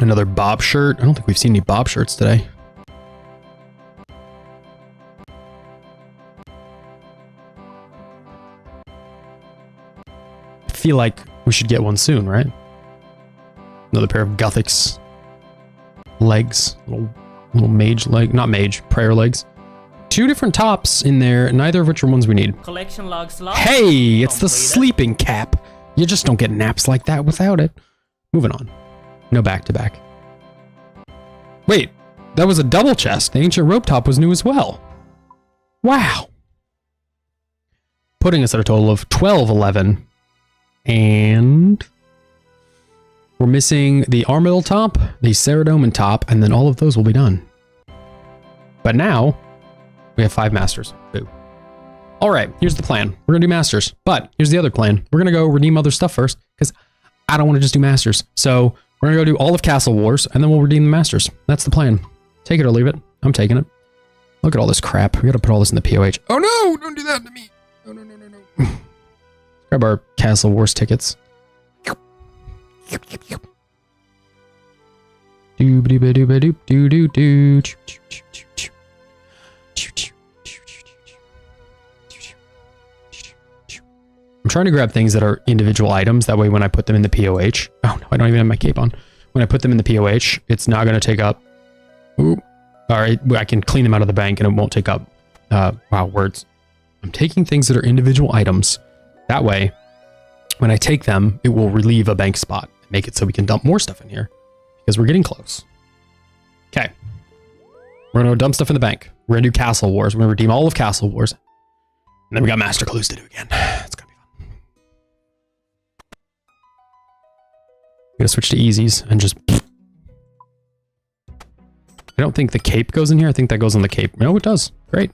Another bob shirt. I don't think we've seen any bob shirts today. I feel like we should get one soon, right? Another pair of Gothic's legs. Little mage leg. Not mage. Prayer legs. 2 different tops in there, neither of which are ones we need. Collection log slot. Hey, it's the sleeping cap. You just don't get naps like that without it. Moving on. No back-to-back. Wait, that was a double chest. The ancient rope top was new as well. Wow. Putting us at a total of 1211. And we're missing the Armadillo top, the Ceradomin top, and then all of those will be done. But now, we have 5 masters. Boo. All right, here's the plan. We're going to do masters, but here's the other plan. We're going to go redeem other stuff first, because I don't want to just do masters. So we're going to go do all of Castle Wars, and then we'll redeem the masters. That's the plan. Take it or leave it. I'm taking it. Look at all this crap. We got to put all this in the POH. Oh no, don't do that to me. No. Grab our Castle Wars tickets. I'm trying to grab things that are individual items. That way when I put them in the POH... Oh, no, I don't even have my cape on. When I put them in the POH, it's not going to take up... Ooh. All right, I can clean them out of the bank and it won't take up... wow, words. I'm taking things that are individual items. That way, when I take them, it will relieve a bank spot. Make it so we can dump more stuff in here. Because we're getting close. Okay. We're gonna go dump stuff in the bank. We're gonna do Castle Wars. We're gonna redeem all of Castle Wars. And then we got Master Clues to do again. It's gonna be fun. We're gonna switch to easies and just... I don't think the cape goes in here. I think that goes on the cape. No, it does. Great.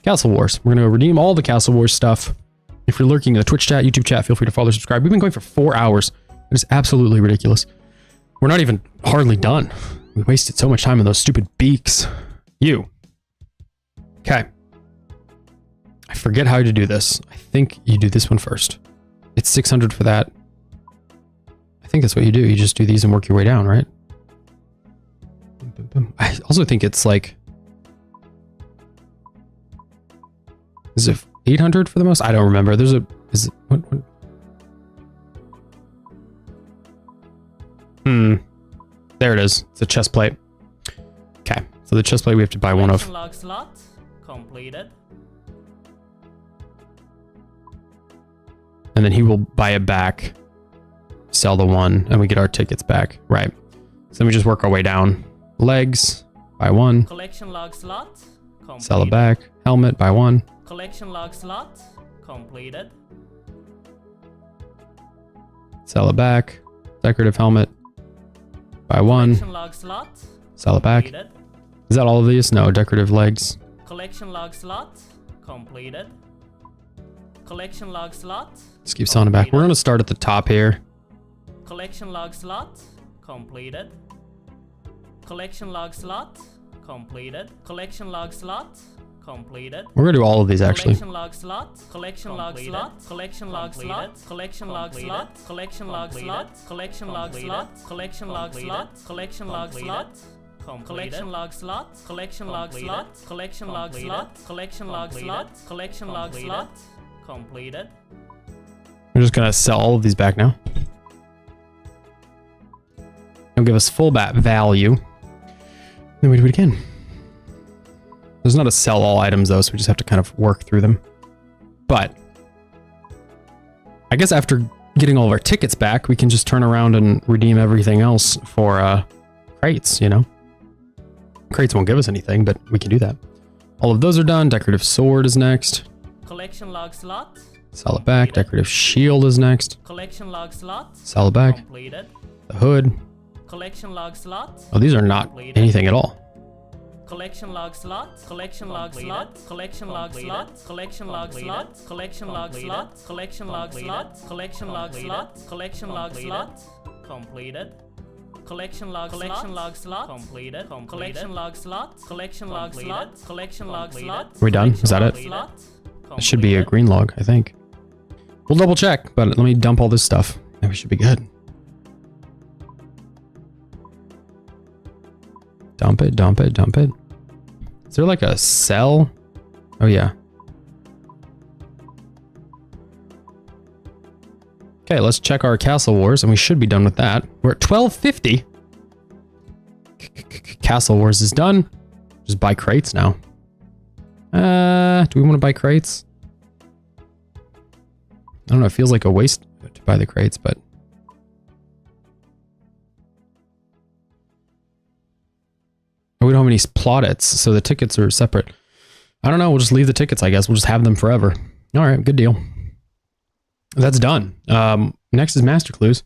Castle Wars. We're gonna redeem all the Castle Wars stuff. If you're lurking in the Twitch chat, YouTube chat, feel free to follow, subscribe. We've been going for 4 hours. It is absolutely ridiculous. We're not even hardly done. We wasted so much time on those stupid beaks. You. Okay. I forget how to do this. I think you do this one first. It's 600 for that. I think that's what you do. You just do these and work your way down, right? I also think it's like... Is it 800 for the most? I don't remember. There's a... Is it... What? There it is. It's a chest plate. Okay. So the chest plate we have to buy one of. Log slot completed. And then he will buy it back. Sell the one. And we get our tickets back. Right. So then we just work our way down. Legs. Buy one. Collection log slot completed. Sell it back. Helmet. Buy one. Collection log slot completed. Sell it back. Decorative helmet. Buy one. Collection log slot Sell it back. completed. Is that all of these? No. Decorative legs. Collection log slot completed. Collection log slot. Just keep selling it back. We're going to start at the top here. Collection log slot completed. Collection log slot completed. Collection log slot completed. We're going to do all of these actually. Collection log slot. Collection log slot. Collection log slot. Collection log slot. Collection log slot. Collection log slot. Collection log slot. Collection log slot. Collection log slot. Collection log slot. Collection log slot. Collection log slot. Collection log slot. Completed. We're just going to sell all of these back now. They'll give us full bat value. Then we do it again. There's not a sell all items though, so we just have to kind of work through them. But I guess after getting all of our tickets back, we can just turn around and redeem everything else for crates, you know? Crates won't give us anything, but we can do that. All of those are done. Decorative sword is next. Collection log slot. Sell it back. Decorative shield is next. Collection log slot. Sell it back. Completed. The hood. Collection log slot. Oh, these are not anything at all. Collection log slot. Collection log slot. Collection log slot. Collection log slot. Collection log slot. Collection log slot. Collection log slot. Collection log slot. Completed. Collection log slot. Completed. Collection log slot. Collection log slot. Collection log slot. Are we done? Is that it? It should be a green log, I think. We'll double check, but let me dump all this stuff. And we should be good. Dump it, dump it, dump it. Is there like a sell? Oh yeah. Okay, let's check our Castle Wars, and we should be done with that. We're at 1250. Castle Wars is done. Just buy crates now. Do we want to buy crates? I don't know, it feels like a waste to buy the crates, but... We don't have any plaudits, so the tickets are separate. I don't know, we'll just leave the tickets, I guess. We'll just have them forever. Alright, good deal. That's done. Next is Master Clues.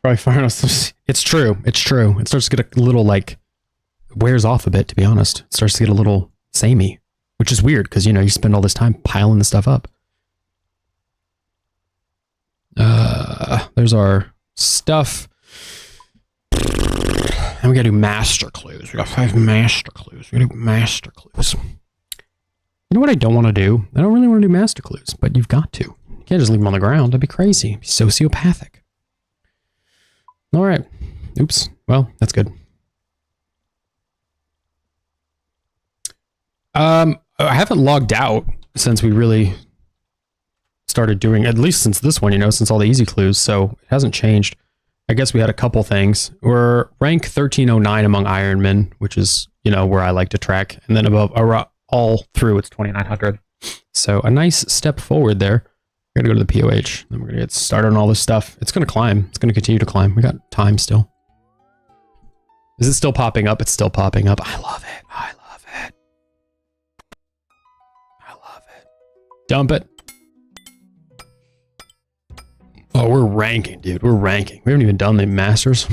Probably firing us. It's true. It's true. It starts to get a little, like, wears off a bit, to be honest. It starts to get a little samey, which is weird, because, you know, you spend all this time piling the stuff up. There's our stuff. And we gotta do Master Clues. We got 5 Master Clues. We gotta do Master Clues. You know what I don't want to do? I don't really want to do Master Clues, but you've got to. You can't just leave them on the ground. That'd be crazy. It'd be sociopathic. All right. Oops. Well, that's good. I haven't logged out since we really started doing, at least since this one, you know, since all the easy clues, so it hasn't changed. I guess we had a couple things. We're rank 1309 among Ironmen, which is, you know, where I like to track, and then above, all through, it's 2900. So a nice step forward there. We're gonna go to the POH, then we're gonna get started on all this stuff. It's gonna climb. It's gonna continue to climb. We got time still. Is it still popping up? It's still popping up. I love it. I love Dump it. Oh, we're ranking, dude. We're ranking. We haven't even done the masters.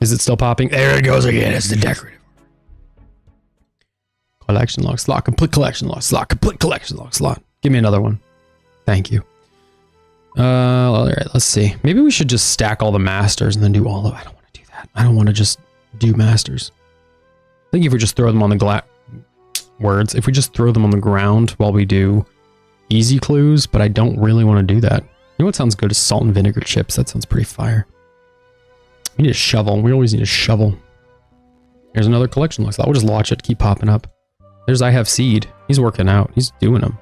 Is it still popping? There it goes again. It's the decorative. Collection log slot. Complete collection log slot. Complete collection log slot. Give me another one. Thank you. All right, let's see. Maybe we should just stack all the masters and then do all of it. I don't want to do that. I don't want to just do masters. I think if we just throw them on the if we just throw them on the ground while we do easy clues, but I don't really want to do that. You know what sounds good is salt and vinegar chips. That sounds pretty fire. We need a shovel. We always need a shovel. Here's another collection log slot. We'll just watch it keep popping up. There's I have seed. He's working out. He's doing them.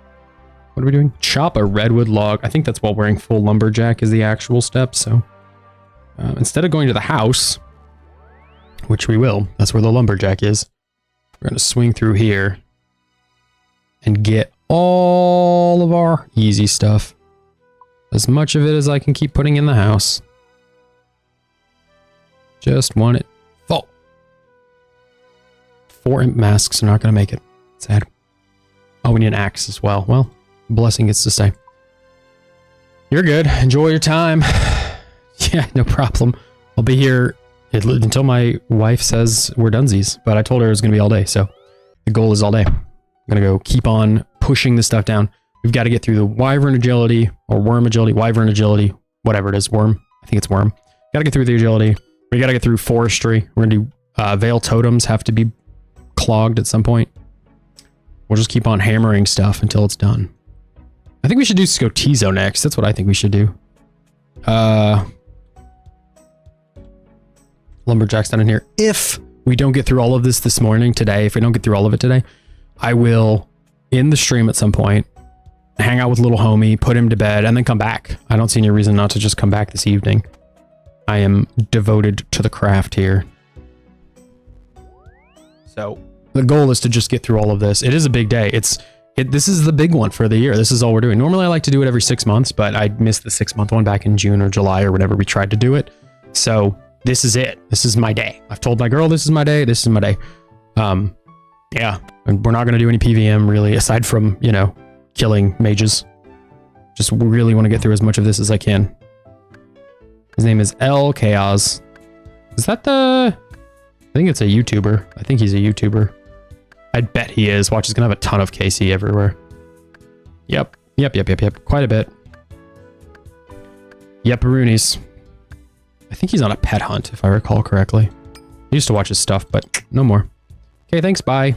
What are we doing? Chop a redwood log. I think that's while wearing full lumberjack is the actual step. So instead of going to the house, which we will, that's where the lumberjack is. We're going to swing through here and get all of our easy stuff. As much of it as I can keep putting in the house. Just want it full. 4 imp masks are not going to make it. Sad. Oh, we need an axe as well. Well, blessing gets to stay. You're good. Enjoy your time. Yeah, no problem. I'll be here until my wife says we're donesies, but I told her it was going to be all day, so the goal is all day. I'm going to go keep on pushing this stuff down. We've got to get through the wyvern agility, or worm agility, wyvern agility, whatever it is, worm. I think it's worm. Got to get through the agility. We got to get through forestry. We're going to do veil totems have to be clogged at some point. We'll just keep on hammering stuff until it's done. I think we should do Scotizo next. That's what I think we should do. Lumberjack's down in here. If we don't get through all of this morning, today, if we don't get through all of it today, I will, in the stream at some point, hang out with little homie, put him to bed, and then come back. I don't see any reason not to just come back this evening. I am devoted to the craft here. So the goal is to just get through all of this. It is a big day. This is the big one for the year. This is all we're doing. Normally I like to do it every 6 months, but I missed the 6-month one back in June or July or whenever we tried to do it. So this is it. This is my day. I've told my girl this is my day. This is my day. Yeah, and we're not going to do any PVM really, aside from, you know, killing mages. Just really want to get through as much of this as I can. His name is L Chaos. Is that the... I think it's a YouTuber. I think he's a YouTuber. I'd bet he is. Watch, he's gonna have a ton of KC everywhere. Yep. Quite a bit. Yep, Roonies. I think he's on a pet hunt, if I recall correctly. I used to watch his stuff, but no more. Okay, thanks, bye.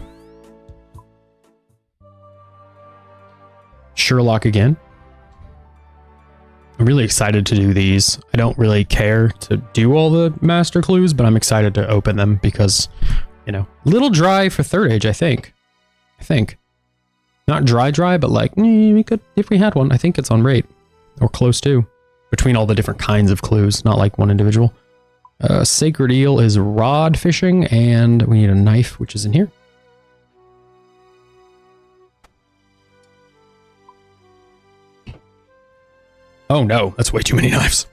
Sherlock again. I'm really excited to do these. I don't really care to do all the master clues, but I'm excited to open them because, you know, a little dry for third age, I think. Not dry, but like, we could, if we had one, I think it's on rate or close to, between all the different kinds of clues, not like one individual. Sacred eel is rod fishing, and we need a knife, which is in here. Oh no, that's way too many knives.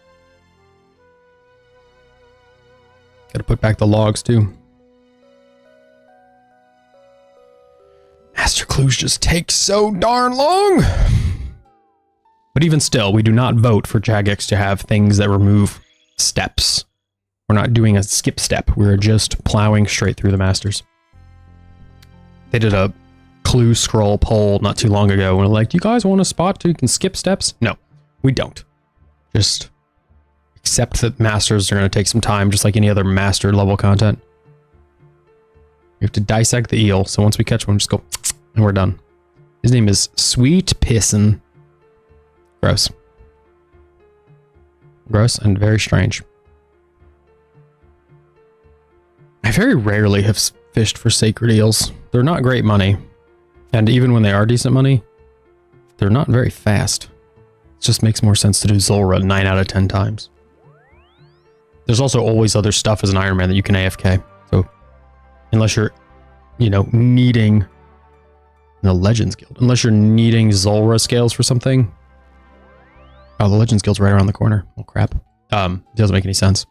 Gotta put back the logs too. Master clues just take so darn long. But even still, we do not vote for Jagex to have things that remove steps. We're not doing a skip step. We're just plowing straight through the masters. They did a clue scroll poll not too long ago. And they're like, do you guys want a spot so you can skip steps? No. We don't. Just accept that masters are going to take some time, just like any other master level content. We have to dissect the eel, so once we catch one, just go, and we're done. His name is Sweet Pissin. Gross. Gross and very strange. I very rarely have fished for sacred eels. They're not great money. And even when they are decent money, they're not very fast. It just makes more sense to do Zulrah 9 out of 10 times. There's also always other stuff as an Iron Man that you can AFK. So unless you're, you know, needing the Legends Guild, unless you're needing Zulrah scales for something. Oh, the Legends Guild's right around the corner. Oh crap. It doesn't make any sense.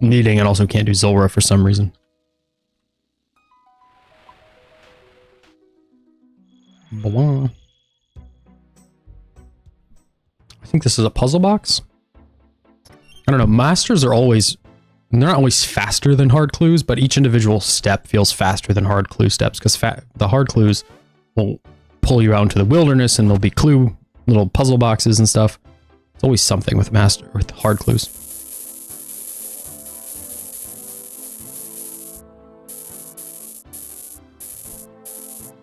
Needing and also can't do Zulrah for some reason. Blah. I think this is a puzzle box. I don't know. Masters are always... They're not always faster than hard clues, but each individual step feels faster than hard clue steps because the hard clues will pull you out into the wilderness and there'll be clue little puzzle boxes and stuff. It's always something with hard clues.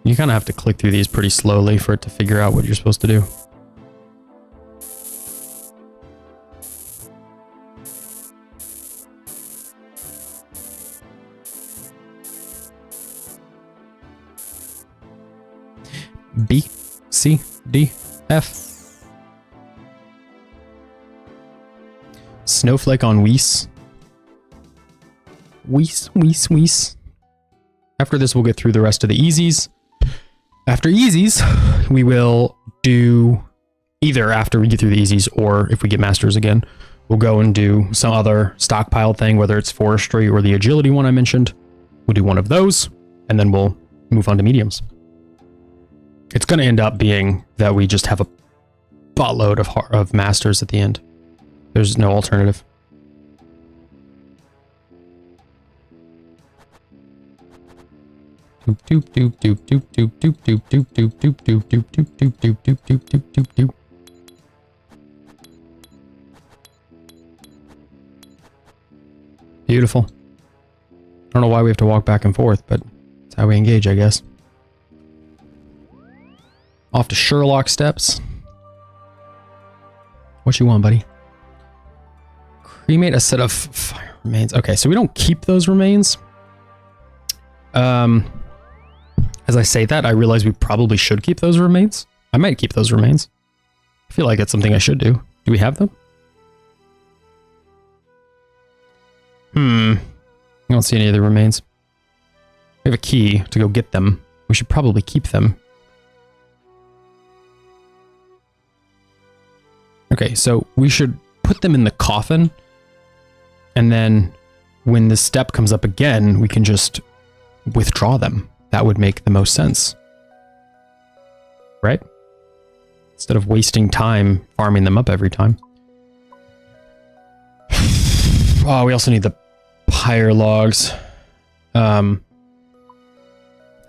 You kind of have to click through these pretty slowly for it to figure out what you're supposed to do. B, C, D, F. Snowflake on Weiss. Weiss. After this, we'll get through the rest of the easies. After easies, we will do either after we get through the easies or if we get masters again, we'll go and do some other stockpile thing, whether it's forestry or the agility one I mentioned. We'll do one of those and then we'll move on to mediums. It's going to end up being that we just have a buttload of masters at the end. There's no alternative. Beautiful. I don't know why we have to walk back and forth, but that's how we engage, I guess. Off to Sherlock steps. What you want, buddy? Cremate a set of fire remains. Okay, so we don't keep those remains. As I say that, I realize we probably should keep those remains. I might keep those remains. I feel like it's something I should do. Do we have them? I don't see any of the remains. We have a key to go get them. We should probably keep them. Okay, so we should put them in the coffin. And then when this step comes up again, we can just withdraw them. That would make the most sense. Right? Instead of wasting time farming them up every time. Oh, we also need the pyre logs. I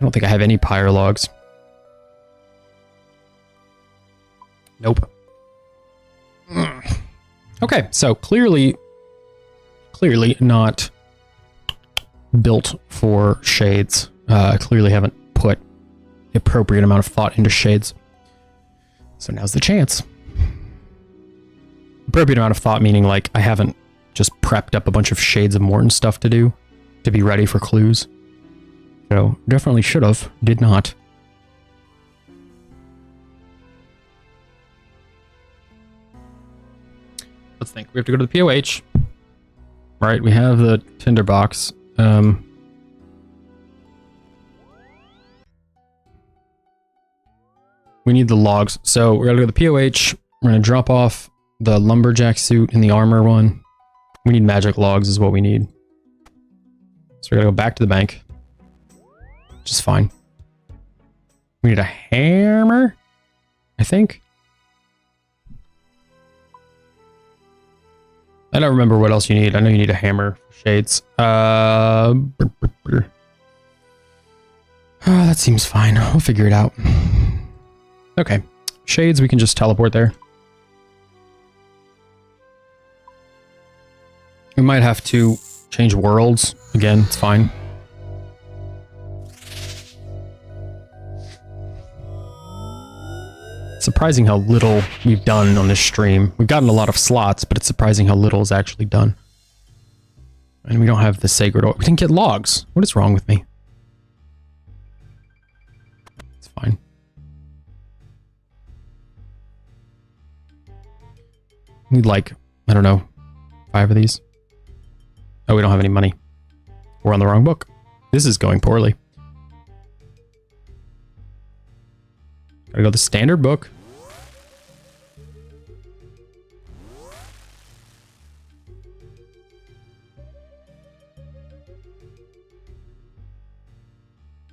don't think I have any pyre logs. Nope. Okay, so clearly not built for shades. Clearly haven't put the appropriate amount of thought into shades. So now's the chance. Appropriate amount of thought meaning like I haven't just prepped up a bunch of Shades of Morton stuff to do to be ready for clues. So definitely should have, did not. Let's think. We have to go to the POH. Right, we have the tinderbox. We need the logs. So we're gonna go to the POH. We're gonna drop off the lumberjack suit and the armor one. We need magic logs is what we need. So we're gonna go back to the bank. Which is fine. We need a hammer, I think. I don't remember what else you need. I know you need a hammer for shades. Oh, that seems fine. We'll figure it out. Okay. Shades, we can just teleport there. We might have to change worlds. Again, it's fine. It's surprising how little we've done on this stream. We've gotten a lot of slots, but it's surprising how little is actually done. And we don't have the sacred oil. We didn't get logs. What is wrong with me? It's fine. We need like, I don't know, 5 of these. Oh, we don't have any money. We're on the wrong book. This is going poorly. Gotta go the standard book.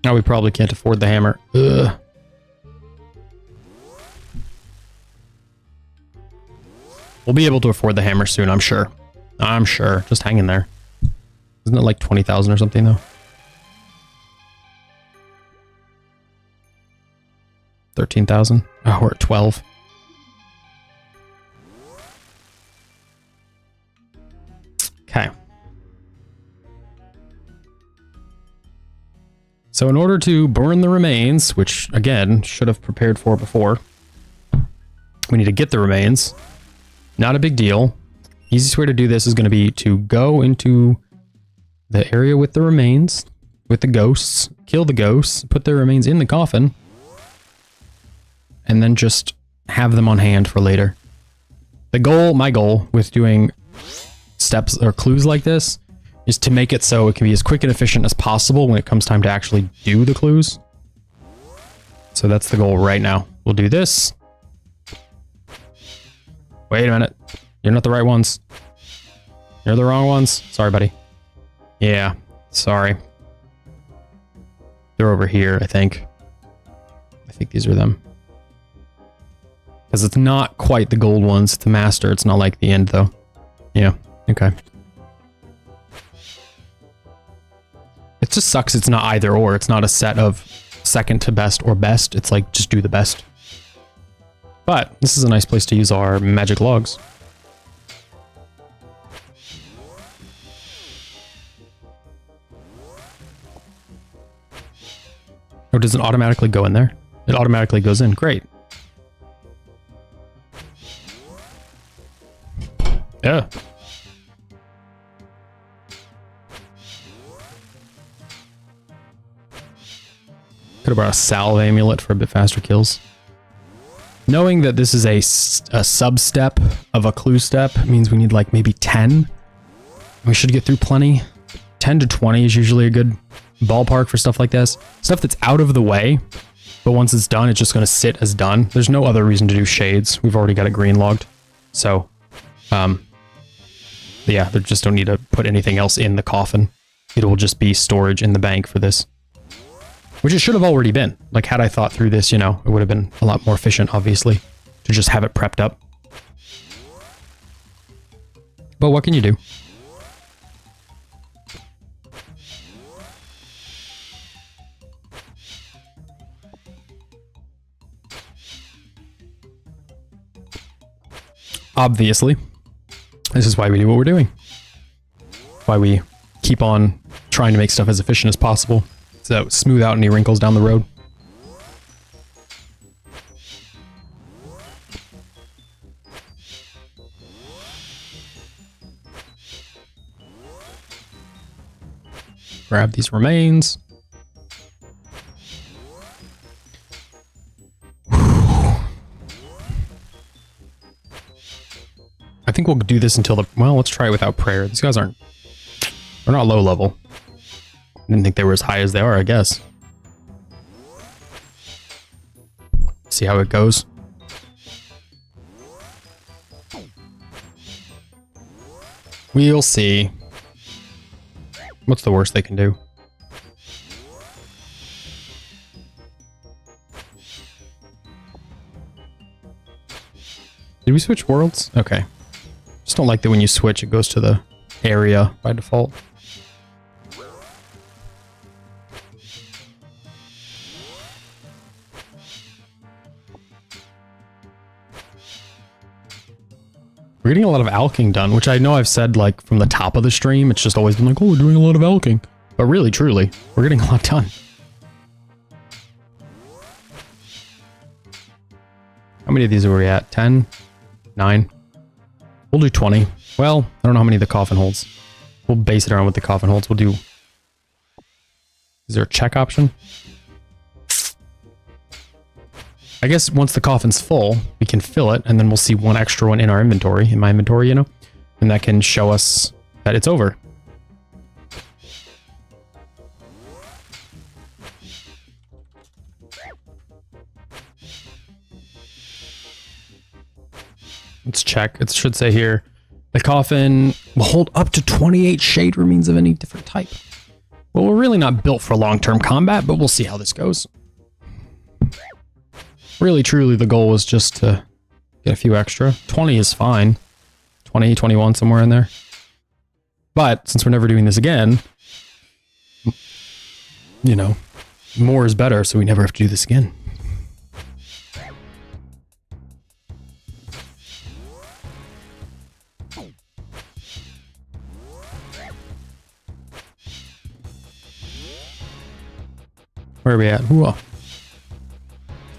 Oh, we probably can't afford the hammer. Ugh. We'll be able to afford the hammer soon, I'm sure. I'm sure. Just hang in there. Isn't it like 20,000 or something, though? 13,000? Oh, we're at 12. Okay. So in order to burn the remains, which, again, should have prepared for before, we need to get the remains. Not a big deal. Easiest way to do this is going to be to go into the area with the remains, with the ghosts, kill the ghosts, put their remains in the coffin, and then just have them on hand for later. My goal with doing steps or clues like this is to make it so it can be as quick and efficient as possible when it comes time to actually do the clues. So that's the goal right now. We'll do this. Wait a minute. You're not the right ones. You're the wrong ones. Sorry, buddy. Yeah, sorry. They're over here, I think. I think these are them. Because it's not quite the gold ones. It's the master. It's not like the end, though. Yeah, okay. It just sucks it's not either or. It's not a set of second to best or best. It's like, just do the best. But this is a nice place to use our magic logs. Oh, does it automatically go in there? It automatically goes in. Great. Yeah. Could have brought a salve amulet for a bit faster kills. Knowing that this is a sub-step of a clue step means we need like maybe 10. We should get through plenty. 10 to 20 is usually a good ballpark for stuff like this. Stuff that's out of the way, but once it's done, it's just going to sit as done. There's no other reason to do shades. We've already got it green logged. So, yeah, they just don't need to put anything else in the coffin. It will just be storage in the bank for this. Which it should have already been. Like, had I thought through this, you know, it would have been a lot more efficient, obviously, to just have it prepped up. But what can you do? Obviously, this is why we do what we're doing. Why we keep on trying to make stuff as efficient as possible, so smooth out any wrinkles down the road. Grab these remains. I think we'll do this until the... Well, let's try it without prayer. These guys aren't... They're not low level. I didn't think they were as high as they are, I guess. See how it goes. We'll see. What's the worst they can do? Did we switch worlds? Okay. Just don't like that when you switch, it goes to the area by default. We're getting a lot of alking done, which I know I've said like from the top of the stream. It's just always been like, oh, we're doing a lot of alking. But really, truly, we're getting a lot done. How many of these are we at? 10? 9? We'll do 20. Well, I don't know how many the coffin holds. We'll base it around what the coffin holds. We'll do... Is there a check option? I guess once the coffin's full, we can fill it, and then we'll see one extra one in our inventory, in my inventory, you know? And that can show us that it's over. Let's check. It should say here, the coffin will hold up to 28 shade remains of any different type. Well, we're really not built for long-term combat, but we'll see how this goes. Really, truly, the goal was just to get a few extra. 20 is fine. 20, 21, somewhere in there. But since we're never doing this again, you know, more is better, so we never have to do this again. Where are we at? Ooh. I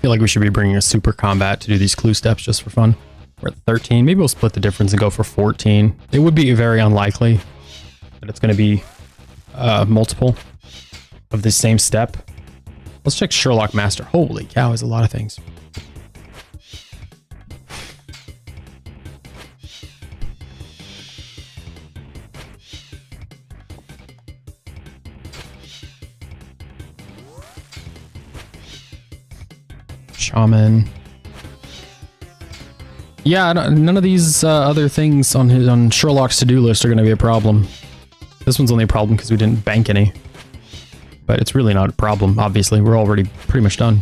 feel like we should be bringing a super combat to do these clue steps just for fun. We're at 13. Maybe we'll split the difference and go for 14. It would be very unlikely that it's going to be multiple of the same step. Let's check Sherlock Master. Holy cow, is a lot of things. Shaman. Yeah, none of these other things on Sherlock's to-do list are going to be a problem. This one's only a problem because we didn't bank any. But it's really not a problem, obviously. We're already pretty much done.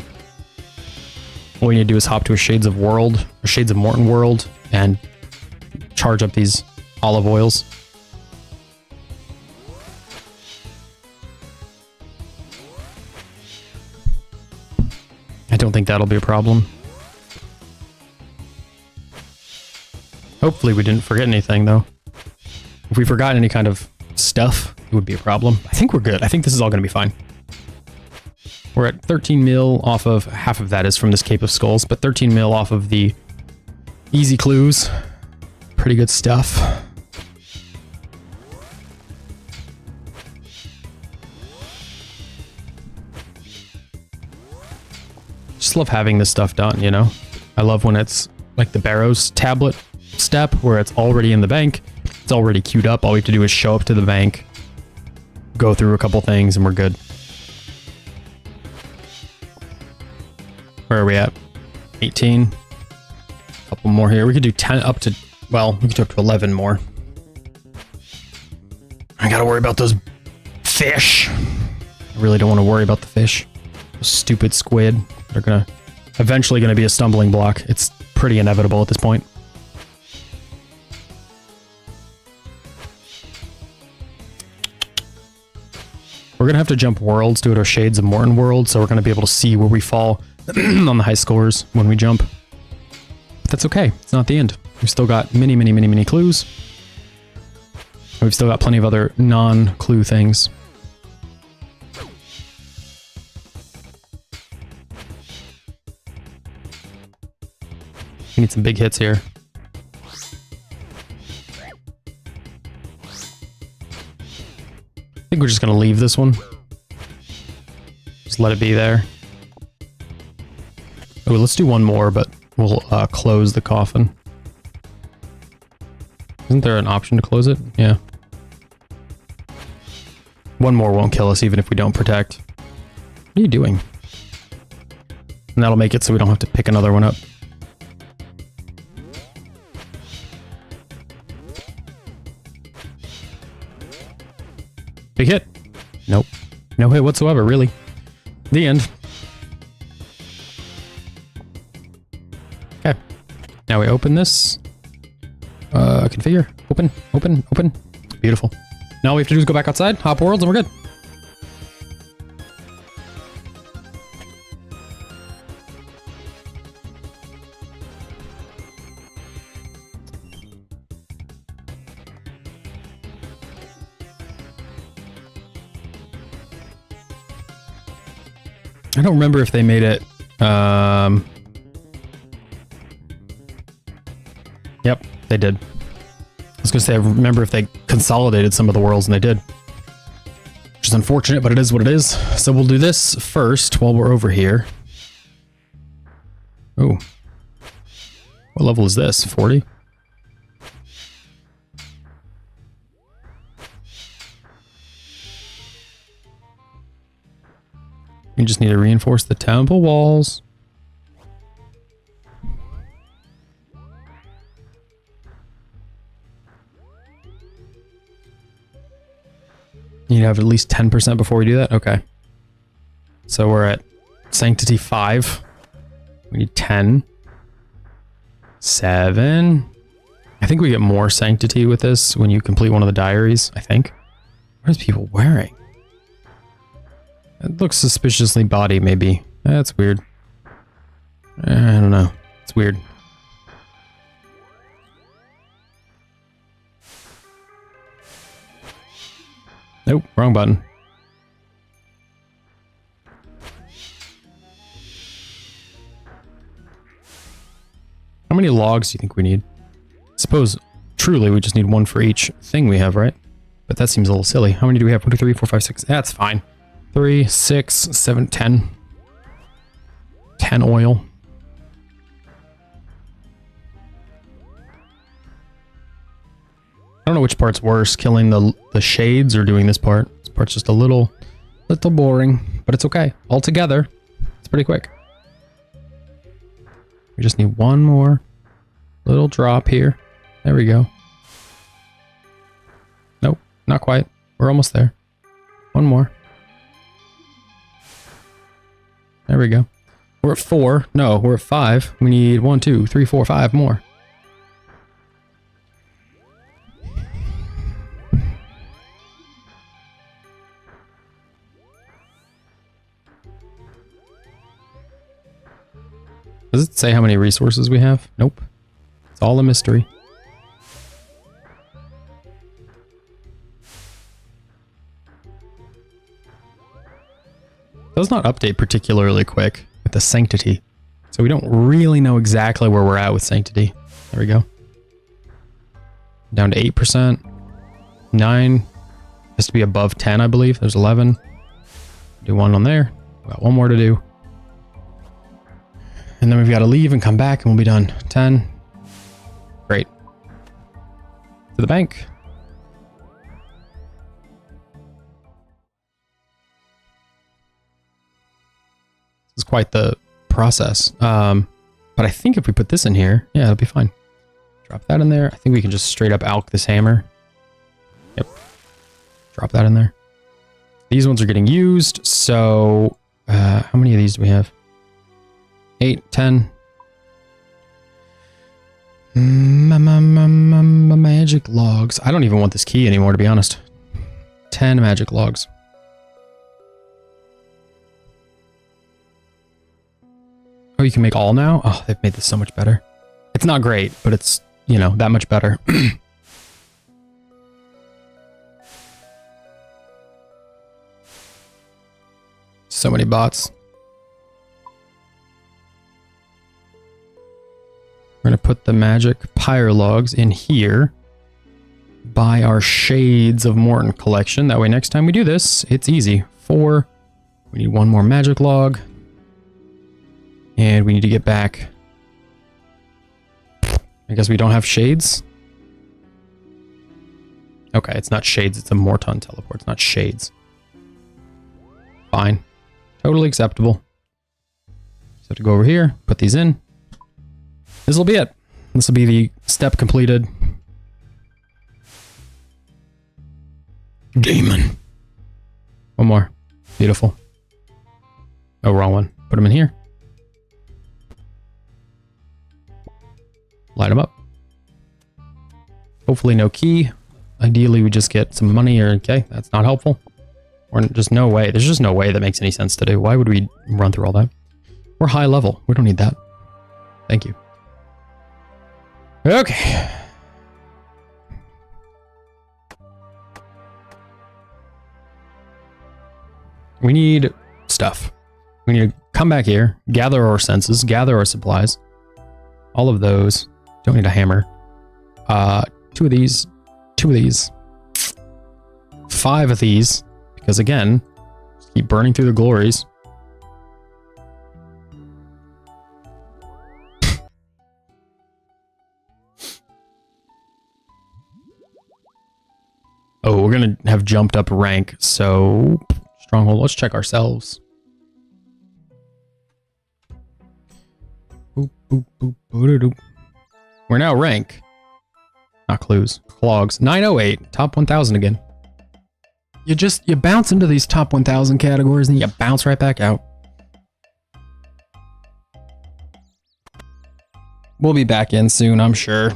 All we need to do is hop to a Shades of Morton world and charge up these olive oils. I don't think that'll be a problem. Hopefully we didn't forget anything, though. If we forgot any kind of stuff, it would be a problem. I think we're good. I think this is all going to be fine. We're at 13 mil off of... half of that is from this Cape of Skulls, but 13 mil off of the easy clues. Pretty good stuff. Just love having this stuff done, you know? I love when it's like the Barrows tablet step where it's already in the bank. It's already queued up. All we have to do is show up to the bank, go through a couple things, and we're good. Where are we at? 18. A couple more here. We could do 10 up to... well, we could do up to 11 more. I gotta worry about those fish. I really don't want to worry about the fish. Those stupid squid. They're eventually gonna be a stumbling block. It's pretty inevitable at this point. We're gonna have to jump worlds, do it our Shades of Morton world, so we're gonna be able to see where we fall on the high scores when we jump. But that's okay. It's not the end. We've still got many clues. We've still got plenty of other non-clue things. We need some big hits here. I think we're just going to leave this one. Just let it be there. Oh, let's do one more, but we'll close the coffin. Isn't there an option to close it? Yeah. One more won't kill us even if we don't protect. What are you doing? And that'll make it so we don't have to pick another one up. Big hit. Nope. No hit whatsoever, really. The end. Okay. Now we open this. Configure. Open. Beautiful. Now all we have to do is go back outside, hop worlds, and we're good. I don't remember if they made it, yep, they did. I was gonna say, I remember if they consolidated some of the worlds, and they did. Which is unfortunate, but it is what it is. So we'll do this first while we're over here. Oh. What level is this? 40? You just need to reinforce the temple walls. You need to have at least 10% before we do that? Okay. So we're at Sanctity 5. We need 10. 7. I think we get more sanctity with this when you complete one of the diaries, I think. What is people wearing? It looks suspiciously body, maybe. That's weird. I don't know. It's weird. Nope, wrong button. How many logs do you think we need? I suppose, truly, we just need one for each thing we have, right? But that seems a little silly. How many do we have? 1, 2, 3, 4, 5, 6. That's fine. 3, 6, 7, 10. 10 oil. I don't know which part's worse, killing the shades or doing this part. This part's just a little boring, but it's okay. All together, it's pretty quick. We just need one more little drop here. There we go. Nope, not quite. We're almost there. One more. There we go. We're at 4. No, we're at 5. We need 1, 2, 3, 4, 5 more. Does it say how many resources we have? Nope. It's all a mystery. It does not update particularly quick with the sanctity. So we don't really know exactly where we're at with sanctity. There we go. Down to 8%. 9. Has to be above 10, I believe. There's 11. Do one on there. We got one more to do. And then we've got to leave and come back and we'll be done. 10. Great. To the bank. This is quite the process. But I think if we put this in here, yeah, it'll be fine. Drop that in there. I think we can just straight up alch this hammer. Yep. Drop that in there. These ones are getting used. So how many of these do we have? 8, 10. Magic logs. I don't even want this key anymore, to be honest. 10 magic logs. Oh, you can make all now? Oh, they've made this so much better. It's not great, but it's, you know, that much better. So many bots. We're going to put the magic pyre logs in here by our Shades of Morton collection. That way next time we do this, it's easy. 4. We need one more magic log. And we need to get back. I guess we don't have Shades. Okay, it's not Shades, it's a Morton teleport. It's not Shades. Fine. Totally acceptable. Just have to go over here, put these in. This will be it. This will be the step completed. Demon. One more. Beautiful. Oh, wrong one. Put them in here. Light them up. Hopefully no key. Ideally we just get some money or okay, that's not helpful. Or just no way. There's just no way that makes any sense to do. Why would we run through all that? We're high level. We don't need that. Thank you. Okay. We need stuff. We need to come back here, gather our senses, gather our supplies. All of those. Don't need a hammer. 2 of these. 2 of these. 5 of these. Because again, just keep burning through the glories. Oh, we're going to have jumped up rank, so stronghold. Let's check ourselves. Boop, boop, boop, boop. We're now rank. Not clues. Clogs. 908. Top 1000 again. You bounce into these top 1000 categories and you bounce right back out. We'll be back in soon, I'm sure.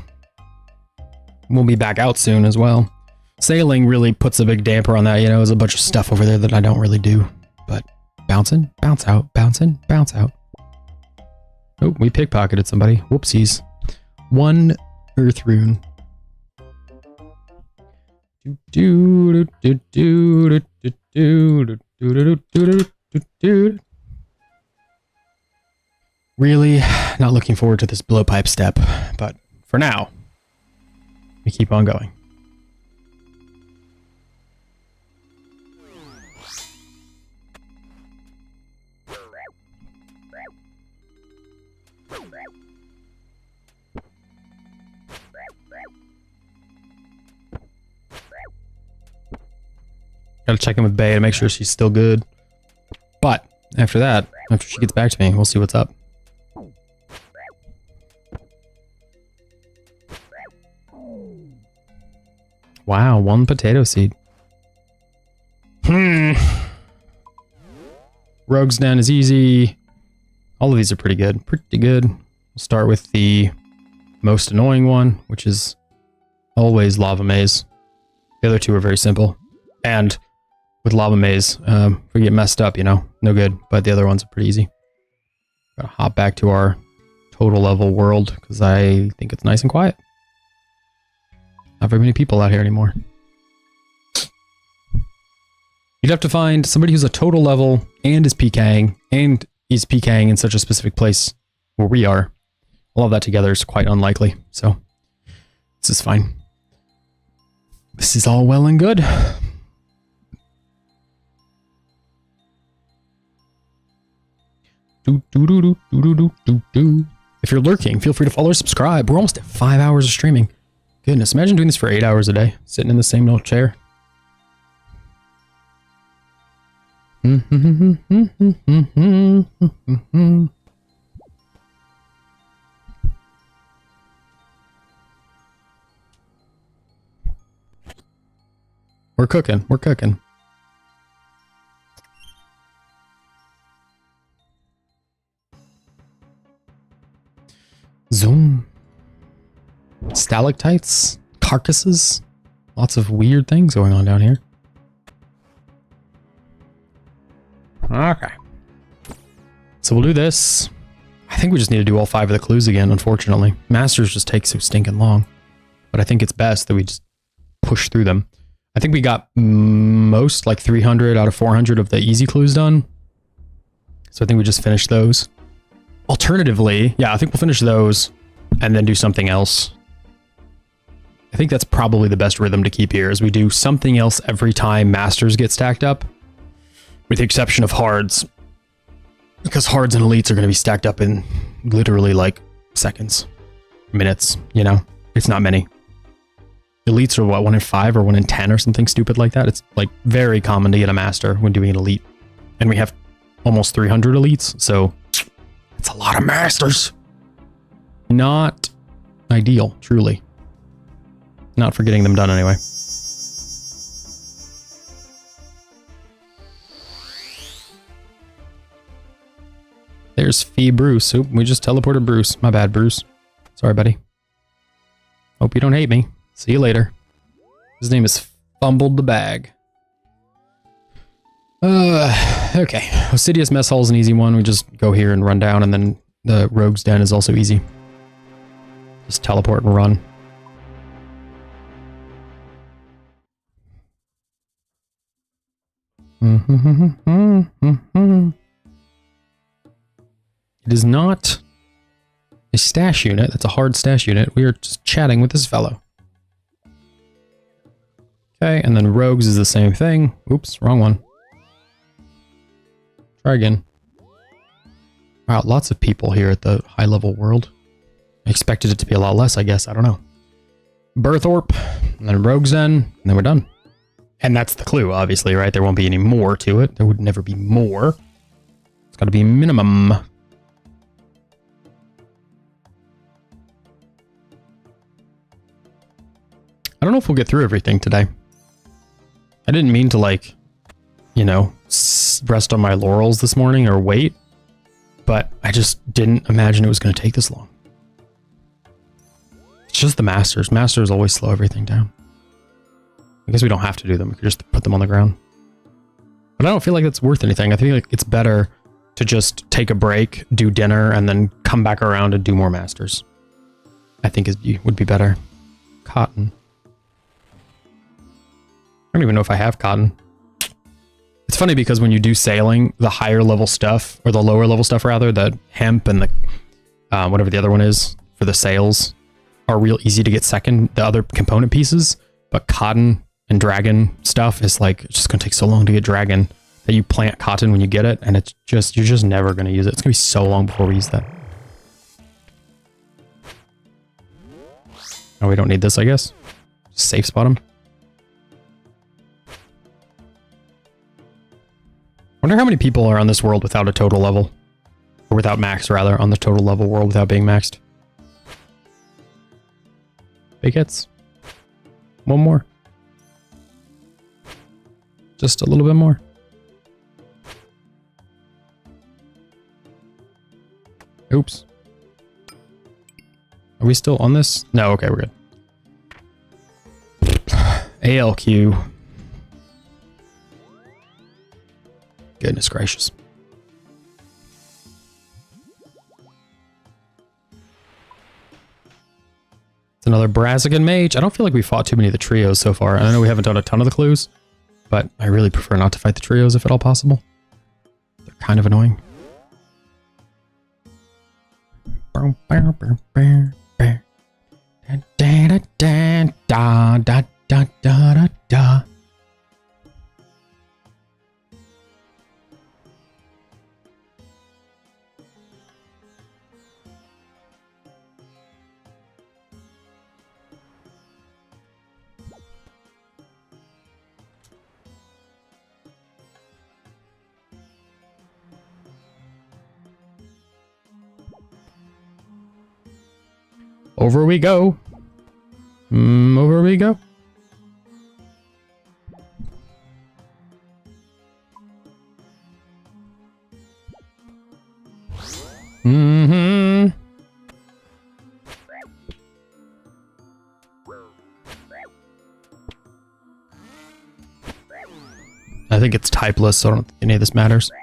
we'll be back out soon as well. Sailing really puts a big damper on that, you know, there's a bunch of stuff over there that I don't really do. But bounce in, bounce out, bounce in, bounce out. Oh, we pickpocketed somebody. Whoopsies. 1 earth rune. Really not looking forward to this blowpipe step, but for now, we keep on going. Gotta check in with Bae to make sure she's still good. But after that, after she gets back to me, we'll see what's up. Wow, 1 potato seed. Rogue's Den is easy. All of these are pretty good. Pretty good. We'll start with the most annoying one, which is always Lava Maze. The other two are very simple. And with Lava Maze, if we get messed up, you know, no good. But the other ones are pretty easy. Gotta hop back to our total level world because I think it's nice and quiet. Not very many people out here anymore. You'd have to find somebody who's a total level and is PKing, and is PKing in such a specific place where we are. All of that together is quite unlikely, so this is fine. This is all well and good. If you're lurking, feel free to follow or subscribe. We're almost at 5 hours of streaming. Goodness, imagine doing this for 8 hours a day, sitting in the same little chair. We're cooking, we're cooking. Zoom. Stalactites, carcasses, lots of weird things going on down here. Okay. So we'll do this. I think we just need to do all 5 of the clues again, unfortunately. Masters just take so stinking long. But I think it's best that we just push through them. I think we got most, like 300 out of 400 of the easy clues done. So I think we just finished those. Alternatively, yeah, I think we'll finish those and then do something else. I think that's probably the best rhythm to keep here, is we do something else every time Masters get stacked up. With the exception of Hards. Because Hards and Elites are going to be stacked up in literally like seconds. Minutes, you know? It's not many. Elites are what, 1 in 5 or 1 in 10 or something stupid like that? It's like very common to get a Master when doing an Elite. And we have almost 300 Elites, so it's a lot of Masters. Not ideal, truly. Not for getting them done anyway. There's Fee Bruce. Oop, we just teleported Bruce. My bad, Bruce. Sorry, buddy. Hope you don't hate me. See you later. His name is Fumbled the Bag. Okay. Osidious Mess Hall is an easy one. We just go here and run down, and then the Rogue's Den is also easy. Just teleport and run. It is not a stash unit. That's a hard stash unit. We are just chatting with this fellow. Okay, and then Rogues is the same thing. Oops, wrong one. Try again. Wow, lots of people here at the high level world. I expected it to be a lot less, I guess. I don't know. Berthorpe, and then Rogue's Den, and then we're done. And that's the clue, obviously, right? There won't be any more to it. There would never be more. It's got to be minimum. I don't know if we'll get through everything today. I didn't mean to, like, you know, rest on my laurels this morning or wait, but I just didn't imagine it was going to take this long. It's just the masters. Masters always slow everything down. I guess we don't have to do them. We could just put them on the ground. But I don't feel like it's worth anything. I feel like it's better to just take a break, do dinner, and then come back around and do more masters. I think would be better. Cotton. I don't even know if I have cotton. It's funny because when you do sailing, the higher level stuff, or the lower level stuff rather, the hemp and the whatever the other one is for the sails, are real easy to get second, the other component pieces. But cotton and dragon stuff is like, it's just going to take so long to get dragon that you plant cotton when you get it, and it's just, you're just never going to use it. It's going to be so long before we use that. Oh, we don't need this, I guess. Just safe spot them. Wonder how many people are on this world without a total level. Or without max, rather, on the total level world without being maxed. Big hits. One more. Just a little bit more. Oops. Are we still on this? No, okay, we're good. ALQ. Goodness gracious. It's another Brassican mage. I don't feel like we fought too many of the trios so far. I know we haven't done a ton of the clues, but I really prefer not to fight the trios if at all possible. They're kind of annoying. Over we go. Over we go. I think it's typeless, so I don't think any of this matters. I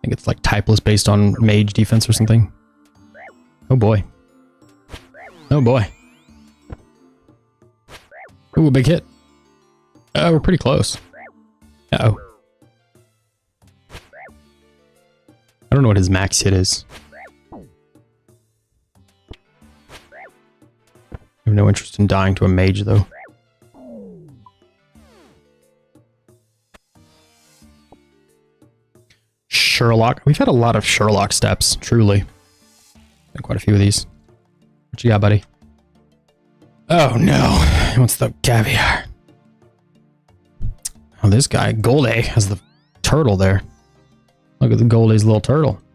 think it's like typeless based on mage defense or something. Oh boy. Oh boy. Ooh, a big hit. We're pretty close. Uh-oh. I don't know what his max hit is. I have no interest in dying to a mage, though. Sherlock. We've had a lot of Sherlock steps, truly. Got quite a few of these. What you got, buddy? Oh no, he wants the caviar. Oh, this guy, Golday, has the turtle there. Look at the Golday's little turtle. I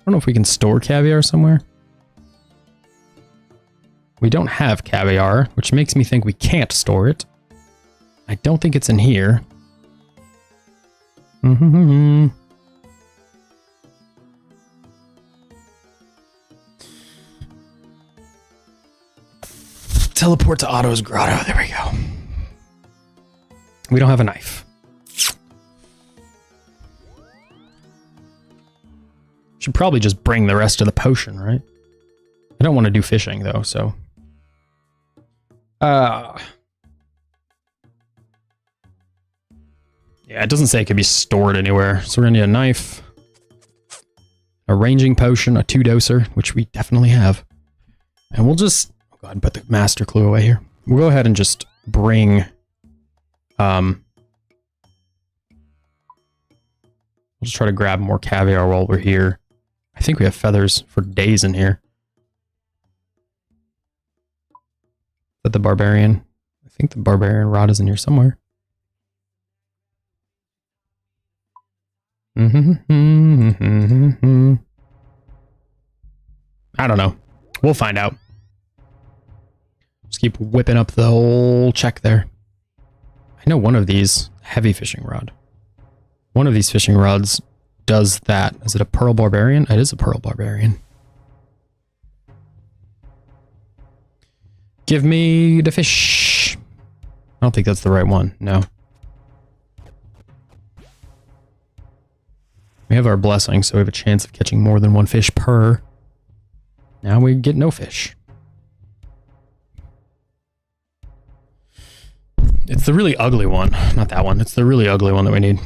don't know if we can store caviar somewhere. We don't have caviar, which makes me think we can't store it. I don't think it's in here. Teleport to Otto's grotto. There we go. We don't have a knife. Should probably just bring the rest of the potion, right? I don't want to do fishing though, so. Yeah, it doesn't say it can be stored anywhere. So we're gonna need a knife, a ranging potion, a 2-doser, which we definitely have. And we'll just go ahead and put the master clue away here. We'll go ahead and just bring we'll just try to grab more caviar while we're here. I think we have feathers for days in here. Is that the barbarian? I think the barbarian rod is in here somewhere. I don't know. We'll find out. Just keep whipping up the whole check there. I know one of these, heavy fishing rod. One of these fishing rods does that. Is it a pearl barbarian? It is a pearl barbarian. Give me the fish. I don't think that's the right one. No. We have our blessing, so we have a chance of catching more than one fish per. Now we get no fish. It's the really ugly one. Not that one. It's the really ugly one that we need.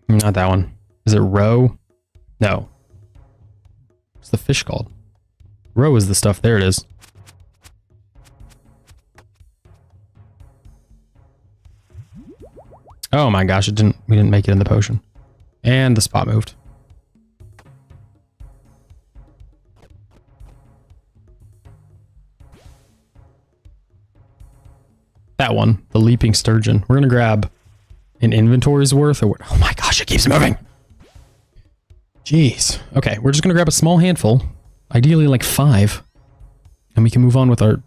Not that one. Is it roe? No. What's the fish called? Roe is the stuff. There it is. Oh my gosh, we didn't make it in the potion. And the spot moved. That one, the leaping sturgeon. We're gonna grab an inventory's worth or what? Oh my gosh, it keeps moving. Jeez. Okay, we're just gonna grab a small handful, ideally like 5, and we can move on with our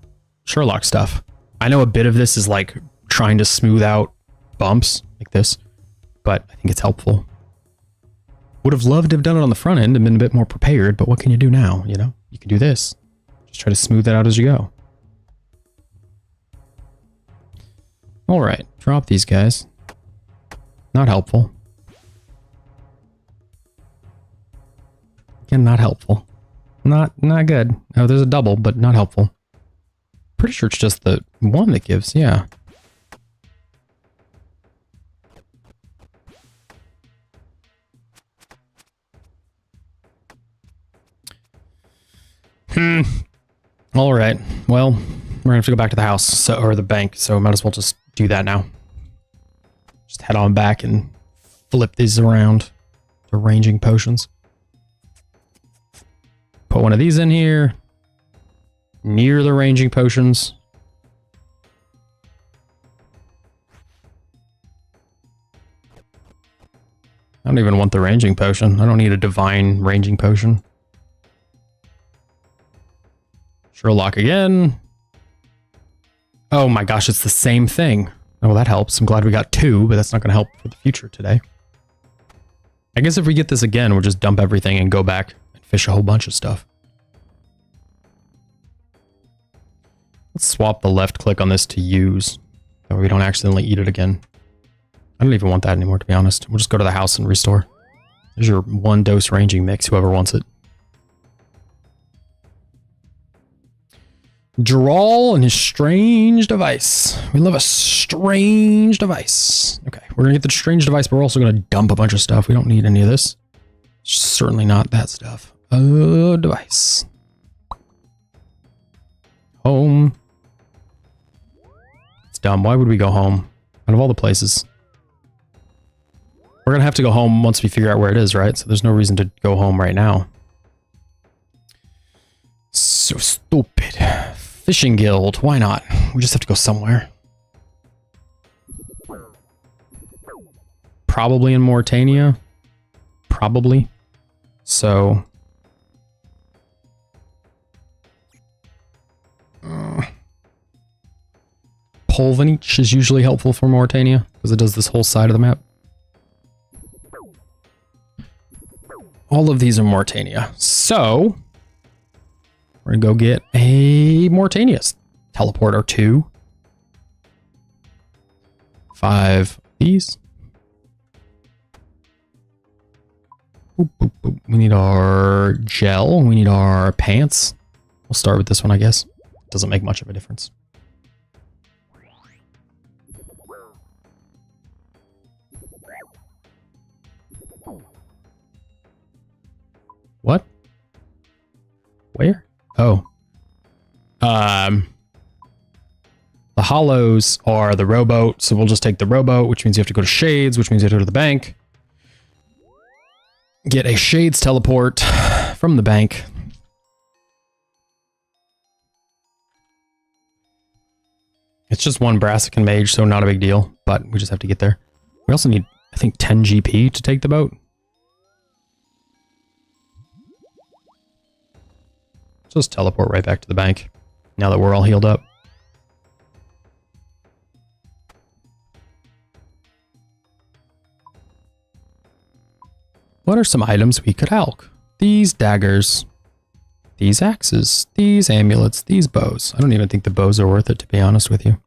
Sherlock stuff. I know a bit of this is like trying to smooth out bumps like this, but I think it's helpful. Would have loved to have done it on the front end and been a bit more prepared, but what can you do now? You know, you can do this. Just try to smooth that out as you go. All right, drop these guys. Not helpful. Again, not helpful. Not good. Oh, there's a double, but not helpful. Pretty sure it's just the one that gives, yeah. All right. Well, we're gonna have to go back to the house, or the bank, so might as well just do that now. Just head on back and flip these around to ranging potions. Put one of these in here, near the ranging potions. I don't even want the ranging potion. I don't need a divine ranging potion. Sherlock again. Oh my gosh, it's the same thing. Oh, well, that helps. I'm glad we got 2, but that's not going to help for the future today. I guess if we get this again, we'll just dump everything and go back and fish a whole bunch of stuff. Let's swap the left click on this to use. That way we don't accidentally eat it again. I don't even want that anymore, to be honest. We'll just go to the house and restore. There's your 1 dose ranging mix, whoever wants it. Drawl and his strange device. We love a strange device. Okay, we're gonna get the strange device, but we're also gonna dump a bunch of stuff. We don't need any of this. Certainly not that stuff. Device. Home. It's dumb. Why would we go home? Out of all the places. We're gonna have to go home once we figure out where it is, right? So there's no reason to go home right now. So stupid. Fishing guild, why not? We just have to go somewhere. Probably in Mauritania. Probably. So. Polvanich is usually helpful for Mauritania because it does this whole side of the map. All of these are Mauritania. So. We're gonna go get a Mauritania teleport or 2. 5 of these. Boop, boop, boop. We need our gel. We need our pants. We'll start with this one, I guess. Doesn't make much of a difference. What? Where? Oh. The hollows are the rowboat, so we'll just take the rowboat, which means you have to go to Shades, which means you have to go to the bank. Get a Shades teleport from the bank. It's just 1 Brassican mage, so not a big deal, but we just have to get there. We also need, I think, 10 GP to take the boat. Just teleport right back to the bank, now that we're all healed up. What are some items we could alch? These daggers. these axes, these amulets, these bows. I don't even think the bows are worth it, to be honest with you.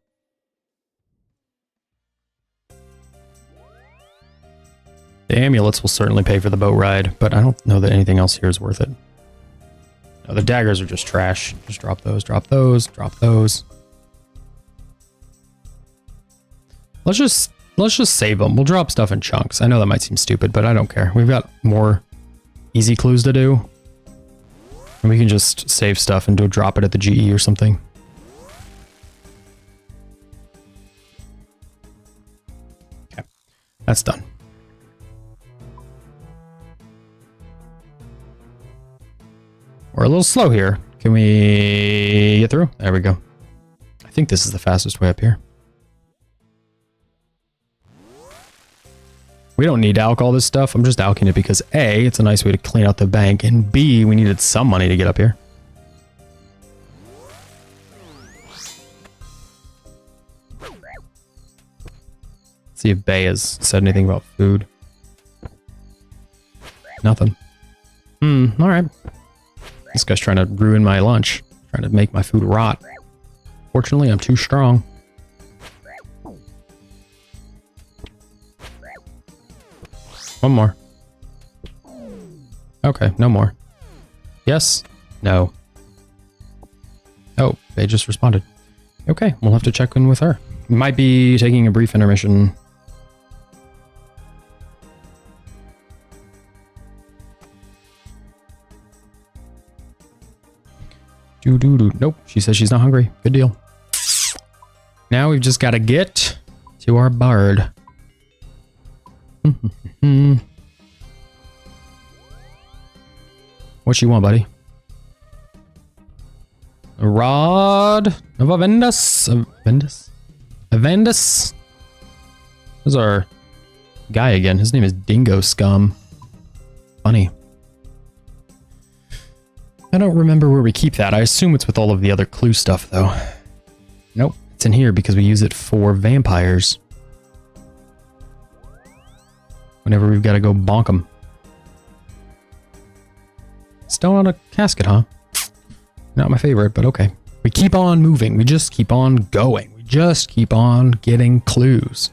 The amulets will certainly pay for the boat ride, but I don't know that anything else here is worth it. No, the daggers are just trash. Just drop those, drop those, drop those. Let's just save them. We'll drop stuff in chunks. I know that might seem stupid, but I don't care. We've got more easy clues to do. And we can just save stuff and drop it at the GE or something. Okay, that's done. We're a little slow here. Can we get through? There we go. I think this is the fastest way up here. We don't need to alch all this stuff. I'm just alching it because A, it's a nice way to clean out the bank, and B, we needed some money to get up here. See if Bay has said anything about food. Nothing. Alright. This guy's trying to ruin my lunch. Trying to make my food rot. Fortunately, I'm too strong. One more. Okay, no more. Yes? No. Oh, they just responded. Okay, we'll have to check in with her. Might be taking a brief intermission. Nope, she says she's not hungry. Good deal. Now we've just got to get to our bard. What you want, buddy? A rod of Avendus? Avendus? There's our guy again. His name is Dingo Scum. Funny. I don't remember where we keep that. I assume it's with all of the other clue stuff, though. Nope, it's in here because we use it for vampires. Whenever we've got to go bonk them. Stone on a casket, huh? Not my favorite, but okay. We keep on moving. We just keep on going. We just keep on getting clues.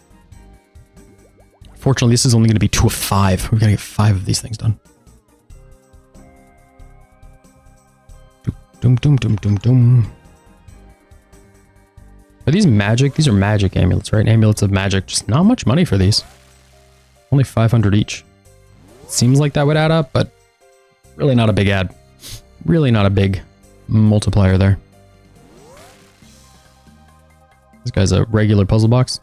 Fortunately, this is only going to be 2 of 5. We've got to get 5 of these things done. Doom, doom, doom, doom, doom. Are these magic? These are magic amulets, right? Amulets of magic. Just not much money for these. Only 500 each. Seems like that would add up, but really not a big add. Really not a big multiplier there. This guy's a regular puzzle box.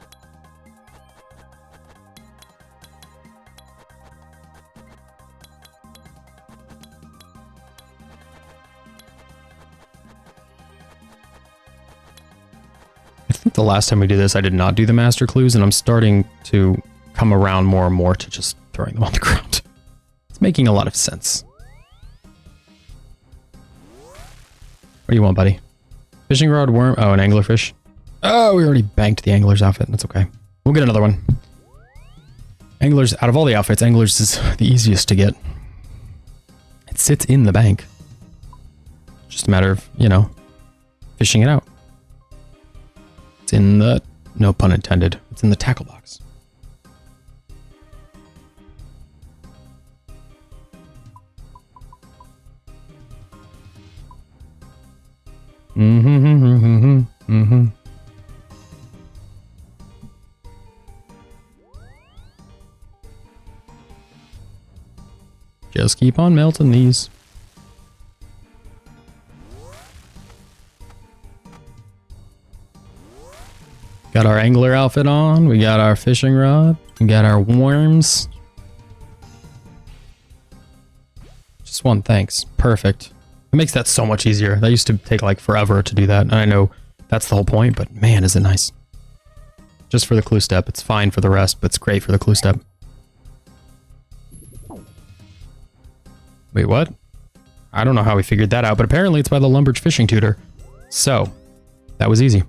I think the last time we did this, I did not do the master clues, and I'm starting to come around more and more to just throwing them on the ground. It's making a lot of sense. What do you want, buddy? Fishing rod, worm. Oh, an anglerfish. Oh, we already banked the angler's outfit. That's okay. We'll get another one. Anglers, out of all the outfits, anglers is the easiest to get. It sits in the bank. Just a matter of, you know, fishing it out. It's in the, no pun intended, it's in the tackle box. Just keep on melting these. Got our angler outfit on. We got our fishing rod. We got our worms. Just one, thanks. Perfect. It makes that so much easier. That used to take like forever to do that. And I know that's the whole point, but man, is it nice. Just for the clue step. It's fine for the rest, but it's great for the clue step. Wait, what? I don't know how we figured that out, but apparently it's by the Lumbridge fishing tutor. So, that was easy.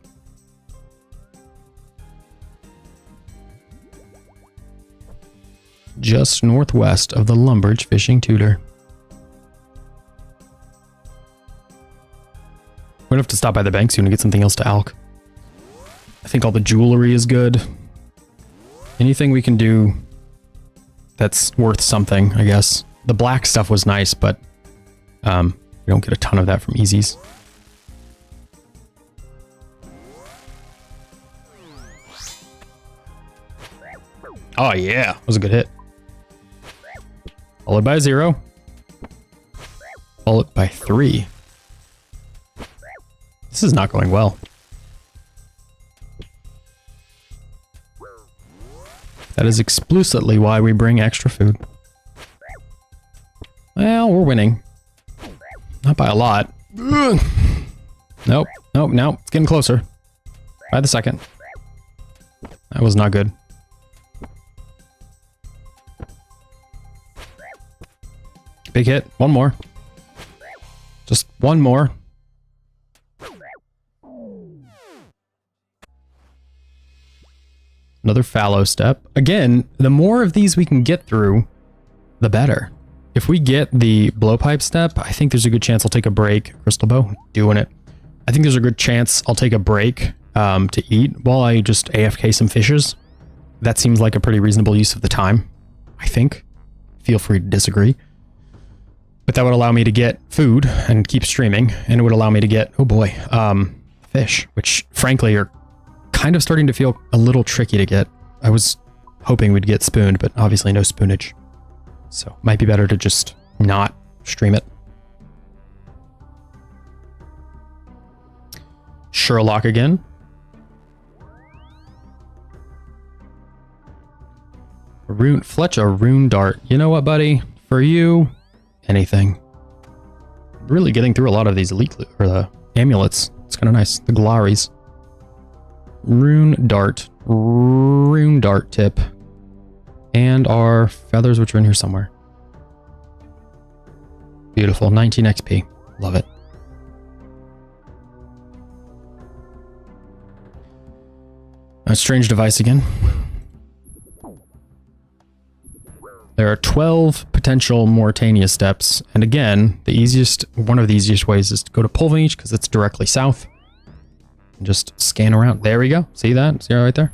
Just northwest of the Lumbridge fishing tutor. gonna have to stop by the bank soon to get something else to Alk. I think all the jewelry is good. Anything we can do that's worth something, I guess. The black stuff was nice, but we don't get a ton of that from easies. Oh yeah, that was a good hit. Followed by a 0. Followed by 3. This is not going well. That is explicitly why we bring extra food. Well, we're winning. Not by a lot. Ugh. Nope, nope, no, it's getting closer. By the second. That was not good. Big hit. One more. Just one more. Another fallow step. Again, the more of these we can get through, the better. If we get the blowpipe step, I think there's a good chance I'll take a break. Crystal bow, doing it. I think there's a good chance I'll take a break to eat while I just AFK some fishes. That seems like a pretty reasonable use of the time, I think. Feel free to disagree. But that would allow me to get food and keep streaming, and it would allow me to get, oh boy, fish, which frankly are kind of starting to feel a little tricky to get. I was hoping we'd get spooned, but obviously no spoonage. So might be better to just not stream it. Sherlock again. Fletch a rune dart. You know what, buddy? For you, anything. Really getting through a lot of these elite or the amulets. It's kind of nice. The Glaris. Rune dart tip, and our feathers, which are in here somewhere. Beautiful. 19 XP. Love it. A strange device again. There are 12 potential Mauritania steps, and again, one of the easiest ways is to go to Pulvenich because it's directly south. And just scan around. There we go. See that? See that right there?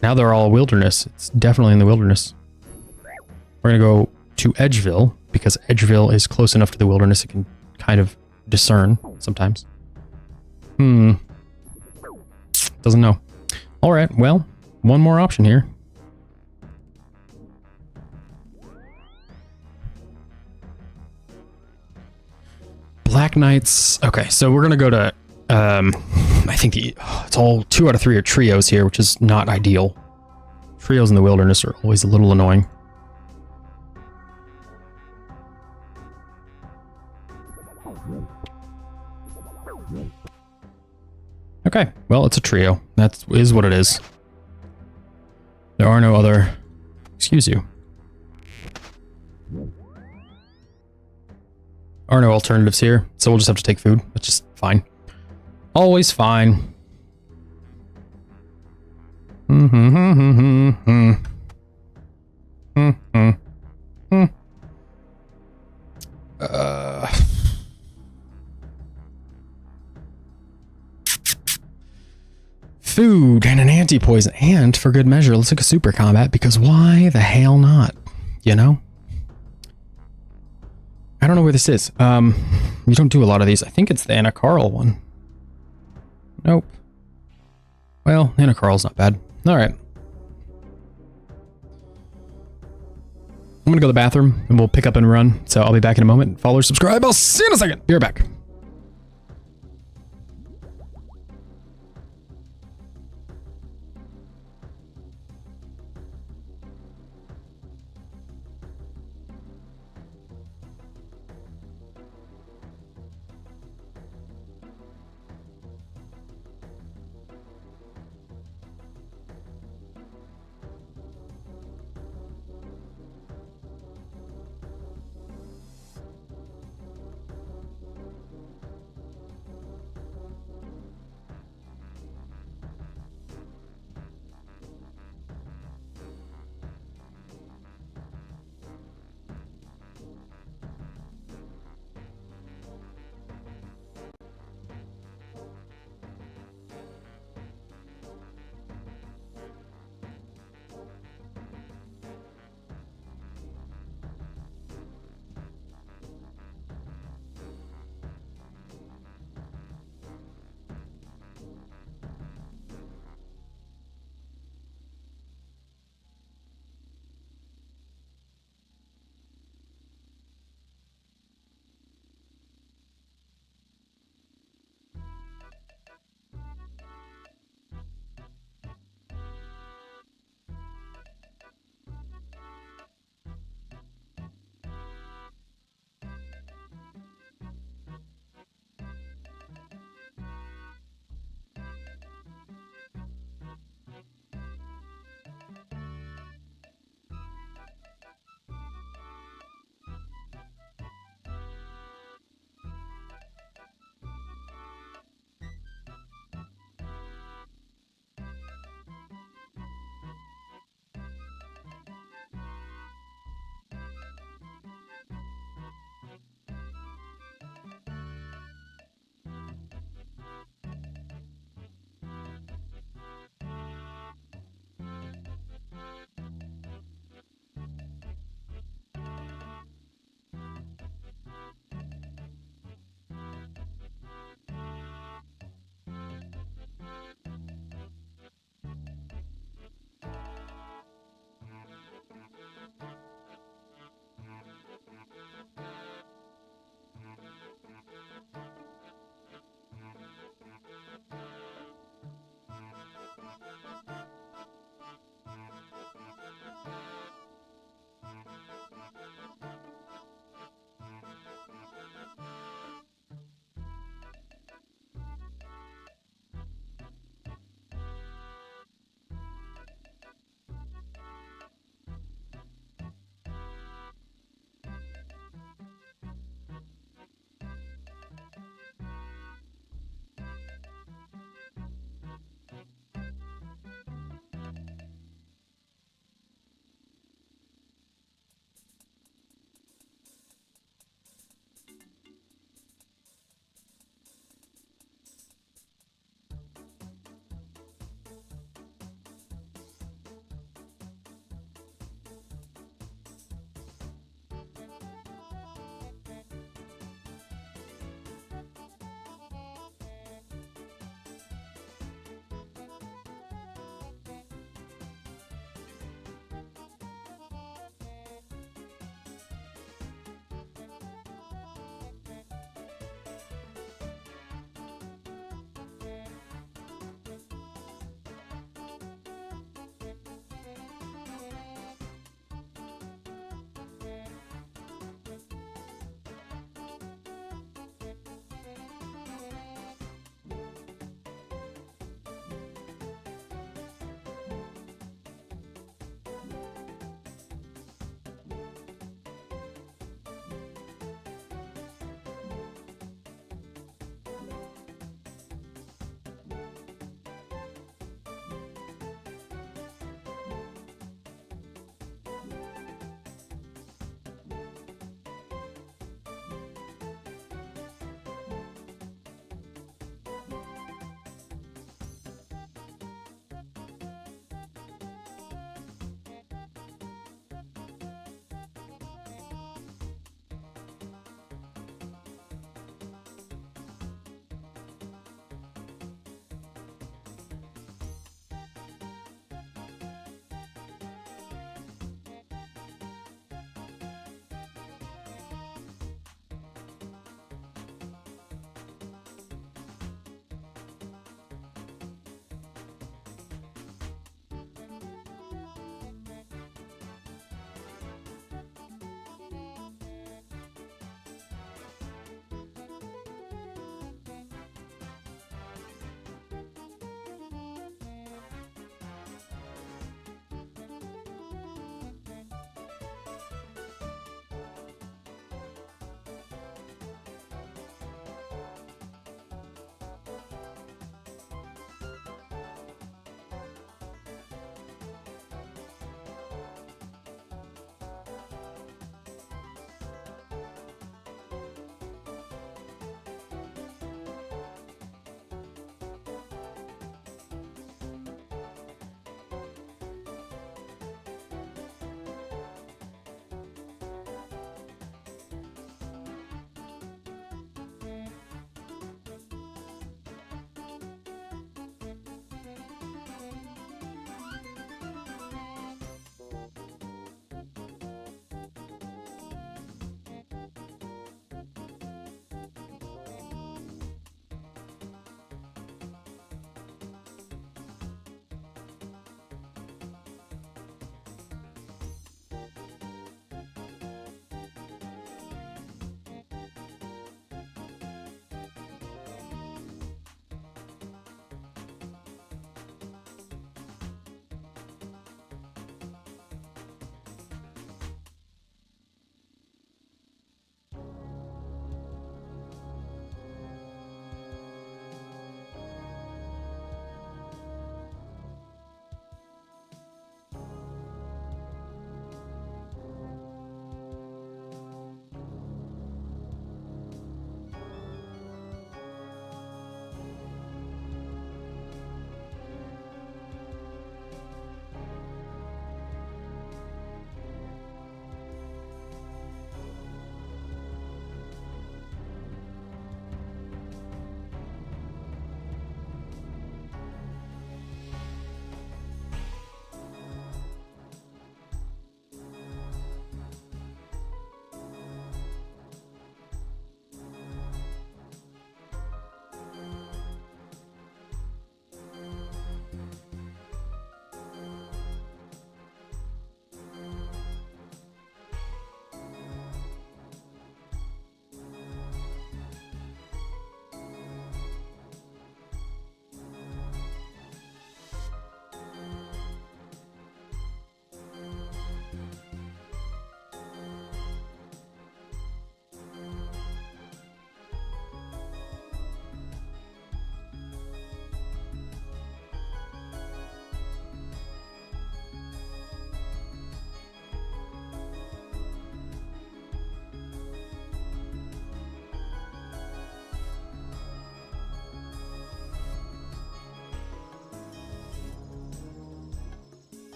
Now they're all wilderness. It's definitely in the wilderness. We're going to go to Edgeville because Edgeville is close enough to the wilderness it can kind of discern sometimes. Doesn't know. All right. Well, one more option here. Black Knights. Okay, so we're going to go to I think it's all 2 out of 3 are trios here, which is not ideal. Trios in the wilderness are always a little annoying. Okay, well, it's a trio. That is what it is. There are no other... Excuse you. Are no alternatives here, so we'll just have to take food. That's just fine. Always fine. Food and an anti-poison, and for good measure, let's take a super combat, because why the hell not? You know? I don't know where this is. You don't do a lot of these. I think it's the Anna Carl one. Nope. Well, Anna Carl's not bad. All right. I'm gonna go to the bathroom and we'll pick up and run. So I'll be back in a moment. Follow, subscribe. I'll see you in a second. Be right back.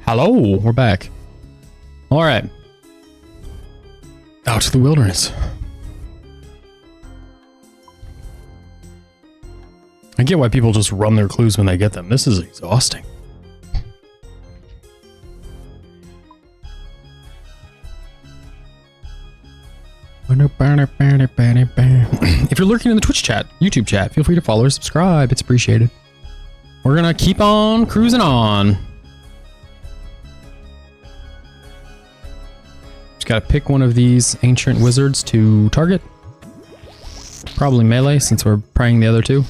Hello, we're back. All right. Out to the wilderness. I get why people just run their clues when they get them. This is exhausting. If you're lurking in the Twitch chat, YouTube chat, feel free to follow or subscribe. It's appreciated. We're gonna keep on cruising on. Just gotta pick one of these ancient wizards to target. Probably melee, since we're praying the other two.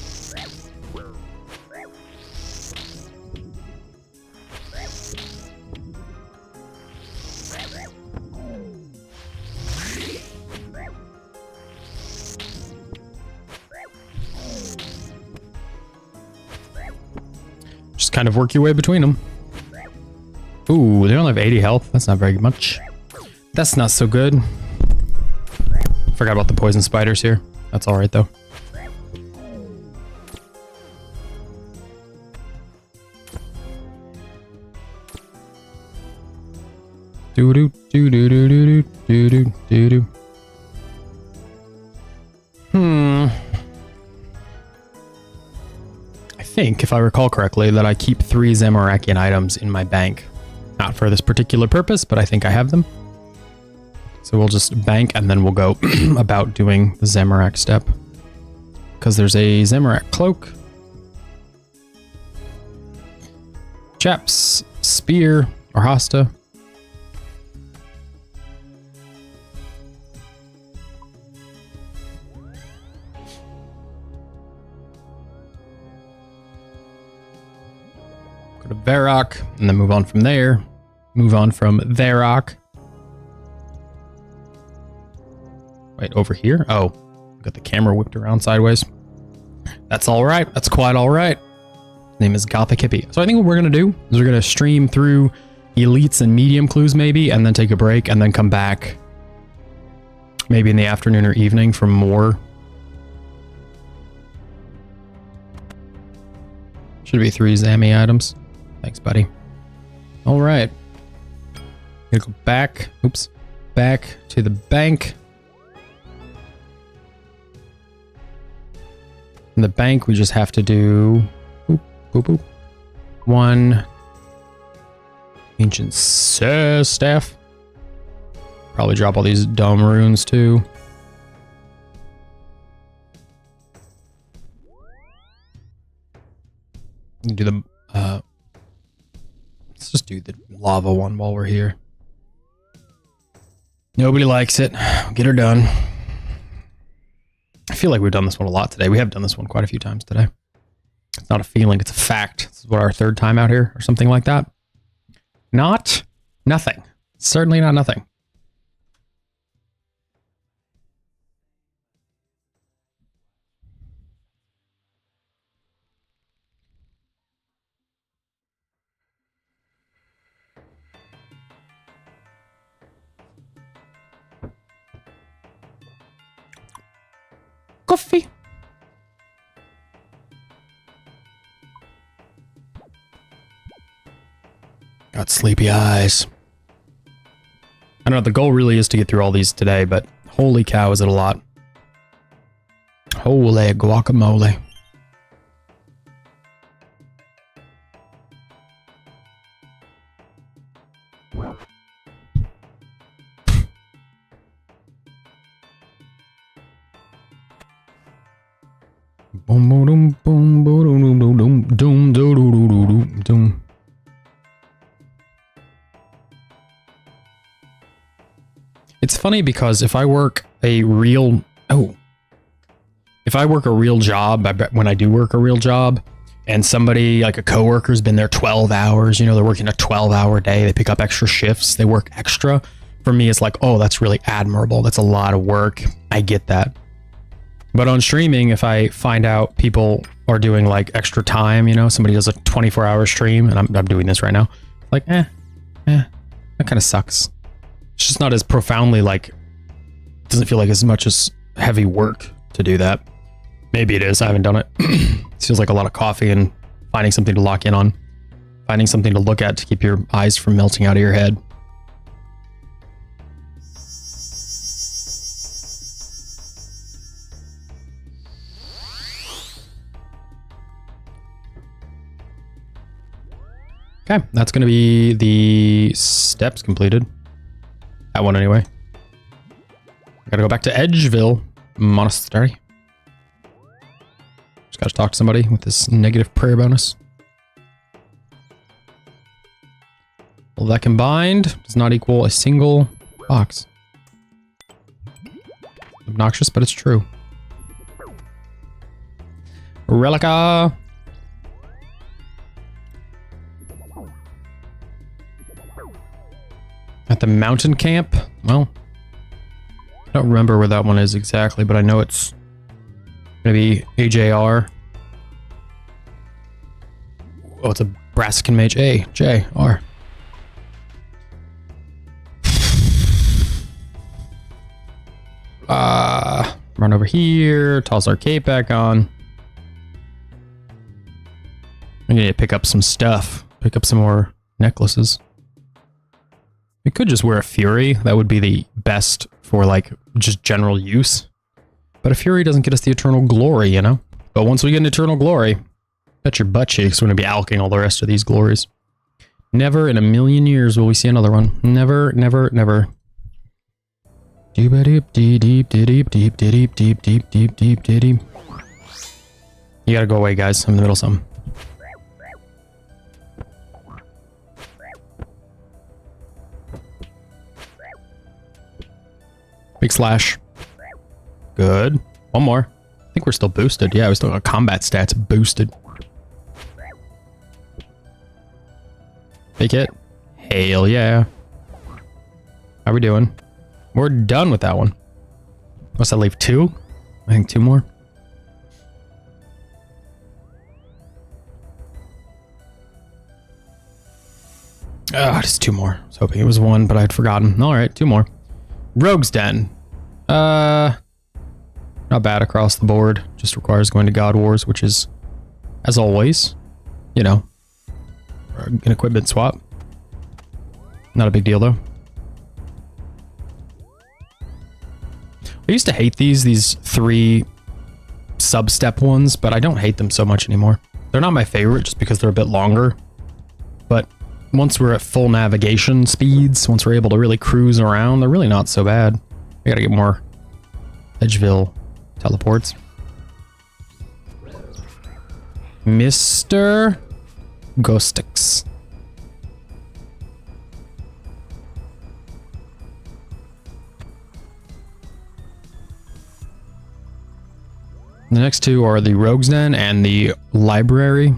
Just kind of work your way between them. Ooh, they only have 80 health. That's not very much. That's not so good. Forgot about the poison spiders here. That's all right though. Do do do do do do do do do do. I think, if I recall correctly, that I keep 3 Zamorakian items in my bank. Not for this particular purpose, but I think I have them. So we'll just bank and then we'll go about doing the Zamorak step. Because there's a Zamorak cloak. Chaps, spear, or hosta. Go to Varrock and then move on from there. Move on from Varrock. Wait, over here? Oh, got the camera whipped around sideways. That's all right. That's quite all right. His name is Gothic Hippie. So I think what we're going to do is we're going to stream through elites and medium clues maybe, and then take a break and then come back maybe in the afternoon or evening for more. Should be 3 Zammy items. Thanks, buddy. All right. Gonna go back. Oops. Back to the bank. In the bank, we just have to do boop, boop, boop. 1 ancient staff. Probably drop all these dome runes too. Do the let's just do the lava one while we're here. Nobody likes it. Get her done. I feel like we've done this one a lot today. We have done this one quite a few times today. It's not a feeling, it's a fact. This is what, our 3rd time out here or something like that. Not nothing. Certainly not nothing. Coffee. Got sleepy eyes. I don't know, the goal really is to get through all these today, but holy cow, is it a lot. Holy guacamole. Boom boom boom boom boom boom boom doom doom. It's funny because if I work a real job, I bet when I do work a real job and somebody like a coworker's been there 12 hours, you know, they're working a 12-hour day, they pick up extra shifts, they work extra. For me, it's like, oh, that's really admirable. That's a lot of work. I get that. But on streaming, if I find out people are doing like extra time, you know, somebody does a 24-hour stream and I'm doing this right now, like, that kind of sucks. It's just not as profoundly like, doesn't feel like as much as heavy work to do that. Maybe it is. I haven't done it. It feels like a lot of coffee and finding something to lock in on. Finding something to look at to keep your eyes from melting out of your head. Okay, that's going to be the steps completed. That one anyway. Gotta go back to Edgeville Monastery. Just gotta talk to somebody with this negative prayer bonus. Well, that combined does not equal a single box. Obnoxious, but it's true. Relica. At the mountain camp? Well, I don't remember where that one is exactly, but I know it's gonna be AJR. Oh, it's a Brassican Mage. AJR. Run over here, toss our cape back on. I need to pick up some stuff. Pick up some more necklaces. We could just wear a Fury. That would be the best for, like, just general use. But a Fury doesn't get us the Eternal Glory, you know? But once we get an Eternal Glory, bet your butt cheeks we're going to be alching all the rest of these glories. Never in a million years will we see another one. Never, never, never. Deep, deep, deep, deep, deep, deep, deep, deep, deep, deep, deep, deep. You gotta go away, guys. I'm in the middle of something. Big slash. Good. One more. I think we're still boosted. Yeah, we still got combat stats boosted. Fake it. Hell yeah. How we doing? We're done with that one. Must I leave two? I think two more. Ah, just two more. I was hoping it was one, but I'd forgotten. All right, two more. Rogue's Den. Not bad across the board. Just requires going to God Wars, which is, as always, you know, an equipment swap. Not a big deal, though. I used to hate these three sub-step ones, but I don't hate them so much anymore. They're not my favorite just because they're a bit longer. But once we're at full navigation speeds, once we're able to really cruise around, they're really not so bad. I gotta get more Edgeville teleports. Mr. Ghostix. The next two are the Rogue's Den and the Library.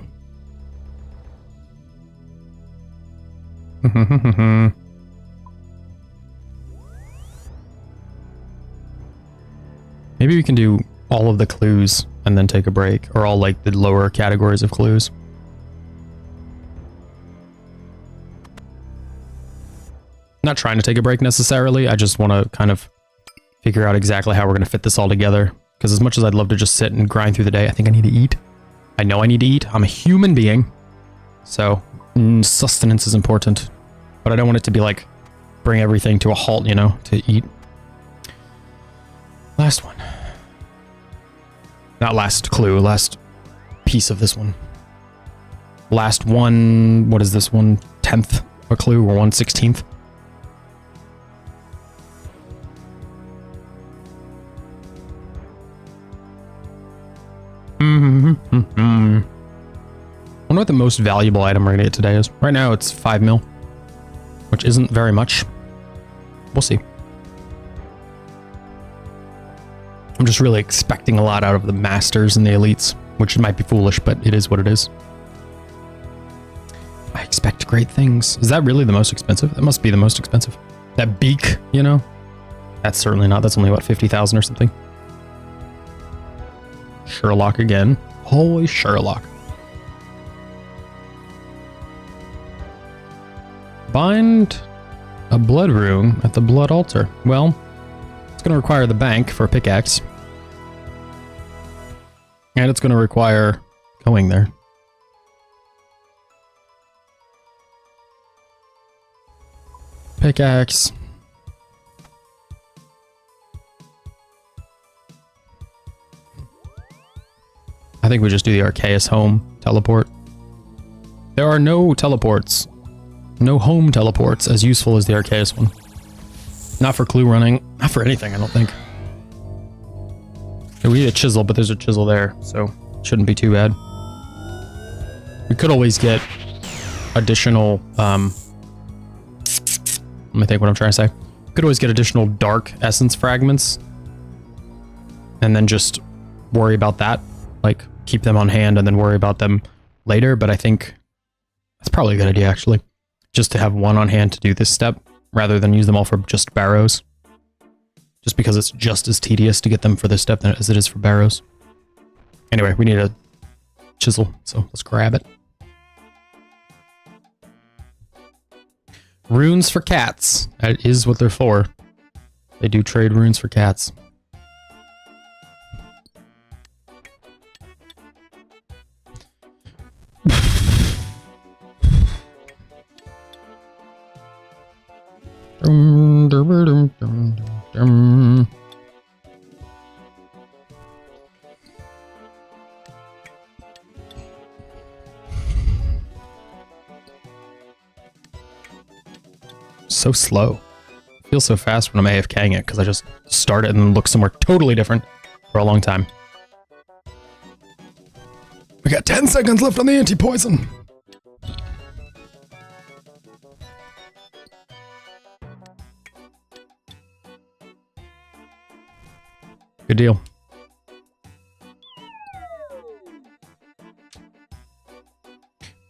Maybe we can do all of the clues and then take a break, or all like the lower categories of clues. Not trying to take a break necessarily, I just want to kind of figure out exactly how we're going to fit this all together. Because as much as I'd love to just sit and grind through the day, I think I need to eat. I know I need to eat. I'm a human being. So, sustenance is important. But I don't want it to be like, bring everything to a halt, you know, to eat. Last one. Not last clue, last piece of this one. Last one, what is this, 1/10 of a clue, or 1/16? I wonder what the most valuable item we're gonna get today is. Right now it's 5 mil, which isn't very much. We'll see. I'm just really expecting a lot out of the masters and the elites, which might be foolish, but it is what it is. I expect great things. Is that really the most expensive? That must be the most expensive. That beak, you know? That's certainly not. That's only, what, 50,000 or something? Sherlock again. Holy Sherlock. Bind a blood rune at the blood altar. Well, it's going to require the bank for a pickaxe. And it's going to require going there. Pickaxe. I think we just do the Arceus home teleport. There are no teleports. No home teleports as useful as the Arceus one. Not for clue running. Not for anything, I don't think. We need a chisel, but there's a chisel there, so it shouldn't be too bad. We could always get additional, let me think what I'm trying to say. Could always get additional dark essence fragments. And then just worry about that. Like, keep them on hand and then worry about them later, but I think that's probably a good idea, actually. Just to have one on hand to do this step, rather than use them all for just barrows. Just because it's just as tedious to get them for this step as it is for barrows. Anyway, we need a chisel, so let's grab it. Runes for cats. That is what they're for. They do trade runes for cats. So slow. It feels so fast when I'm AFKing it because I just start it and then look somewhere totally different for a long time. We got 10 seconds left on the anti-poison. Good deal.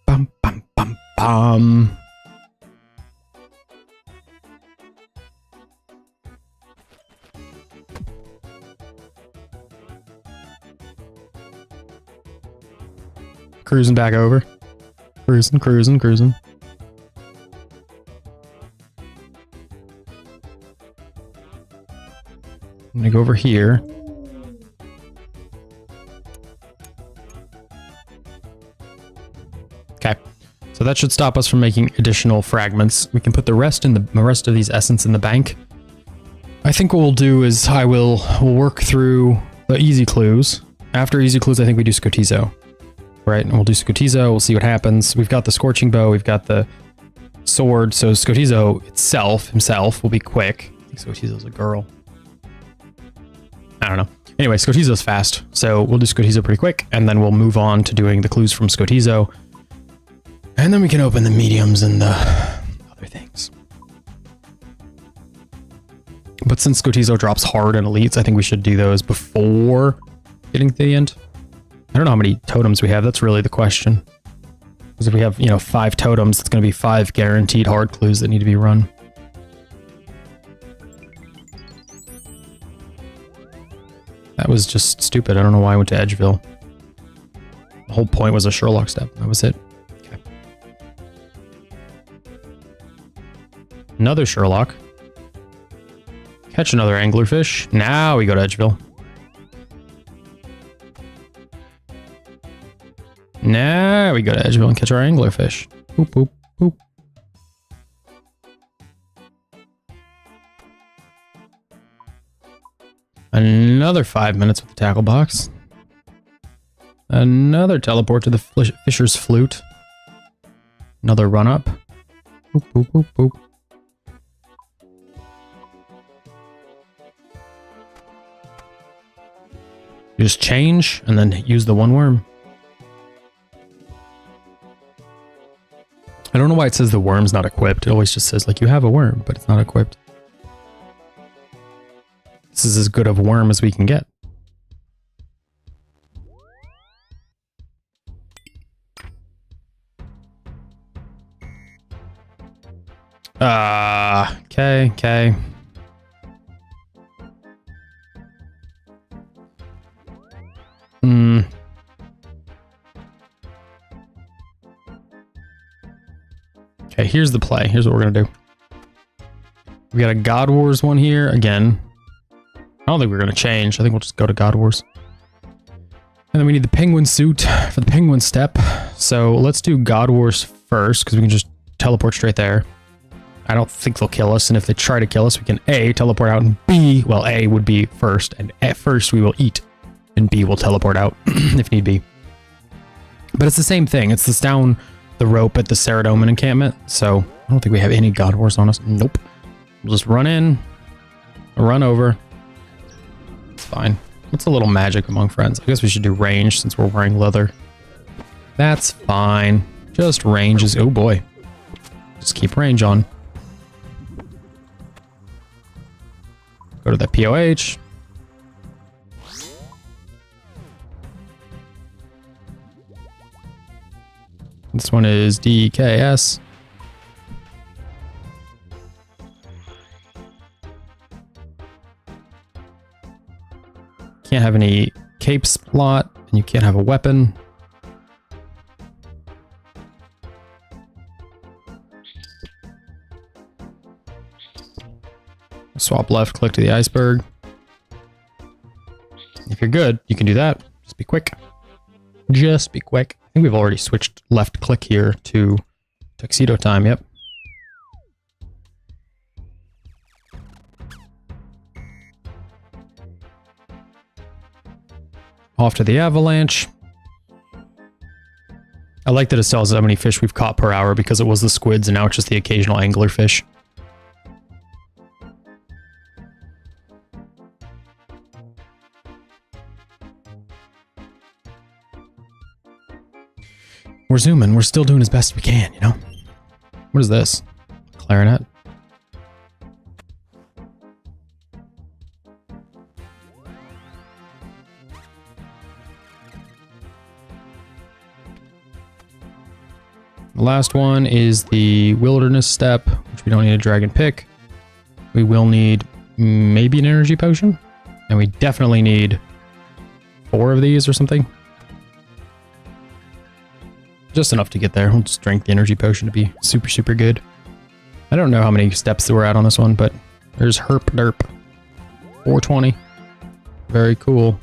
Bum, bum, bum, bum. Cruising back over. Cruising, cruising, cruising. I'm gonna go over here. Okay, so that should stop us from making additional fragments. We can put the rest of these essence in the bank. I think what we'll do is we'll work through the easy clues. After easy clues, I think we do Scotizo. Right, and we'll do Scotizo, we'll see what happens. We've got the Scorching Bow, we've got the sword, so Scotizo himself will be quick. I think Scotizo's a girl. I don't know. Anyway, Scotizo's fast, so we'll do Scotizo pretty quick, and then we'll move on to doing the clues from Scotizo. And then we can open the mediums and the other things. But since Scotizo drops hard and elites, I think we should do those before getting to the end. I don't know how many totems we have. That's really the question. Because if we have, 5 totems, it's going to be 5 guaranteed hard clues that need to be run. That was just stupid. I don't know why I went to Edgeville. The whole point was a Sherlock step. That was it. Okay. Another Sherlock. Catch another anglerfish. Now we go to Edgeville. Now we go to Edgeville and catch our anglerfish. Boop, boop, boop. Another 5 minutes with the tackle box. Another teleport to the fisher's flute. Another run up. Boop, boop, boop, boop. You just change and then use the one worm. I don't know why it says the worm's not equipped. It always just says, like, you have a worm, but it's not equipped. This is as good of a worm as we can get. Okay. Okay, here's the play. Here's what we're gonna do. We got a God Wars one here again. I don't think we're gonna change. I think we'll just go to God Wars. And then we need the penguin suit for the penguin step. So let's do God Wars first, because we can just teleport straight there. I don't think they'll kill us, and if they try to kill us, we can A, teleport out, and B, well, A would be first, and at first we will eat, and B will teleport out, if need be. But it's the same thing. It's this down the rope at the Ceradoman encampment, so I don't think we have any God Horse on us. Nope. We'll just run in, run over. It's fine. What's a little magic among friends? I guess we should do range since we're wearing leather. That's fine. Just range is... Oh boy. Just keep range on. Go to the POH. This one is DKS. Can't have any cape slot, and you can't have a weapon. Swap left, click to the iceberg. If you're good, you can do that. Just be quick. Just be quick. I think we've already switched left click here to tuxedo time. Yep. Off to the avalanche. I like that it tells us how many fish we've caught per hour because it was the squids and now it's just the occasional angler fish. We're zooming. We're still doing as best we can, you know? What is this? Clarinet? The last one is the wilderness step, which we don't need a dragon pick. We will need maybe an energy potion. And we definitely need 4 of these or something. Just enough to get there. We'll just drink the energy potion to be super, super good. I don't know how many steps we're at on this one, but there's herp derp. 420. Very cool.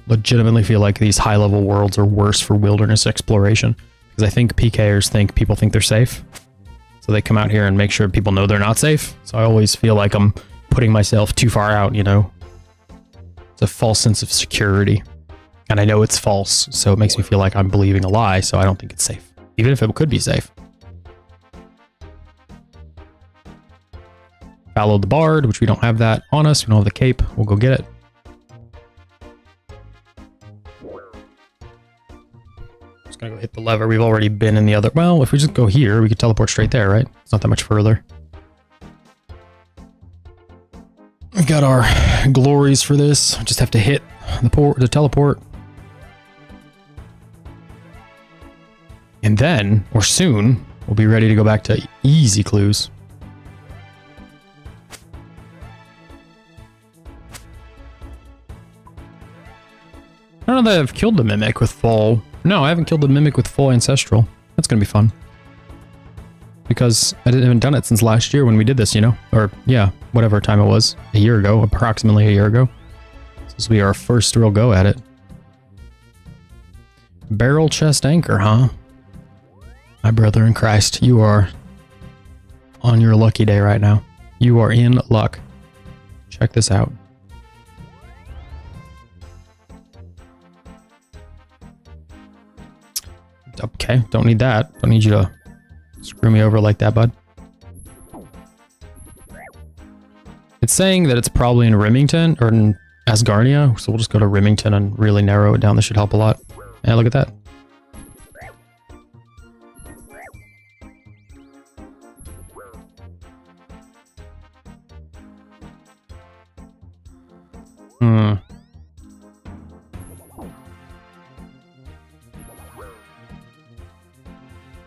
Legitimately feel like these high-level worlds are worse for wilderness exploration. Because I think PKers think people think they're safe. So they come out here and make sure people know they're not safe. So I always feel like I'm putting myself too far out, you know? It's a false sense of security. And I know it's false, so it makes me feel like I'm believing a lie, so I don't think it's safe. Even if it could be safe. Follow the bard, which we don't have that on us. We don't have the cape. We'll go get it. Just gonna go hit the lever. We've already been in the other... Well, if we just go here, we could teleport straight there, right? It's not that much further. We got our glories for this. Just have to hit the teleport. And then, or soon, we'll be ready to go back to easy clues. I don't know that I've killed the Mimic with full... No, I haven't killed the Mimic with full Ancestral. That's going to be fun. Because I haven't done it since last year when we did this, you know? Or, yeah, whatever time it was. A year ago, approximately a year ago. This will be our first real go at it. Barrel chest anchor, huh? My brother in Christ, you are on your lucky day right now. You are in luck. Check this out. Okay, don't need that. Don't need you to screw me over like that, bud. It's saying that it's probably in Remington or in Asgarnia, so we'll just go to Remington and really narrow it down. This should help a lot. Yeah, look at that.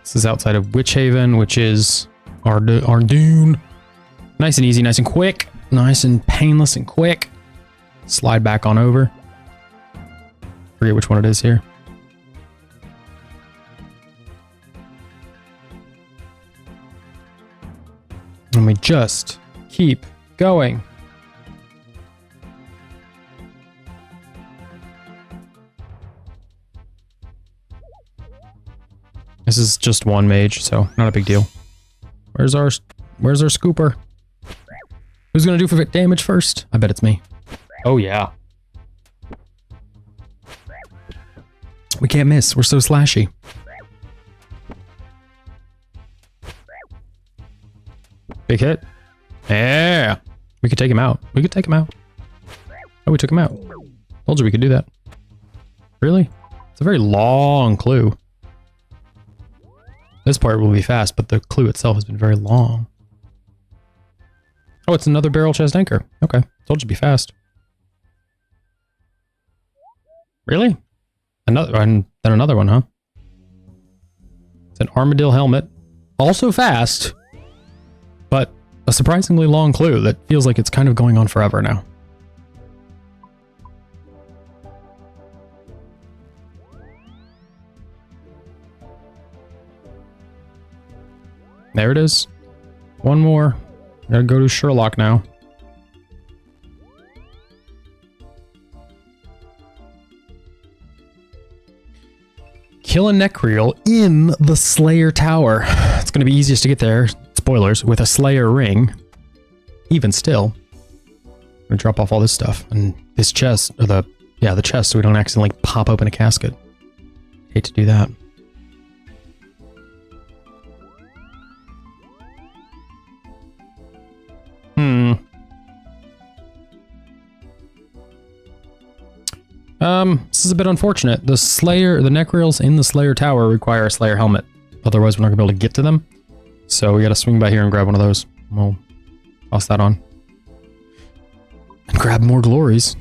This is outside of Witch Haven, which is Ardoon. Nice and easy, nice and quick. Nice and painless and quick. Slide back on over. Forget which one it is here. And we just keep going. This is just one mage, so not a big deal. Where's our scooper? Who's gonna do for damage first? I bet it's me. Oh yeah. We can't miss. We're so slashy. Big hit. Yeah. We could take him out. We could take him out. Oh, we took him out. Told you we could do that. Really? It's a very long clue. This part will be fast, but the clue itself has been very long. Oh, it's another barrel chest anchor. Okay. Told you to be fast. Really? Another, and then another one, huh? It's an armadillo helmet. Also fast, but a surprisingly long clue that feels like it's kind of going on forever now. There it is. One more. Gotta go to Sherlock now. Kill a Necreel in the Slayer Tower. It's gonna be easiest to get there, spoilers, with a Slayer ring. Even still. I'm gonna drop off all this stuff. And this chest, or the chest, so we don't accidentally pop open a casket. Hate to do that. This is a bit unfortunate. The Necreels in the Slayer Tower require a Slayer helmet. Otherwise, we're not gonna be able to get to them. So we gotta swing by here and grab one of those. We'll toss that on. And grab more glories.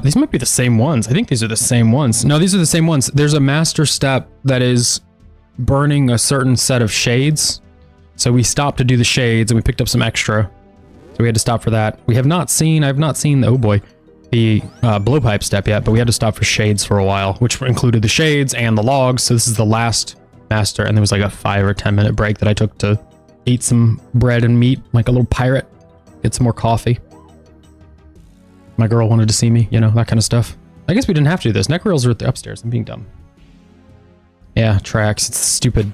These might be the same ones. I think these are the same ones. No, these are the same ones. There's a master step that is burning a certain set of shades. So we stopped to do the shades and we picked up some extra. So we had to stop for that. I've not seen the, oh boy, the blowpipe step yet, but we had to stop for shades for a while, which included the shades and the logs. So this is the last master. And there was like a 5 or 10 minute break that I took to eat some bread and meat, like a little pirate, get some more coffee. My girl wanted to see me, you know, that kind of stuff. I guess we didn't have to do this. Necreals are at the upstairs. I'm being dumb. Yeah, tracks. It's stupid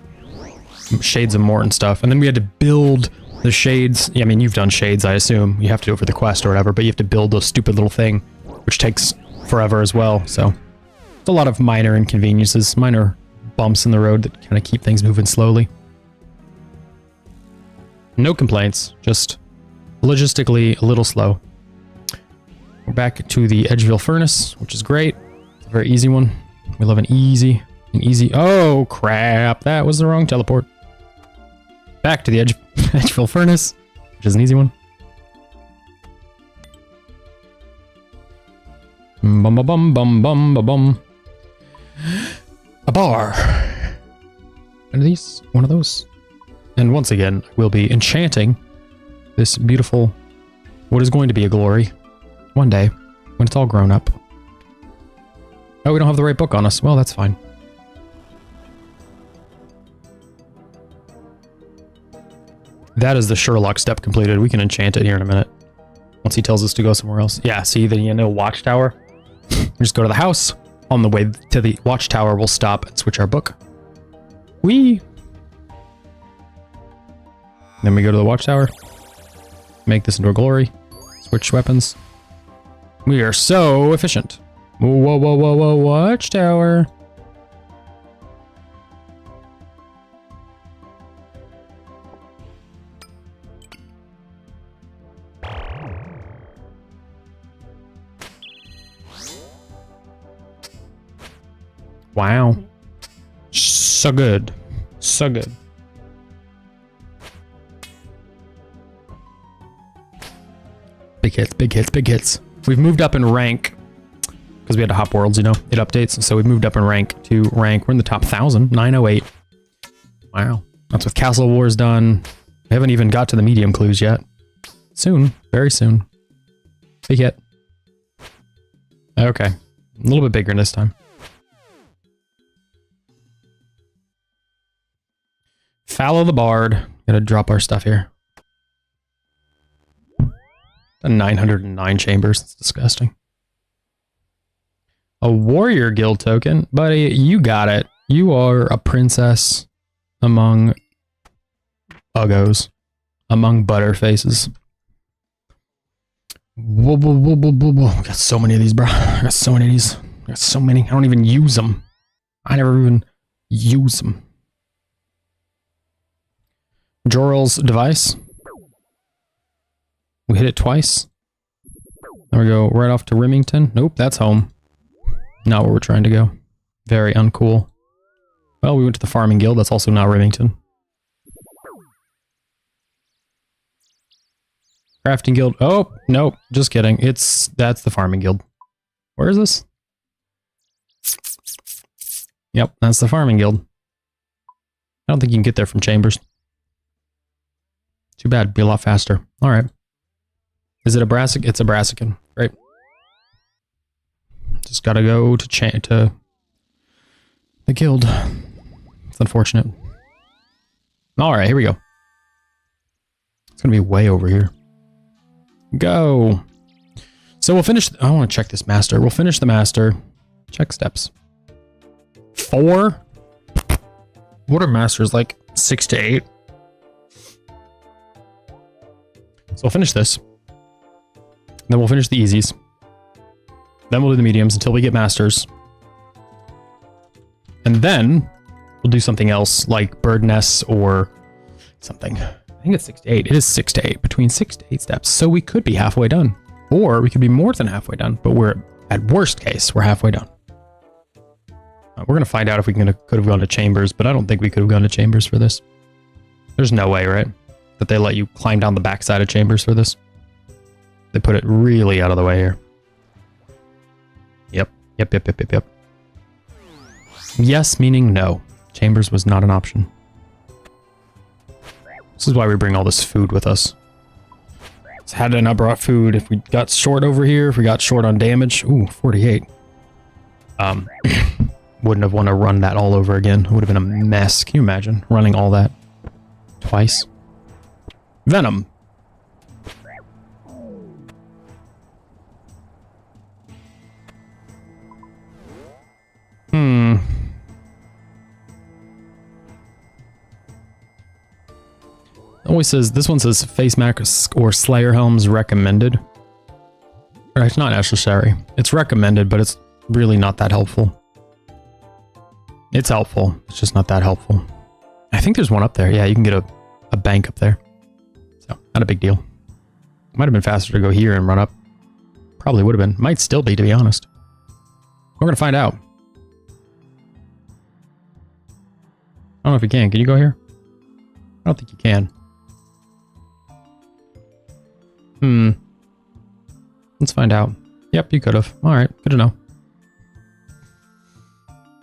Shades of Morton stuff. And then we had to build the shades. Yeah, I mean, you've done shades, I assume. You have to do it for the quest or whatever, but you have to build a stupid little thing, which takes forever as well. So it's a lot of minor inconveniences, minor bumps in the road that kind of keep things moving slowly. No complaints, just logistically a little slow. We're back to the Edgeville Furnace, which is great. It's a very easy one. We love an easy. Oh, crap. That was the wrong teleport. Back to the Edgeville Furnace, which is an easy one. Bum bum bum bum bum bum bum. A bar. And these, one of those. And once again, we'll be enchanting this beautiful, what is going to be a glory. One day, when it's all grown up. Oh, we don't have the right book on us. Well, that's fine. That is the Sherlock step completed. We can enchant it here in a minute. Once he tells us to go somewhere else. Yeah, see the watchtower? We just go to the house. On the way to the watchtower, we'll stop and switch our book. Whee! Then we go to the watchtower. Make this into a glory. Switch weapons. We are so efficient. Whoa, whoa, whoa, whoa, whoa, watchtower. Wow. So good. So good. Big hits, big hits, big hits. We've moved up in rank because we had to hop worlds, you know, it updates. So we've moved up in rank to rank. We're in the top 1,000, 908. Wow. That's with Castle Wars done. We haven't even got to the medium clues yet. Soon, very soon. Big hit. Okay. A little bit bigger this time. Fallow the Bard. Gotta drop our stuff here. 909 chambers. That's disgusting. A warrior guild token? Buddy, you got it. You are a princess among uggos. Among butterfaces. Whoa, whoa, whoa, whoa, whoa, whoa. I got so many of these, bro. I got so many of these. I got so many. I don't even use them. I never even use them. Joral's device. We hit it twice. There we go. Right off to Remington. Nope, that's home. Not where we're trying to go. Very uncool. Well, we went to the farming guild. That's also not Remington. Crafting guild. Oh, nope. Just kidding. That's the farming guild. Where is this? Yep, that's the farming guild. I don't think you can get there from chambers. Too bad. Be a lot faster. All right. Is it a brassic? It's a brassicant. Great. Just gotta go to the guild. It's unfortunate. All right, here we go. It's gonna be way over here. Go. So we'll finish. I want to check this master. We'll finish the master. Check steps. 4? What are masters, like 6 to 8? So we'll finish this. Then we'll finish the easies. Then we'll do the mediums until we get masters. And then we'll do something else like bird nests or something. I think it's 6 to 8. It is 6 to 8. Between 6 to 8 steps. So we could be halfway done. Or we could be more than halfway done. But we're, at worst case, we're halfway done. We're going to find out if we could have gone to chambers. But I don't think we could have gone to chambers for this. There's no way, right? That they let you climb down the backside of chambers for this. They put it really out of the way here. Yep. Yes, meaning no. Chambers was not an option. This is why we bring all this food with us. Had I not brought food, if we got short over here, if we got short on damage, ooh, 48. Wouldn't have want to run that all over again. It would have been a mess. Can you imagine running all that twice? Venom. Always says, this one says face mask or Slayer helms recommended. Or it's not necessary. It's recommended, but it's really not that helpful. It's helpful. It's just not that helpful. I think there's one up there. Yeah, you can get a bank up there. So, not a big deal. Might have been faster to go here and run up. Probably would have been. Might still be, to be honest. We're going to find out. I don't know if you can. Can you go here? I don't think you can. Let's find out. Yep, you could have. Alright, good to know.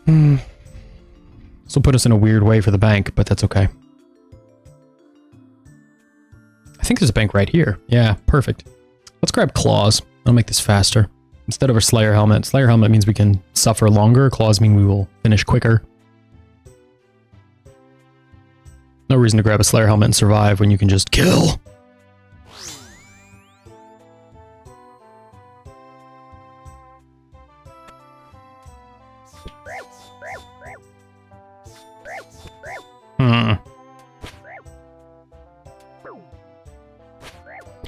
This will put us in a weird way for the bank, but that's okay. I think there's a bank right here. Yeah, perfect. Let's grab claws. I'll make this faster. Instead of a Slayer helmet. Slayer helmet means we can suffer longer. Claws mean we will finish quicker. No reason to grab a Slayer helmet and survive when you can just kill.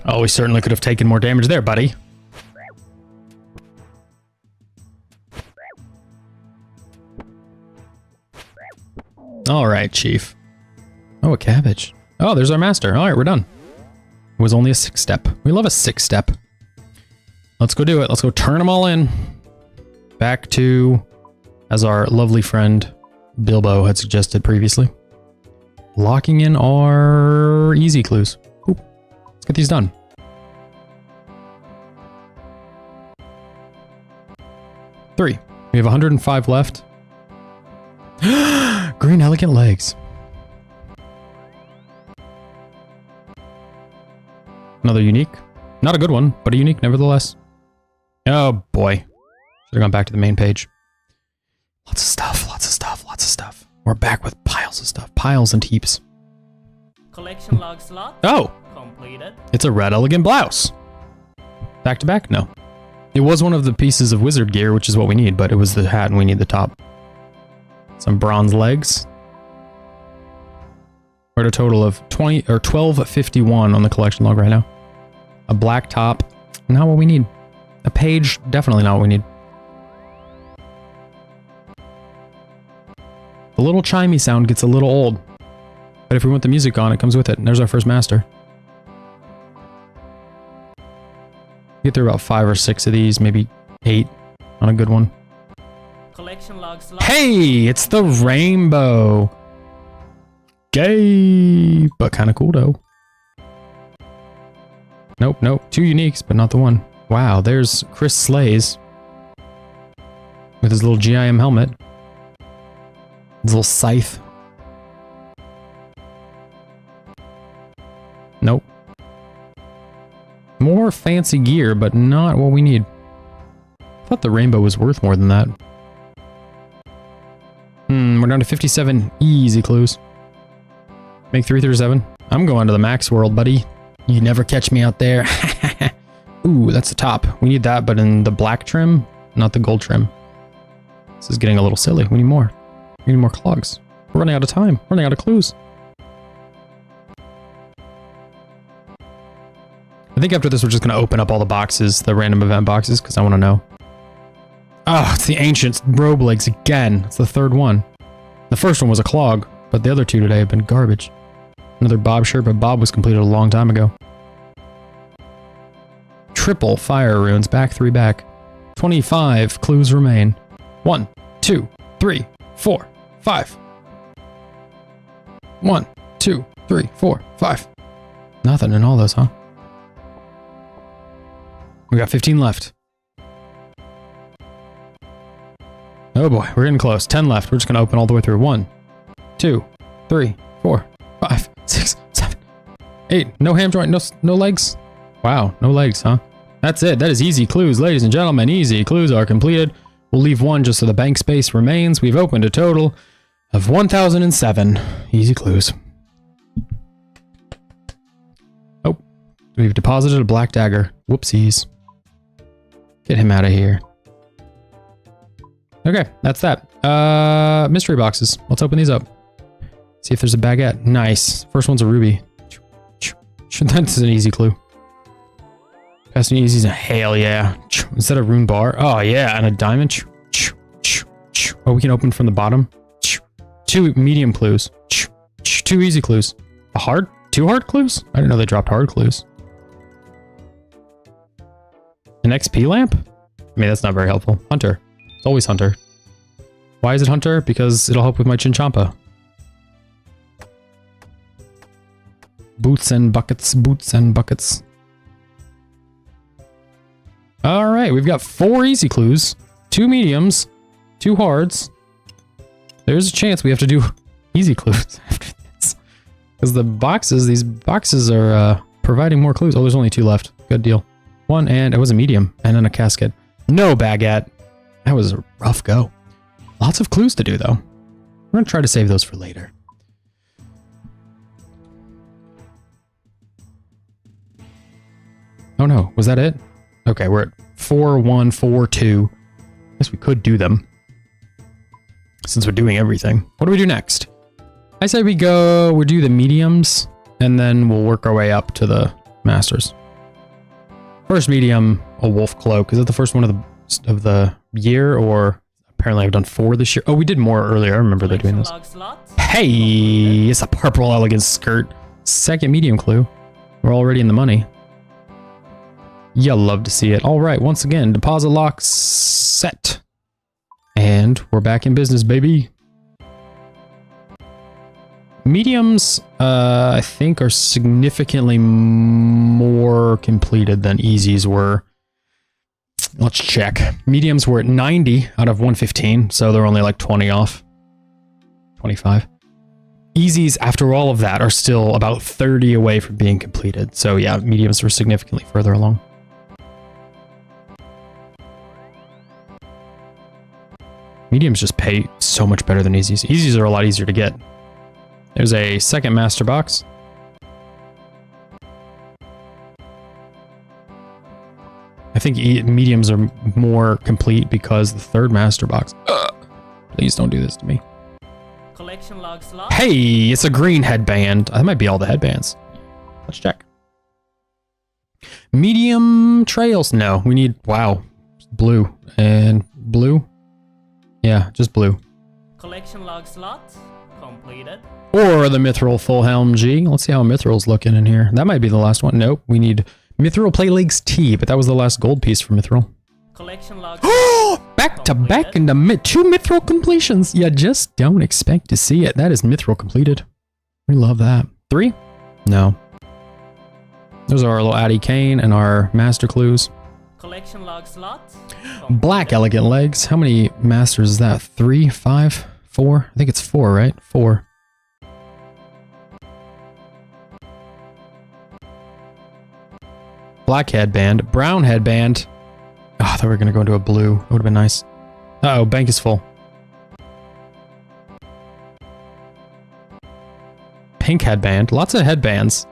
Oh, we certainly could have taken more damage there, buddy. All right, Chief. Oh, a cabbage. Oh, there's our master. All right, we're done. It was only a 6-step. We love a 6-step. Let's go do it. Let's go turn them all in. Back to, as our lovely friend Bilbo had suggested previously, locking in our easy clues. Ooh, let's get these done. Three. We have 105 left. Green elegant legs. Another unique. Not a good one, but a unique nevertheless. Oh boy. Should have gone back to the main page. Lots of stuff, lots of stuff, lots of stuff. We're back with piles of stuff. Piles and heaps. Collection log slot. Oh! Completed. It's a red elegant blouse. Back to back? No. It was one of the pieces of wizard gear, which is what we need, but it was the hat and we need the top. Some bronze legs. We're at a total of 1251 on the collection log right now. A black top, not what we need. A page, definitely not what we need. The little chimey sound gets a little old, but if we want the music on, it comes with it. And there's our first master. Get through about 5 or 6 of these, maybe 8 on a good one. Collection logs. Hey, it's the rainbow. Gay, but kind of cool though. Nope. 2 uniques, but not the one. Wow, there's Chris Slays with his little GIM helmet. His little scythe. Nope. More fancy gear, but not what we need. I thought the rainbow was worth more than that. We're down to 57 easy clues. Make 3 through 7. I'm going to the max world, buddy. You never catch me out there. Ooh, that's the top. We need that, but in the black trim, not the gold trim. This is getting a little silly. We need more. We need more clogs. We're running out of time. Running out of clues. I think after this, we're just going to open up all the boxes, the random event boxes, because I want to know. Oh, it's the ancient robe legs again. It's the 3rd one. The first one was a clog, but the other 2 today have been garbage. Another Bob shirt, but Bob was completed a long time ago. Triple fire runes, back 3 back. 25 clues remain. 1, 2, 3, 4, 5. 1, 2, 3, 4, 5. Nothing in all those, huh? We got 15 left. Oh boy, we're getting close. 10 left. We're just gonna open all the way through. 1, 2, 3, 4, 5, 6, 7, 8. No ham joint, no legs. Wow, no legs, huh? That's it. That is easy clues, ladies and gentlemen. Easy clues are completed. We'll leave 1 just so the bank space remains. We've opened a total of 1,007 easy clues. Oh, we've deposited a black dagger. Whoopsies. Get him out of here. Okay, that's that. Mystery boxes. Let's open these up. See if there's a baguette. Nice. First one's a ruby. That's an easy clue. Passing easy. Hell yeah. Instead of rune bar. Oh yeah, and a diamond. Oh, we can open from the bottom. 2 medium clues. 2 easy clues. 2 hard clues? I didn't know they dropped hard clues. An XP lamp? I mean, that's not very helpful. Hunter. It's always Hunter. Why is it Hunter? Because it'll help with my Chinchampa. Boots and buckets, boots and buckets. Alright, we've got 4 easy clues, 2 mediums, 2 hards. There's a chance we have to do easy clues after this. Because these boxes are providing more clues. Oh, there's only 2 left. Good deal. 1, and it was a medium, and then a casket. No baguette. That was a rough go. Lots of clues to do, though. We're going to try to save those for later. Oh no, was that it? Okay, we're at 4, 1, 4, 2. I guess we could do them. Since we're doing everything. What do we do next? I say we do the mediums, and then we'll work our way up to the masters. First medium, a wolf cloak. Is that the first one of the year, or apparently I've done 4 this year? Oh, we did more earlier. I remember they're doing this. Hey, it's a purple elegant skirt. Second medium clue. We're already in the money. You'll love to see it. All right, once again, deposit lock set. And we're back in business, baby. Mediums, I think, are significantly more completed than easies were. Let's check. Mediums were at 90 out of 115, so they're only like 20 off. 25. Easies, after all of that, are still about 30 away from being completed. So yeah, mediums were significantly further along. Mediums just pay so much better than easies. Easies are a lot easier to get. There's a second master box. I think mediums are more complete because the third master box. Please don't do this to me. Collection log slot. Hey, it's a green headband. That might be all the headbands. Let's check. Medium trails. No, we need, wow, blue and blue. Yeah, just blue. Collection log slot completed. Or the Mithril Full Helm G. Let's see how Mithril's looking in here. That might be the last one. Nope, we need Mithril Play Leagues T, but that was the last gold piece for Mithril. Collection log Back to back into two Mithril completions. You just don't expect to see it. That is Mithril completed. We love that. 3? No. Those are our little Addy Kane and our Master Clues. Collection log slot. Black Elegant Legs. How many Masters is that? 3, 5, 4? I think it's 4, right? 4. Black headband. Brown headband. Oh, I thought we were going to go into a blue. That would have been nice. Uh-oh, bank is full. Pink headband. Lots of headbands.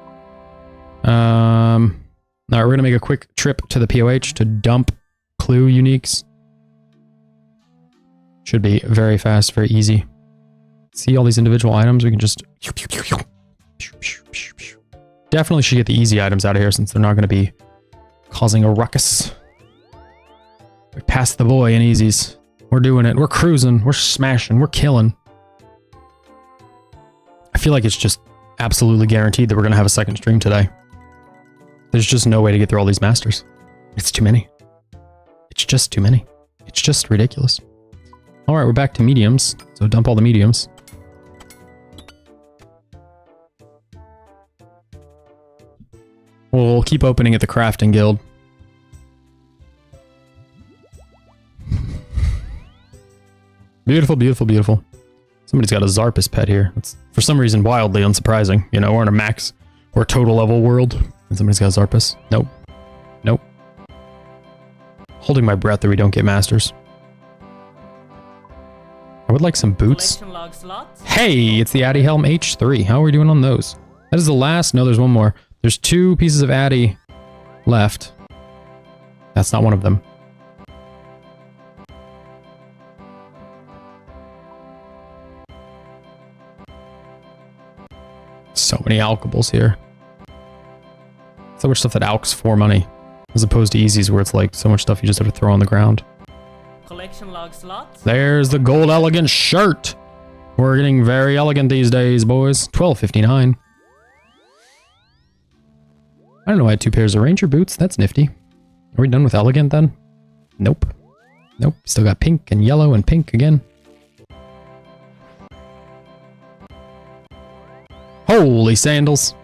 Alright, we're going to make a quick trip to the POH to dump clue uniques. Should be very fast, very easy. See all these individual items? We can just... Definitely should get the easy items out of here since they're not going to be causing a ruckus. We passed the boy in easies. We're doing it. We're cruising. We're smashing. We're killing. I feel like it's just absolutely guaranteed that we're going to have a second stream today. There's just no way to get through all these masters. It's too many. It's just too many. It's just ridiculous. All right, we're back to mediums. So dump all the mediums. We'll keep opening at the crafting guild. Beautiful, beautiful, beautiful. Somebody's got a Zarpus pet here. That's for some reason wildly unsurprising. You know, we're in a max or total level world. And somebody's got a Zarpus. Nope. Nope. Holding my breath that we don't get masters. I would like some boots. Hey, it's the Addy Helm H3. How are we doing on those? That is the last. No, there's one more. There's 2 pieces of Addy left. That's not one of them. So many alkables here. So much stuff that alks for money. As opposed to easies where it's like so much stuff you just have to throw on the ground. Collection log slots. There's the gold elegant shirt. We're getting very elegant these days, boys. $12.59. I don't know, I had 2 pairs of ranger boots. That's nifty. Are we done with elegant then? Nope. Nope. Still got pink and yellow and pink again. Holy sandals.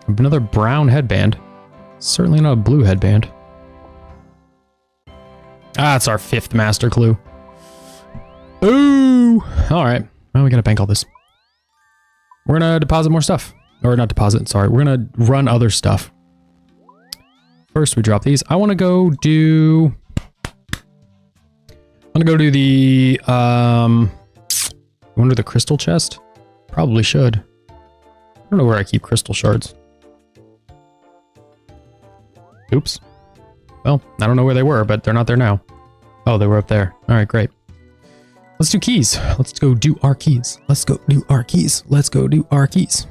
Another brown headband. Certainly not a blue headband. Ah, it's our 5th master clue. Ooh! Alright. Well, we gotta bank all this. We're gonna deposit more stuff. Or not deposit, sorry. We're gonna run other stuff. First, we drop these. I wanna go do... I'm gonna go do the... Under the crystal chest? Probably should. I don't know where I keep crystal shards. Oops. Well, I don't know where they were, but they're not there now. Oh, they were up there. Alright, great. Let's do keys. Let's go do our keys. Let's go do our keys. Let's go do our keys.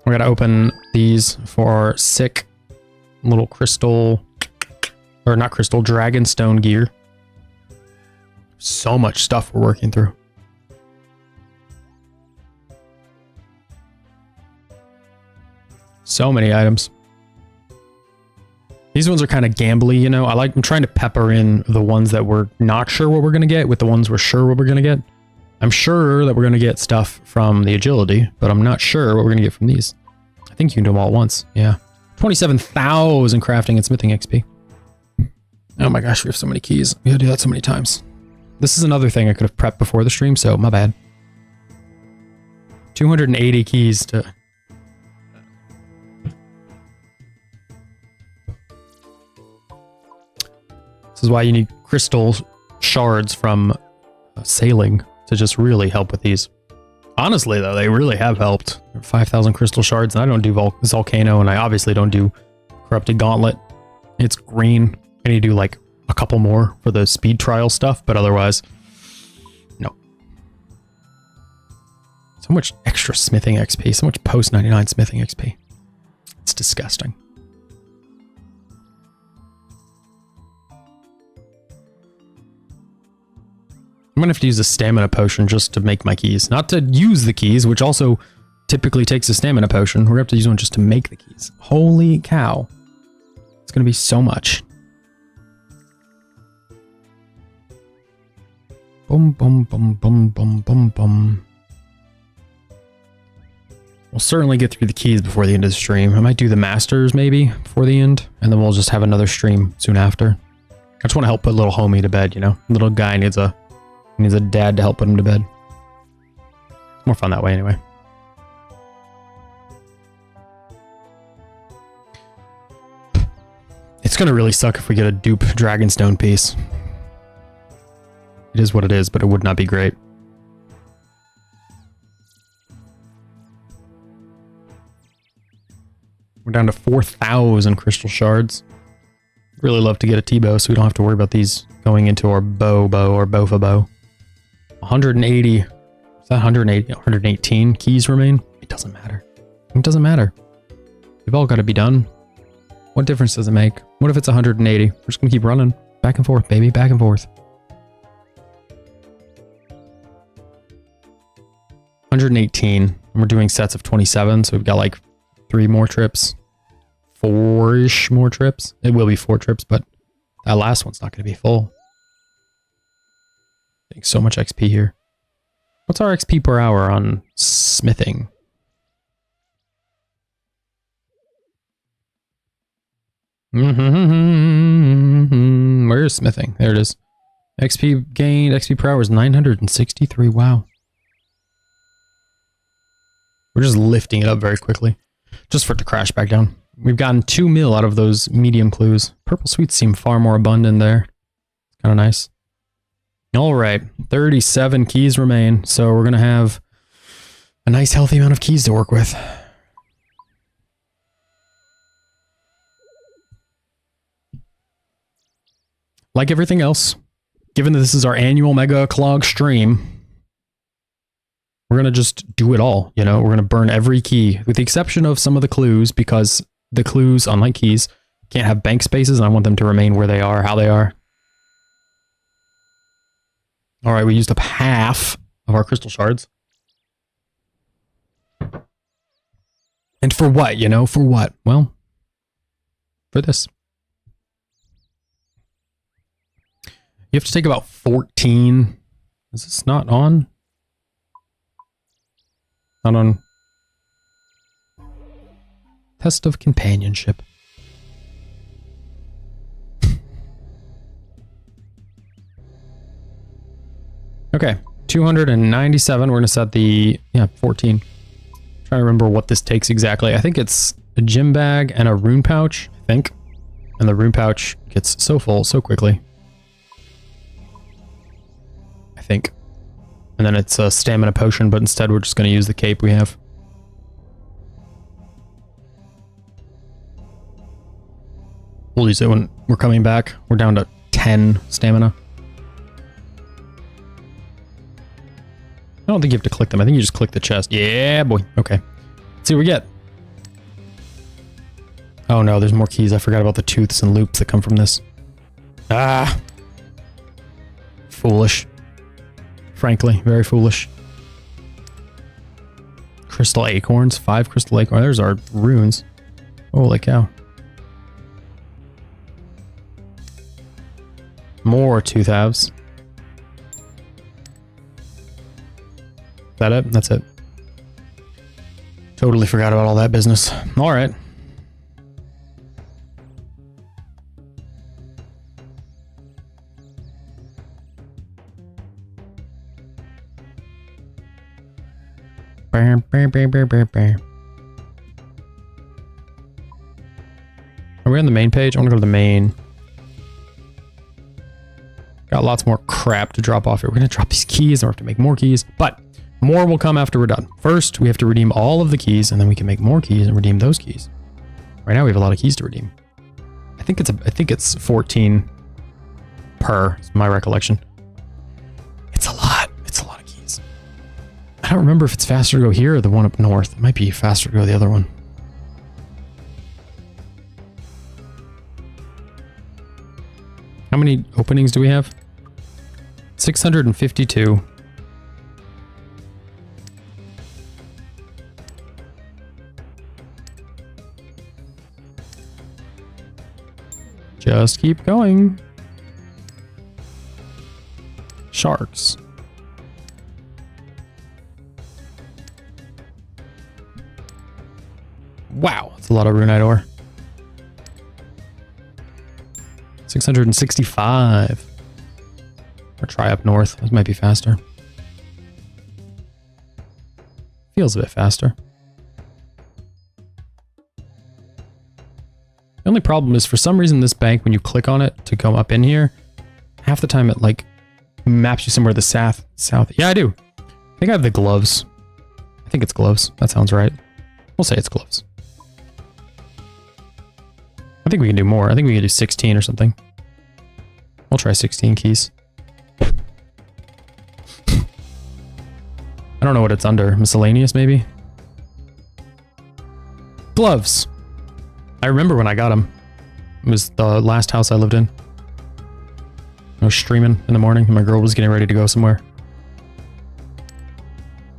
We're gonna open these for our sick little crystal, or not crystal, dragonstone gear. So much stuff we're working through. So many items. These ones are kind of gambly, you know. I'm trying to pepper in the ones that we're not sure what we're gonna get with the ones we're sure what we're gonna get. I'm sure that we're gonna get stuff from the agility, but I'm not sure what we're gonna get from these. I think you can do them all at once. Yeah. 27,000 crafting and smithing XP. Oh my gosh, we have so many keys. We gotta do that so many times. This is another thing I could have prepped before the stream, so my bad. 280 keys to... This is why you need crystal shards from sailing to just really help with these. Honestly, though, they really have helped. 5,000 crystal shards, and I don't do Volcano, and I obviously don't do Corrupted Gauntlet. It's green. I need to do like a couple more for the speed trial stuff, but otherwise, no. So much extra smithing XP, so much post 99 smithing XP. It's disgusting. I'm gonna have to use a stamina potion just to make my keys. Not to use the keys, which also typically takes a stamina potion. We're gonna have to use one just to make the keys. Holy cow. It's gonna be so much. Boom, boom, boom, boom, boom, boom, boom. We'll certainly get through the keys before the end of the stream. I might do the masters maybe before the end, and then we'll just have another stream soon after. I just want to help put little homie to bed, you know? Little guy needs a dad to help put him to bed. It's more fun that way anyway. It's gonna really suck if we get a dupe Dragonstone piece. It is what it is, but it would not be great. We're down to 4,000 crystal shards. Really love to get a T-bow so we don't have to worry about these going into our bow or bofa bow. 180. Is that 180? 118 keys remain? It doesn't matter. It doesn't matter. They've all got to be done. What difference does it make? What if it's 180? We're just going to keep running. Back and forth, baby. Back and forth. 118. And we're doing sets of 27, so we've got like 3 more trips. 4-ish more trips. It will be 4 trips, but that last one's not going to be full. Getting so much XP here. What's our XP per hour on smithing? Where's smithing? There it is. XP gained, XP per hour is 963. Wow. We're just lifting it up very quickly. Just for it to crash back down. We've gotten 2 mil out of those medium clues. Purple sweets seem far more abundant there. It's kind of nice. Alright, 37 keys remain, so we're going to have a nice healthy amount of keys to work with. Like everything else, given that this is our annual Mega Clog stream, we're going to just do it all, you know? We're going to burn every key, with the exception of some of the clues, because the clues, unlike keys, can't have bank spaces, and I want them to remain where they are, how they are. Alright, we used up half of our crystal shards. And for what, you know? For what? Well, for this. You have to take about 14. Is this not on? Not on. Test of companionship. Okay, 297. We're going to set the, 14. Trying to remember what this takes exactly. I think it's a gym bag and a rune pouch, I think. And the rune pouch gets so full so quickly. I think. And then it's a stamina potion, but instead we're just going to use the cape we have. We'll use it when we're coming back. We're down to 10 stamina. I don't think you have to click them. I think you just click the chest. Yeah, boy. Okay. Let's see what we get. Oh no, there's more keys. I forgot about the tooths and loops that come from this. Ah. Foolish. Frankly, very foolish. Crystal acorns. 5 crystal acorns. There's our runes. Holy cow. More tooth halves. Is that it? That's it. Totally forgot about all that business. All right. Are we on the main page? I want to go to the main. Got lots more crap to drop off here. We're going to drop these keys and we have to make more keys, but more will come after we're done. First, we have to redeem all of the keys and then we can make more keys and redeem those keys. Right now we have a lot of keys to redeem. I think it's 14 per, is my recollection. It's a lot. It's a lot of keys. I don't remember if it's faster to go here or the one up north. It might be faster to go the other one. How many openings do we have? 652. Just keep going. Sharks. Wow, that's a lot of runite ore. 665. Or try up north. This might be faster. Feels a bit faster. The only problem is for some reason this bank, when you click on it to come up in here, half the time it like maps you somewhere to the south. Yeah, I do. I think I have the gloves. I think it's gloves. That sounds right. We'll say it's gloves. I think we can do more. I think we can do 16 or something. We'll try 16 keys. I don't know what it's under. Miscellaneous, maybe? Gloves. I remember when I got them. It was the last house I lived in. I was streaming in the morning and my girl was getting ready to go somewhere.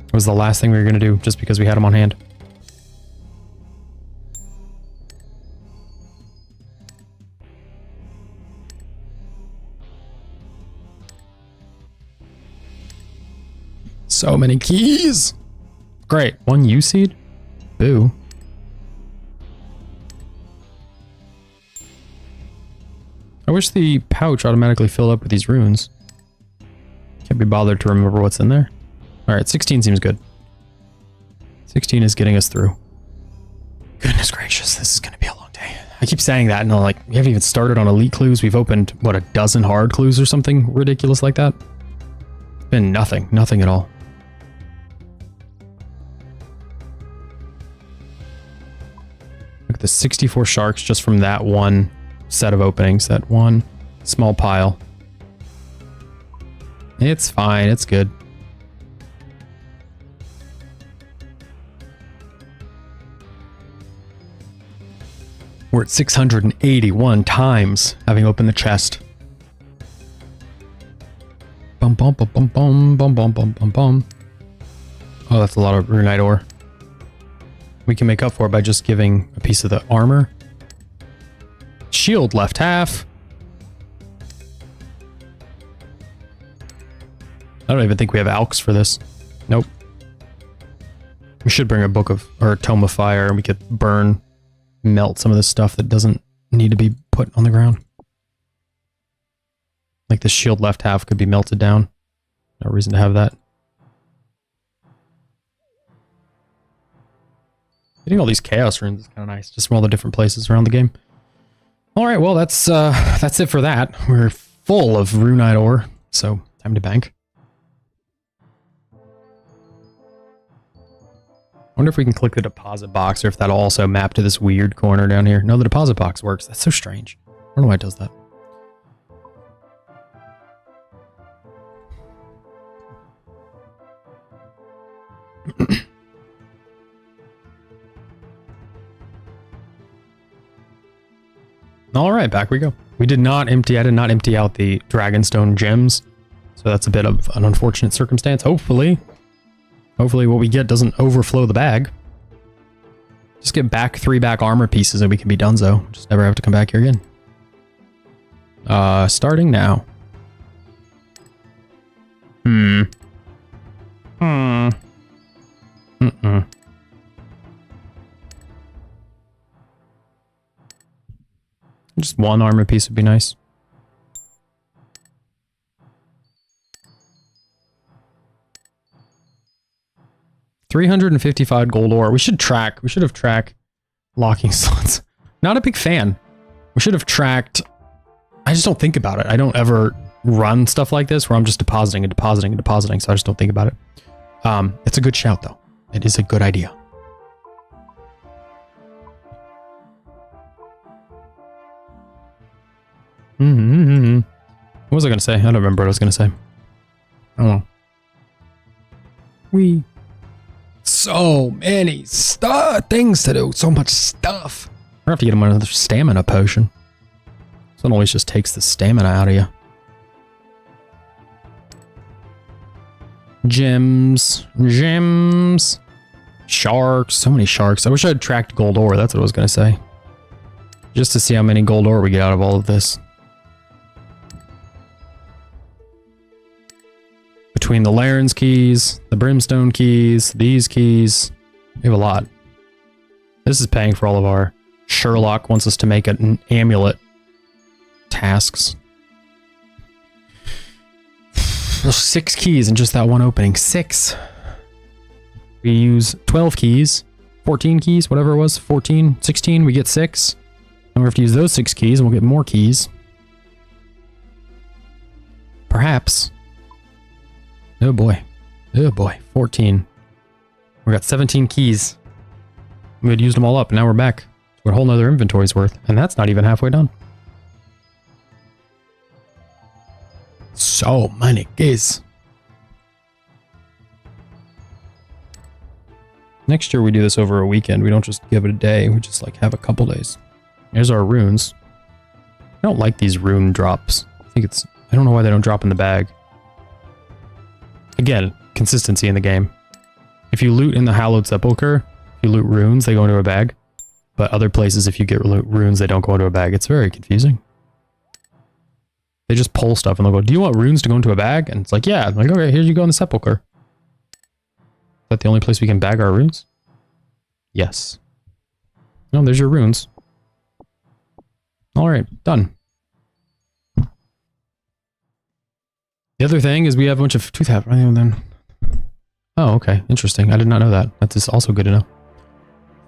It was the last thing we were going to do just because we had them on hand. So many keys. Great. One U seed? Boo. I wish the pouch automatically filled up with these runes. Can't be bothered to remember what's in there. Alright, 16 seems good. 16 is getting us through. Goodness gracious, this is going to be a long day. I keep saying that and I'm like, we haven't even started on elite clues. We've opened, what, a dozen hard clues or something ridiculous like that? It's been nothing. Nothing at all. Look at the 64 sharks just from that one set of openings, that one small pile. It's fine, it's good. We're at 681 times having opened the chest. Bum bum bum bum bum bum bum bum bum bum. Oh, that's a lot of runite ore. We can make up for it by just giving a piece of the armor. Shield left half. I don't even think we have alks for this. Nope. We should bring a book of, or a tome of fire, and we could burn, melt some of this stuff that doesn't need to be put on the ground. Like the shield left half could be melted down. No reason to have that. Getting all these chaos runes is kind of nice, just from all the different places around the game. All right, well, that's it for that. We're full of runite ore, so time to bank. I wonder if we can click the deposit box or if that'll also map to this weird corner down here. No, the deposit box works. That's so strange. I don't know why it does that. All right, back we go. I did not empty out the Dragonstone gems. So that's a bit of an unfortunate circumstance. Hopefully what we get doesn't overflow the bag. Just get back 3 back armor pieces and we can be donezo. Just never have to come back here again. Starting now. Just one armor piece would be nice. $355 gold ore. We should have tracked locking slots. Not a big fan. We should have tracked. I just don't think about it. I don't ever run stuff like this where I'm just depositing and depositing and depositing, so I just don't think about it. It's a good shout, though. It is a good idea. What was I going to say? I don't remember what I was going to say. Oh. So many things to do. So much stuff. We're going to have to get him another stamina potion. So it always just takes the stamina out of you. Gems. Sharks. So many sharks. I wish I had tracked gold ore. That's what I was going to say. Just to see how many gold ore we get out of all of this. Between the Laren's keys, the Brimstone keys, these keys, we have a lot. This is paying for all of our Sherlock wants us to make an amulet tasks. There's 6 keys in just that one opening. 6. We use 12 keys, 14 keys, whatever it was, 14, 16, we get 6. And we have to use those 6 keys and we'll get more keys. Perhaps. Oh boy. 14. We got 17 keys. We had used them all up, and now we're back to what a whole nother inventory's worth. And that's not even halfway done. So many keys. Next year we do this over a weekend. We don't just give it a day. We just like have a couple days. Here's our runes. I don't like these rune drops. I don't know why they don't drop in the bag. Again, consistency in the game. If you loot in the Hallowed Sepulchre, if you loot runes, they go into a bag. But other places, if you get runes, they don't go into a bag. It's very confusing. They just pull stuff and they'll go, do you want runes to go into a bag? And it's like, yeah. I'm like, okay, here you go in the Sepulchre. Is that the only place we can bag our runes? Yes. No, there's your runes. Alright, done. The other thing is we have a bunch of tooth hap. Oh, okay. Interesting. I did not know that. That's also good to know.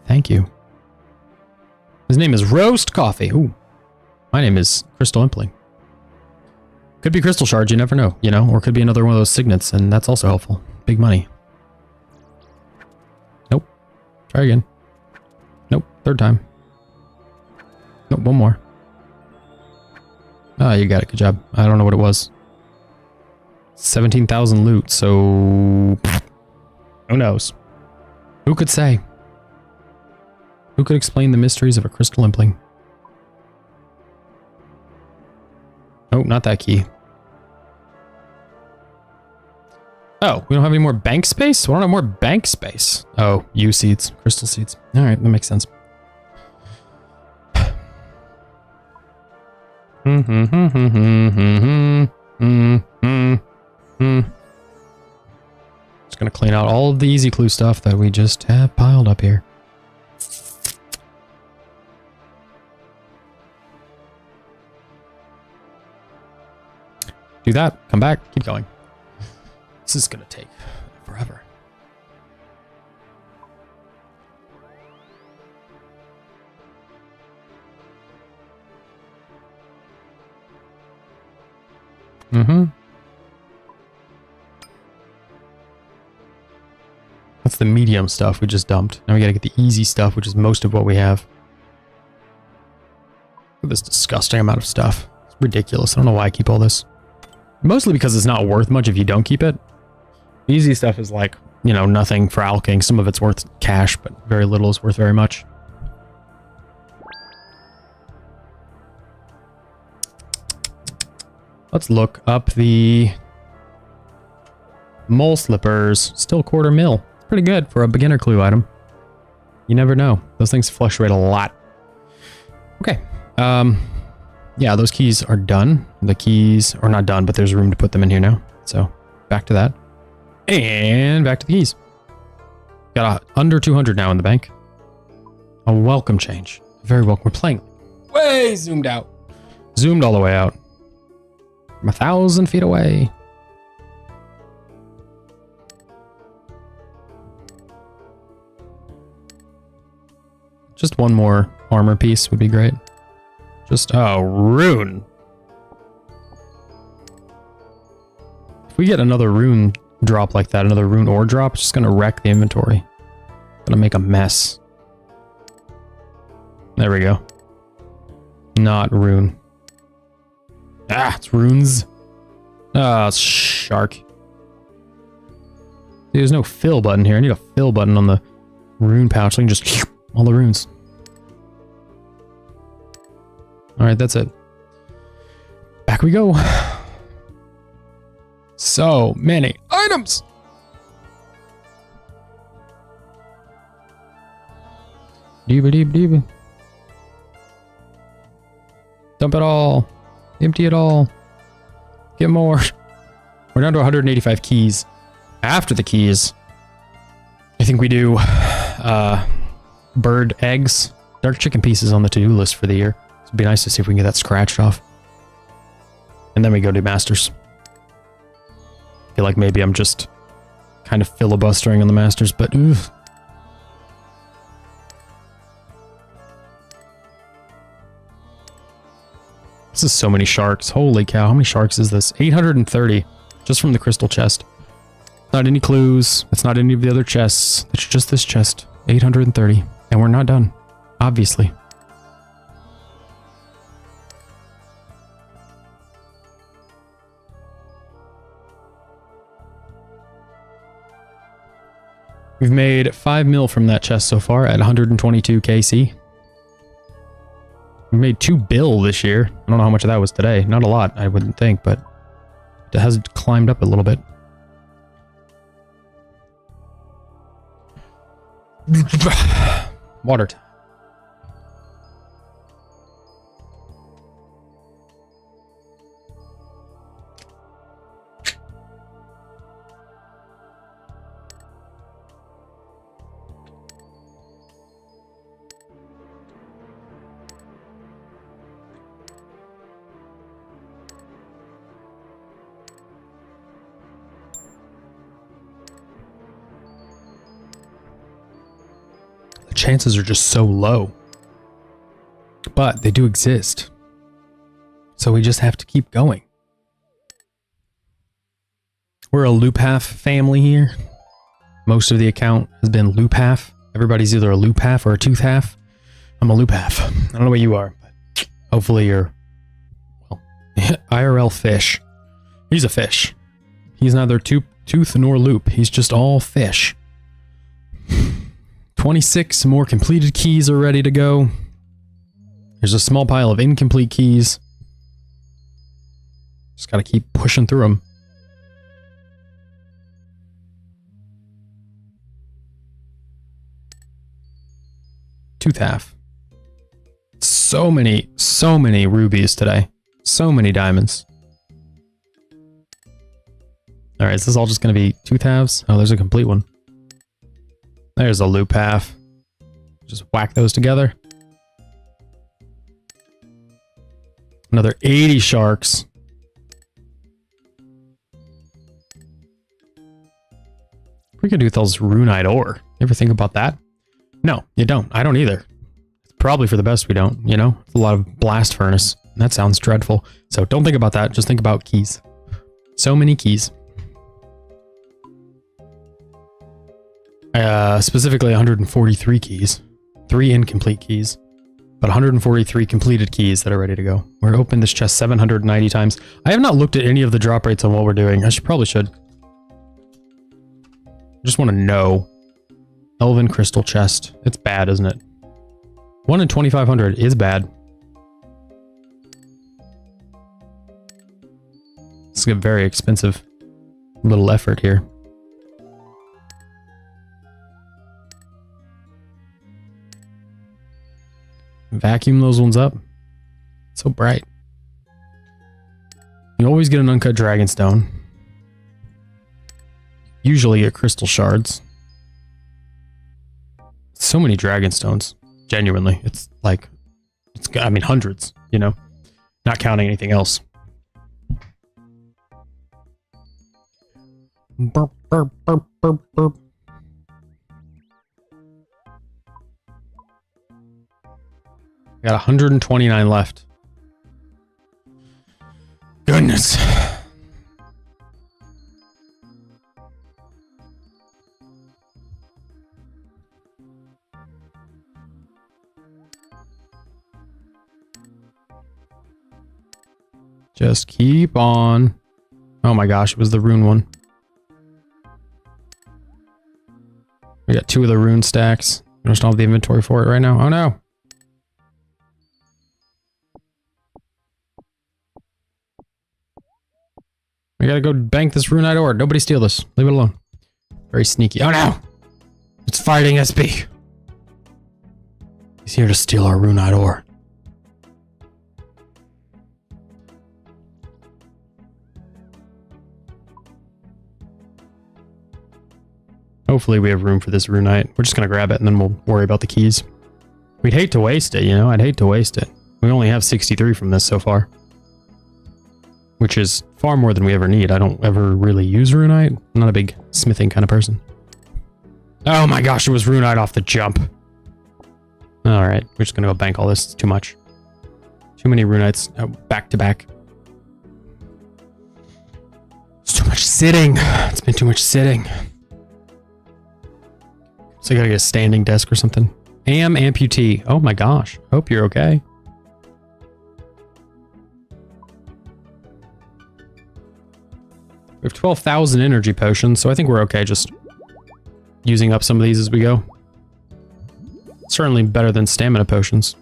Thank you. His name is Roast Coffee. Ooh. My name is Crystal Impling. Could be crystal shards, you never know, you know? Or could be another one of those signets, and that's also helpful. Big money. Nope. Try again. Nope. Third time. Nope. One more. Ah, you got it. Good job. I don't know what it was. 17,000 loot, so who knows? Who could say? Who could explain the mysteries of a crystal impling? Oh, not that key. Oh, we don't have any more bank space? We don't have more bank space. Oh, U seeds, crystal seeds. All right, that makes sense. Just gonna clean out all of the easy clue stuff that we just have piled up here. Do that, come back, keep going. This is gonna take forever. That's the medium stuff we just dumped. Now we gotta get the easy stuff, which is most of what we have. Look at this disgusting amount of stuff. It's ridiculous. I don't know why I keep all this. Mostly because it's not worth much if you don't keep it. The easy stuff is like, you know, nothing for alching. Some of it's worth cash, but very little is worth very much. Let's look up the mole slippers. Still quarter mil. It's pretty good for a beginner clue item. You never know. Those things fluctuate a lot. Okay. Yeah, those keys are done. The keys are not done, but there's room to put them in here now. So back to that. And back to the keys. Got under 200 now in the bank. A welcome change. Very welcome. We're playing way zoomed out. Zoomed all the way out. From 1,000 feet away. Just one more armor piece would be great. Just, oh, rune. we get another rune drop like that, another rune ore drop, it's just gonna wreck the inventory. Gonna make a mess. There we go. Not rune. Ah, it's runes. Ah, it's shark. See, there's no fill button here. I need a fill button on the rune pouch so I can just all the runes. Alright, that's it. Back we go. So many items. Deeba. Dump it all. Empty it all. Get more. We're down to 185 keys. After the keys, I think we do bird eggs, dark chicken pieces on the to-do list for the year. It'd be nice to see if we can get that scratched off. And then we go do masters. I feel like maybe I'm just kind of filibustering on the masters, but oof. This is so many sharks. Holy cow, how many sharks is this? 830 just from the crystal chest. Not any clues. It's not any of the other chests. It's just this chest. 830. And we're not done. Obviously. We've made 5 mil from that chest so far at 122 KC. We made 2 bill this year. I don't know how much of that was today. Not a lot, I wouldn't think, but it has climbed up a little bit. Water time. Chances are just so low, but they do exist, so we just have to keep going. We're a loop half family here. Most of the account has been loop half. Everybody's either a loop half or a tooth half. I'm a loop half. I don't know what you are, but hopefully you're, well, IRL fish. He's a fish. He's neither tooth nor loop. He's just all fish. 26 more completed keys are ready to go. There's a small pile of incomplete keys. Just gotta keep pushing through them. Tooth half. So many rubies today. So many diamonds. Alright, is this all just gonna be tooth halves? Oh, there's a complete one. There's a loop half. Just whack those together. Another 80 sharks. What are we gonna do with all this runite ore? You ever think about that? No, you don't. I don't either. It's probably for the best we don't, you know? It's a lot of blast furnace. And that sounds dreadful. So don't think about that. Just think about keys. So many keys. Specifically 143 keys. 3 incomplete keys. But 143 completed keys that are ready to go. We're open this chest 790 times. I have not looked at any of the drop rates on what we're doing. I probably should. I just want to know. Elven crystal chest. It's bad, isn't it? 1 in 2,500 is bad. This is a very expensive little effort here. Vacuum those ones up. So bright. You always get an uncut dragonstone. Usually get crystal shards. So many dragonstones. Genuinely. It's like, I mean, hundreds, you know? Not counting anything else. Burp, burp, burp, burp, burp. I got 129 left. Goodness. Just keep on. Oh my gosh, it was the rune one. We got 2 of the rune stacks. I just don't have the inventory for it right now. Oh no. We gotta go bank this runite ore. Nobody steal this. Leave it alone. Very sneaky. Oh no! It's fighting SB. He's here to steal our runite ore. Hopefully we have room for this runite. We're just gonna grab it and then we'll worry about the keys. We'd hate to waste it, you know? I'd hate to waste it. We only have 63 from this so far. Which is far more than we ever need. I don't ever really use runite. I'm not a big smithing kind of person. Oh my gosh, it was runite off the jump. Alright, we're just gonna go bank all this. It's too much. Too many runites back to back. It's too much sitting. It's been too much sitting. So I gotta get a standing desk or something. Am amputee. Oh my gosh. Hope you're okay. We have 12,000 energy potions, so I think we're okay just using up some of these as we go. Certainly better than stamina potions.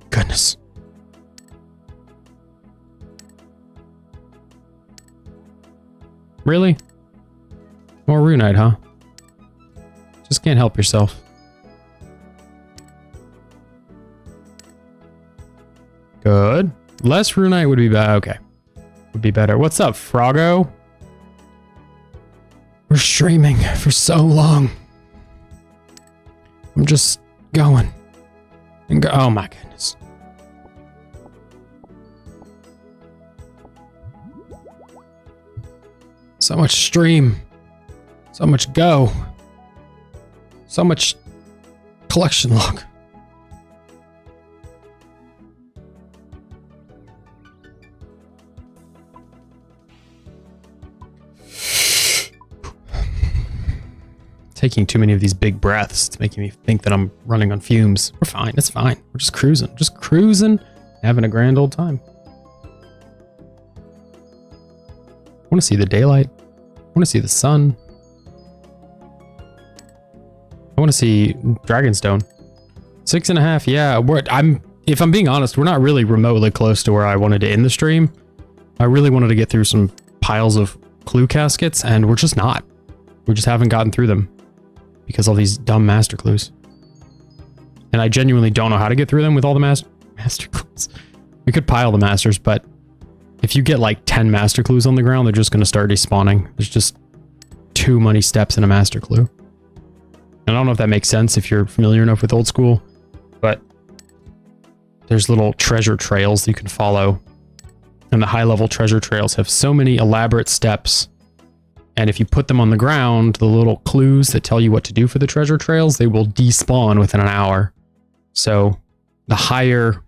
Goodness. Really? More runite, huh? Just can't help yourself. Good. Less runite would be bad. Okay. Would be better. What's up, Froggo? We're streaming for so long. I'm just going. And go. Oh my goodness. So much stream. So much go. So much collection log. Taking too many of these big breaths. It's making me think that I'm running on fumes. We're fine. It's fine. We're just cruising. Just cruising. Having a grand old time. I want to see the daylight. I want to see the sun. I want to see Dragonstone. 6.5. Yeah. If I'm being honest, we're not really remotely close to where I wanted to end the stream. I really wanted to get through some piles of clue caskets, and we're just not. We just haven't gotten through them. Because all these dumb master clues. And I genuinely don't know how to get through them with all the master clues. We could pile the masters, but if you get like 10 master clues on the ground, they're just going to start despawning. There's just too many steps in a master clue. And I don't know if that makes sense if you're familiar enough with old school, but there's little treasure trails you can follow. And the high level treasure trails have so many elaborate steps. And if you put them on the ground, the little clues that tell you what to do for the treasure trails, they will despawn within an hour. So the higher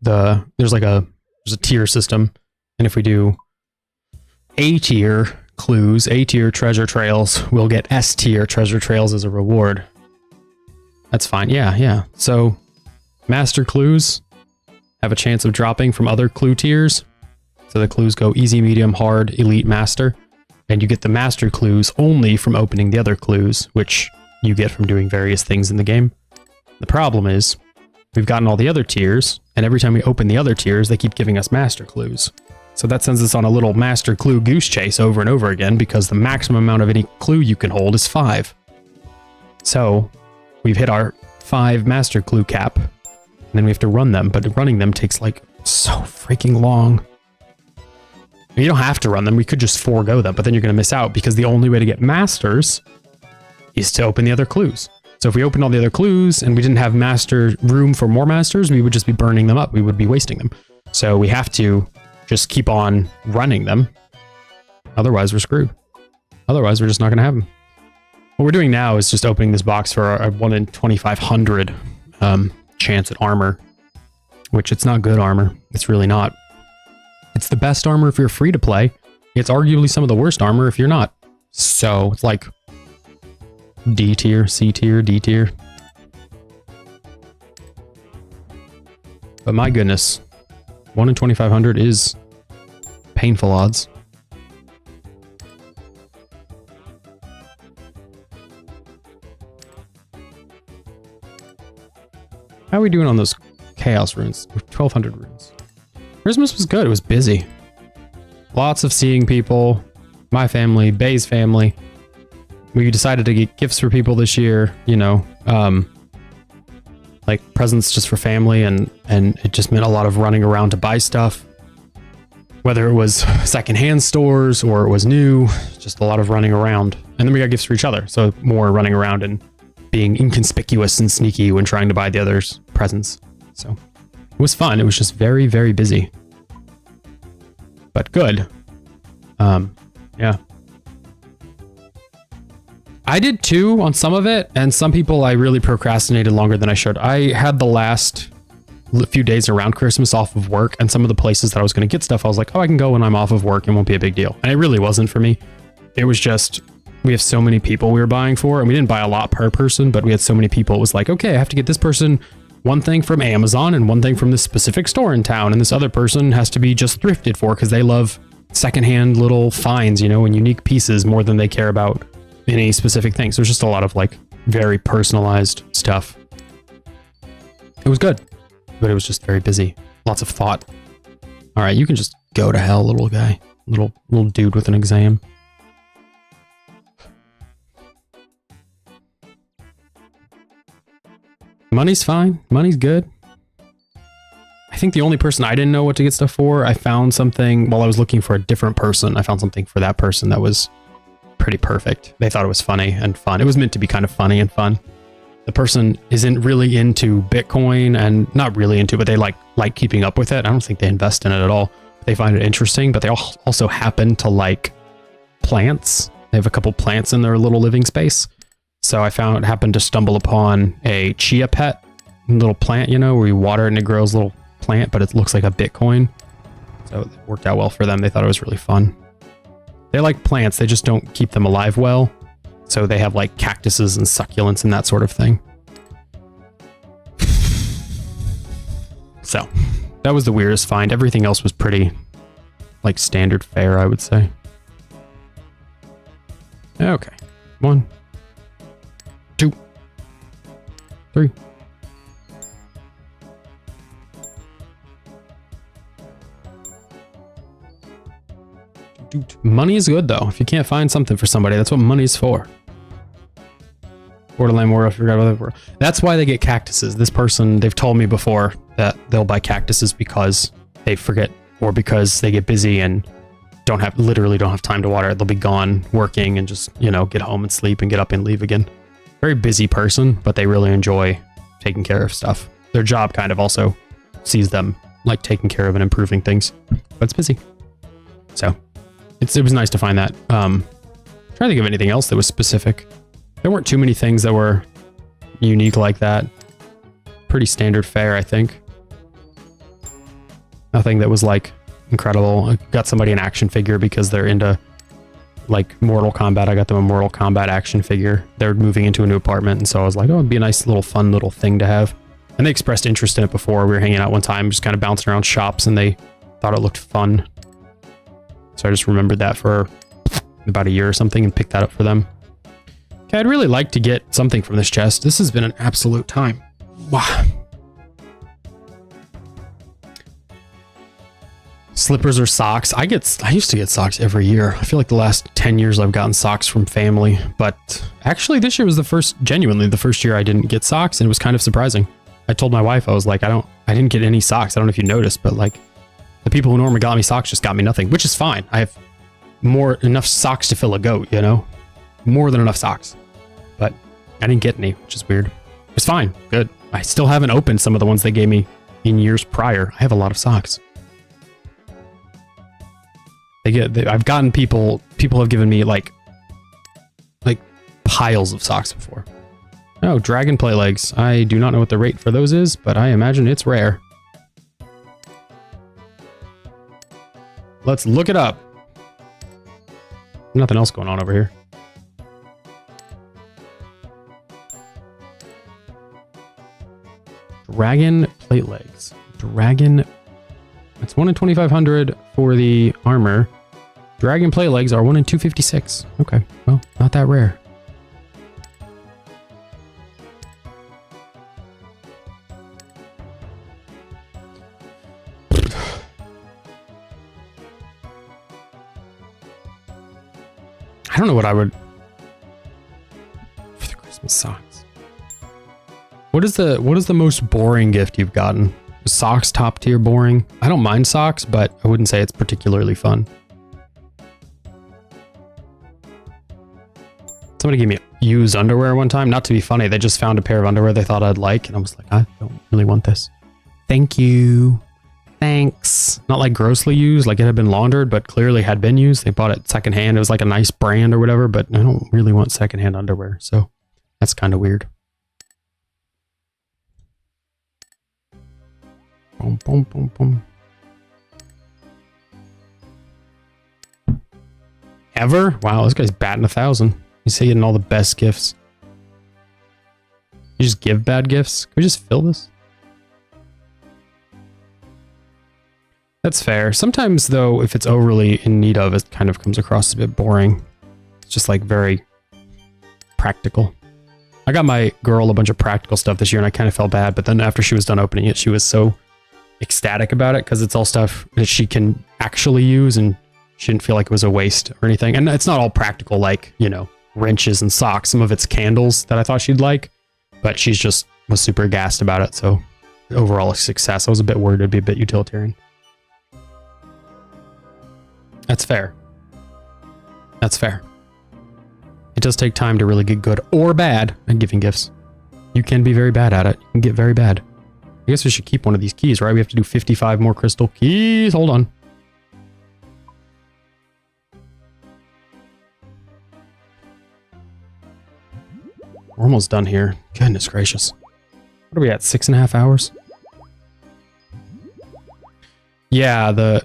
there's a tier system. And if we do A tier clues, A tier treasure trails, we'll get S tier treasure trails as a reward. That's fine. Yeah. So master clues have a chance of dropping from other clue tiers. So the clues go easy, medium, hard, elite, master. And you get the master clues only from opening the other clues, which you get from doing various things in the game. The problem is, we've gotten all the other tiers, and every time we open the other tiers, they keep giving us master clues. So that sends us on a little master clue goose chase over and over again, because the maximum amount of any clue you can hold is 5. So we've hit our 5 master clue cap, and then we have to run them, but running them takes like so freaking long. You don't have to run them, we could just forego them, but then you're going to miss out because the only way to get masters is to open the other clues. So if we opened all the other clues and we didn't have master room for more masters, we would just be burning them up. We would be wasting them. So we have to just keep on running them. Otherwise, we're screwed. Otherwise, we're just not going to have them. What we're doing now is just opening this box for a 1 in 2,500 chance at armor, which it's not good armor. It's really not. It's the best armor if you're free to play. It's arguably some of the worst armor if you're not. So it's like D tier, C tier, D tier. But my goodness, 1 in 2,500 is painful odds. How are we doing on those chaos runes? 1,200 runes. Christmas was good. It was busy. Lots of seeing people. My family, Bay's family. We decided to get gifts for people this year, you know, like presents just for family, and it just meant a lot of running around to buy stuff. Whether it was secondhand stores or it was new, just a lot of running around. And then we got gifts for each other, so more running around and being inconspicuous and sneaky when trying to buy the others presents. So it was fun. It was just very, very busy, but good. Yeah. I did too on some of it, and some people I really procrastinated longer than I should. I had the last few days around Christmas off of work, and some of the places that I was going to get stuff, I was like, oh, I can go when I'm off of work. It won't be a big deal. And it really wasn't for me. It was just, we have so many people we were buying for, and we didn't buy a lot per person, but we had so many people. It was like, okay, I have to get this person one thing from Amazon and one thing from this specific store in town, and this other person has to be just thrifted for because they love secondhand little finds, you know, and unique pieces more than they care about any specific thing. So there's just a lot of like very personalized stuff. It was good, but it was just very busy. Lots of thought. All right, you can just go to hell, little guy, little dude with an exam. Money's fine. Money's good. I think the only person I didn't know what to get stuff for, I found something while I was looking for a different person. I found something for that person that was pretty perfect. They thought it was funny and fun. It was meant to be kind of funny and fun. The person isn't really into Bitcoin, and not really into, but they like keeping up with it. I don't think they invest in it at all. They find it interesting, but they also happen to like plants. They have a couple plants in their little living space. So I happened to stumble upon a chia pet, little plant, you know, where you water it and it grows a little plant, but it looks like a Bitcoin. So it worked out well for them. They thought it was really fun. They like plants, they just don't keep them alive well. So they have like cactuses and succulents and that sort of thing. So that was the weirdest find. Everything else was pretty like standard fare, I would say. Okay. 1, 2, 3. Money is good though. If you can't find something for somebody, that's what money's for. Borderline War, I forgot what they were. That's why they get cactuses. This person, they've told me before that they'll buy cactuses because they forget, or because they get busy and literally don't have time to water it. They'll be gone working and just, you know, get home and sleep and get up and leave again. Very busy person, but they really enjoy taking care of stuff. Their job kind of also sees them like taking care of and improving things, but it's busy. So it was nice to find that. Trying to think of anything else that was specific. There weren't too many things that were unique like that. Pretty standard fare, I think. Nothing that was like incredible. I got somebody an action figure because they're into like Mortal Kombat. I got them a Mortal Kombat action figure. They're moving into a new apartment, and so I was like, oh, it'd be a nice little fun little thing to have. And they expressed interest in it before. We were hanging out one time, just kind of bouncing around shops, and they thought it looked fun. So I just remembered that for about a year or something and picked that up for them. Okay, I'd really like to get something from this chest. This has been an absolute time. Wow. Slippers or socks. I used to get socks every year. I feel like the last 10 years I've gotten socks from family, but actually this year was genuinely the first year I didn't get socks, and it was kind of surprising. I told my wife, I was like, I didn't get any socks. I don't know if you noticed, but like the people who normally got me socks just got me nothing, which is fine. I have enough socks to fill a goat, you know, more than enough socks, but I didn't get any, which is weird. It's fine. Good. I still haven't opened some of the ones they gave me in years prior. I have a lot of socks. I've gotten people have given me like piles of socks before. Oh, dragon play legs. I do not know what the rate for those is, but I imagine it's rare. Let's look it up. Nothing else going on over here. Dragon plate legs. Dragon. It's 1 in 2,500 for the armor. Dragon plate legs are 1 in 256. Okay, well, not that rare. I don't know what I would for the Christmas socks. What is the most boring gift you've gotten? Socks top tier boring. I don't mind socks, but I wouldn't say it's particularly fun. Somebody gave me used underwear one time. Not to be funny, they just found a pair of underwear they thought I'd like, and I was like, I don't really want this. Thank you. Thanks. Not like grossly used, like it had been laundered, but clearly had been used. They bought it secondhand. It was like a nice brand or whatever, but I don't really want secondhand underwear, so that's kind of weird. Boom, boom, boom, boom. Ever? Wow, this guy's batting 1,000. He's getting all the best gifts. You just give bad gifts? Can we just fill this? That's fair. Sometimes, though, if it's overly in need of, it kind of comes across a bit boring. It's just like very practical. I got my girl a bunch of practical stuff this year and I kind of felt bad, but then after she was done opening it, she was so ecstatic about it because it's all stuff that she can actually use and she didn't feel like it was a waste or anything. And it's not all practical, like, you know, wrenches and socks. Some of it's candles that I thought she'd like, but she's just was super gassed about it. So overall a success. I was a bit worried it'd be a bit utilitarian. That's fair. That's fair. It does take time to really get good or bad at giving gifts. You can be very bad at it. You can get very bad. I guess we should keep one of these keys, right? We have to do 55 more crystal keys. Hold on. We're almost done here. Goodness gracious. What are we at? 6.5 hours? Yeah,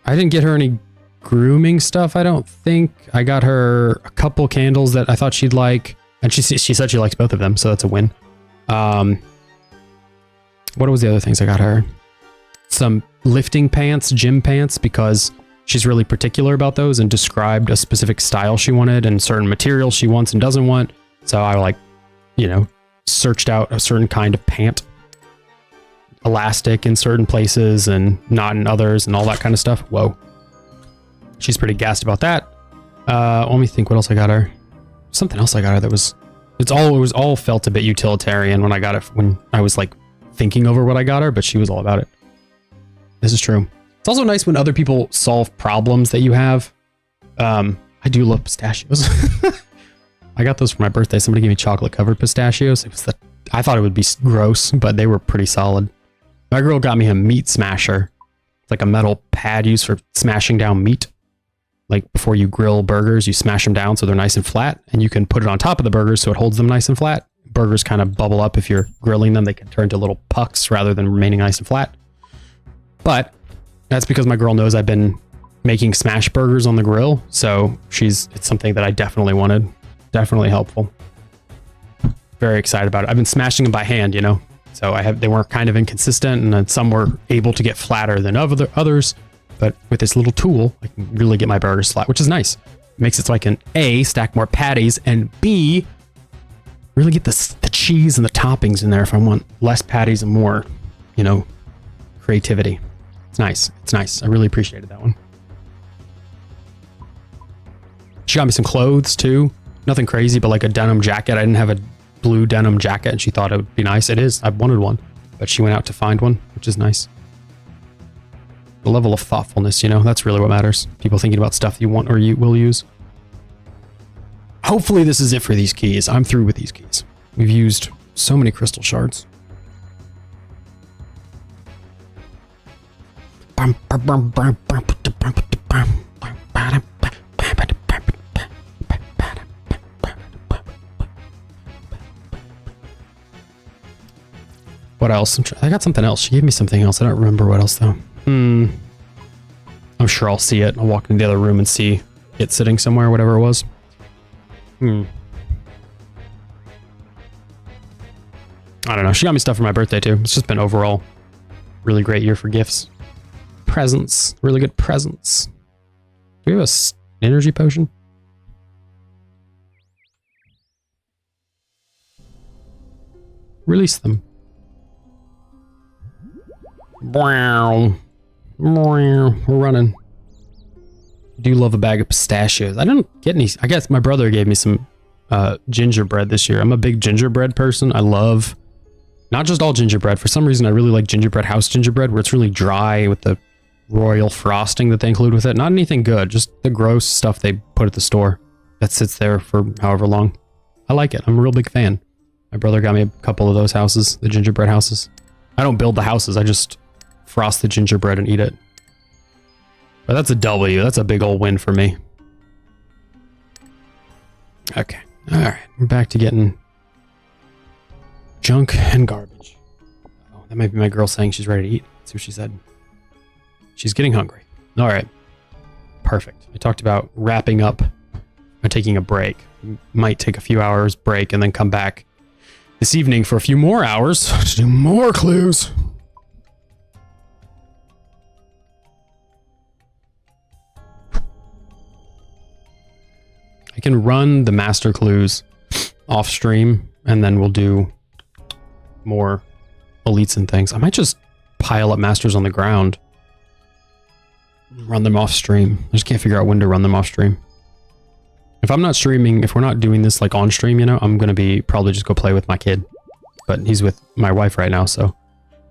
I didn't get her any grooming stuff, I don't think. I got her a couple candles that I thought she'd like, and she said she likes both of them, so that's a win. What was the other things I got her? Some lifting pants, gym pants, because she's really particular about those and described a specific style she wanted and certain materials she wants and doesn't want. So I like, you know, searched out a certain kind of pant, elastic in certain places and not in others and all that kind of stuff. Whoa. She's pretty gassed about that. Let me think what else I got her. Something else I got her that was, it was all felt a bit utilitarian when I got it, when I was like thinking over what I got her, but she was all about it. This is true. It's also nice when other people solve problems that you have. I do love pistachios. I got those for my birthday. Somebody gave me chocolate covered pistachios. It was I thought it would be gross, but they were pretty solid. My girl got me a meat smasher. It's like a metal pad used for smashing down meat. Like before you grill burgers, you smash them down so they're nice and flat, and you can put it on top of the burgers so it holds them nice and flat. Burgers kind of bubble up if you're grilling them. They can turn to little pucks rather than remaining nice and flat. But that's because my girl knows I've been making smash burgers on the grill, so it's something that I definitely wanted. Definitely helpful. Very excited about it. I've been smashing them by hand, you know, so they were kind of inconsistent, and then some were able to get flatter than others. But with this little tool, I can really get my burgers flat, which is nice. It makes it so I can A, stack more patties, and B, really get the cheese and the toppings in there if I want less patties and more, you know, creativity. It's nice. It's nice. I really appreciated that one. She got me some clothes too. Nothing crazy, but like a denim jacket. I didn't have a blue denim jacket and she thought it would be nice. It is. I wanted one, but she went out to find one, which is nice. The level of thoughtfulness, you know, that's really what matters. People thinking about stuff you want or you will use. Hopefully this is it for these keys. I'm through with these keys. We've used so many crystal shards. What else? I got something else. She gave me something else. I don't remember what else though. I'm sure I'll see it. I'll walk into the other room and see it sitting somewhere, whatever it was. I don't know. She got me stuff for my birthday too. It's just been overall Really great year for gifts. Presents. Really good presents. Do we have a energy potion? Release them. Wow. We're running. Do love a bag of pistachios. I don't get any. I guess my brother gave me some gingerbread this year. I'm a big gingerbread person. I love not just all gingerbread. For some reason, I really like gingerbread house gingerbread, where it's really dry with the royal frosting that they include with it. Not anything good, just the gross stuff they put at the store that sits there for however long. I like it. I'm a real big fan. My brother got me a couple of those houses, the gingerbread houses. I don't build the houses. I just frost the gingerbread and eat it. But that's a W. That's a big old win for me. Okay. All right. We're back to getting junk and garbage. Oh, that might be my girl saying she's ready to eat. That's what she said. She's getting hungry. All right. Perfect. I talked about wrapping up or taking a break. Might take a few hours break and then come back this evening for a few more hours to do more clues. I can run the master clues off stream and then we'll do more elites and things. I might just pile up masters on the ground. Run them off stream. I just can't figure out when to run them off stream. If I'm not streaming, if we're not doing this like on stream, you know, I'm going to be probably just go play with my kid. But he's with my wife right now, so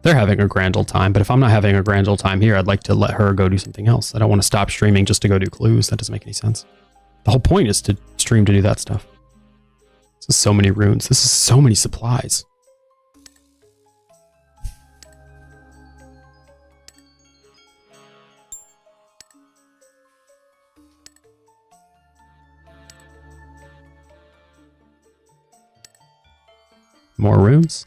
they're having a grand old time. But if I'm not having a grand old time here, I'd like to let her go do something else. I don't want to stop streaming just to go do clues. That doesn't make any sense. The whole point is to stream to do that stuff. This is so many runes. This is so many supplies. More runes.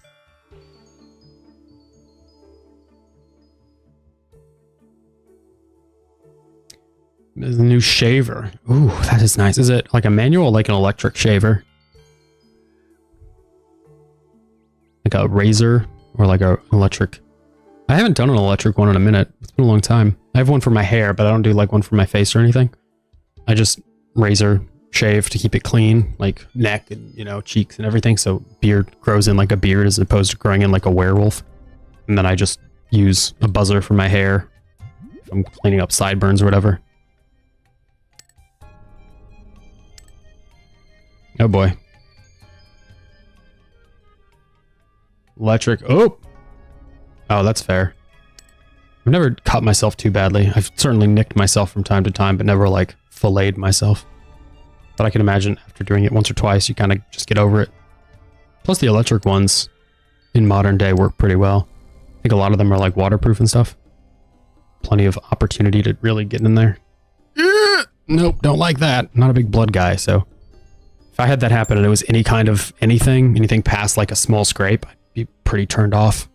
There's a new shaver. Ooh, that is nice. Is it like a manual or like an electric shaver? Like a razor or like an electric? I haven't done an electric one in a minute. It's been a long time. I have one for my hair, but I don't do like one for my face or anything. I just razor shave to keep it clean, like neck and, you know, cheeks and everything. So beard grows in like a beard as opposed to growing in like a werewolf. And then I just use a buzzer for my hair if I'm cleaning up sideburns or whatever. Oh boy. Electric. Oh, that's fair. I've never cut myself too badly. I've certainly nicked myself from time to time, but never like filleted myself. But I can imagine after doing it once or twice, you kind of just get over it. Plus the electric ones in modern day work pretty well. I think a lot of them are like waterproof and stuff. Plenty of opportunity to really get in there. Nope, don't like that. Not a big blood guy, so if I had that happen and it was any kind of anything past like a small scrape, I'd be pretty turned off.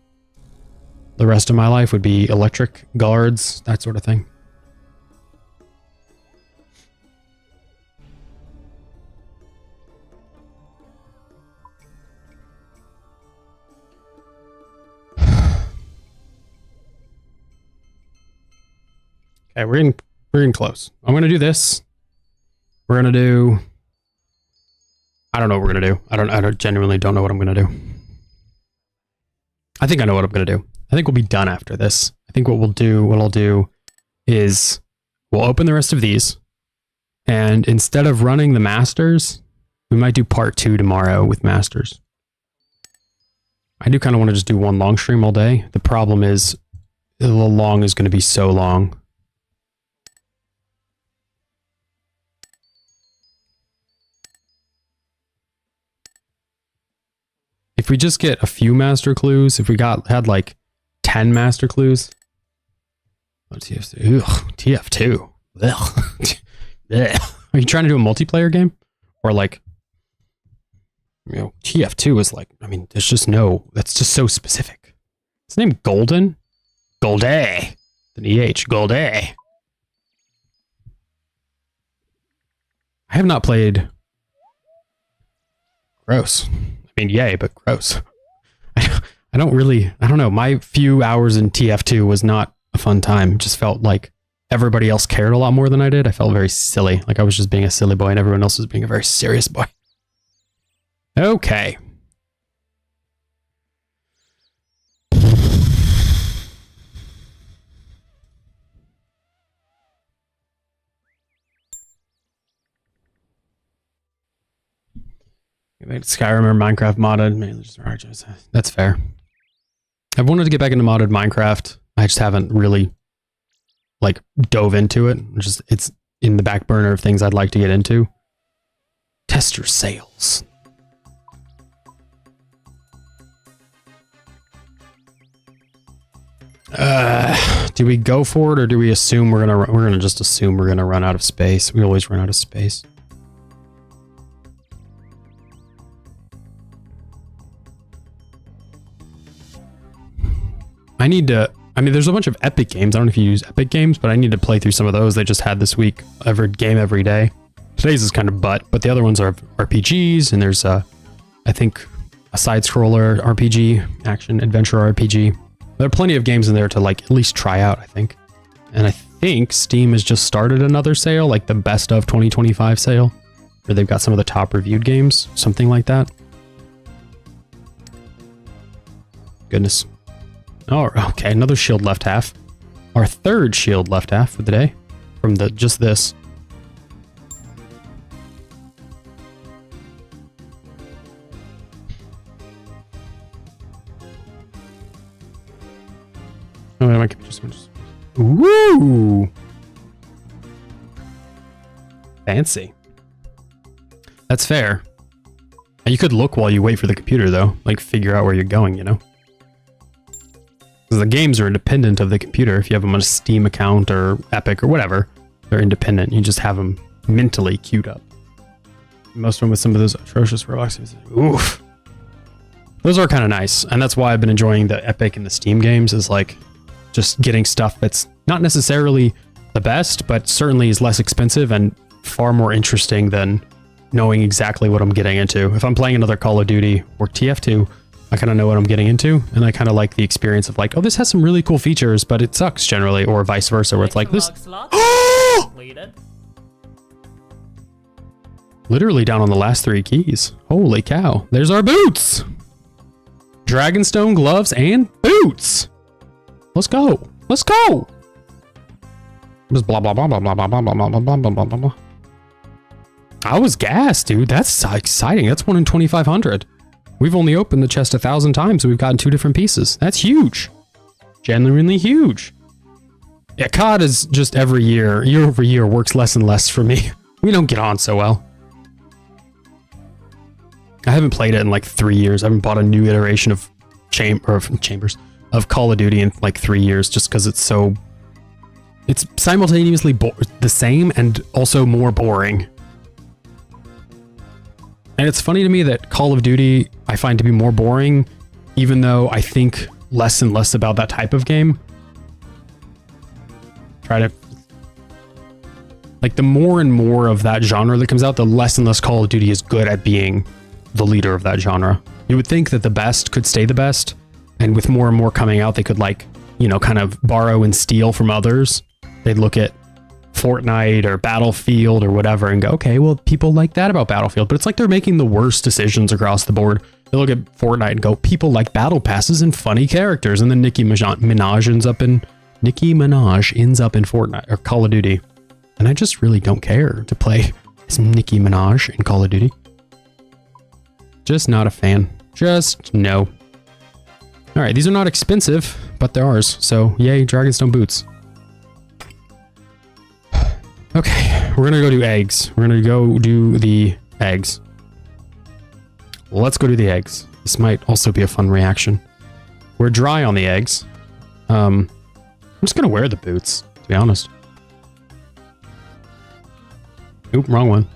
The rest of my life would be electric guards, that sort of thing. Okay, we're in close. I'm gonna do this. We're gonna do. I don't know what we're gonna do. I genuinely don't know what I'm gonna do. I think I know what I'm gonna do. I think we'll be done after this. I think what I'll do is we'll open the rest of these, and instead of running the masters, we might do part 2 tomorrow with masters. I do kind of want to just do one long stream all day. The problem is the long is going to be so long. If we just get a few master clues, if we had like 10 master clues. Oh, TF2. Ugh, TF2. Ugh. Are you trying to do a multiplayer game? Or like, you know, TF2 is like, I mean, there's just that's just so specific. His name Golden? Golday. An EH, Golday. I have not played. Gross. I mean, yay, but gross. I don't know. My few hours in TF2 was not a fun time. It just felt like everybody else cared a lot more than I did. I felt very silly. Like I was just being a silly boy and everyone else was being a very serious boy. Okay. Skyrim or Minecraft modded. That's fair. I've wanted to get back into modded Minecraft. I just haven't really like dove into it. It's in the back burner of things I'd like to get into. Tester sales. Do we go for it or do we assume we're gonna just assume we're gonna run out of space? We always run out of space. There's a bunch of Epic games. I don't know if you use Epic games, but I need to play through some of those they just had this week. Every game every day. Today's is kind of but the other ones are RPGs, and there's I think a side-scroller RPG, action adventure RPG. There are plenty of games in there to like at least try out, I think. And I think Steam has just started another sale, like the best of 2025 sale, where they've got some of the top reviewed games, something like that. Goodness. Oh, okay, another shield left half. Our third shield left half for the day from just this. Oh, I might just. Woo! Fancy. That's fair. You could look while you wait for the computer, though. Like, figure out where you're going, you know? Because the games are independent of the computer. If you have them on a Steam account or Epic or whatever, they're independent. You just have them mentally queued up. Most of them with some of those atrocious Roblox. Oof. Those are kind of nice. And that's why I've been enjoying the Epic and the Steam games, is like just getting stuff that's not necessarily the best, but certainly is less expensive and far more interesting than knowing exactly what I'm getting into. If I'm playing another Call of Duty or TF2, I kind of know what I'm getting into, and I kind of like the experience of like, oh, this has some really cool features, but it sucks generally, or vice versa, where it's like this. Literally down on the last 3 keys. Holy cow. There's our boots. Dragonstone gloves and boots. Let's go. Let's go. Just blah, blah, blah, blah, blah, blah, blah, blah, blah, blah, blah, blah, blah. I was gassed, dude. That's exciting. That's 1 in 2,500. We've only opened the chest 1,000 times, and we've gotten 2 different pieces. That's huge. Genuinely huge. Yeah, COD is just every year over year, works less and less for me. We don't get on so well. I haven't played it in like 3 years. I haven't bought a new iteration of Chambers of Call of Duty in like 3 years, just because it's simultaneously the same and also more boring. And it's funny to me that Call of Duty I find to be more boring, even though I think less and less about that type of game. Like, the more and more of that genre that comes out, the less and less Call of Duty is good at being the leader of that genre. You would think that the best could stay the best, and with more and more coming out, they could, like, you know, kind of borrow and steal from others. They'd look at Fortnite or Battlefield or whatever and go, okay, well, people like that about Battlefield, but it's like they're making the worst decisions across the board. They look at Fortnite and go, people like battle passes and funny characters, and then Nicki Minaj ends up in Fortnite or Call of Duty, and I just really don't care to play as Nicki Minaj in Call of Duty. Just not a fan. Just no. All right, these are not expensive, but they're ours, so yay, Dragonstone boots. Okay, we're gonna go do eggs. We're gonna go do the eggs. Let's go do the eggs. This might also be a fun reaction. We're dry on the eggs. I'm just gonna wear the boots, to be honest. Oop, wrong one.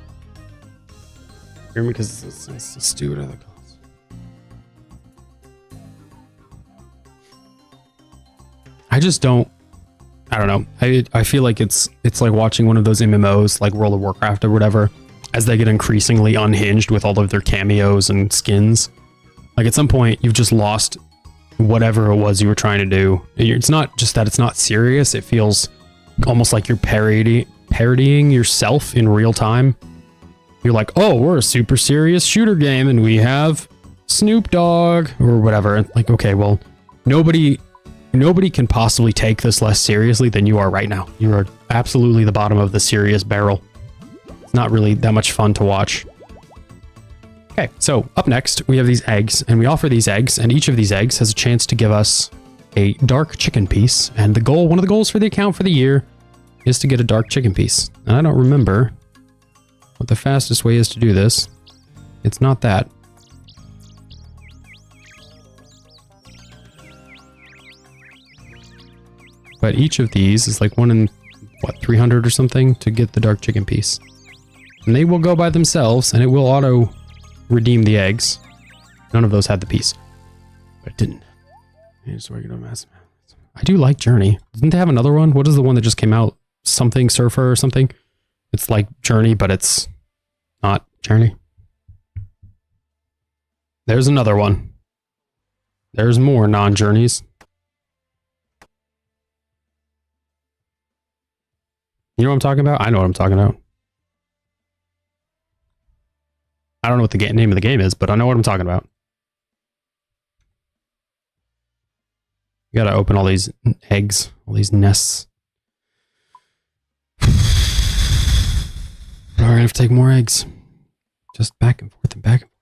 Hear me, because it's stupid other colors. I just don't. I don't know. I feel like it's like watching one of those MMOs like World of Warcraft or whatever, as they get increasingly unhinged with all of their cameos and skins. Like, at some point you've just lost whatever it was you were trying to do. It's not just that it's not serious. It feels almost like you're parodying yourself in real time. You're like, oh, we're a super serious shooter game and we have Snoop Dogg or whatever. And like, okay, well, nobody can possibly take this less seriously than you are right now. You are absolutely the bottom of the serious barrel. It's not really that much fun to watch. Okay, so up next, we have these eggs, and we offer these eggs, and each of these eggs has a chance to give us a dark chicken piece. And the goal, one of the goals for the account for the year is to get a dark chicken piece. And I don't remember what the fastest way is to do this. It's not that. But each of these is like one in, what, 300 or something to get the dark chicken piece. And they will go by themselves, and it will auto redeem the eggs. None of those had the piece. But it didn't. Just regular massive. I do like Journey. Didn't they have another one? What is the one that just came out? Something Surfer or something? It's like Journey, but it's not Journey. There's another one. There's more non-journeys. You know what I'm talking about? I know what I'm talking about. I don't know what the name of the game is, but I know what I'm talking about. You gotta open all these eggs, all these nests. We're gonna have to take more eggs. Just back and forth and back and forth.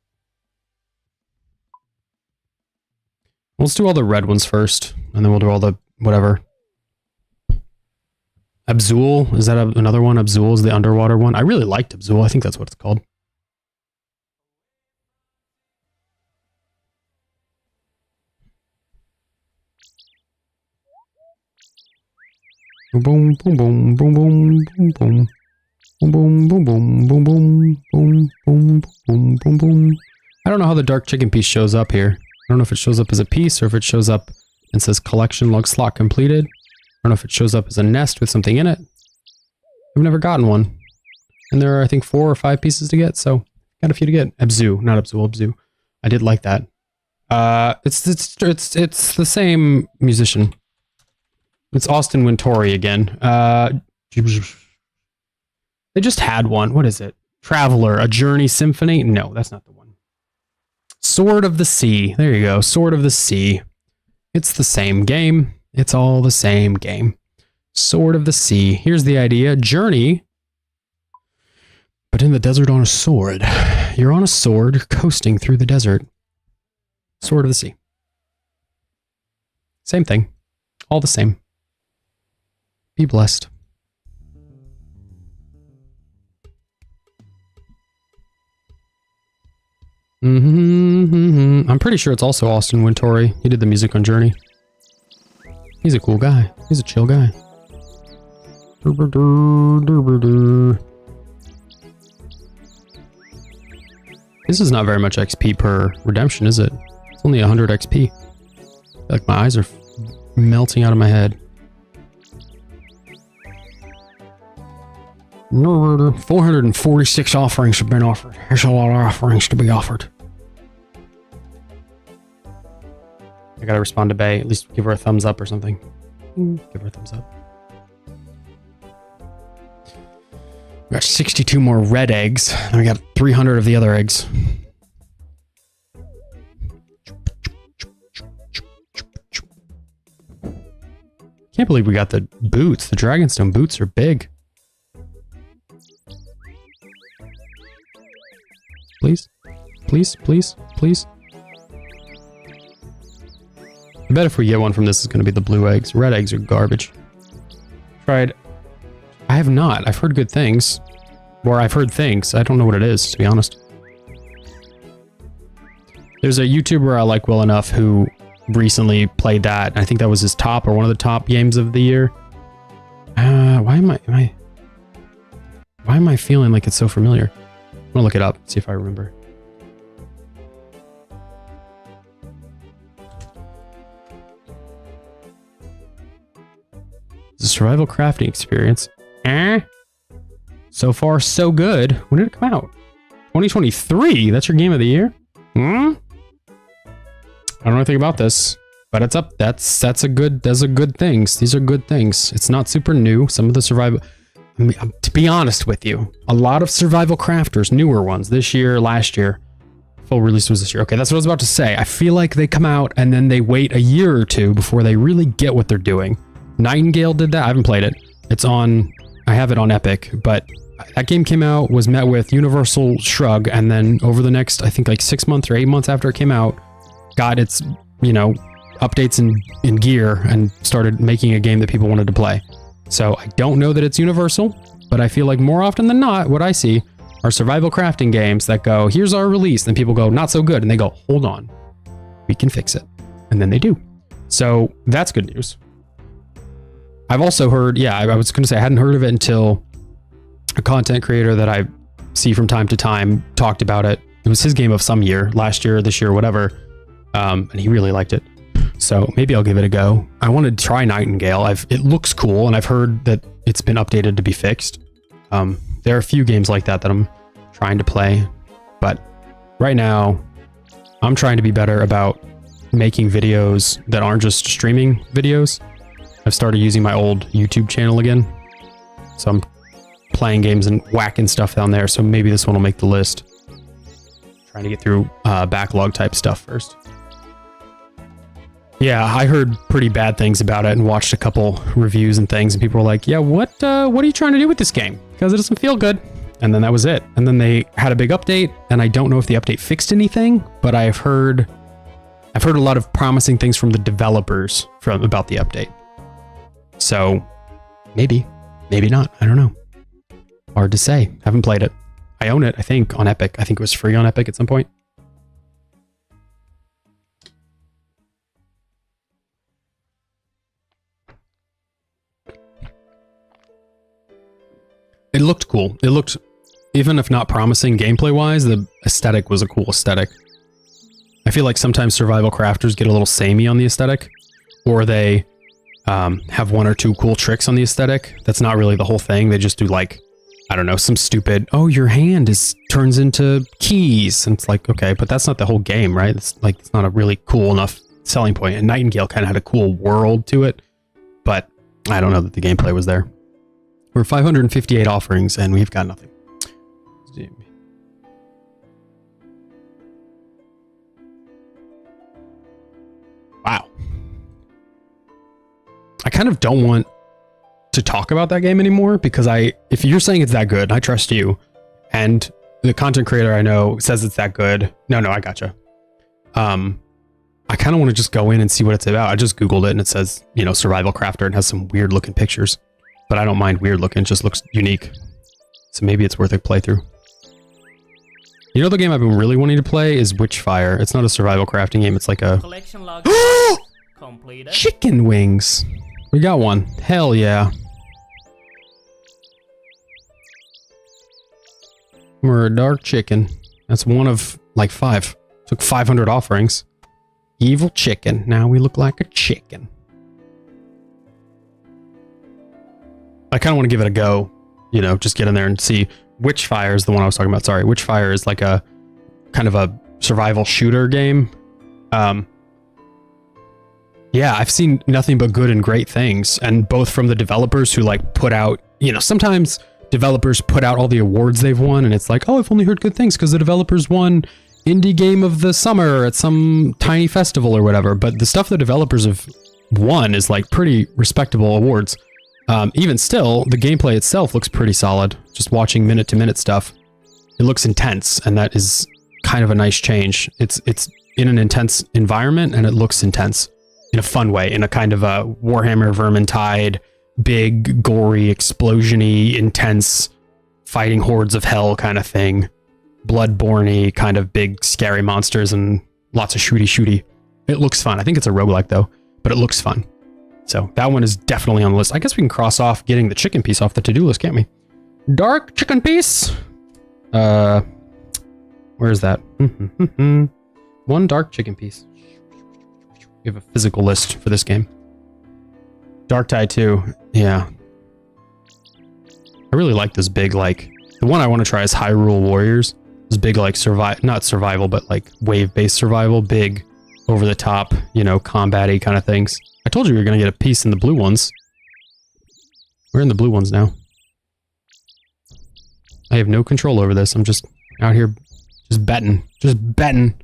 Let's do all the red ones first, and then we'll do all the whatever. Abzul, is that another one? Abzul is the underwater one. I really liked Abzul. I think that's what it's called. Boom, boom, boom, boom, boom, boom, boom. Boom, boom, boom, boom, boom, boom, boom, boom, boom, boom, boom. I don't know how the dark chicken piece shows up here. I don't know if it shows up as a piece or if it shows up and says collection log slot completed. I don't know if it shows up as a nest with something in it. I've never gotten one. And there are, I think, 4 or 5 pieces to get, so got a few to get. Abzu, not Abzu, Abzu. I did like that. It's the same musician. It's Austin Wintory again. They just had one. What is it? Traveler, a Journey Symphony? No, that's not the one. Sword of the Sea. There you go. Sword of the Sea. It's the same game. It's all the same game. Sword of the Sea. Here's the idea. Journey, but in the desert on a sword. You're on a sword coasting through the desert. Sword of the Sea. Same thing. All the same. Be blessed. I'm pretty sure it's also Austin Wintory. He did the music on Journey. He's a cool guy. He's a chill guy. This is not very much XP per redemption, is it? It's only 100 XP. I feel like my eyes are melting out of my head. 446 offerings have been offered. There's a lot of offerings to be offered. I gotta respond to Bay. At least give her a thumbs up or something. Give her a thumbs up. We got 62 more red eggs. And we got 300 of the other eggs. Can't believe we got the boots. The Dragonstone boots are big. Please, please, please, please. I bet if we get one from this, it's going to be the blue eggs. Red eggs are garbage. Tried. I have not. I've heard good things. Or I've heard things. I don't know what it is, to be honest. There's a YouTuber I like well enough who recently played that. I think that was his top or one of the top games of the year. Why am I feeling like it's so familiar? I'm gonna look it up, see if I remember. It's a survival crafting experience. So far, so good. When did it come out? 2023? That's your game of the year? I don't know anything about this. But it's up. Those are good things. These are good things. It's not super new. Some of the survival, I mean, to be honest with you, a lot of survival crafters, newer ones this year, last year, full release was this year. Okay, that's what I was about to say. I feel like they come out and then they wait a year or two before they really get what they're doing. Nightingale did that. I haven't played it. It's on, I have it on Epic, but that game came out, was met with universal shrug, and then over the next, I think like 6 months or 8 months after it came out, got its, you know, updates in gear and started making a game that people wanted to play. So I don't know that it's universal, but I feel like more often than not, what I see are survival crafting games that go, here's our release, and people go, not so good, and they go, hold on, we can fix it. And then they do. So that's good news. I've also heard, yeah, I was going to say I hadn't heard of it until a content creator that I see from time to time talked about it. It was his game of some year, last year, this year, whatever. And he really liked it. So maybe I'll give it a go. I wanted to try Nightingale. It looks cool, and I've heard that it's been updated to be fixed. There are a few games like that I'm trying to play, but right now I'm trying to be better about making videos that aren't just streaming videos. I've started using my old YouTube channel again, so I'm playing games and whacking stuff down there. So maybe this one will make the list. Trying to get through backlog type stuff first. Yeah, I heard pretty bad things about it and watched a couple reviews and things, and people were like, yeah, what are you trying to do with this game? Because it doesn't feel good. And then that was it. And then they had a big update, and I don't know if the update fixed anything, but I've heard a lot of promising things from the developers about the update. So maybe not. I don't know. Hard to say. Haven't played it. I own it, I think, on Epic. I think it was free on Epic at some point. It looked cool. It looked, even if not promising gameplay-wise, the aesthetic was a cool aesthetic. I feel like sometimes survival crafters get a little samey on the aesthetic, or they have one or two cool tricks on the aesthetic. That's not really the whole thing. They just do like, I don't know, some stupid, oh, your hand turns into keys. And it's like, okay, but that's not the whole game, right? It's like, it's not a really cool enough selling point. And Nightingale kind of had a cool world to it, but I don't know that the gameplay was there. We're 558 offerings and we've got nothing. Wow. I kind of don't want to talk about that game anymore because if you're saying it's that good, I trust you. And the content creator I know says it's that good. No, I gotcha. I kind of want to just go in and see what it's about. I just Googled it and it says, you know, survival crafter and has some weird looking pictures. But I don't mind weird looking, it just looks unique. So maybe it's worth a playthrough. You know, the game I've been really wanting to play is Witchfire. It's not a survival crafting game, it's like a... Collection log completed. Chicken wings! We got one. Hell yeah. We're a dark chicken. That's one of like 5. Took 500 offerings. Evil chicken. Now we look like a chicken. I kind of want to give it a go, you know, just get in there and see. Witchfire is the one I was talking about. Sorry, Witchfire is like a kind of a survival shooter game. Yeah, I've seen nothing but good and great things, and both from the developers who like put out, you know, sometimes developers put out all the awards they've won, and it's like, oh, I've only heard good things because the developers won Indie Game of the Summer at some tiny festival or whatever. But the stuff the developers have won is like pretty respectable awards. Even still, the gameplay itself looks pretty solid. Just watching minute-to-minute stuff, it looks intense, and that is kind of a nice change. It's in an intense environment, and it looks intense in a fun way, in a kind of a Warhammer Vermintide, big, gory, explosion-y, intense, fighting hordes of hell kind of thing. Bloodborne-y, kind of big, scary monsters, and lots of shooty. It looks fun. I think it's a roguelike, though, but it looks fun. So that one is definitely on the list. I guess we can cross off getting the chicken piece off the to-do list, can't we? Dark chicken piece. Where is that? One dark chicken piece. We have a physical list for this game. Dark Tide 2. Yeah. I really like this big, like, the one I want to try is Hyrule Warriors. This big, like, not survival, but like wave-based survival, big over the top, you know, combat-y kind of things. I told you we were going to get a piece in the blue ones. We're in the blue ones now. I have no control over this. I'm just out here just betting. Just betting.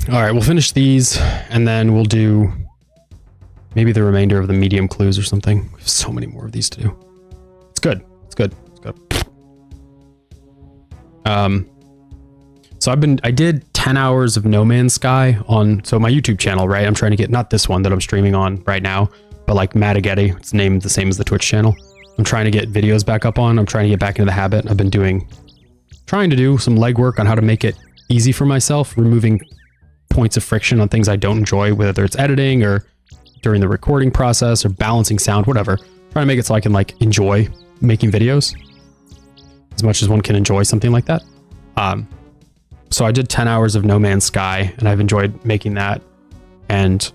Alright, we'll finish these, and then we'll do maybe the remainder of the medium clues or something. We have so many more of these to do. It's good. It's good. It's good. So I did 10 hours of No Man's Sky on, so my YouTube channel, right? I'm trying to get, not this one that I'm streaming on right now, but like Matagetti. It's named the same as the Twitch channel. I'm trying to get videos back up on. I'm trying to get back into the habit. I've been trying to do some legwork on how to make it easy for myself, removing points of friction on things I don't enjoy, whether it's editing or during the recording process or balancing sound, whatever. Trying to make it so I can like enjoy making videos as much as one can enjoy something like that. So I did 10 hours of No Man's Sky and I've enjoyed making that. And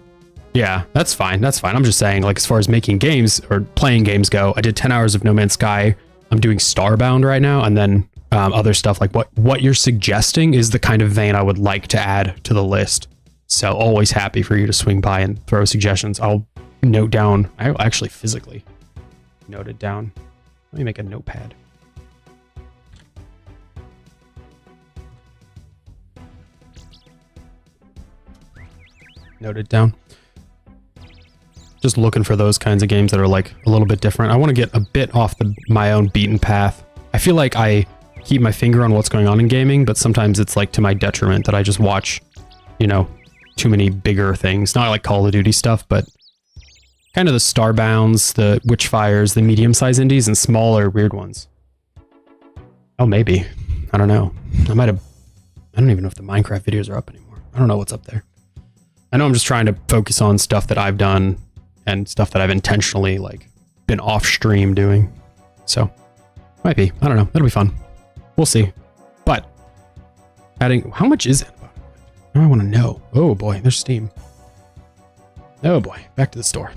yeah, that's fine. That's fine. I'm just saying, like, as far as making games or playing games go, I did 10 hours of No Man's Sky. I'm doing Starbound right now. And then other stuff like what you're suggesting is the kind of vein I would like to add to the list. So always happy for you to swing by and throw suggestions. I'll note down. I'll actually physically note it down. Let me make a notepad. Note it down. Just looking for those kinds of games that are like a little bit different. I want to get a bit off my own beaten path. I feel like I keep my finger on what's going on in gaming, but sometimes it's like to my detriment that I just watch, you know, too many bigger things. Not like Call of Duty stuff, but kind of the Starbounds, the Witchfires, the medium-sized indies, and smaller weird ones. Oh, maybe. I don't know. I don't even know if the Minecraft videos are up anymore. I don't know what's up there. I know I'm just trying to focus on stuff that I've done and stuff that I've intentionally like been off stream doing. So might be, I don't know. That'll be fun. We'll see. But adding, how much is it? I want to know. Oh boy, there's Steam. Oh boy, back to the store.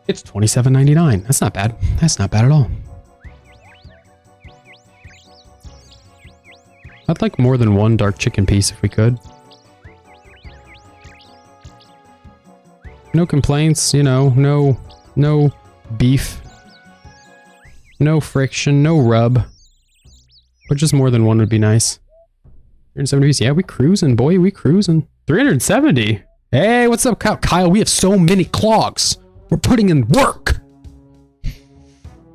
It's $27.99. That's not bad. That's not bad at all. I'd like more than one dark chicken piece if we could. No complaints, you know, no beef, no friction, no rub. But just more than one would be nice. 370 pieces. Yeah, we cruising, boy, we cruising. 370. Hey, what's up, Kyle? Kyle, we have so many clogs. We're putting in work.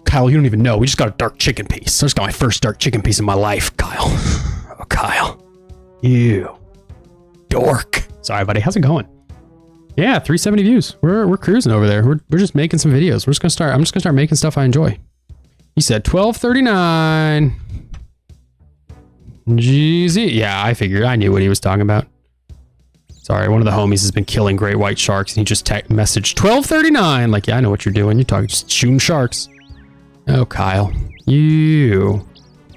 Kyle, you don't even know. We just got a dark chicken piece. I just got my first dark chicken piece in my life, Kyle. Oh, Kyle. You dork. Sorry, buddy. How's it going? Yeah, 370 views. We're cruising over there. We're just making some videos. I'm just gonna start making stuff I enjoy. He said 1239. Jeezy. Yeah, I figured. I knew what he was talking about. Sorry, one of the homies has been killing great white sharks and he just messaged 1239. Like, yeah, I know what you're doing. You're talking just shooting sharks. Oh, Kyle. You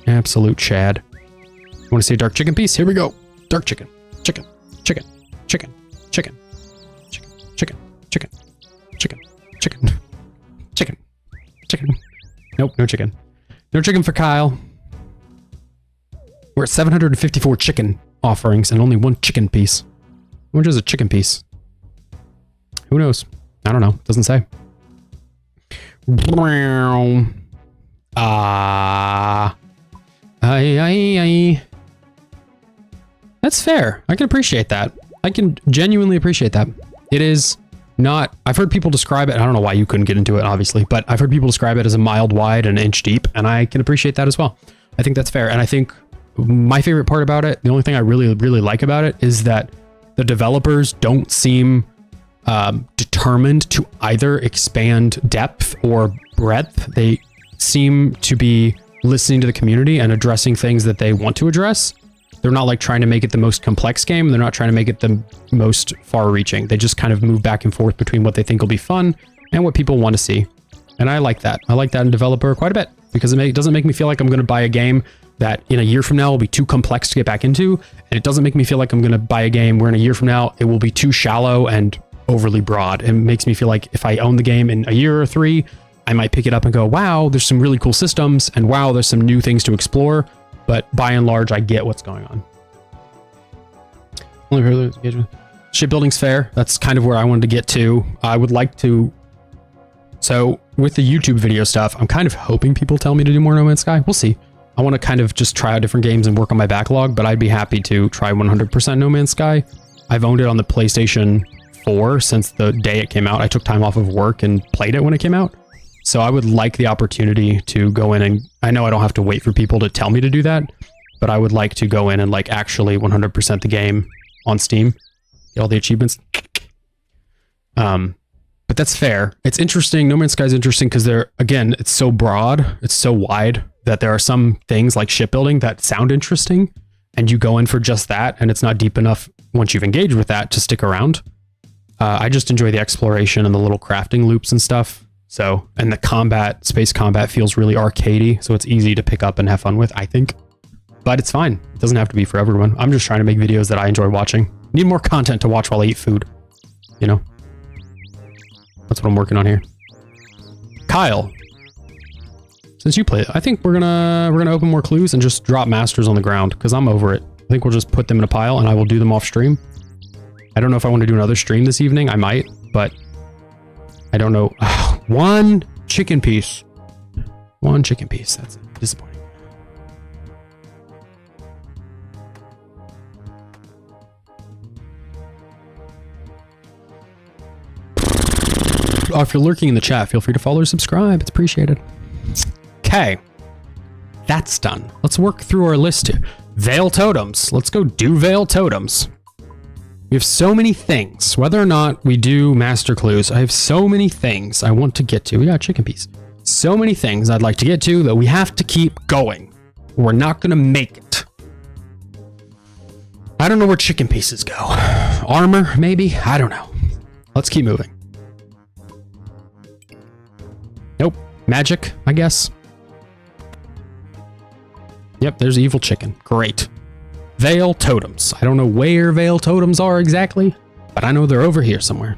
absolute Chad. Want to see a dark chicken piece? Here we go. Dark chicken. Chicken. Chicken. Chicken. Chicken. Chicken. Chicken. Chicken. Chicken. Chicken. Chicken. Chicken. Nope, no chicken. No chicken for Kyle. We're at 754 chicken offerings and only one chicken piece. How much is a chicken piece? Who knows? I don't know. Doesn't say. That's fair. I can appreciate that. I can genuinely appreciate that. It is not, I've heard people describe it, I don't know why you couldn't get into it, obviously, but I've heard people describe it as a mild wide and an inch deep, and I can appreciate that as well. I think that's fair. And I think my favorite part about it, the only thing I really, really like about it is that the developers don't seem determined to either expand depth or breadth. They seem to be listening to the community and addressing things that they want to address. They're not like trying to make it the most complex game. They're not trying to make it the most far-reaching. They just kind of move back and forth between what they think will be fun and what people want to see. And I like that. I like that in developer quite a bit because it doesn't make me feel like I'm going to buy a game that in a year from now will be too complex to get back into. And it doesn't make me feel like I'm going to buy a game where in a year from now it will be too shallow and overly broad. It makes me feel like if I own the game in a year or 3, I might pick it up and go, wow, there's some really cool systems, and wow, there's some new things to explore. But by and large, I get what's going on. Shipbuilding's fair. That's kind of where I wanted to get to. I would like to. So with the YouTube video stuff, I'm kind of hoping people tell me to do more No Man's Sky. We'll see. I want to kind of just try out different games and work on my backlog, but I'd be happy to try 100% No Man's Sky. I've owned it on the PlayStation 4 since the day it came out. I took time off of work and played it when it came out. So I would like the opportunity to go in and, I know I don't have to wait for people to tell me to do that, but I would like to go in and like actually 100% the game on Steam, get all the achievements. But that's fair. It's interesting. No Man's Sky is interesting because again, it's so broad, it's so wide that there are some things like shipbuilding that sound interesting, and you go in for just that, and it's not deep enough once you've engaged with that to stick around. I just enjoy the exploration and the little crafting loops and stuff. So, and the combat, space combat feels really arcadey, so it's easy to pick up and have fun with, I think. But it's fine. It doesn't have to be for everyone. I'm just trying to make videos that I enjoy watching. Need more content to watch while I eat food, you know? That's what I'm working on here. Kyle, since you play it, I think we're gonna open more clues and just drop masters on the ground because I'm over it. I think we'll just put them in a pile and I will do them off stream. I don't know if I want to do another stream this evening. I might, but I don't know. One chicken piece. One chicken piece. That's disappointing. Oh, if you're lurking in the chat, feel free to follow or subscribe. It's appreciated. Okay. That's done. Let's work through our list here. Veil totems. Let's go do veil totems. We have so many things. Whether or not we do master clues, I have so many things I want to get to. We got chicken piece. So many things I'd like to get to that we have to keep going. We're not going to make it. I don't know where chicken pieces go. Armor, maybe? I don't know. Let's keep moving. Nope. Magic, I guess. Yep, there's evil chicken. Great. Veil totems. I don't know where veil totems are exactly, but I know they're over here somewhere.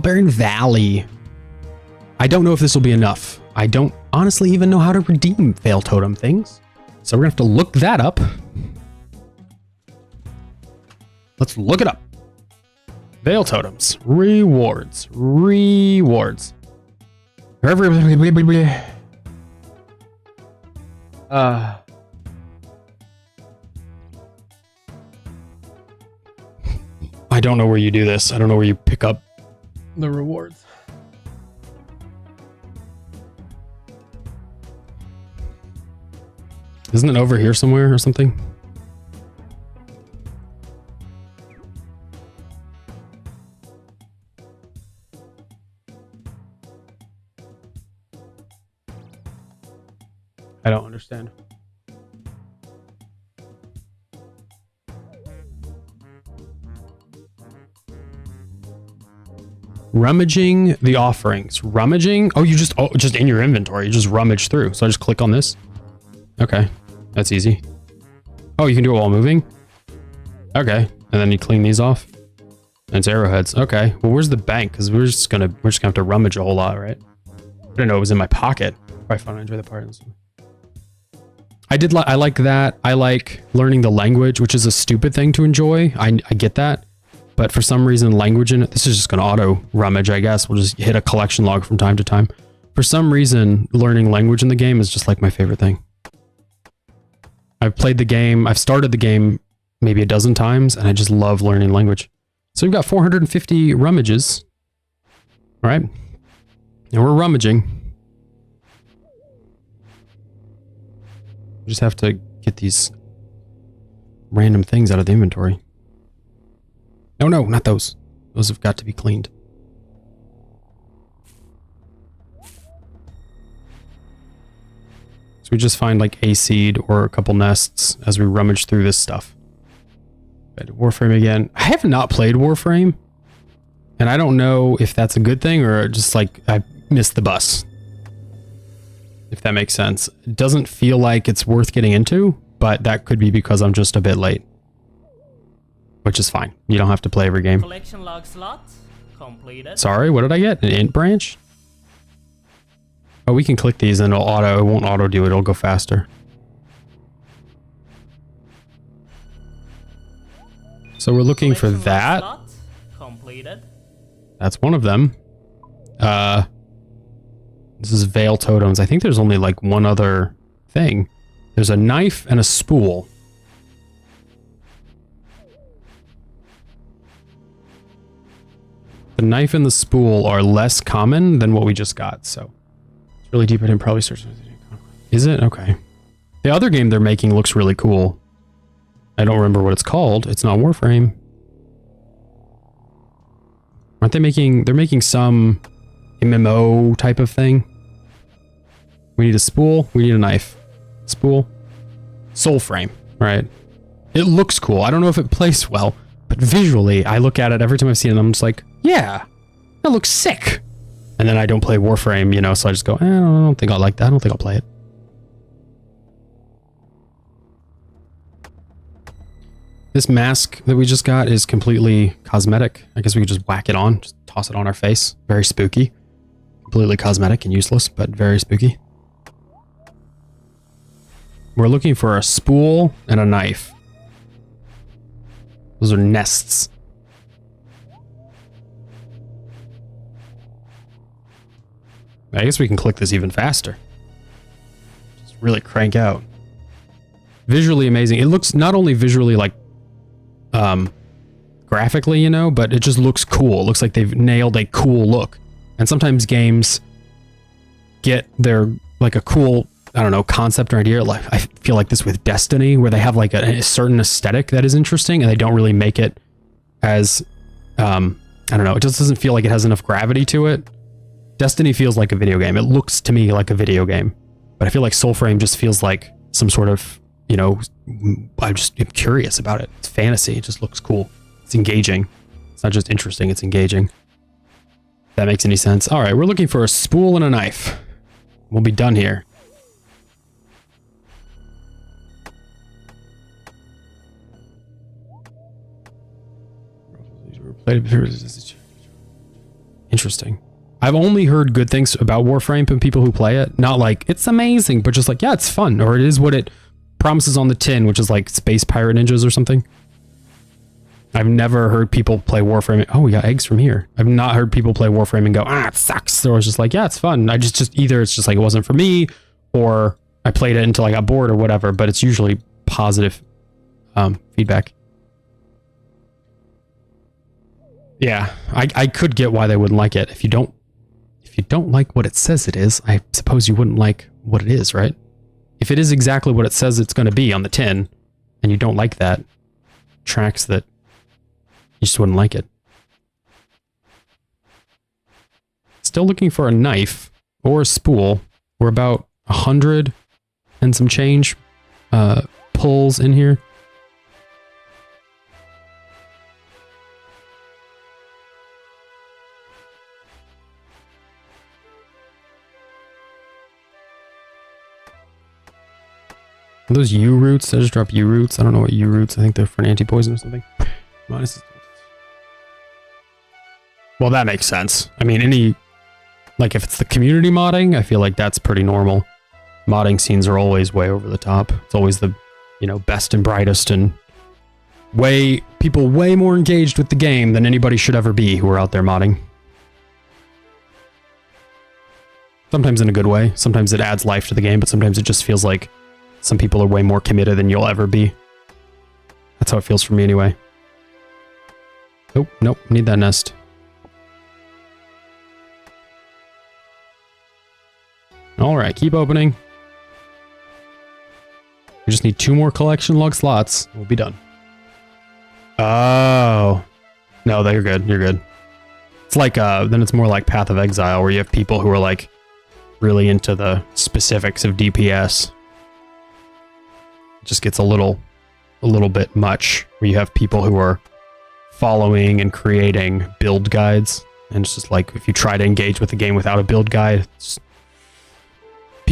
Barren Valley. I don't know if this will be enough. I don't honestly even know how to redeem veil totem things, so we're gonna have to look that up. Let's look it up. Veil totems. Rewards. Rewards. I don't know where you do this. I don't know where you pick up the rewards. Isn't it over here somewhere or something? I don't understand. Rummaging the offerings. Rummaging? Oh, you just in your inventory. You just rummage through. So I just click on this. Okay, that's easy. Oh, you can do it while moving? Okay, and then you clean these off. And it's arrowheads. Okay, well, where's the bank? Because we're just gonna have to rummage a whole lot, right? I didn't know it was in my pocket. Probably fun. I enjoy the part. I like that. I like learning the language, which is a stupid thing to enjoy. I get that. But for some reason, language in it, this is just going to auto rummage, I guess. We'll just hit a collection log from time to time. For some reason, learning language in the game is just like my favorite thing. I've played the game. I've started the game maybe a dozen times, and I just love learning language. So we've got 450 rummages. All right. And we're rummaging. We just have to get these random things out of the inventory. No, not those. Those have got to be cleaned. So we just find like a seed or a couple nests as we rummage through this stuff. Warframe again. I have not played Warframe, and I don't know if that's a good thing or just like I missed the bus. if that makes sense. It doesn't feel like it's worth getting into, but that could be because I'm just a bit late. Which is fine. You don't have to play every game. Collection log slot completed. Sorry, what did I get? An int branch? Oh, we can click these and it'll auto. It won't auto do it. It'll go faster. So we're looking for Collection log that. slot completed. That's one of them. This is Veil Totems. I think there's only like one other thing. There's a knife and a spool. The knife and the spool are less common than what we just got, so it's really deep. I didn't probably search. Is it? Okay. The other game they're making looks really cool. I don't remember what it's called. It's not Warframe. Aren't they making... They're making some MMO type of thing. We need a spool. We need a knife. Spool. Soulframe, right? It looks cool. I don't know if it plays well, but visually, I look at it every time I've seen it, and I'm just like, yeah, that looks sick. And then I don't play Warframe, you know, so I just go, I don't think I'll like that. I don't think I'll play it. This mask that we just got is completely cosmetic. I guess we could just whack it on, just toss it on our face. Very spooky. Completely cosmetic and useless, but very spooky. We're looking for a spool and a knife. Those are nests. I guess we can click this even faster. Just really crank out. Visually amazing. It looks not only visually like graphically, you know, but it just looks cool. It looks like they've nailed a cool look. And sometimes games get their like a cool, I don't know, concept or idea. Like I feel like this with Destiny, where they have like a certain aesthetic that is interesting, and they don't really make it as I don't know. It just doesn't feel like it has enough gravity to it. Destiny feels like a video game. It looks to me like a video game, but I feel like Soulframe just feels like some sort of, you know, I'm curious about it. It's fantasy. It just looks cool. It's engaging. It's not just interesting. It's engaging. If that makes any sense. All right, we're looking for a spool and a knife. We'll be done here. Interesting. I've only heard good things about Warframe from people who play it. Not like, it's amazing, but just like, yeah, it's fun. Or it is what it promises on the tin, which is like Space Pirate Ninjas or something. I've never heard people play Warframe. Oh, we got eggs from here. I've not heard people play Warframe and go, it sucks. Or it's just like, yeah, it's fun. I just either it's just like, it wasn't for me, or I played it until I got bored or whatever, but it's usually positive feedback. Yeah, I could get why they wouldn't like it. If you don't like what it says it is, I suppose you wouldn't like what it is, right? If it is exactly what it says it's going to be on the tin, and you don't like that, tracks that you just wouldn't like it. Still looking for a knife or a spool. We're about 100 and some change pulls in here. Are those U roots? I just dropped U roots. I don't know what U roots. I think they're for an anti-poison or something. Well, that makes sense. I mean, like if it's the community modding, I feel like that's pretty normal. Modding scenes are always way over the top. It's always the, you know, best and brightest and people way more engaged with the game than anybody should ever be who are out there modding. Sometimes in a good way. Sometimes it adds life to the game, but sometimes it just feels like some people are way more committed than you'll ever be. That's how it feels for me anyway. Oh, nope, need that nest. Alright, keep opening. We just need 2 more collection log slots. We'll be done. Oh. No, you're good. You're good. It's like, then it's more like Path of Exile, where you have people who are like really into the specifics of DPS. It just gets a little bit much, where you have people who are following and creating build guides. And it's just like, if you try to engage with the game without a build guide,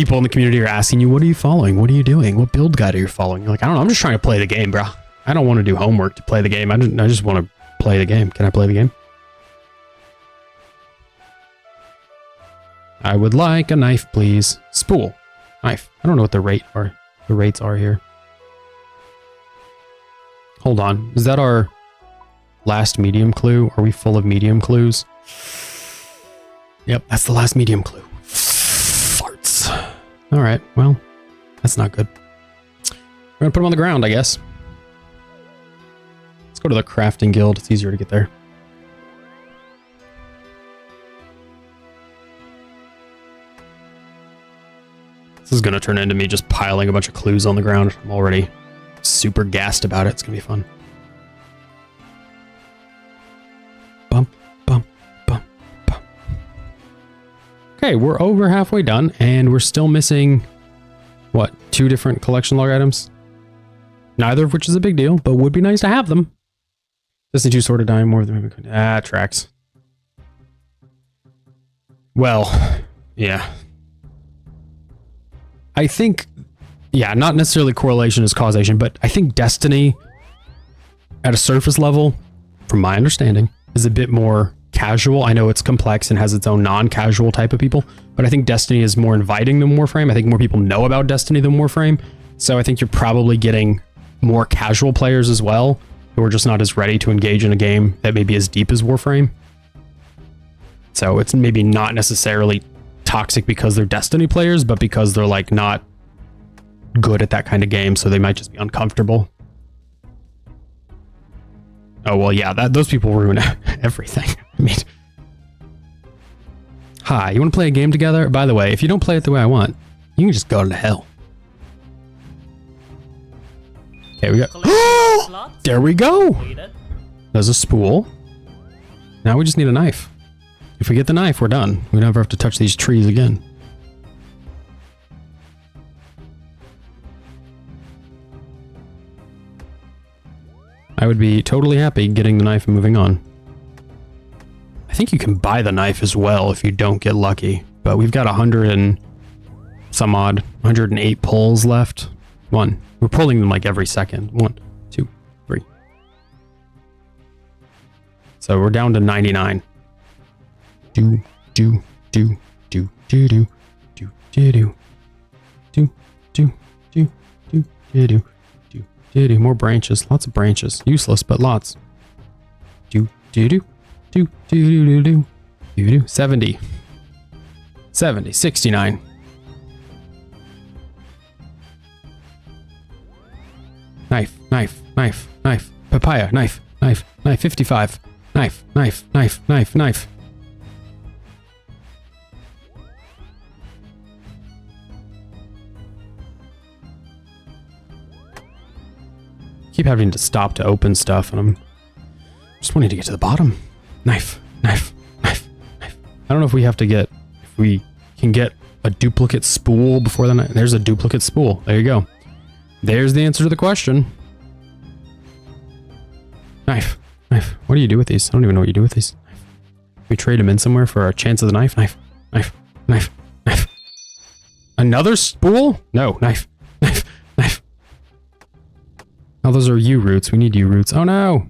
people in the community are asking you, what are you following? What are you doing? What build guide are you following? You're like, I don't know. I'm just trying to play the game, bro. I don't want to do homework to play the game. I just want to play the game. Can I play the game? I would like a knife, please. Spool. Knife. I don't know what the rates are here. Hold on. Is that our last medium clue? Are we full of medium clues? Yep, that's the last medium clue. Farts. All right, well, that's not good. We're gonna put them on the ground, I guess. Let's go to the crafting guild. It's easier to get there. This is gonna turn into me just piling a bunch of clues on the ground. I'm already super gassed about it. It's gonna be fun. Bump, bump, bump, bump. Okay, we're over halfway done, and we're still missing, what, 2 different collection log items? Neither of which is a big deal, but would be nice to have them. Doesn't you sort of die more than we could? Ah, tracks. Well, yeah. I think, yeah, not necessarily correlation is causation, but I think Destiny, at a surface level, from my understanding, is a bit more casual. I know it's complex and has its own non-casual type of people, but I think Destiny is more inviting than Warframe. I think more people know about Destiny than Warframe, so I think you're probably getting more casual players as well, who are just not as ready to engage in a game that may be as deep as Warframe. So it's maybe not necessarily toxic because they're Destiny players, but because they're like not good at that kind of game, so they might just be uncomfortable. Oh well, yeah, those people ruin everything. I mean, hi, you want to play a game together? By the way, if you don't play it the way I want, you can just go to hell. Okay, we got. There we go. There's a spool. Now we just need a knife. If we get the knife, we're done. We never have to touch these trees again. I would be totally happy getting the knife and moving on. I think you can buy the knife as well if you don't get lucky, but we've got 100 and some odd, 108 pulls left. We're pulling them like every second. 1, 2, 3. So we're down to 99. Do. More branches, lots of branches. Useless, but lots. 70. 69. Knife. Papaya, knife. 55. Knife. Keep having to stop to open stuff, and I'm just wanting to get to the bottom. Knife. I don't know if we have to if we can get a duplicate spool before the knife. There's a duplicate spool. There you go. There's the answer to the question. Knife. What do you do with these? I don't even know what you do with these. We trade them in somewhere for a chance of the knife. Knife. Another spool? No, knife. Oh, those are U roots. We need U roots. Oh no!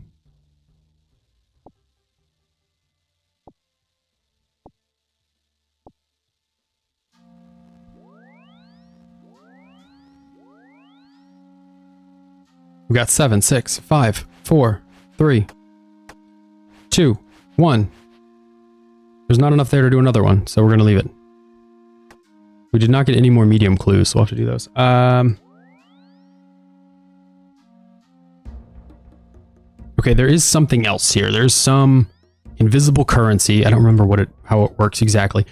We got 7, 6, 5, 4, 3, 2, 1. There's not enough there to do another one, so we're going to leave it. We did not get any more medium clues, so we'll have to do those. Okay, there is something else here. There's some invisible currency. I don't remember how it works exactly.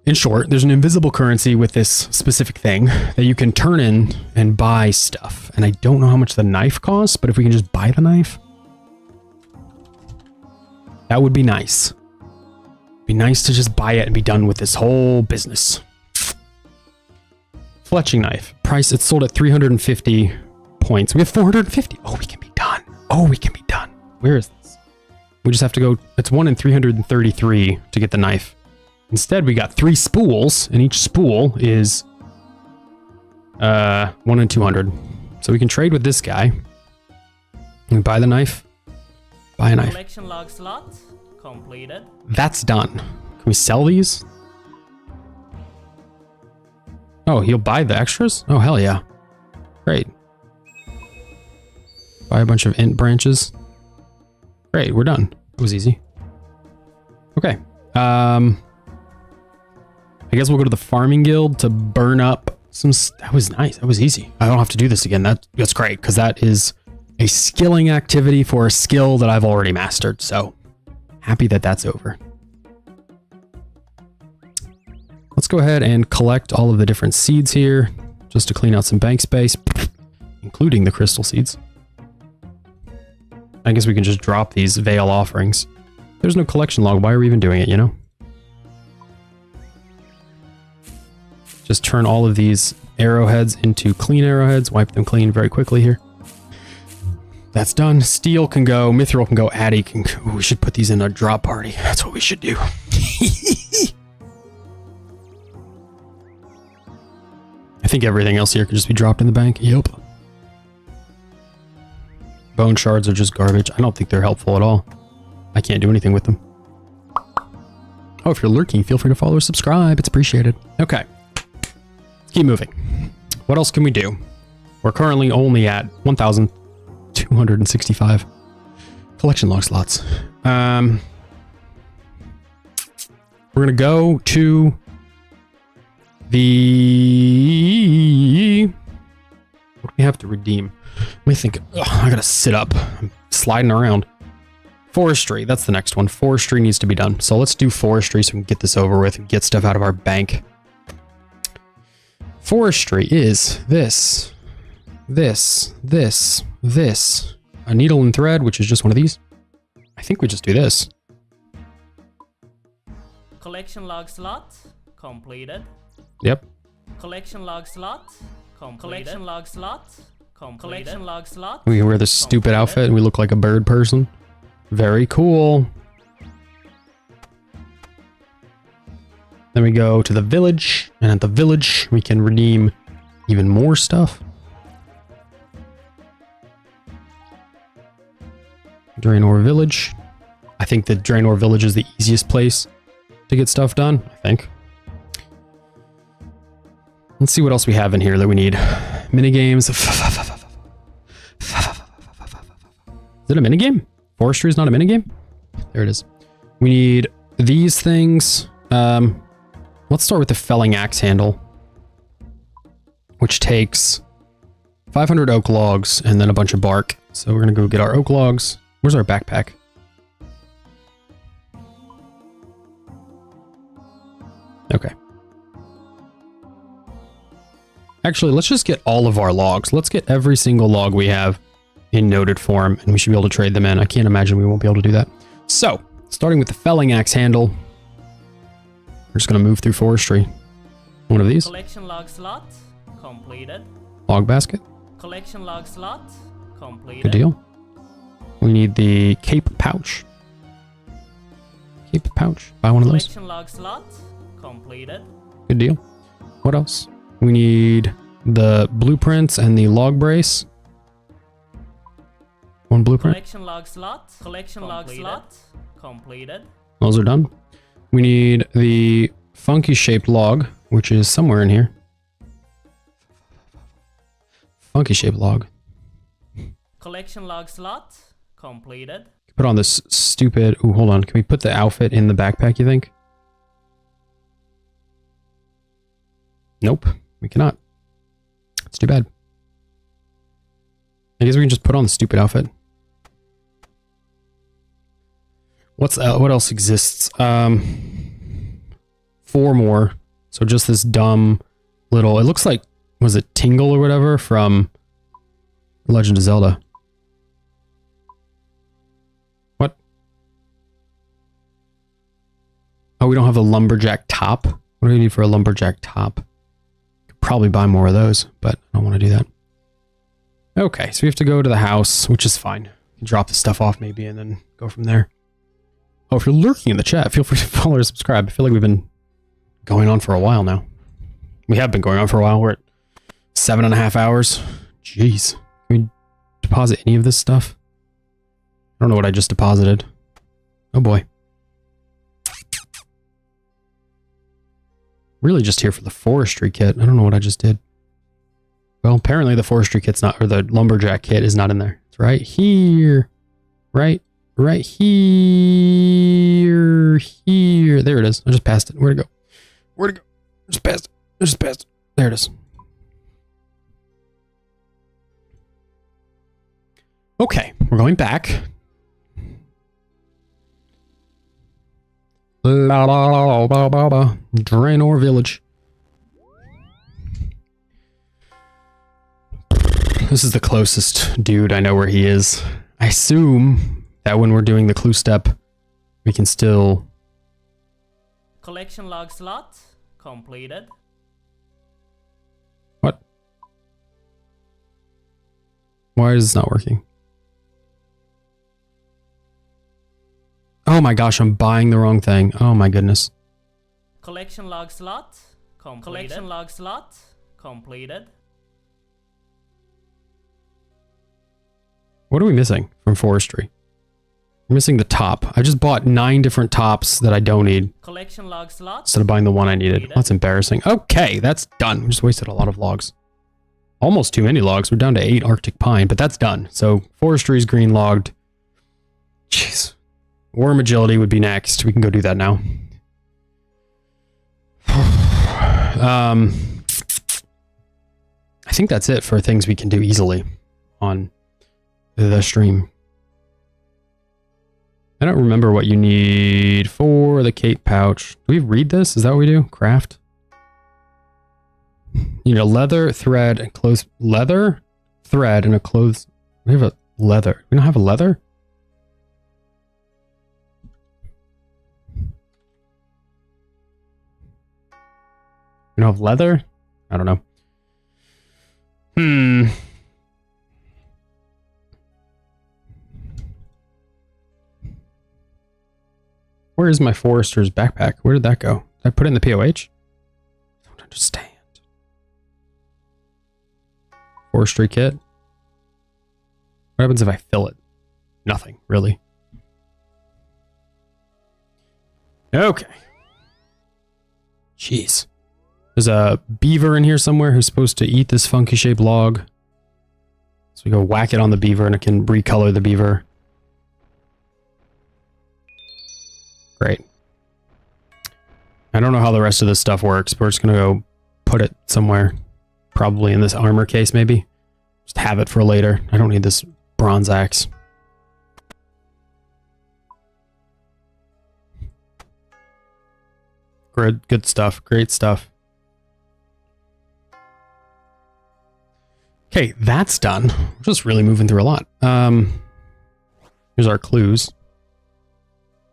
In short, there's an invisible currency with this specific thing that you can turn in and buy stuff. And I don't know how much the knife costs, but if we can just buy the knife, that would be nice. It'd be nice to just buy it and be done with this whole business. Fletching knife. Price, it's sold at 350 points. We have 450. Oh, we can be done. Where is this? We just have to go. It's 1 in 333 to get the knife. Instead, we got 3 spools, and each spool is 1 in 200. So we can trade with this guy. And buy the knife. Buy a knife. Collection log slot completed. That's done. Can we sell these? Oh, he'll buy the extras? Oh, hell yeah. Great. Buy a bunch of int branches. Great, we're done. It was easy. Okay. I guess we'll go to the farming guild to burn up some... That was nice. That was easy. I don't have to do this again. That's great, because that is a skilling activity for a skill that I've already mastered. So, happy that that's over. Let's go ahead and collect all of the different seeds here, just to clean out some bank space, including the crystal seeds. I guess we can just drop these veil offerings. There's no collection log. Why are we even doing it, you know? Just turn all of these arrowheads into clean arrowheads. Wipe them clean very quickly here. That's done. Steel can go. Mithril can go. Addy can go. Ooh, we should put these in a drop party. That's what we should do. I think everything else here can just be dropped in the bank. Yep. Bone shards are just garbage. I don't think they're helpful at all. I can't do anything with them. Oh, if you're lurking, feel free to follow or subscribe. It's appreciated. Okay. Let's keep moving. What else can we do? We're currently only at 1,265 collection log slots. We're going to go to the... What do we have to redeem? Let me think. Ugh, I gotta sit up. I'm sliding around. Forestry. That's the next one. Forestry needs to be done. So let's do forestry so we can get this over with and get stuff out of our bank. Forestry is this. A needle and thread, which is just one of these. I think we just do this. Collection log slot completed. Yep. Collection log slot completed. Collection log slot completed. Collection log slot. We wear this stupid outfit and we look like a bird person. Very cool. Then we go to the village, and at the village we can redeem even more stuff. Draenor Village. I think that Draenor Village is the easiest place to get stuff done, I think. Let's see what else we have in here that we need. Minigames. Is it a minigame? Forestry is not a minigame? There it is. We need these things. Let's start with the felling axe handle, which takes 500 oak logs and then a bunch of bark. So we're going to go get our oak logs. Where's our backpack? Okay. Actually, let's just get all of our logs. Let's get every single log we have in noted form, and we should be able to trade them in. I can't imagine we won't be able to do that. So, starting with the felling axe handle, we're just going to move through forestry. One of these. Collection log slot completed. Log basket. Collection log slot completed. Good deal. We need the cape pouch. Cape pouch. Buy one of those. Collection log slot completed. Good deal. What else? We need the blueprints and the log brace. One blueprint. Collection log slot. Collection log slot completed. Those are done. We need the funky shaped log, which is somewhere in here. Funky shaped log. Collection log slot completed. Put on this stupid... Ooh, hold on. Can we put the outfit in the backpack, you think? Nope, we cannot. It's too bad. I guess we can just put on the stupid outfit. What else exists? 4 more. So just this dumb little... It looks like... Was it Tingle or whatever from Legend of Zelda? What? Oh, we don't have a lumberjack top? What do we need for a lumberjack top? Could probably buy more of those, but I don't want to do that. Okay, so we have to go to the house, which is fine. Drop the stuff off maybe and then go from there. Oh, if you're lurking in the chat, feel free to follow or subscribe. I feel like we've been going on for a while now. We have been going on for a while. We're at 7.5 hours. Jeez. Can we deposit any of this stuff? I don't know what I just deposited. Oh boy. Really just here for the forestry kit. I don't know what I just did. Well, apparently the forestry kit's not, or the lumberjack kit is not in there. It's right here. Right here. Here. There it is. I just passed it. Where'd it go? Where'd it go? I just passed it. I just passed it. There it is. Okay, we're going back. Draenor Village. This is the closest dude. I know where he is. I assume that when we're doing the clue step, we can still... Collection log slot completed. What? Why is this not working? Oh my gosh, I'm buying the wrong thing. Oh my goodness. Collection log slot completed. Collection log slot completed. What are we missing from forestry? We're missing the top. I just bought 9 different tops that I don't need. Collection log slot instead of buying the one I needed. That's embarrassing. Okay, that's done. We just wasted a lot of logs. Almost too many logs. We're down to 8 Arctic pine, but that's done. So forestry is green logged. Jeez. Worm agility would be next. We can go do that now. I think that's it for things we can do easily on the stream. I don't remember what you need for the cape pouch. Do we read this? Is that what we do? Craft? You need a leather, thread, and clothes. Leather, thread, and a clothes. We have a leather. We don't have a leather? We don't have leather? I don't know. Where is my forester's backpack? Where did that go? Did I put it in the POH? I don't understand. Forestry kit. What happens if I fill it? Nothing, really. Okay. Jeez. There's a beaver in here somewhere who's supposed to eat this funky shaped log. So we go whack it on the beaver and it can recolor the beaver. Great. I don't know how the rest of this stuff works, but we're just going to go put it somewhere. Probably in this armor case, maybe. Just have it for later. I don't need this bronze axe. Good stuff. Great stuff. Okay, that's done. We're just really moving through a lot. Here's our clues.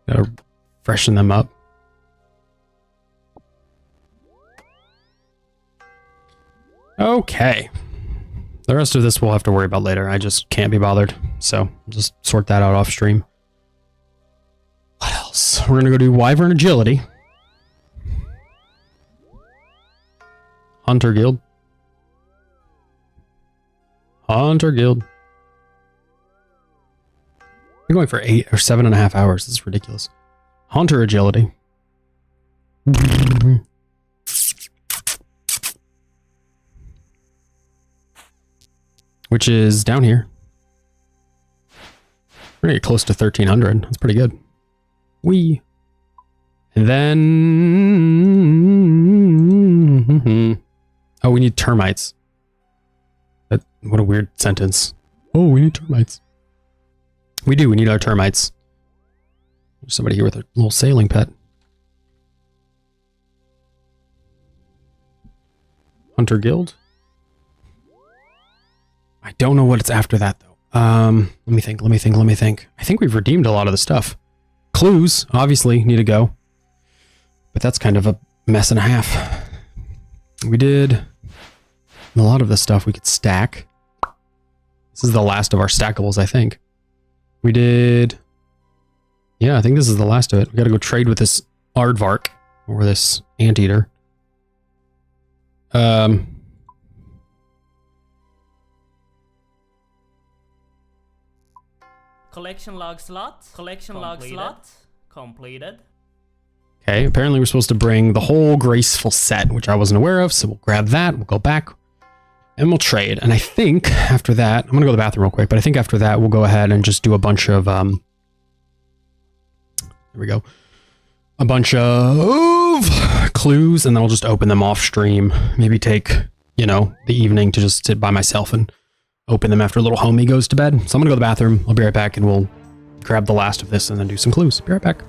Gotta freshen them up. Okay. The rest of this we'll have to worry about later. I just can't be bothered. So, I'll just sort that out off stream. What else? We're gonna go do Wyvern Agility. Hunter Guild. Hunter Guild. We're going for 8 or 7.5 hours. This is ridiculous. Hunter Agility. Which is down here. We're gonna get close to 1300. That's pretty good. And then... Oh, we need termites. What a weird sentence. Oh, we need termites. We do. We need our termites. There's somebody here with a little sailing pet. Hunter Guild. I don't know what it's after that, though. Let me think. I think we've redeemed a lot of the stuff. Clues, obviously, need to go. But that's kind of a mess and a half. We did a lot of the stuff we could stack. This is the last of our stackables, I think. We did... Yeah, I think this is the last of it. We gotta go trade with this aardvark, or this anteater. Collection log slot. Collection log slot. Completed. Okay, apparently we're supposed to bring the whole graceful set, which I wasn't aware of, so we'll grab that, we'll go back, and we'll trade. And I think after that, I'm gonna go to the bathroom real quick, but I think after that we'll go ahead and just do a bunch of, there we go. A bunch of clues, and then I'll just open them off stream. Maybe take, you know, the evening to just sit by myself and open them after little homie goes to bed. So I'm gonna go to the bathroom. I'll be right back, and we'll grab the last of this and then do some clues. Be right back.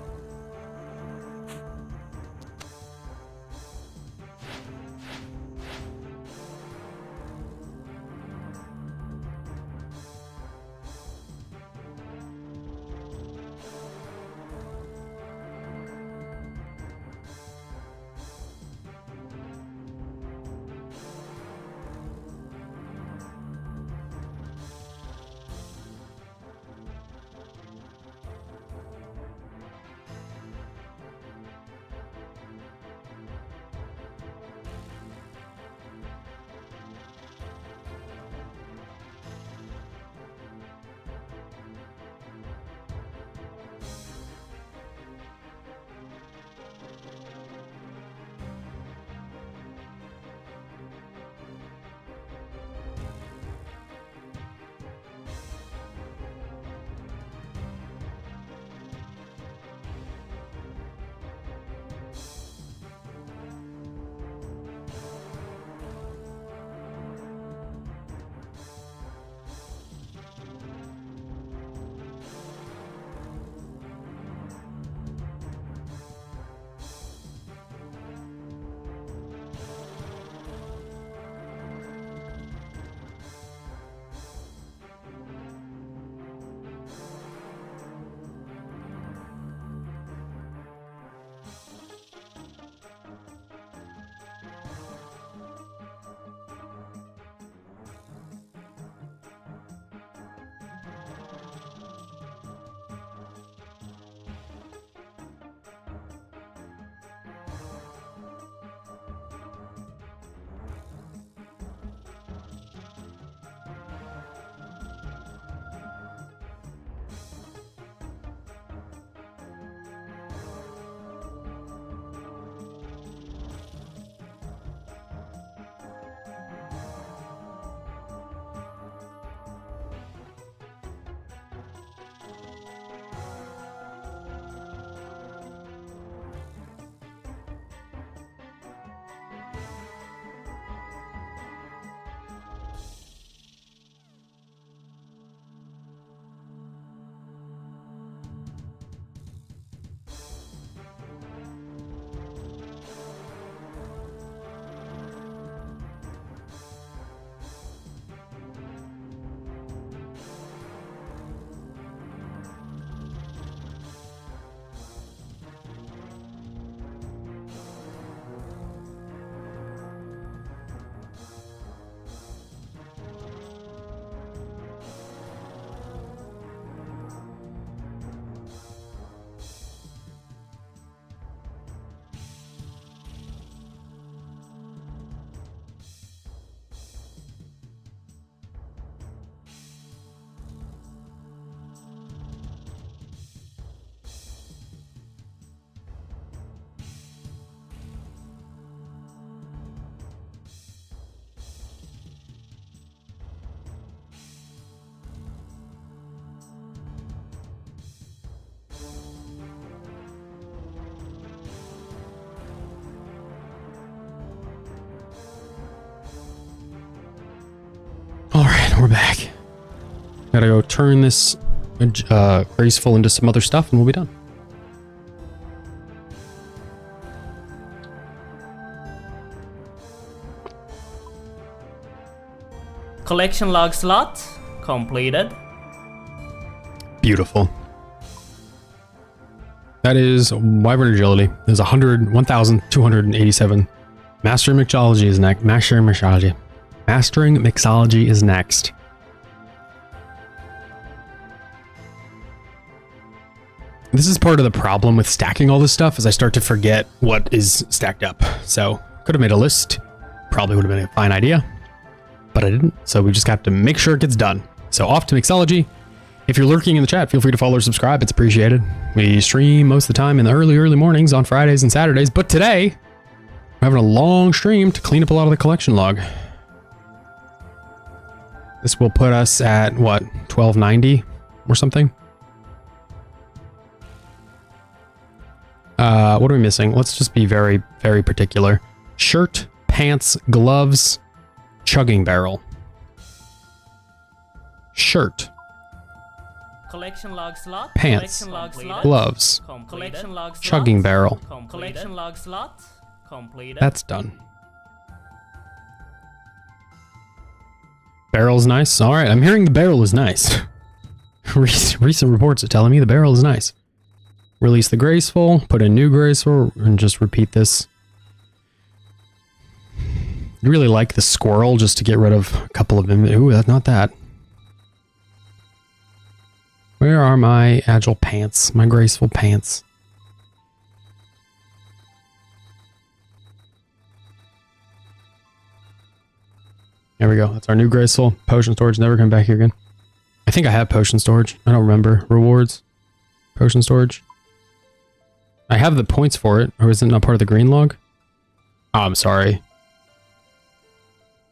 We're back. Gotta go turn this graceful into some other stuff and we'll be done. Collection log slot completed. Beautiful. That is Wyvern Agility. There's 1,287. Mastering Mixology is next. Mastering Mixology is next. This is part of the problem with stacking all this stuff, is I start to forget what is stacked up. So, could have made a list. Probably would have been a fine idea. But I didn't, so we just got to make sure it gets done. So off to Mixology, If you're lurking in the chat, feel free to follow or subscribe. It's appreciated. We stream most of the time in the early mornings on Fridays and Saturdays. But today, we're having a long stream to clean up a lot of the collection log. This will put us at, what, 1290 or something? What are we missing? Let's just be very, very particular. Shirt, pants, gloves, chugging barrel. Shirt. Collection log slot. Pants. Collection log slot. Gloves. Collection log slot. Chugging barrel. Collection log slot. Completed. That's done. Barrel's nice. All right, I'm hearing the barrel is nice. Recent reports are telling me the barrel is nice. Release the graceful, put in new graceful, and just repeat this. I really like the squirrel just to get rid of a couple of them. Ooh, that's not that. Where are my agile pants? My graceful pants. There we go. That's our new graceful. Potion storage, never come back here again. I think I have potion storage. I don't remember. Rewards. Potion storage. I have the points for it. Or is it not part of the green log? Oh, I'm sorry.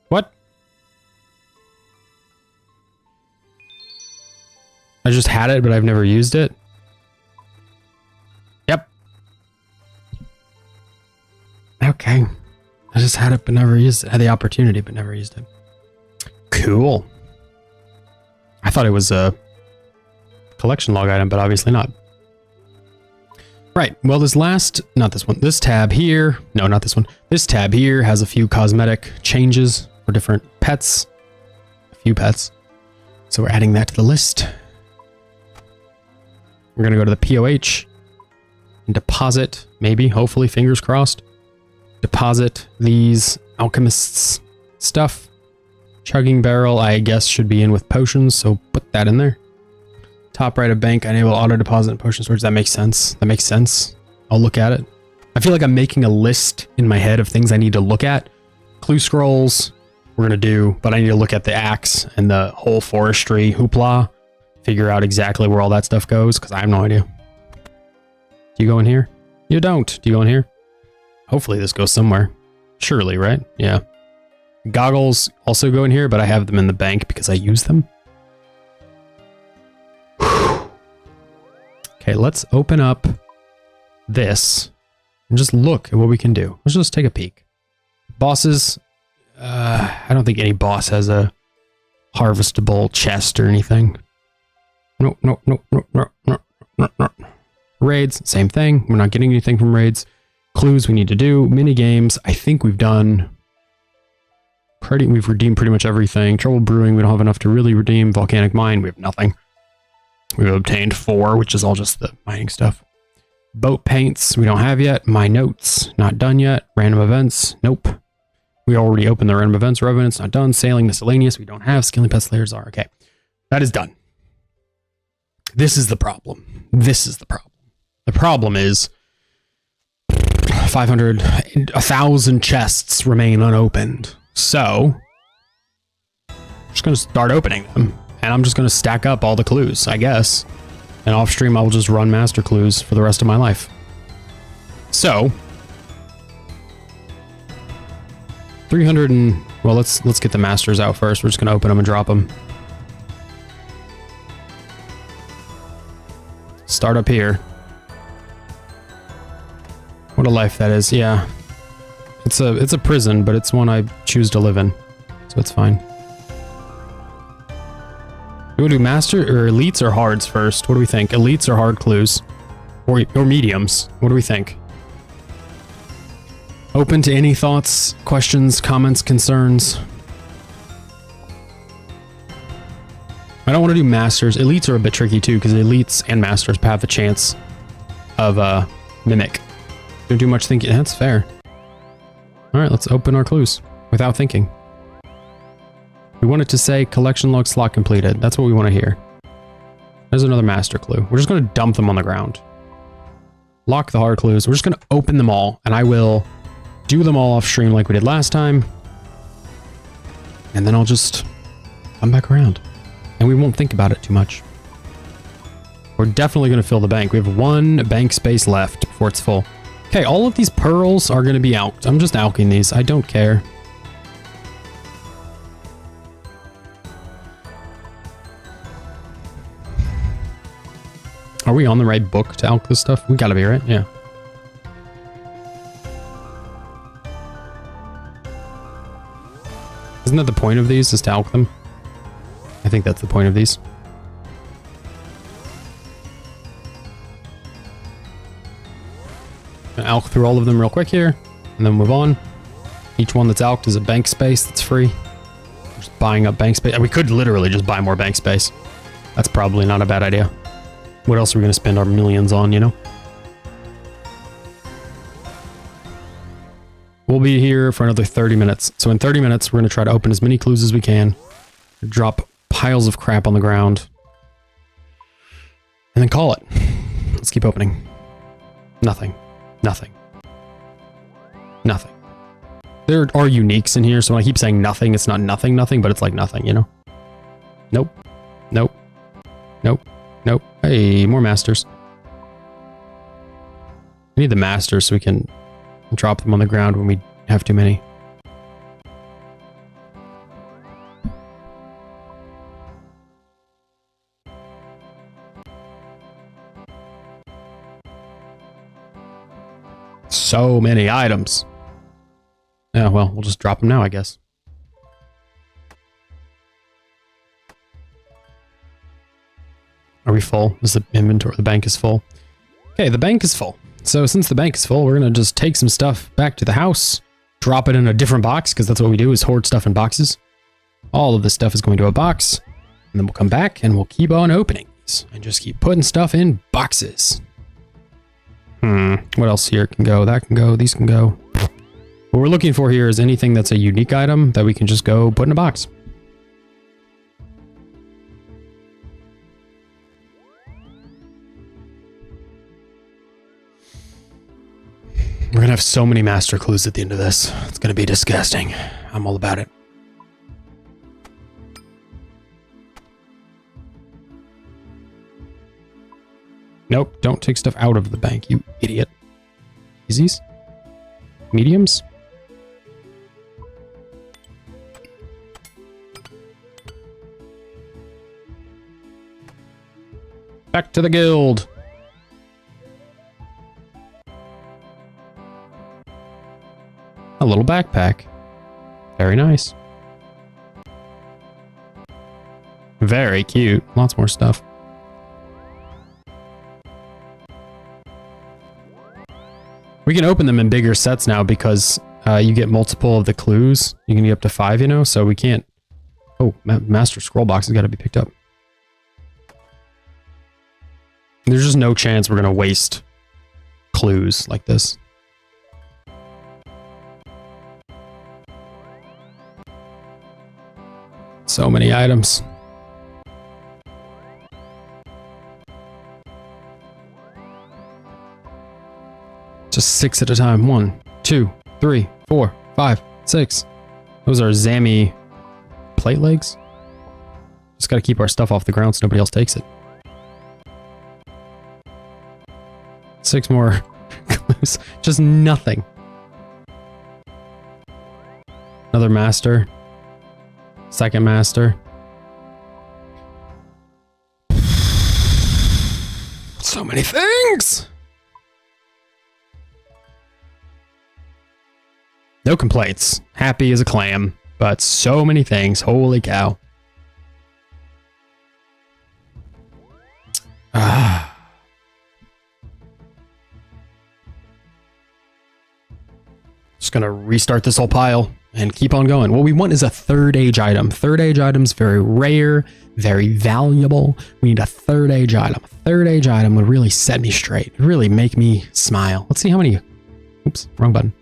What? I just had it, but I've never used it. Yep. Okay. I just had it, but never used it. Had the opportunity, but never used it. Cool. I thought it was a collection log item, but obviously not. Right. Well, not this one. This tab here. No, not this one. This tab here has a few cosmetic changes for different pets. A few pets. So we're adding that to the list. We're going to go to the POH and deposit, maybe, hopefully, fingers crossed. Deposit these alchemists stuff. Chugging barrel, I guess, should be in with potions, so put that in there. Top right of bank, enable auto deposit and potion storage. That makes sense. That makes sense. I'll look at it. I feel like I'm making a list in my head of things I need to look at. Clue scrolls, we're going to do, but I need to look at the axe and the whole forestry hoopla. Figure out exactly where all that stuff goes, because I have no idea. Do you go in here? You don't. Do you go in here? Hopefully this goes somewhere. Surely, right? Yeah. Goggles also go in here, but I have them in the bank because I use them. Okay, let's open up this and just look at what we can do. Let's just take a peek. Bosses. I don't think any boss has a harvestable chest or anything. No. Raids, same thing. We're not getting anything from raids. Clues we need to do. Mini games. I think we've done we've redeemed pretty much everything. Trouble brewing, we don't have enough to really redeem. Volcanic mine, we have nothing. We've obtained 4, which is all just the mining stuff. Boat paints, we don't have yet. My notes, not done yet. Random events, nope. We already opened the random events. Revenants, not done. Sailing, miscellaneous, we don't have. Skilling pest layers are okay. That is done. This is the problem. This is the problem. The problem is 1,000 chests remain unopened. So, I'm just going to start opening them. And I'm just going to stack up all the clues, I guess. And off stream, I will just run master clues for the rest of my life. So, 300 and... Well, let's get the masters out first. We're just going to open them and drop them. Start up here. What a life that is, yeah. It's a prison, but it's one I choose to live in. So it's fine. Do we do master or elites or hards first? What do we think? Elites or hard clues? Or mediums? What do we think? Open to any thoughts, questions, comments, concerns. I don't want to do masters. Elites are a bit tricky too, because elites and masters have a chance of mimic. Don't do much thinking. That's fair. All right, let's open our clues without thinking. We want it to say collection log slot completed. That's what we want to hear. There's another master clue. We're just going to dump them on the ground. Lock the hard clues. We're just going to open them all, and I will do them all off stream like we did last time. And then I'll just come back around. And we won't think about it too much. We're definitely going to fill the bank. We have 1 bank space left before it's full. Okay, all of these pearls are going to be alked. I'm just alking these. I don't care. Are we on the right book to alk this stuff? We gotta be, right? Yeah. Isn't that the point of these, is to alk them? I think that's the point of these. Gonna alk through all of them real quick here, and then move on. Each one that's alked is a bank space that's free. Just buying up bank space. We could literally just buy more bank space. That's probably not a bad idea. What else are we going to spend our millions on, you know? We'll be here for another 30 minutes. So in 30 minutes, we're going to try to open as many clues as we can. Drop piles of crap on the ground. And then call it. Let's keep opening. Nothing. Nothing. Nothing. There are uniques in here, so when I keep saying nothing, it's not nothing, but it's like nothing, you know? Nope. Nope. Nope. Nope. Hey, more masters. We need the masters so we can drop them on the ground when we have too many. So many items. Yeah, well, we'll just drop them now, I guess. Are we full? Is the inventory, the bank is full? Okay, the bank is full. So since the bank is full, we're going to just take some stuff back to the house, drop it in a different box, because that's what we do, is hoard stuff in boxes. All of this stuff is going to a box, and then we'll come back and we'll keep on opening these and just keep putting stuff in boxes. What else here can go? That can go, these can go. What we're looking for here is anything that's a unique item that we can just go put in a box. We're gonna have so many master clues at the end of this. It's gonna be disgusting. I'm all about it. Nope, don't take stuff out of the bank, you idiot. Easies? Mediums? Back to the guild. A little backpack. Very nice. Very cute. Lots more stuff. We can open them in bigger sets now because you get multiple of the clues. You can get up to 5, you know, so we can't... Oh, Master Scroll Box has got to be picked up. There's just no chance we're going to waste clues like this. So many items. Just 6 at a time. 1, 2, 3, 4, 5, 6. Those are Zammy plate legs. Just got to keep our stuff off the ground so nobody else takes it. 6 more clues. Just nothing. Another master. Second master. So many things! No complaints. Happy as a clam, but so many things. Holy cow. Just gonna restart this whole pile and keep on going. What we want is a third age item. Third age item's very rare, very valuable. We need a third age item. A third age item would really set me straight, really make me smile. Let's see how many... Oops, wrong button.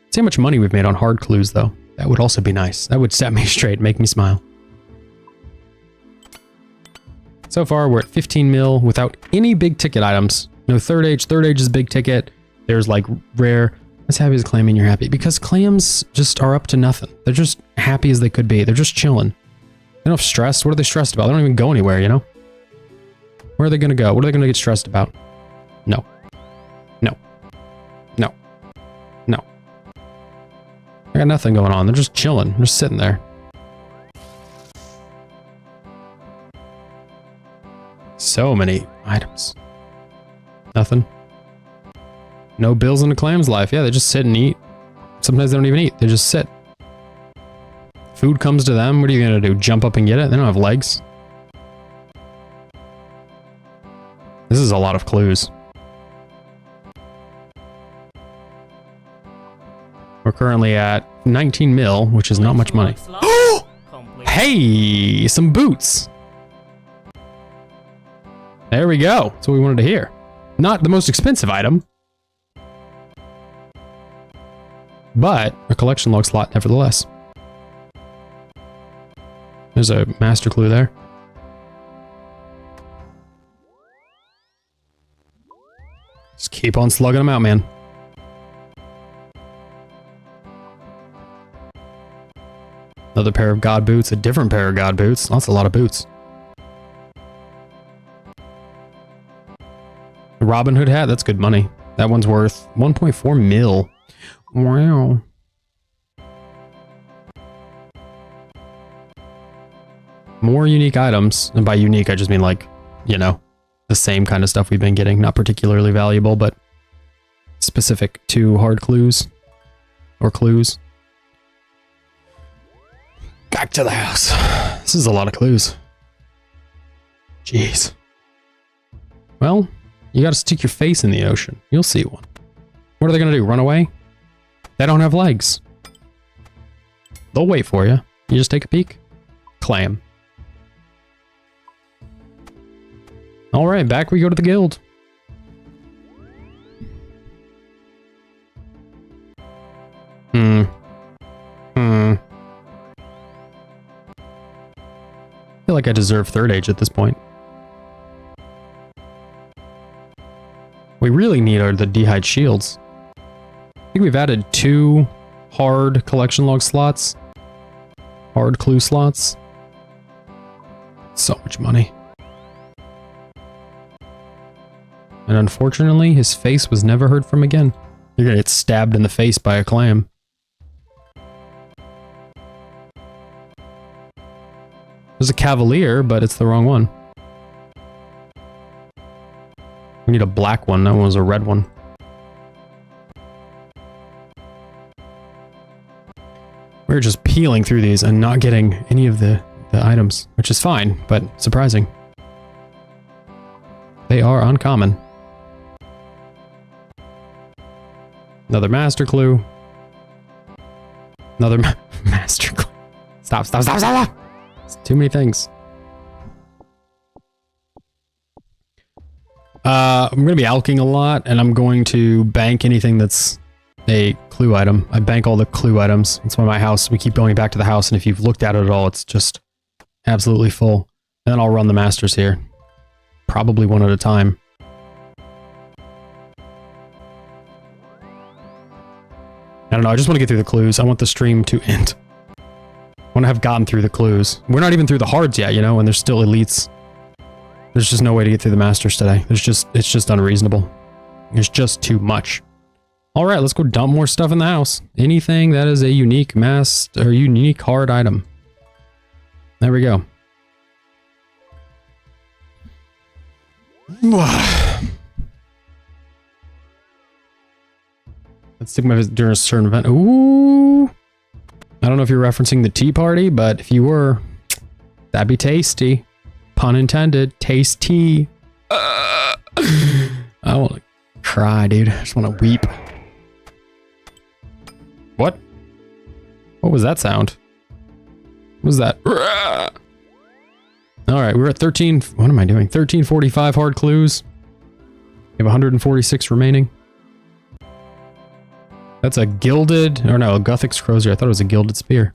Let's see how much money we've made on hard clues, though. That would also be nice. That would set me straight, make me smile. So far, we're at 15 mil without any big ticket items. No third age. Third age is big ticket. There's like rare... As happy as clamming you're happy, because clams just are up to nothing. They're just happy as they could be. They're just chilling. They don't have stress. What are they stressed about? They don't even go anywhere, you know? Where are they going to go? What are they going to get stressed about? No. No. No. No. I got nothing going on. They're just chilling. They're just sitting there. So many items. Nothing. No bills in the clam's life. Yeah, they just sit and eat. Sometimes they don't even eat. They just sit. Food comes to them. What are you going to do? Jump up and get it? They don't have legs. This is a lot of clues. We're currently at 19 mil, which is not much money. Hey, some boots. There we go. That's what we wanted to hear. Not the most expensive item, but a collection log slot nevertheless. There's a master clue there. Just keep on slugging them out, man. Another pair of god boots, a different pair of god boots. That's a lot of boots. The Robin Hood hat, that's good money. That one's worth 1.4 mil. Wow. More unique items. And by unique, I just mean like, you know, the same kind of stuff we've been getting. Not particularly valuable, but specific to hard clues. Or clues. Back to the house. This is a lot of clues. Jeez. Well, you gotta stick your face in the ocean. You'll see one. What are they gonna do? Run away? They don't have legs. They'll wait for you. You just take a peek. Clam. Alright, back we go to the guild. I feel like I deserve third age at this point. We really need the D'hide shields. I think we've added 2 hard collection log slots. Hard clue slots. So much money. And unfortunately, his face was never heard from again. You're gonna get stabbed in the face by a clam. There's a cavalier, but it's the wrong one. We need a black one. That one was a red one. We're just peeling through these and not getting any of the items, which is fine, but surprising. They are uncommon. Another master clue. Another master clue. Stop, stop, stop, stop, stop! It's too many things. I'm going to be alking a lot, and I'm going to bank anything that's a clue item. I bank all the clue items. It's why my house, we keep going back to the house, and if you've looked at it at all, it's just absolutely full. And then I'll run the masters here. Probably one at a time. I don't know, I just want to get through the clues. I want the stream to end. I want to have gotten through the clues. We're not even through the hards yet, you know, and there's still elites. There's just no way to get through the masters today. It's just unreasonable. There's just too much. Alright, let's go dump more stuff in the house. Anything that is a unique or unique hard item. There we go. Let's take my visit during a certain event. Ooh. I don't know if you're referencing the tea party, but if you were, that'd be tasty. Pun intended. Tasty. I want to cry, dude. I just want to weep. What? What was that sound? What was that? Alright, we're at 13. What am I doing? 1345 hard clues. We have 146 remaining. That's a gilded, or no, a Guthix crozier. I thought it was a gilded spear.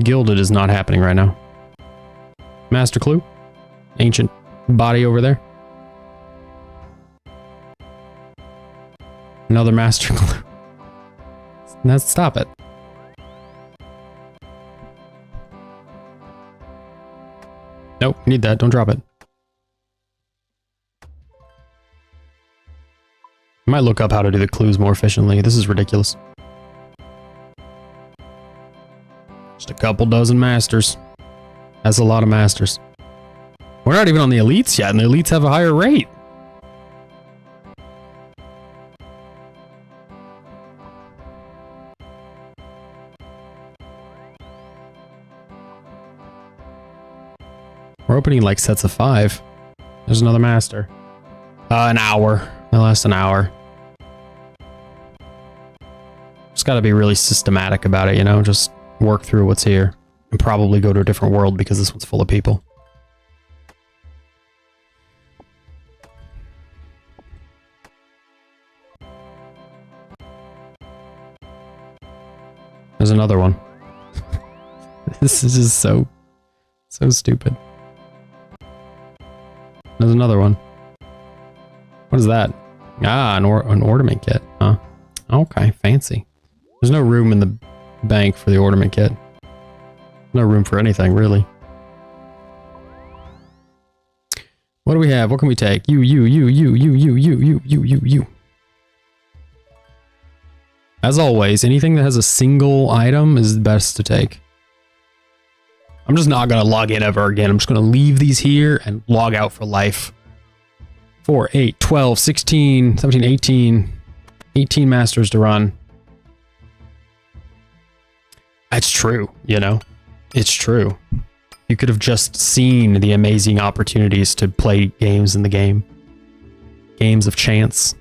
Gilded is not happening right now. Master clue. Ancient body over there. Another master clue. Let's stop it. You need that. Don't drop it. I might look up how to do the clues more efficiently. This is ridiculous. Just a couple dozen masters. That's a lot of masters. We're not even on the elites yet, and the elites have a higher rate. We're opening like sets of 5. There's another master. An hour. That lasts an hour. Just gotta be really systematic about it, you know? Just work through what's here. And probably go to a different world because this one's full of people. There's another one. This is just so stupid. There's another one. What is that? Ah, an ornament kit. Huh. Okay, fancy. There's no room in the bank for the ornament kit. No room for anything, really. What do we have? What can we take? You. As always, anything that has a single item is best to take. I'm just not going to log in ever again. I'm just going to leave these here and log out for life. 4, 8, 12, 16, 17, 18. 18 masters to run. That's true, you know? It's true. You could have just seen the amazing opportunities to play games in the game. Games of chance.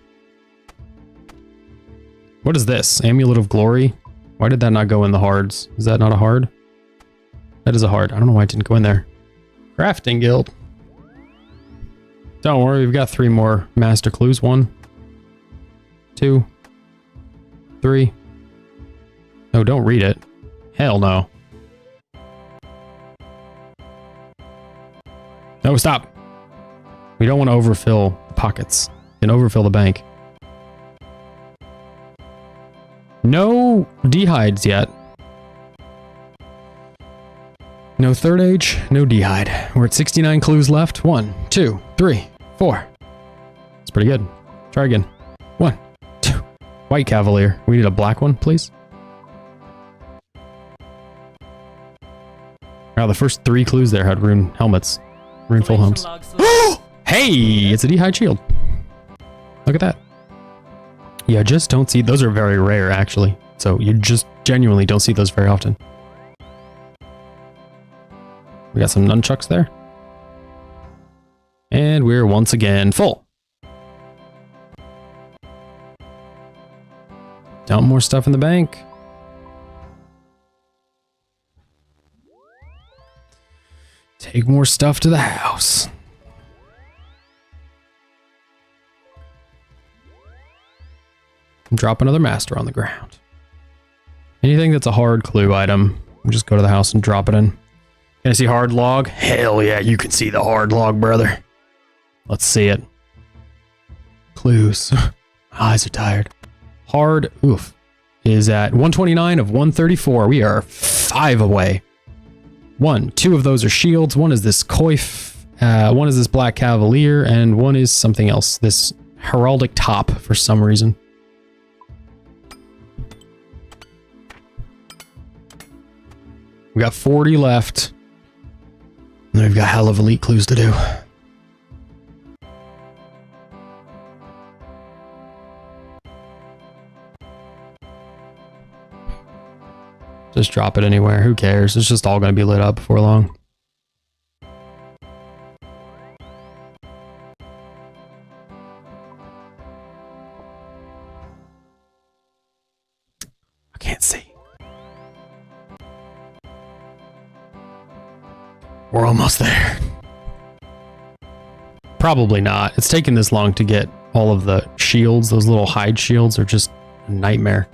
What is this? Amulet of Glory? Why did that not go in the hards? Is that not a hard? That is a hard. I don't know why it didn't go in there. Crafting Guild. Don't worry, we've got 3 more master clues. 1, 2, 3. No, don't read it. Hell no. No, stop. We don't want to overfill the pockets. You can overfill the bank. No dehides yet. No third age, no dehide. We're at 69 clues left. 1, 2, 3, 4. It's pretty good. Try again. 1, 2. White Cavalier. We need a black one, please. Wow, the first 3 clues there had rune helmets. Rune full helmets. Hey! It's a dehide shield. Look at that. Yeah, just don't see... Those are very rare, actually. So you just genuinely don't see those very often. We got some nunchucks there. And we're once again full. Dump more stuff in the bank. Take more stuff to the house. And drop another master on the ground. Anything that's a hard clue item, we'll just go to the house and drop it in. Can I see hard log? Hell yeah, you can see the hard log, brother. Let's see it. Clues. Eyes are tired. Hard, oof, is at 129 of 134. We are 5 away. 1, 2 of those are shields. 1 is this coif. 1 is this black cavalier, and 1 is something else. This heraldic top for some reason. We got 40 left. And we've got hell of elite clues to do. Just drop it anywhere. Who cares? It's just all going to be lit up before long. I can't see. We're almost there. Probably not. It's taken this long to get all of the shields. Those little hide shields are just a nightmare.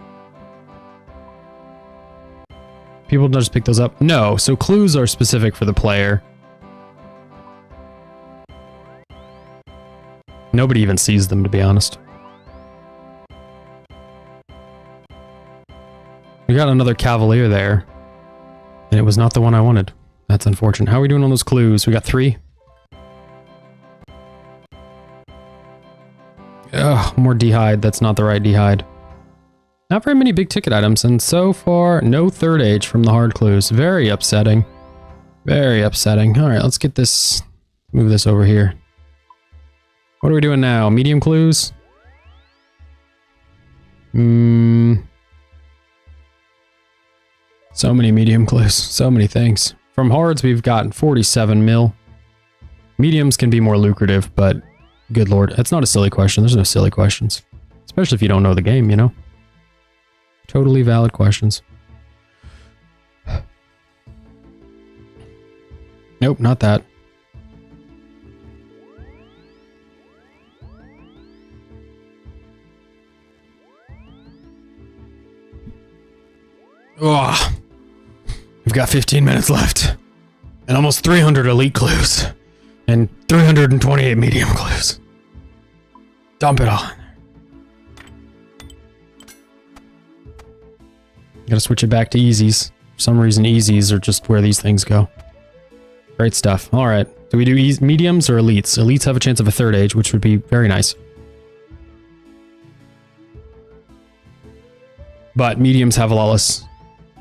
People don't just pick those up? No, so clues are specific for the player. Nobody even sees them, to be honest. We got another cavalier there, and it was not the one I wanted. That's unfortunate. How are we doing on those clues? We got 3. Ugh, more d'hide. That's not the right d'hide. Not very many big ticket items, and so far, no third age from the hard clues. Very upsetting. Very upsetting. Alright, let's get this... Move this over here. What are we doing now? Medium clues? So many medium clues. So many things. From hards, we've gotten 47 mil. Mediums can be more lucrative, but good lord. That's not a silly question. There's no silly questions. Especially if you don't know the game, you know? Totally valid questions. Nope, not that. Oh, we've got 15 minutes left. And almost 300 elite clues. And 328 medium clues. Dump it all in there. Gotta switch it back to easies. For some reason, easies are just where these things go. Great stuff. Alright. Do we do mediums or elites? Elites have a chance of a third age, which would be very nice. But mediums have a lot less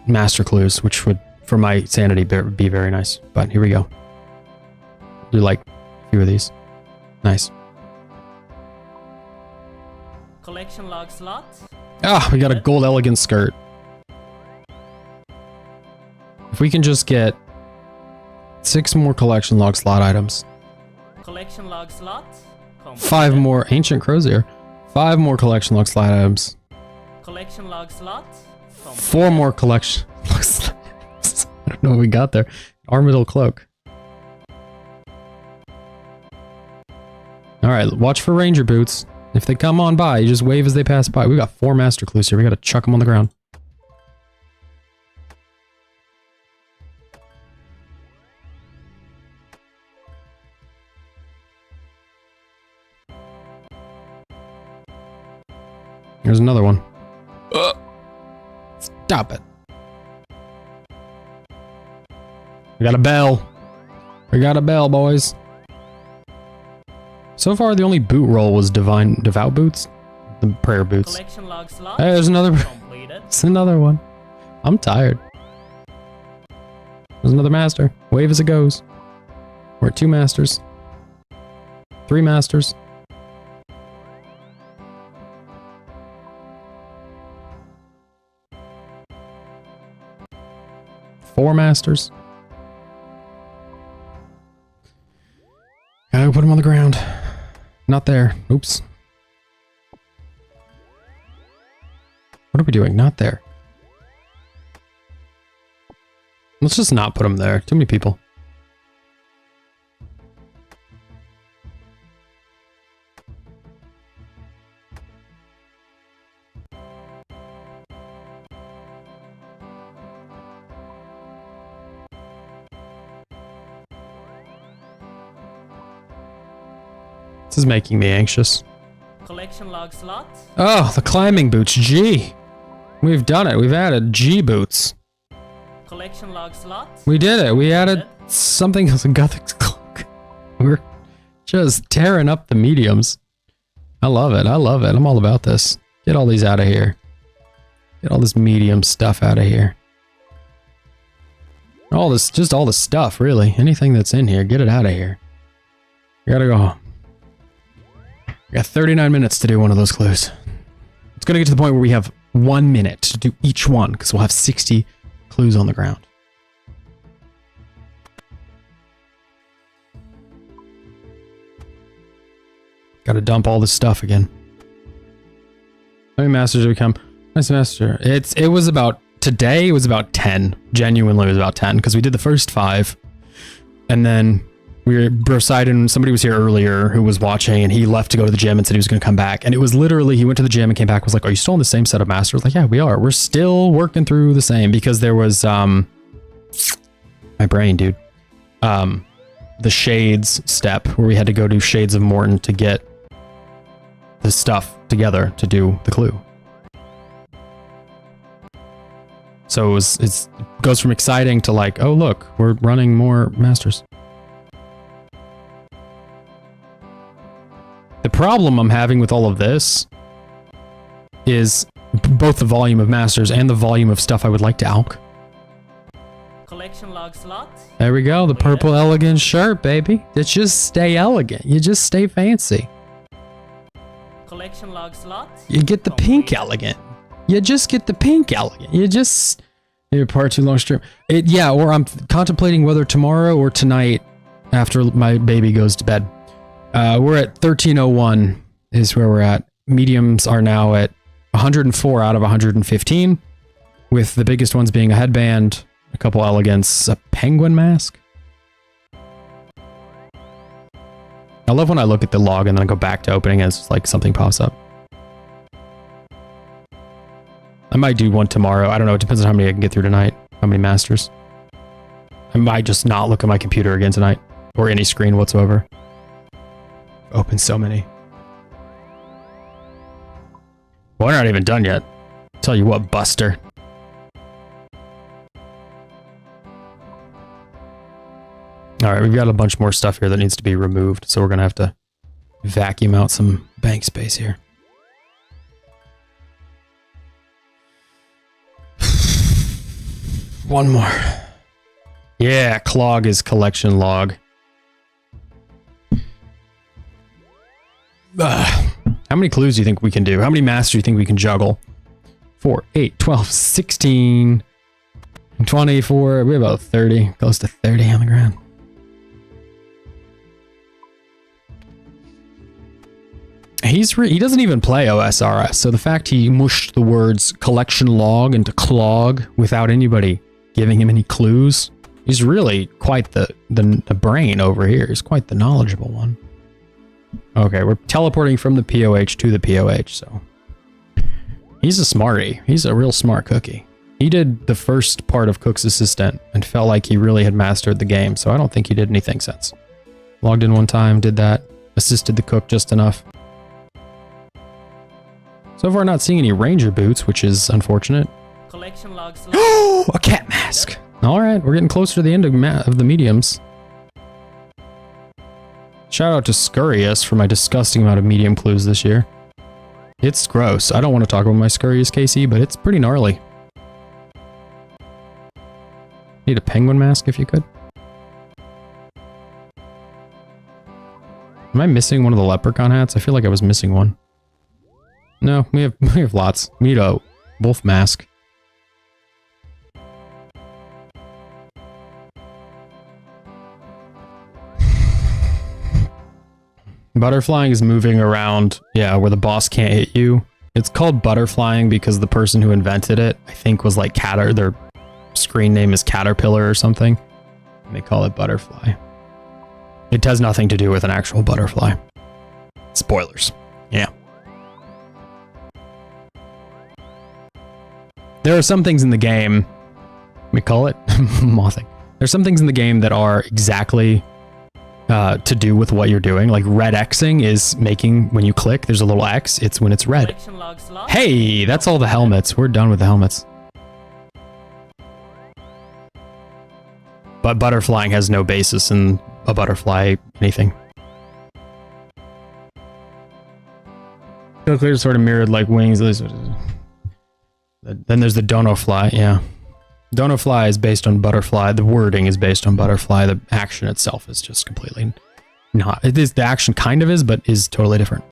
master clues, which would, for my sanity, be very nice. But here we go. Do like a few of these. Nice. Collection log slot. Ah, we got a gold elegant skirt. If we can just get 6 more collection log slot items. Collection log slot. 5 more ancient crozier. 5 more collection log slot items. Collection log slot. 4 more collection log slot items. I don't know what we got there. Armadillo cloak. Alright, watch for ranger boots. If they come on by, you just wave as they pass by. We got 4 master clues here. We gotta chuck them on the ground. Here's another one. Stop it. We got a bell. We got a bell, boys. So far, the only boot roll was devout boots. The prayer boots. Collection log slot. Hey, there's another. It's another one. I'm tired. There's another master. Wave as it goes. We're at 2 masters. 3 masters. 4 masters. Gotta put him on the ground. Not there. Oops. What are we doing? Not there. Let's just not put him there. Too many people. This is making me anxious. Collection log slot. Oh, the climbing boots. G. We've done it. We've added G boots. Collection log slot. We did it. We added something else. A gothic cloak. We're just tearing up the mediums. I love it. I love it. I'm all about this. Get all these out of here. Get all this medium stuff out of here. All this, just all the stuff, really. Anything that's in here, get it out of here. We gotta go home. We got 39 minutes to do one of those clues. It's gonna get to the point where we have 1 minute to do each one, because we'll have 60 clues on the ground. Gotta dump all this stuff again. How many masters do we come? Nice master. It was about, today it was about 10. Genuinely it was about 10, because we did the first 5. And then we were Poseidon, somebody was here earlier who was watching, and he left to go to the gym and said he was going to come back. And it was literally, he went to the gym and came back, was like, are you still on the same set of masters? Like, yeah, we are. We're still working through the same, because there was, my brain, dude. The Shades step, where we had to go do Shades of Morton to get the stuff together to do the clue. So it goes from exciting to like, oh look, we're running more masters. The problem I'm having with all of this is both the volume of masters and the volume of stuff I would like to alch. Collection log slot. There we go, the purple elegant shirt, baby. It's just stay elegant. You just stay fancy. Collection log slot. You get the pink elegant. You just get the pink elegant. You just... Maybe part too long stream. Yeah, or I'm contemplating whether tomorrow or tonight after my baby goes to bed. We're at 1301 is where we're at. Mediums are now at 104 out of 115, with the biggest ones being a headband, a couple elegants, a penguin mask. I love when I look at the log and then I go back to opening and it's like something pops up. I might do one tomorrow. I don't know. It depends on how many I can get through tonight. How many masters. I might just not look at my computer again tonight or any screen whatsoever. Open so many. Well, we're not even done yet. Tell you what, Buster. All right, we've got a bunch more stuff here that needs to be removed, so we're gonna have to vacuum out some bank space here. One more. Yeah, Clog is collection log. How many clues do you think we can do? How many masters do you think we can juggle? 4, 8, 12, 16, 24. We have about 30, close to 30 on the ground. He doesn't even play OSRS, so the fact he mushed the words collection log into clog without anybody giving him any clues, he's really quite the brain over here. He's quite the knowledgeable one. Okay, we're teleporting from the POH to the POH, so he's a smarty. He's a real smart cookie. He did the first part of Cook's Assistant and felt like he really had mastered the game, so I don't think he did anything since. Logged in one time, did that, assisted the cook just enough. So far not seeing any ranger boots, which is unfortunate. Collection logs. Oh, a cat mask. All right, we're getting closer to the end of the mediums. Shout out to Scurrius for my disgusting amount of medium clues this year. It's gross. I don't want to talk about my Scurrius KC, but it's pretty gnarly. Need a penguin mask if you could. Am I missing one of the leprechaun hats? I feel like I was missing one. No, we have lots. We need a wolf mask. Butterflying is moving around, yeah, where the boss can't hit you. It's called butterflying because the person who invented it, I think, was like their screen name is Caterpillar or something. And they call it butterfly. It has nothing to do with an actual butterfly. Spoilers. Yeah. There are some things in the game, we call it mothing. There's some things in the game that are exactly to do with what you're doing. Like red Xing is making, when you click, there's a little X, it's when it's red. Hey, that's all the helmets. We're done with the helmets. But butterflying has no basis in a butterfly anything. Clear sort of mirrored like wings. Then there's the dono fly, yeah. Dono fly is based on butterfly. The wording is based on butterfly. The action itself is just completely not. It is, the action kind of is, but is totally different.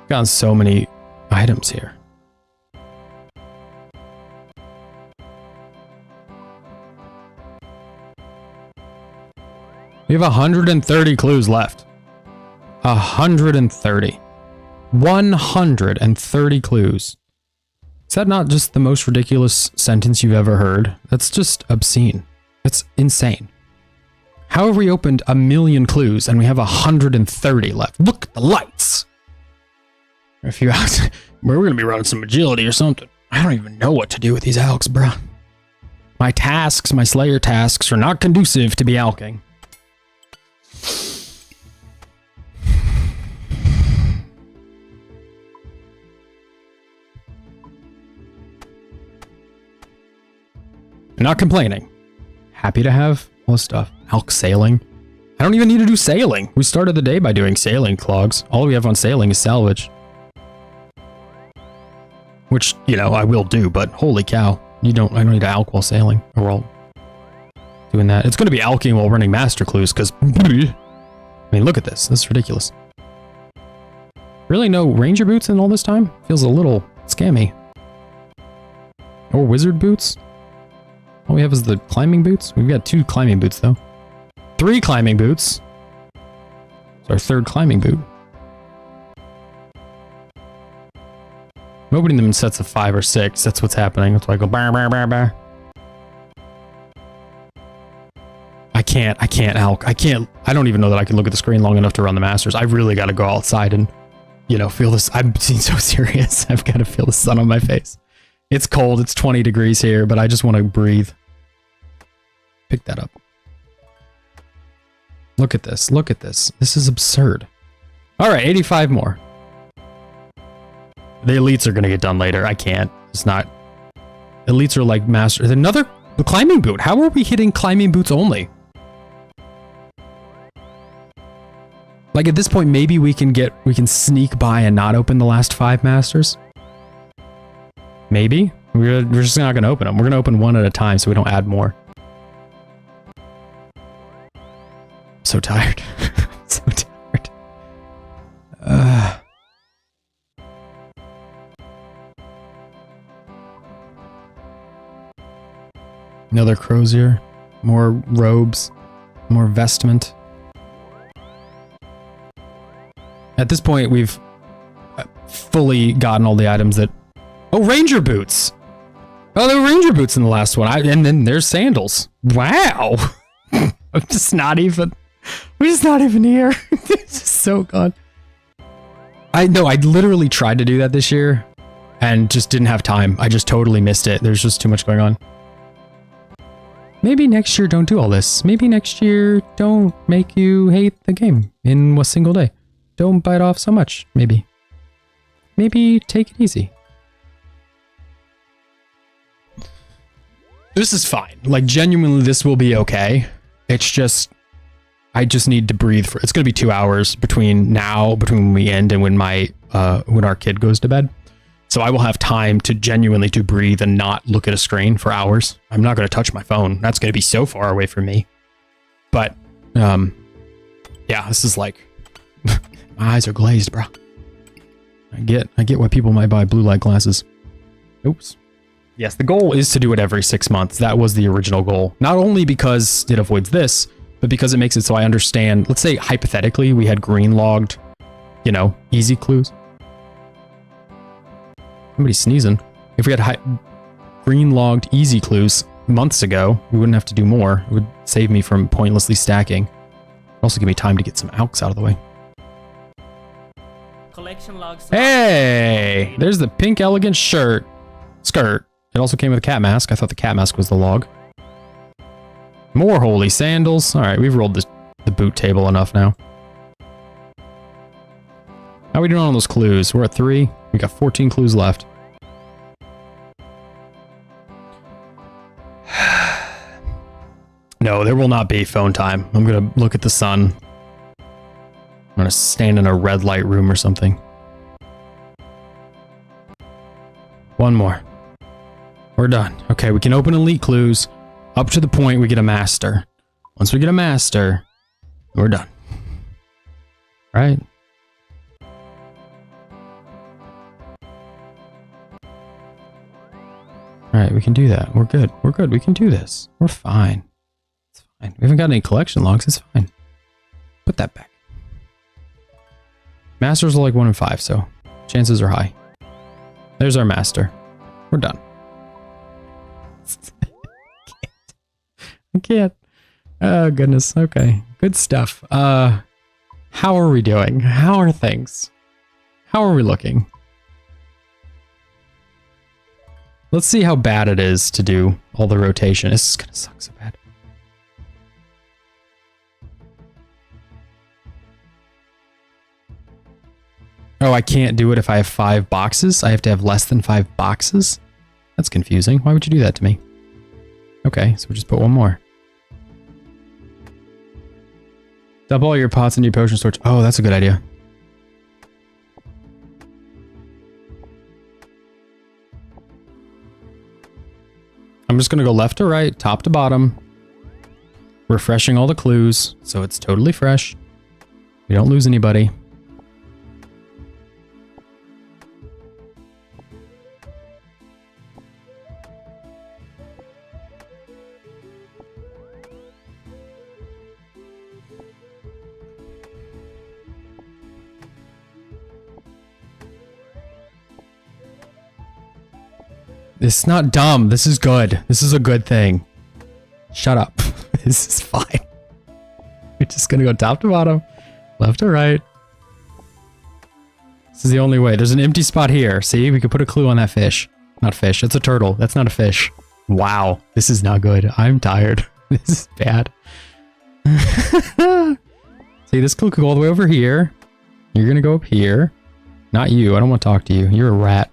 Got so many items here. We have 130 clues left. 130. 130 clues. Is that not just the most ridiculous sentence you've ever heard? That's just obscene. That's insane. How have we opened 1,000,000 clues and we have 130 left? Look at the lights. If you ask, we're going to be running some agility or something. I don't even know what to do with these alks, bruh. My tasks, my Slayer tasks, are not conducive to be alking. Not complaining. Happy to have all this stuff. Elk sailing. I don't even need to do sailing. We started the day by doing sailing, Clogs. All we have on sailing is salvage. Which, you know, I will do, but holy cow. I don't need to alk while sailing. Or while doing that. It's going to be alking while running master clues, because... I mean, look at this. This is ridiculous. Really no ranger boots in all this time? Feels a little scammy. Or wizard boots? All we have is the climbing boots. We've got 2 climbing boots, though. 3 climbing boots. It's our 3rd climbing boot. I'm opening them in sets of 5 or 6. That's what's happening. That's why I go bar bar bar bar. I can't alk. I don't even know that I can look at the screen long enough to run the masters. I really got to go outside and, you know, feel this. I'm being so serious. I've got to feel the sun on my face. It's cold. It's 20 degrees here, but I just want to breathe. Pick that up. Look at this. Look at this. This is absurd. All right, 85 more. The elites are going to get done later. I can't. It's not. Elites are like masters. Another climbing boot. How are we hitting climbing boots only? Like at this point, maybe we can sneak by and not open the last 5 masters. Maybe. We're just not going to open them. We're going to open one at a time so we don't add more. So tired. So tired. Another crozier. More robes. More vestment. At this point, we've fully gotten all the items that... Oh, ranger boots! Oh, there were ranger boots in the last one. And then there's sandals. Wow! I'm just not even... We're just not even here. It's just so gone. I know, I literally tried to do that this year and just didn't have time. I just totally missed it. There's just too much going on. Maybe next year don't do all this. Maybe next year don't make you hate the game in a single day. Don't bite off so much, maybe. Maybe take it easy. This is fine. Like, genuinely, this will be okay. It's just... I just need to breathe for... It's going to be 2 hours between when we end and when when our kid goes to bed. So I will have time to genuinely to breathe and not look at a screen for hours. I'm not going to touch my phone. That's going to be so far away from me. But, yeah, this is like... My eyes are glazed, bro. I get why people might buy blue light glasses. Oops. Yes, the goal is to do it every 6 months. That was the original goal. Not only because it avoids this, but because it makes it so I understand. Let's say, hypothetically, we had green logged, you know, easy clues. Somebody's sneezing. If we had green logged easy clues months ago, we wouldn't have to do more. It would save me from pointlessly stacking. Also give me time to get some alks out of the way. Collection logs. Hey! There's the pink elegant skirt. It also came with a cat mask. I thought the cat mask was the log. More holy sandals. All right, we've rolled the boot table enough now. How are we doing on those clues? We're at 3. We got 14 clues left. No, there will not be phone time. I'm going to look at the sun. I'm going to stand in a red light room or something. One more. We're done. Okay, we can open elite clues up to the point we get a master. Once we get a master, we're done. Right? Alright, we can do that. We're good. We're good. We can do this. We're fine. It's fine. We haven't got any collection logs. It's fine. Put that back. Masters are like 1 in 5, so chances are high. There's our master. We're done. I can't. Oh, goodness. Okay. Good stuff. How are we doing? How are things? How are we looking? Let's see how bad it is to do all the rotation. This is gonna suck so bad. Oh, I can't do it if I have 5 boxes? I have to have less than 5 boxes? That's confusing. Why would you do that to me? Okay, so we just put one more. Dump all your pots into your potion storage. Oh, that's a good idea. I'm just going to go left to right, top to bottom. Refreshing all the clues, so it's totally fresh. We don't lose anybody. This is not dumb. This is good. This is a good thing. Shut up. This is fine. We're just gonna go top to bottom, left to right. This is the only way. There's an empty spot here. See, we could put a clue on that fish. Not fish. It's a turtle. That's not a fish. Wow. This is not good. I'm tired. This is bad. See, this clue could go all the way over here. You're gonna go up here. Not you. I don't want to talk to you. You're a rat.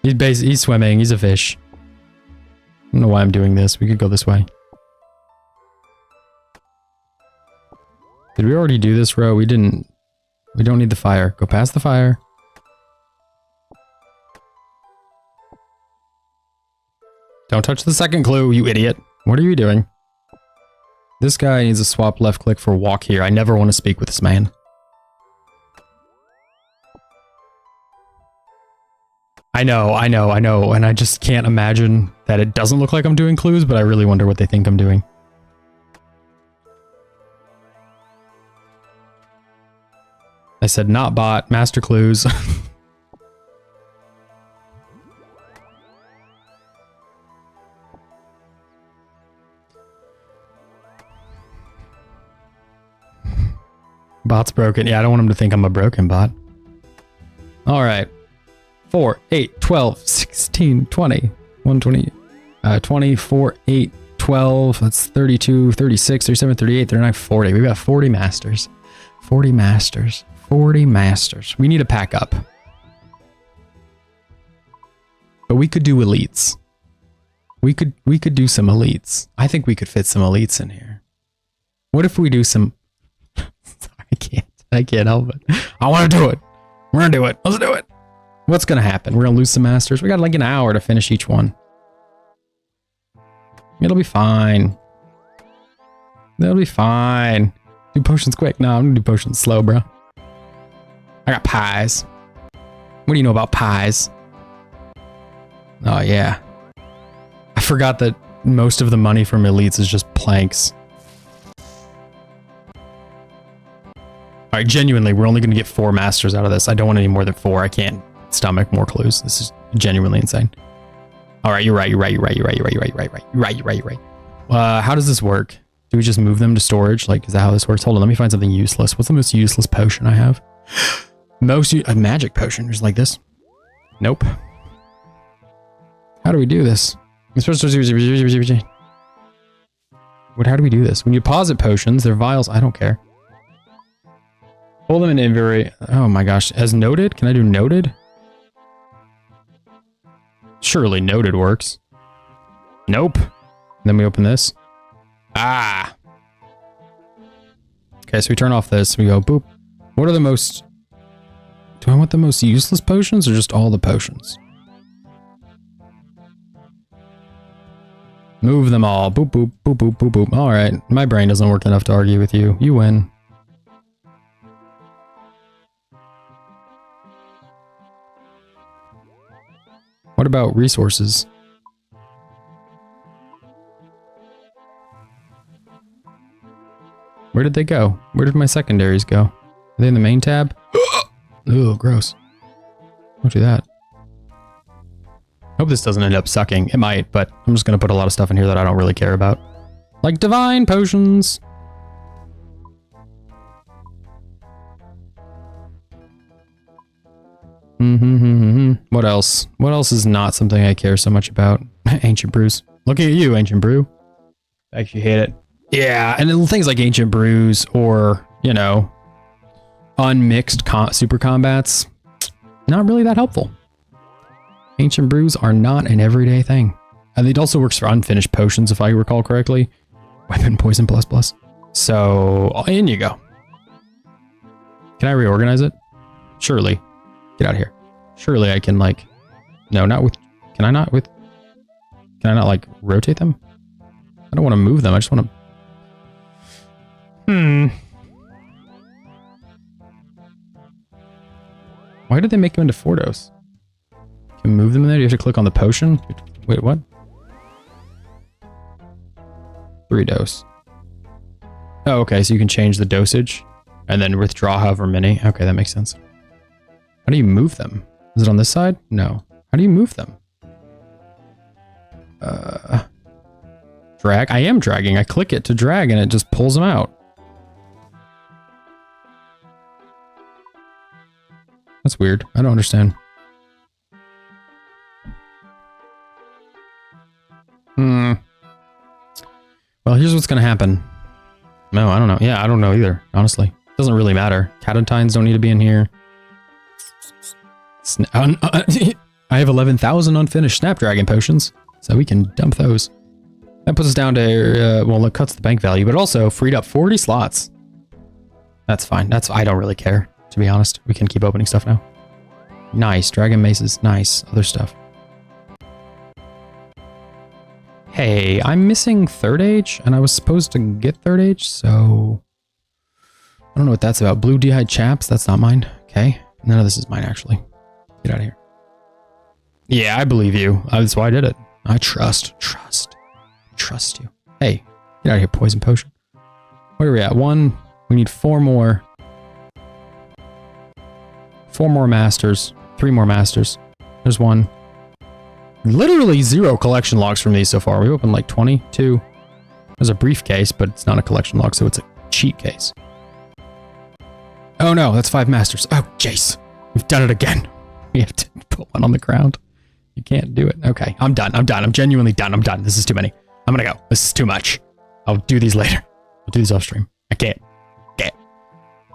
He's swimming. He's a fish. I don't know why I'm doing this. We could go this way. Did we already do this row? We didn't. We don't need the fire. Go past the fire. Don't touch the second clue, you idiot. What are you doing? This guy needs to swap left click for walk here. I never want to speak with this man. I know, and I just can't imagine that it doesn't look like I'm doing clues, but I really wonder what they think I'm doing. I said not bot, master clues. Bot's broken. Yeah, I don't want him to think I'm a broken bot. All right. 4, 8, 12, 16, 20, 120, 24, 8, 12, that's 32, 36, 37, 38, 39, 40. We've got 40 masters. 40 masters. 40 masters. We need to pack up. But we could do elites. We could do some elites. I think we could fit some elites in here. What if we do some... I can't help it. I want to do it. We're going to do it. Let's do it. What's going to happen? We're going to lose some masters. We got like an hour to finish each one. It'll be fine. It'll be fine. Do potions quick. No, I'm going to do potions slow, bro. I got pies. What do you know about pies? Oh, yeah. I forgot that most of the money from elites is just planks. All right, genuinely, we're only going to get 4 masters out of this. I don't want any more than 4. I can't stomach more clues. This is genuinely insane. All right, you're right. How does this work? Do we just move them to storage? Like, is that how this works? Hold on, let me find something useless. What's the most useless potion I have? A magic potion is like this. Nope. How do we do this? How do we do this? When you deposit potions, they're vials. I don't care. Hold them in inventory. Oh my gosh. As noted? Can I do noted? Surely noted works. Nope. Then we open this. Ah. Okay, so we turn off this. We go boop. What are the most... Do I want the most useless potions or just all the potions? Move them all. Boop, boop, boop, boop, boop, boop. All right. My brain doesn't work enough to argue with you. You win. What about resources? Where did they go? Where did my secondaries go? Are they in the main tab? Ugh, gross. Don't do that. Hope this doesn't end up sucking. It might, but I'm just going to put a lot of stuff in here that I don't really care about. Like divine potions. What else? What else is not something I care so much about? Ancient brews. Looking at you, Ancient Brew. I actually hate it. Yeah, and then things like Ancient Brews or, you know, unmixed super combats. Not really that helpful. Ancient Brews are not an everyday thing. And it also works for unfinished potions, if I recall correctly. Weapon poison plus plus. So, in you go. Can I reorganize it? Surely. Get out of here. Surely I can, like... No, not with... Can I not with... Can I not, like, rotate them? I don't want to move them. I just want to... Why did they make them into 4-dose? Can you move them in there? Do you have to click on the potion? Wait, what? 3-dose. Oh, okay, so you can change the dosage and then withdraw however many. Okay, that makes sense. How do you move them? Is it on this side? No. How do you move them? Drag? I am dragging. I click it to drag and it just pulls them out. That's weird. I don't understand. Well, here's what's going to happen. No, I don't know. Yeah, I don't know either, honestly. Doesn't really matter. Catatines don't need to be in here. I have 11,000 unfinished Snapdragon potions, so we can dump those. That puts us down to, well, it cuts the bank value, but also freed up 40 slots. That's fine. I don't really care, to be honest. We can keep opening stuff now. Nice. Dragon maces. Nice. Other stuff. Hey, I'm missing third age, and I was supposed to get third age, so... I don't know what that's about. Blue D'hide chaps? That's not mine. Okay. None of this is mine, actually. Get out of here. Yeah, I believe you. That's why I did it. I trust you. Hey, get out of here, poison potion. Where are we at? 1. We need 4 more. 4 more masters. 3 more masters. There's 1. Literally 0 collection logs from these so far. We opened like 22. There's a briefcase, but it's not a collection log, so it's a cheat case. Oh no, that's 5 masters. Oh, Jace. We've done it again. We have to put one on the ground. You can't do it. Okay, I'm done. I'm genuinely done. I'm done. This is too many. I'm gonna go. This is too much. I'll do these later. I'll do these off stream. I can't.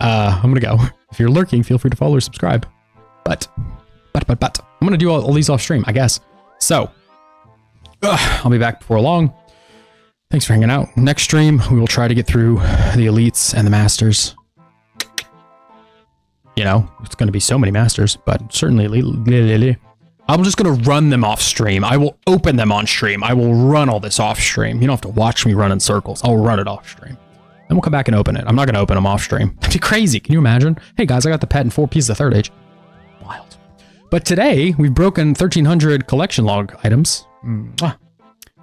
I'm gonna go. If you're lurking, feel free to follow or subscribe. But. I'm gonna do all these off stream, I guess. So, I'll be back before long. Thanks for hanging out. Next stream, we will try to get through the elites and the masters. You know, it's going to be so many masters, but certainly I'm just going to run them off stream. I will open them on stream. I will run all this off stream. You don't have to watch me run in circles. I'll run it off stream. Then we'll come back and open it. I'm not going to open them off stream. That'd be crazy. Can you imagine? Hey guys, I got the pet and 4 pieces of third age. Wild. But today, we've broken 1,300 collection log items.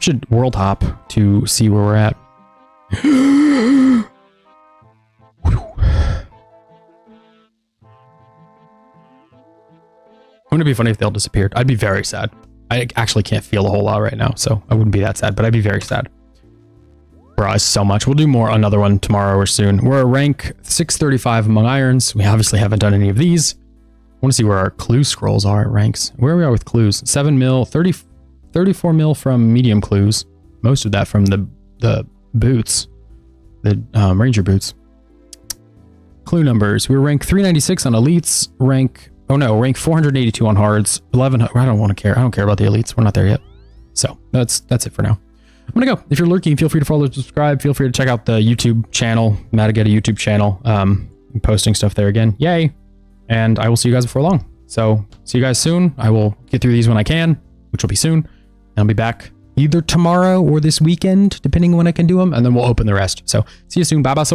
Should world hop to see where we're at. Wouldn't it be funny if they all disappeared? I'd be very sad. I actually can't feel a whole lot right now, so I wouldn't be that sad, but I'd be very sad. Bruh, so much. We'll do another one tomorrow or soon. We're at rank 635 among irons. We obviously haven't done any of these. I want to see where our clue scrolls are at ranks. Where we are with clues. 7 mil, 34 mil from medium clues. Most of that from the boots. The ranger boots. Clue numbers. We were rank 396 on elites. Rank 482 on hards. 11. I don't want to care. I don't care about the elites. We're not there yet. So that's it for now. I'm gonna go. If you're lurking, feel free to follow and subscribe. Feel free to check out the YouTube channel. Matt get a YouTube channel. I'm posting stuff there again. Yay! And I will see you guys before long. So see you guys soon. I will get through these when I can, which will be soon. And I'll be back either tomorrow or this weekend, depending on when I can do them. And then we'll open the rest. So see you soon. Bye bye. So long.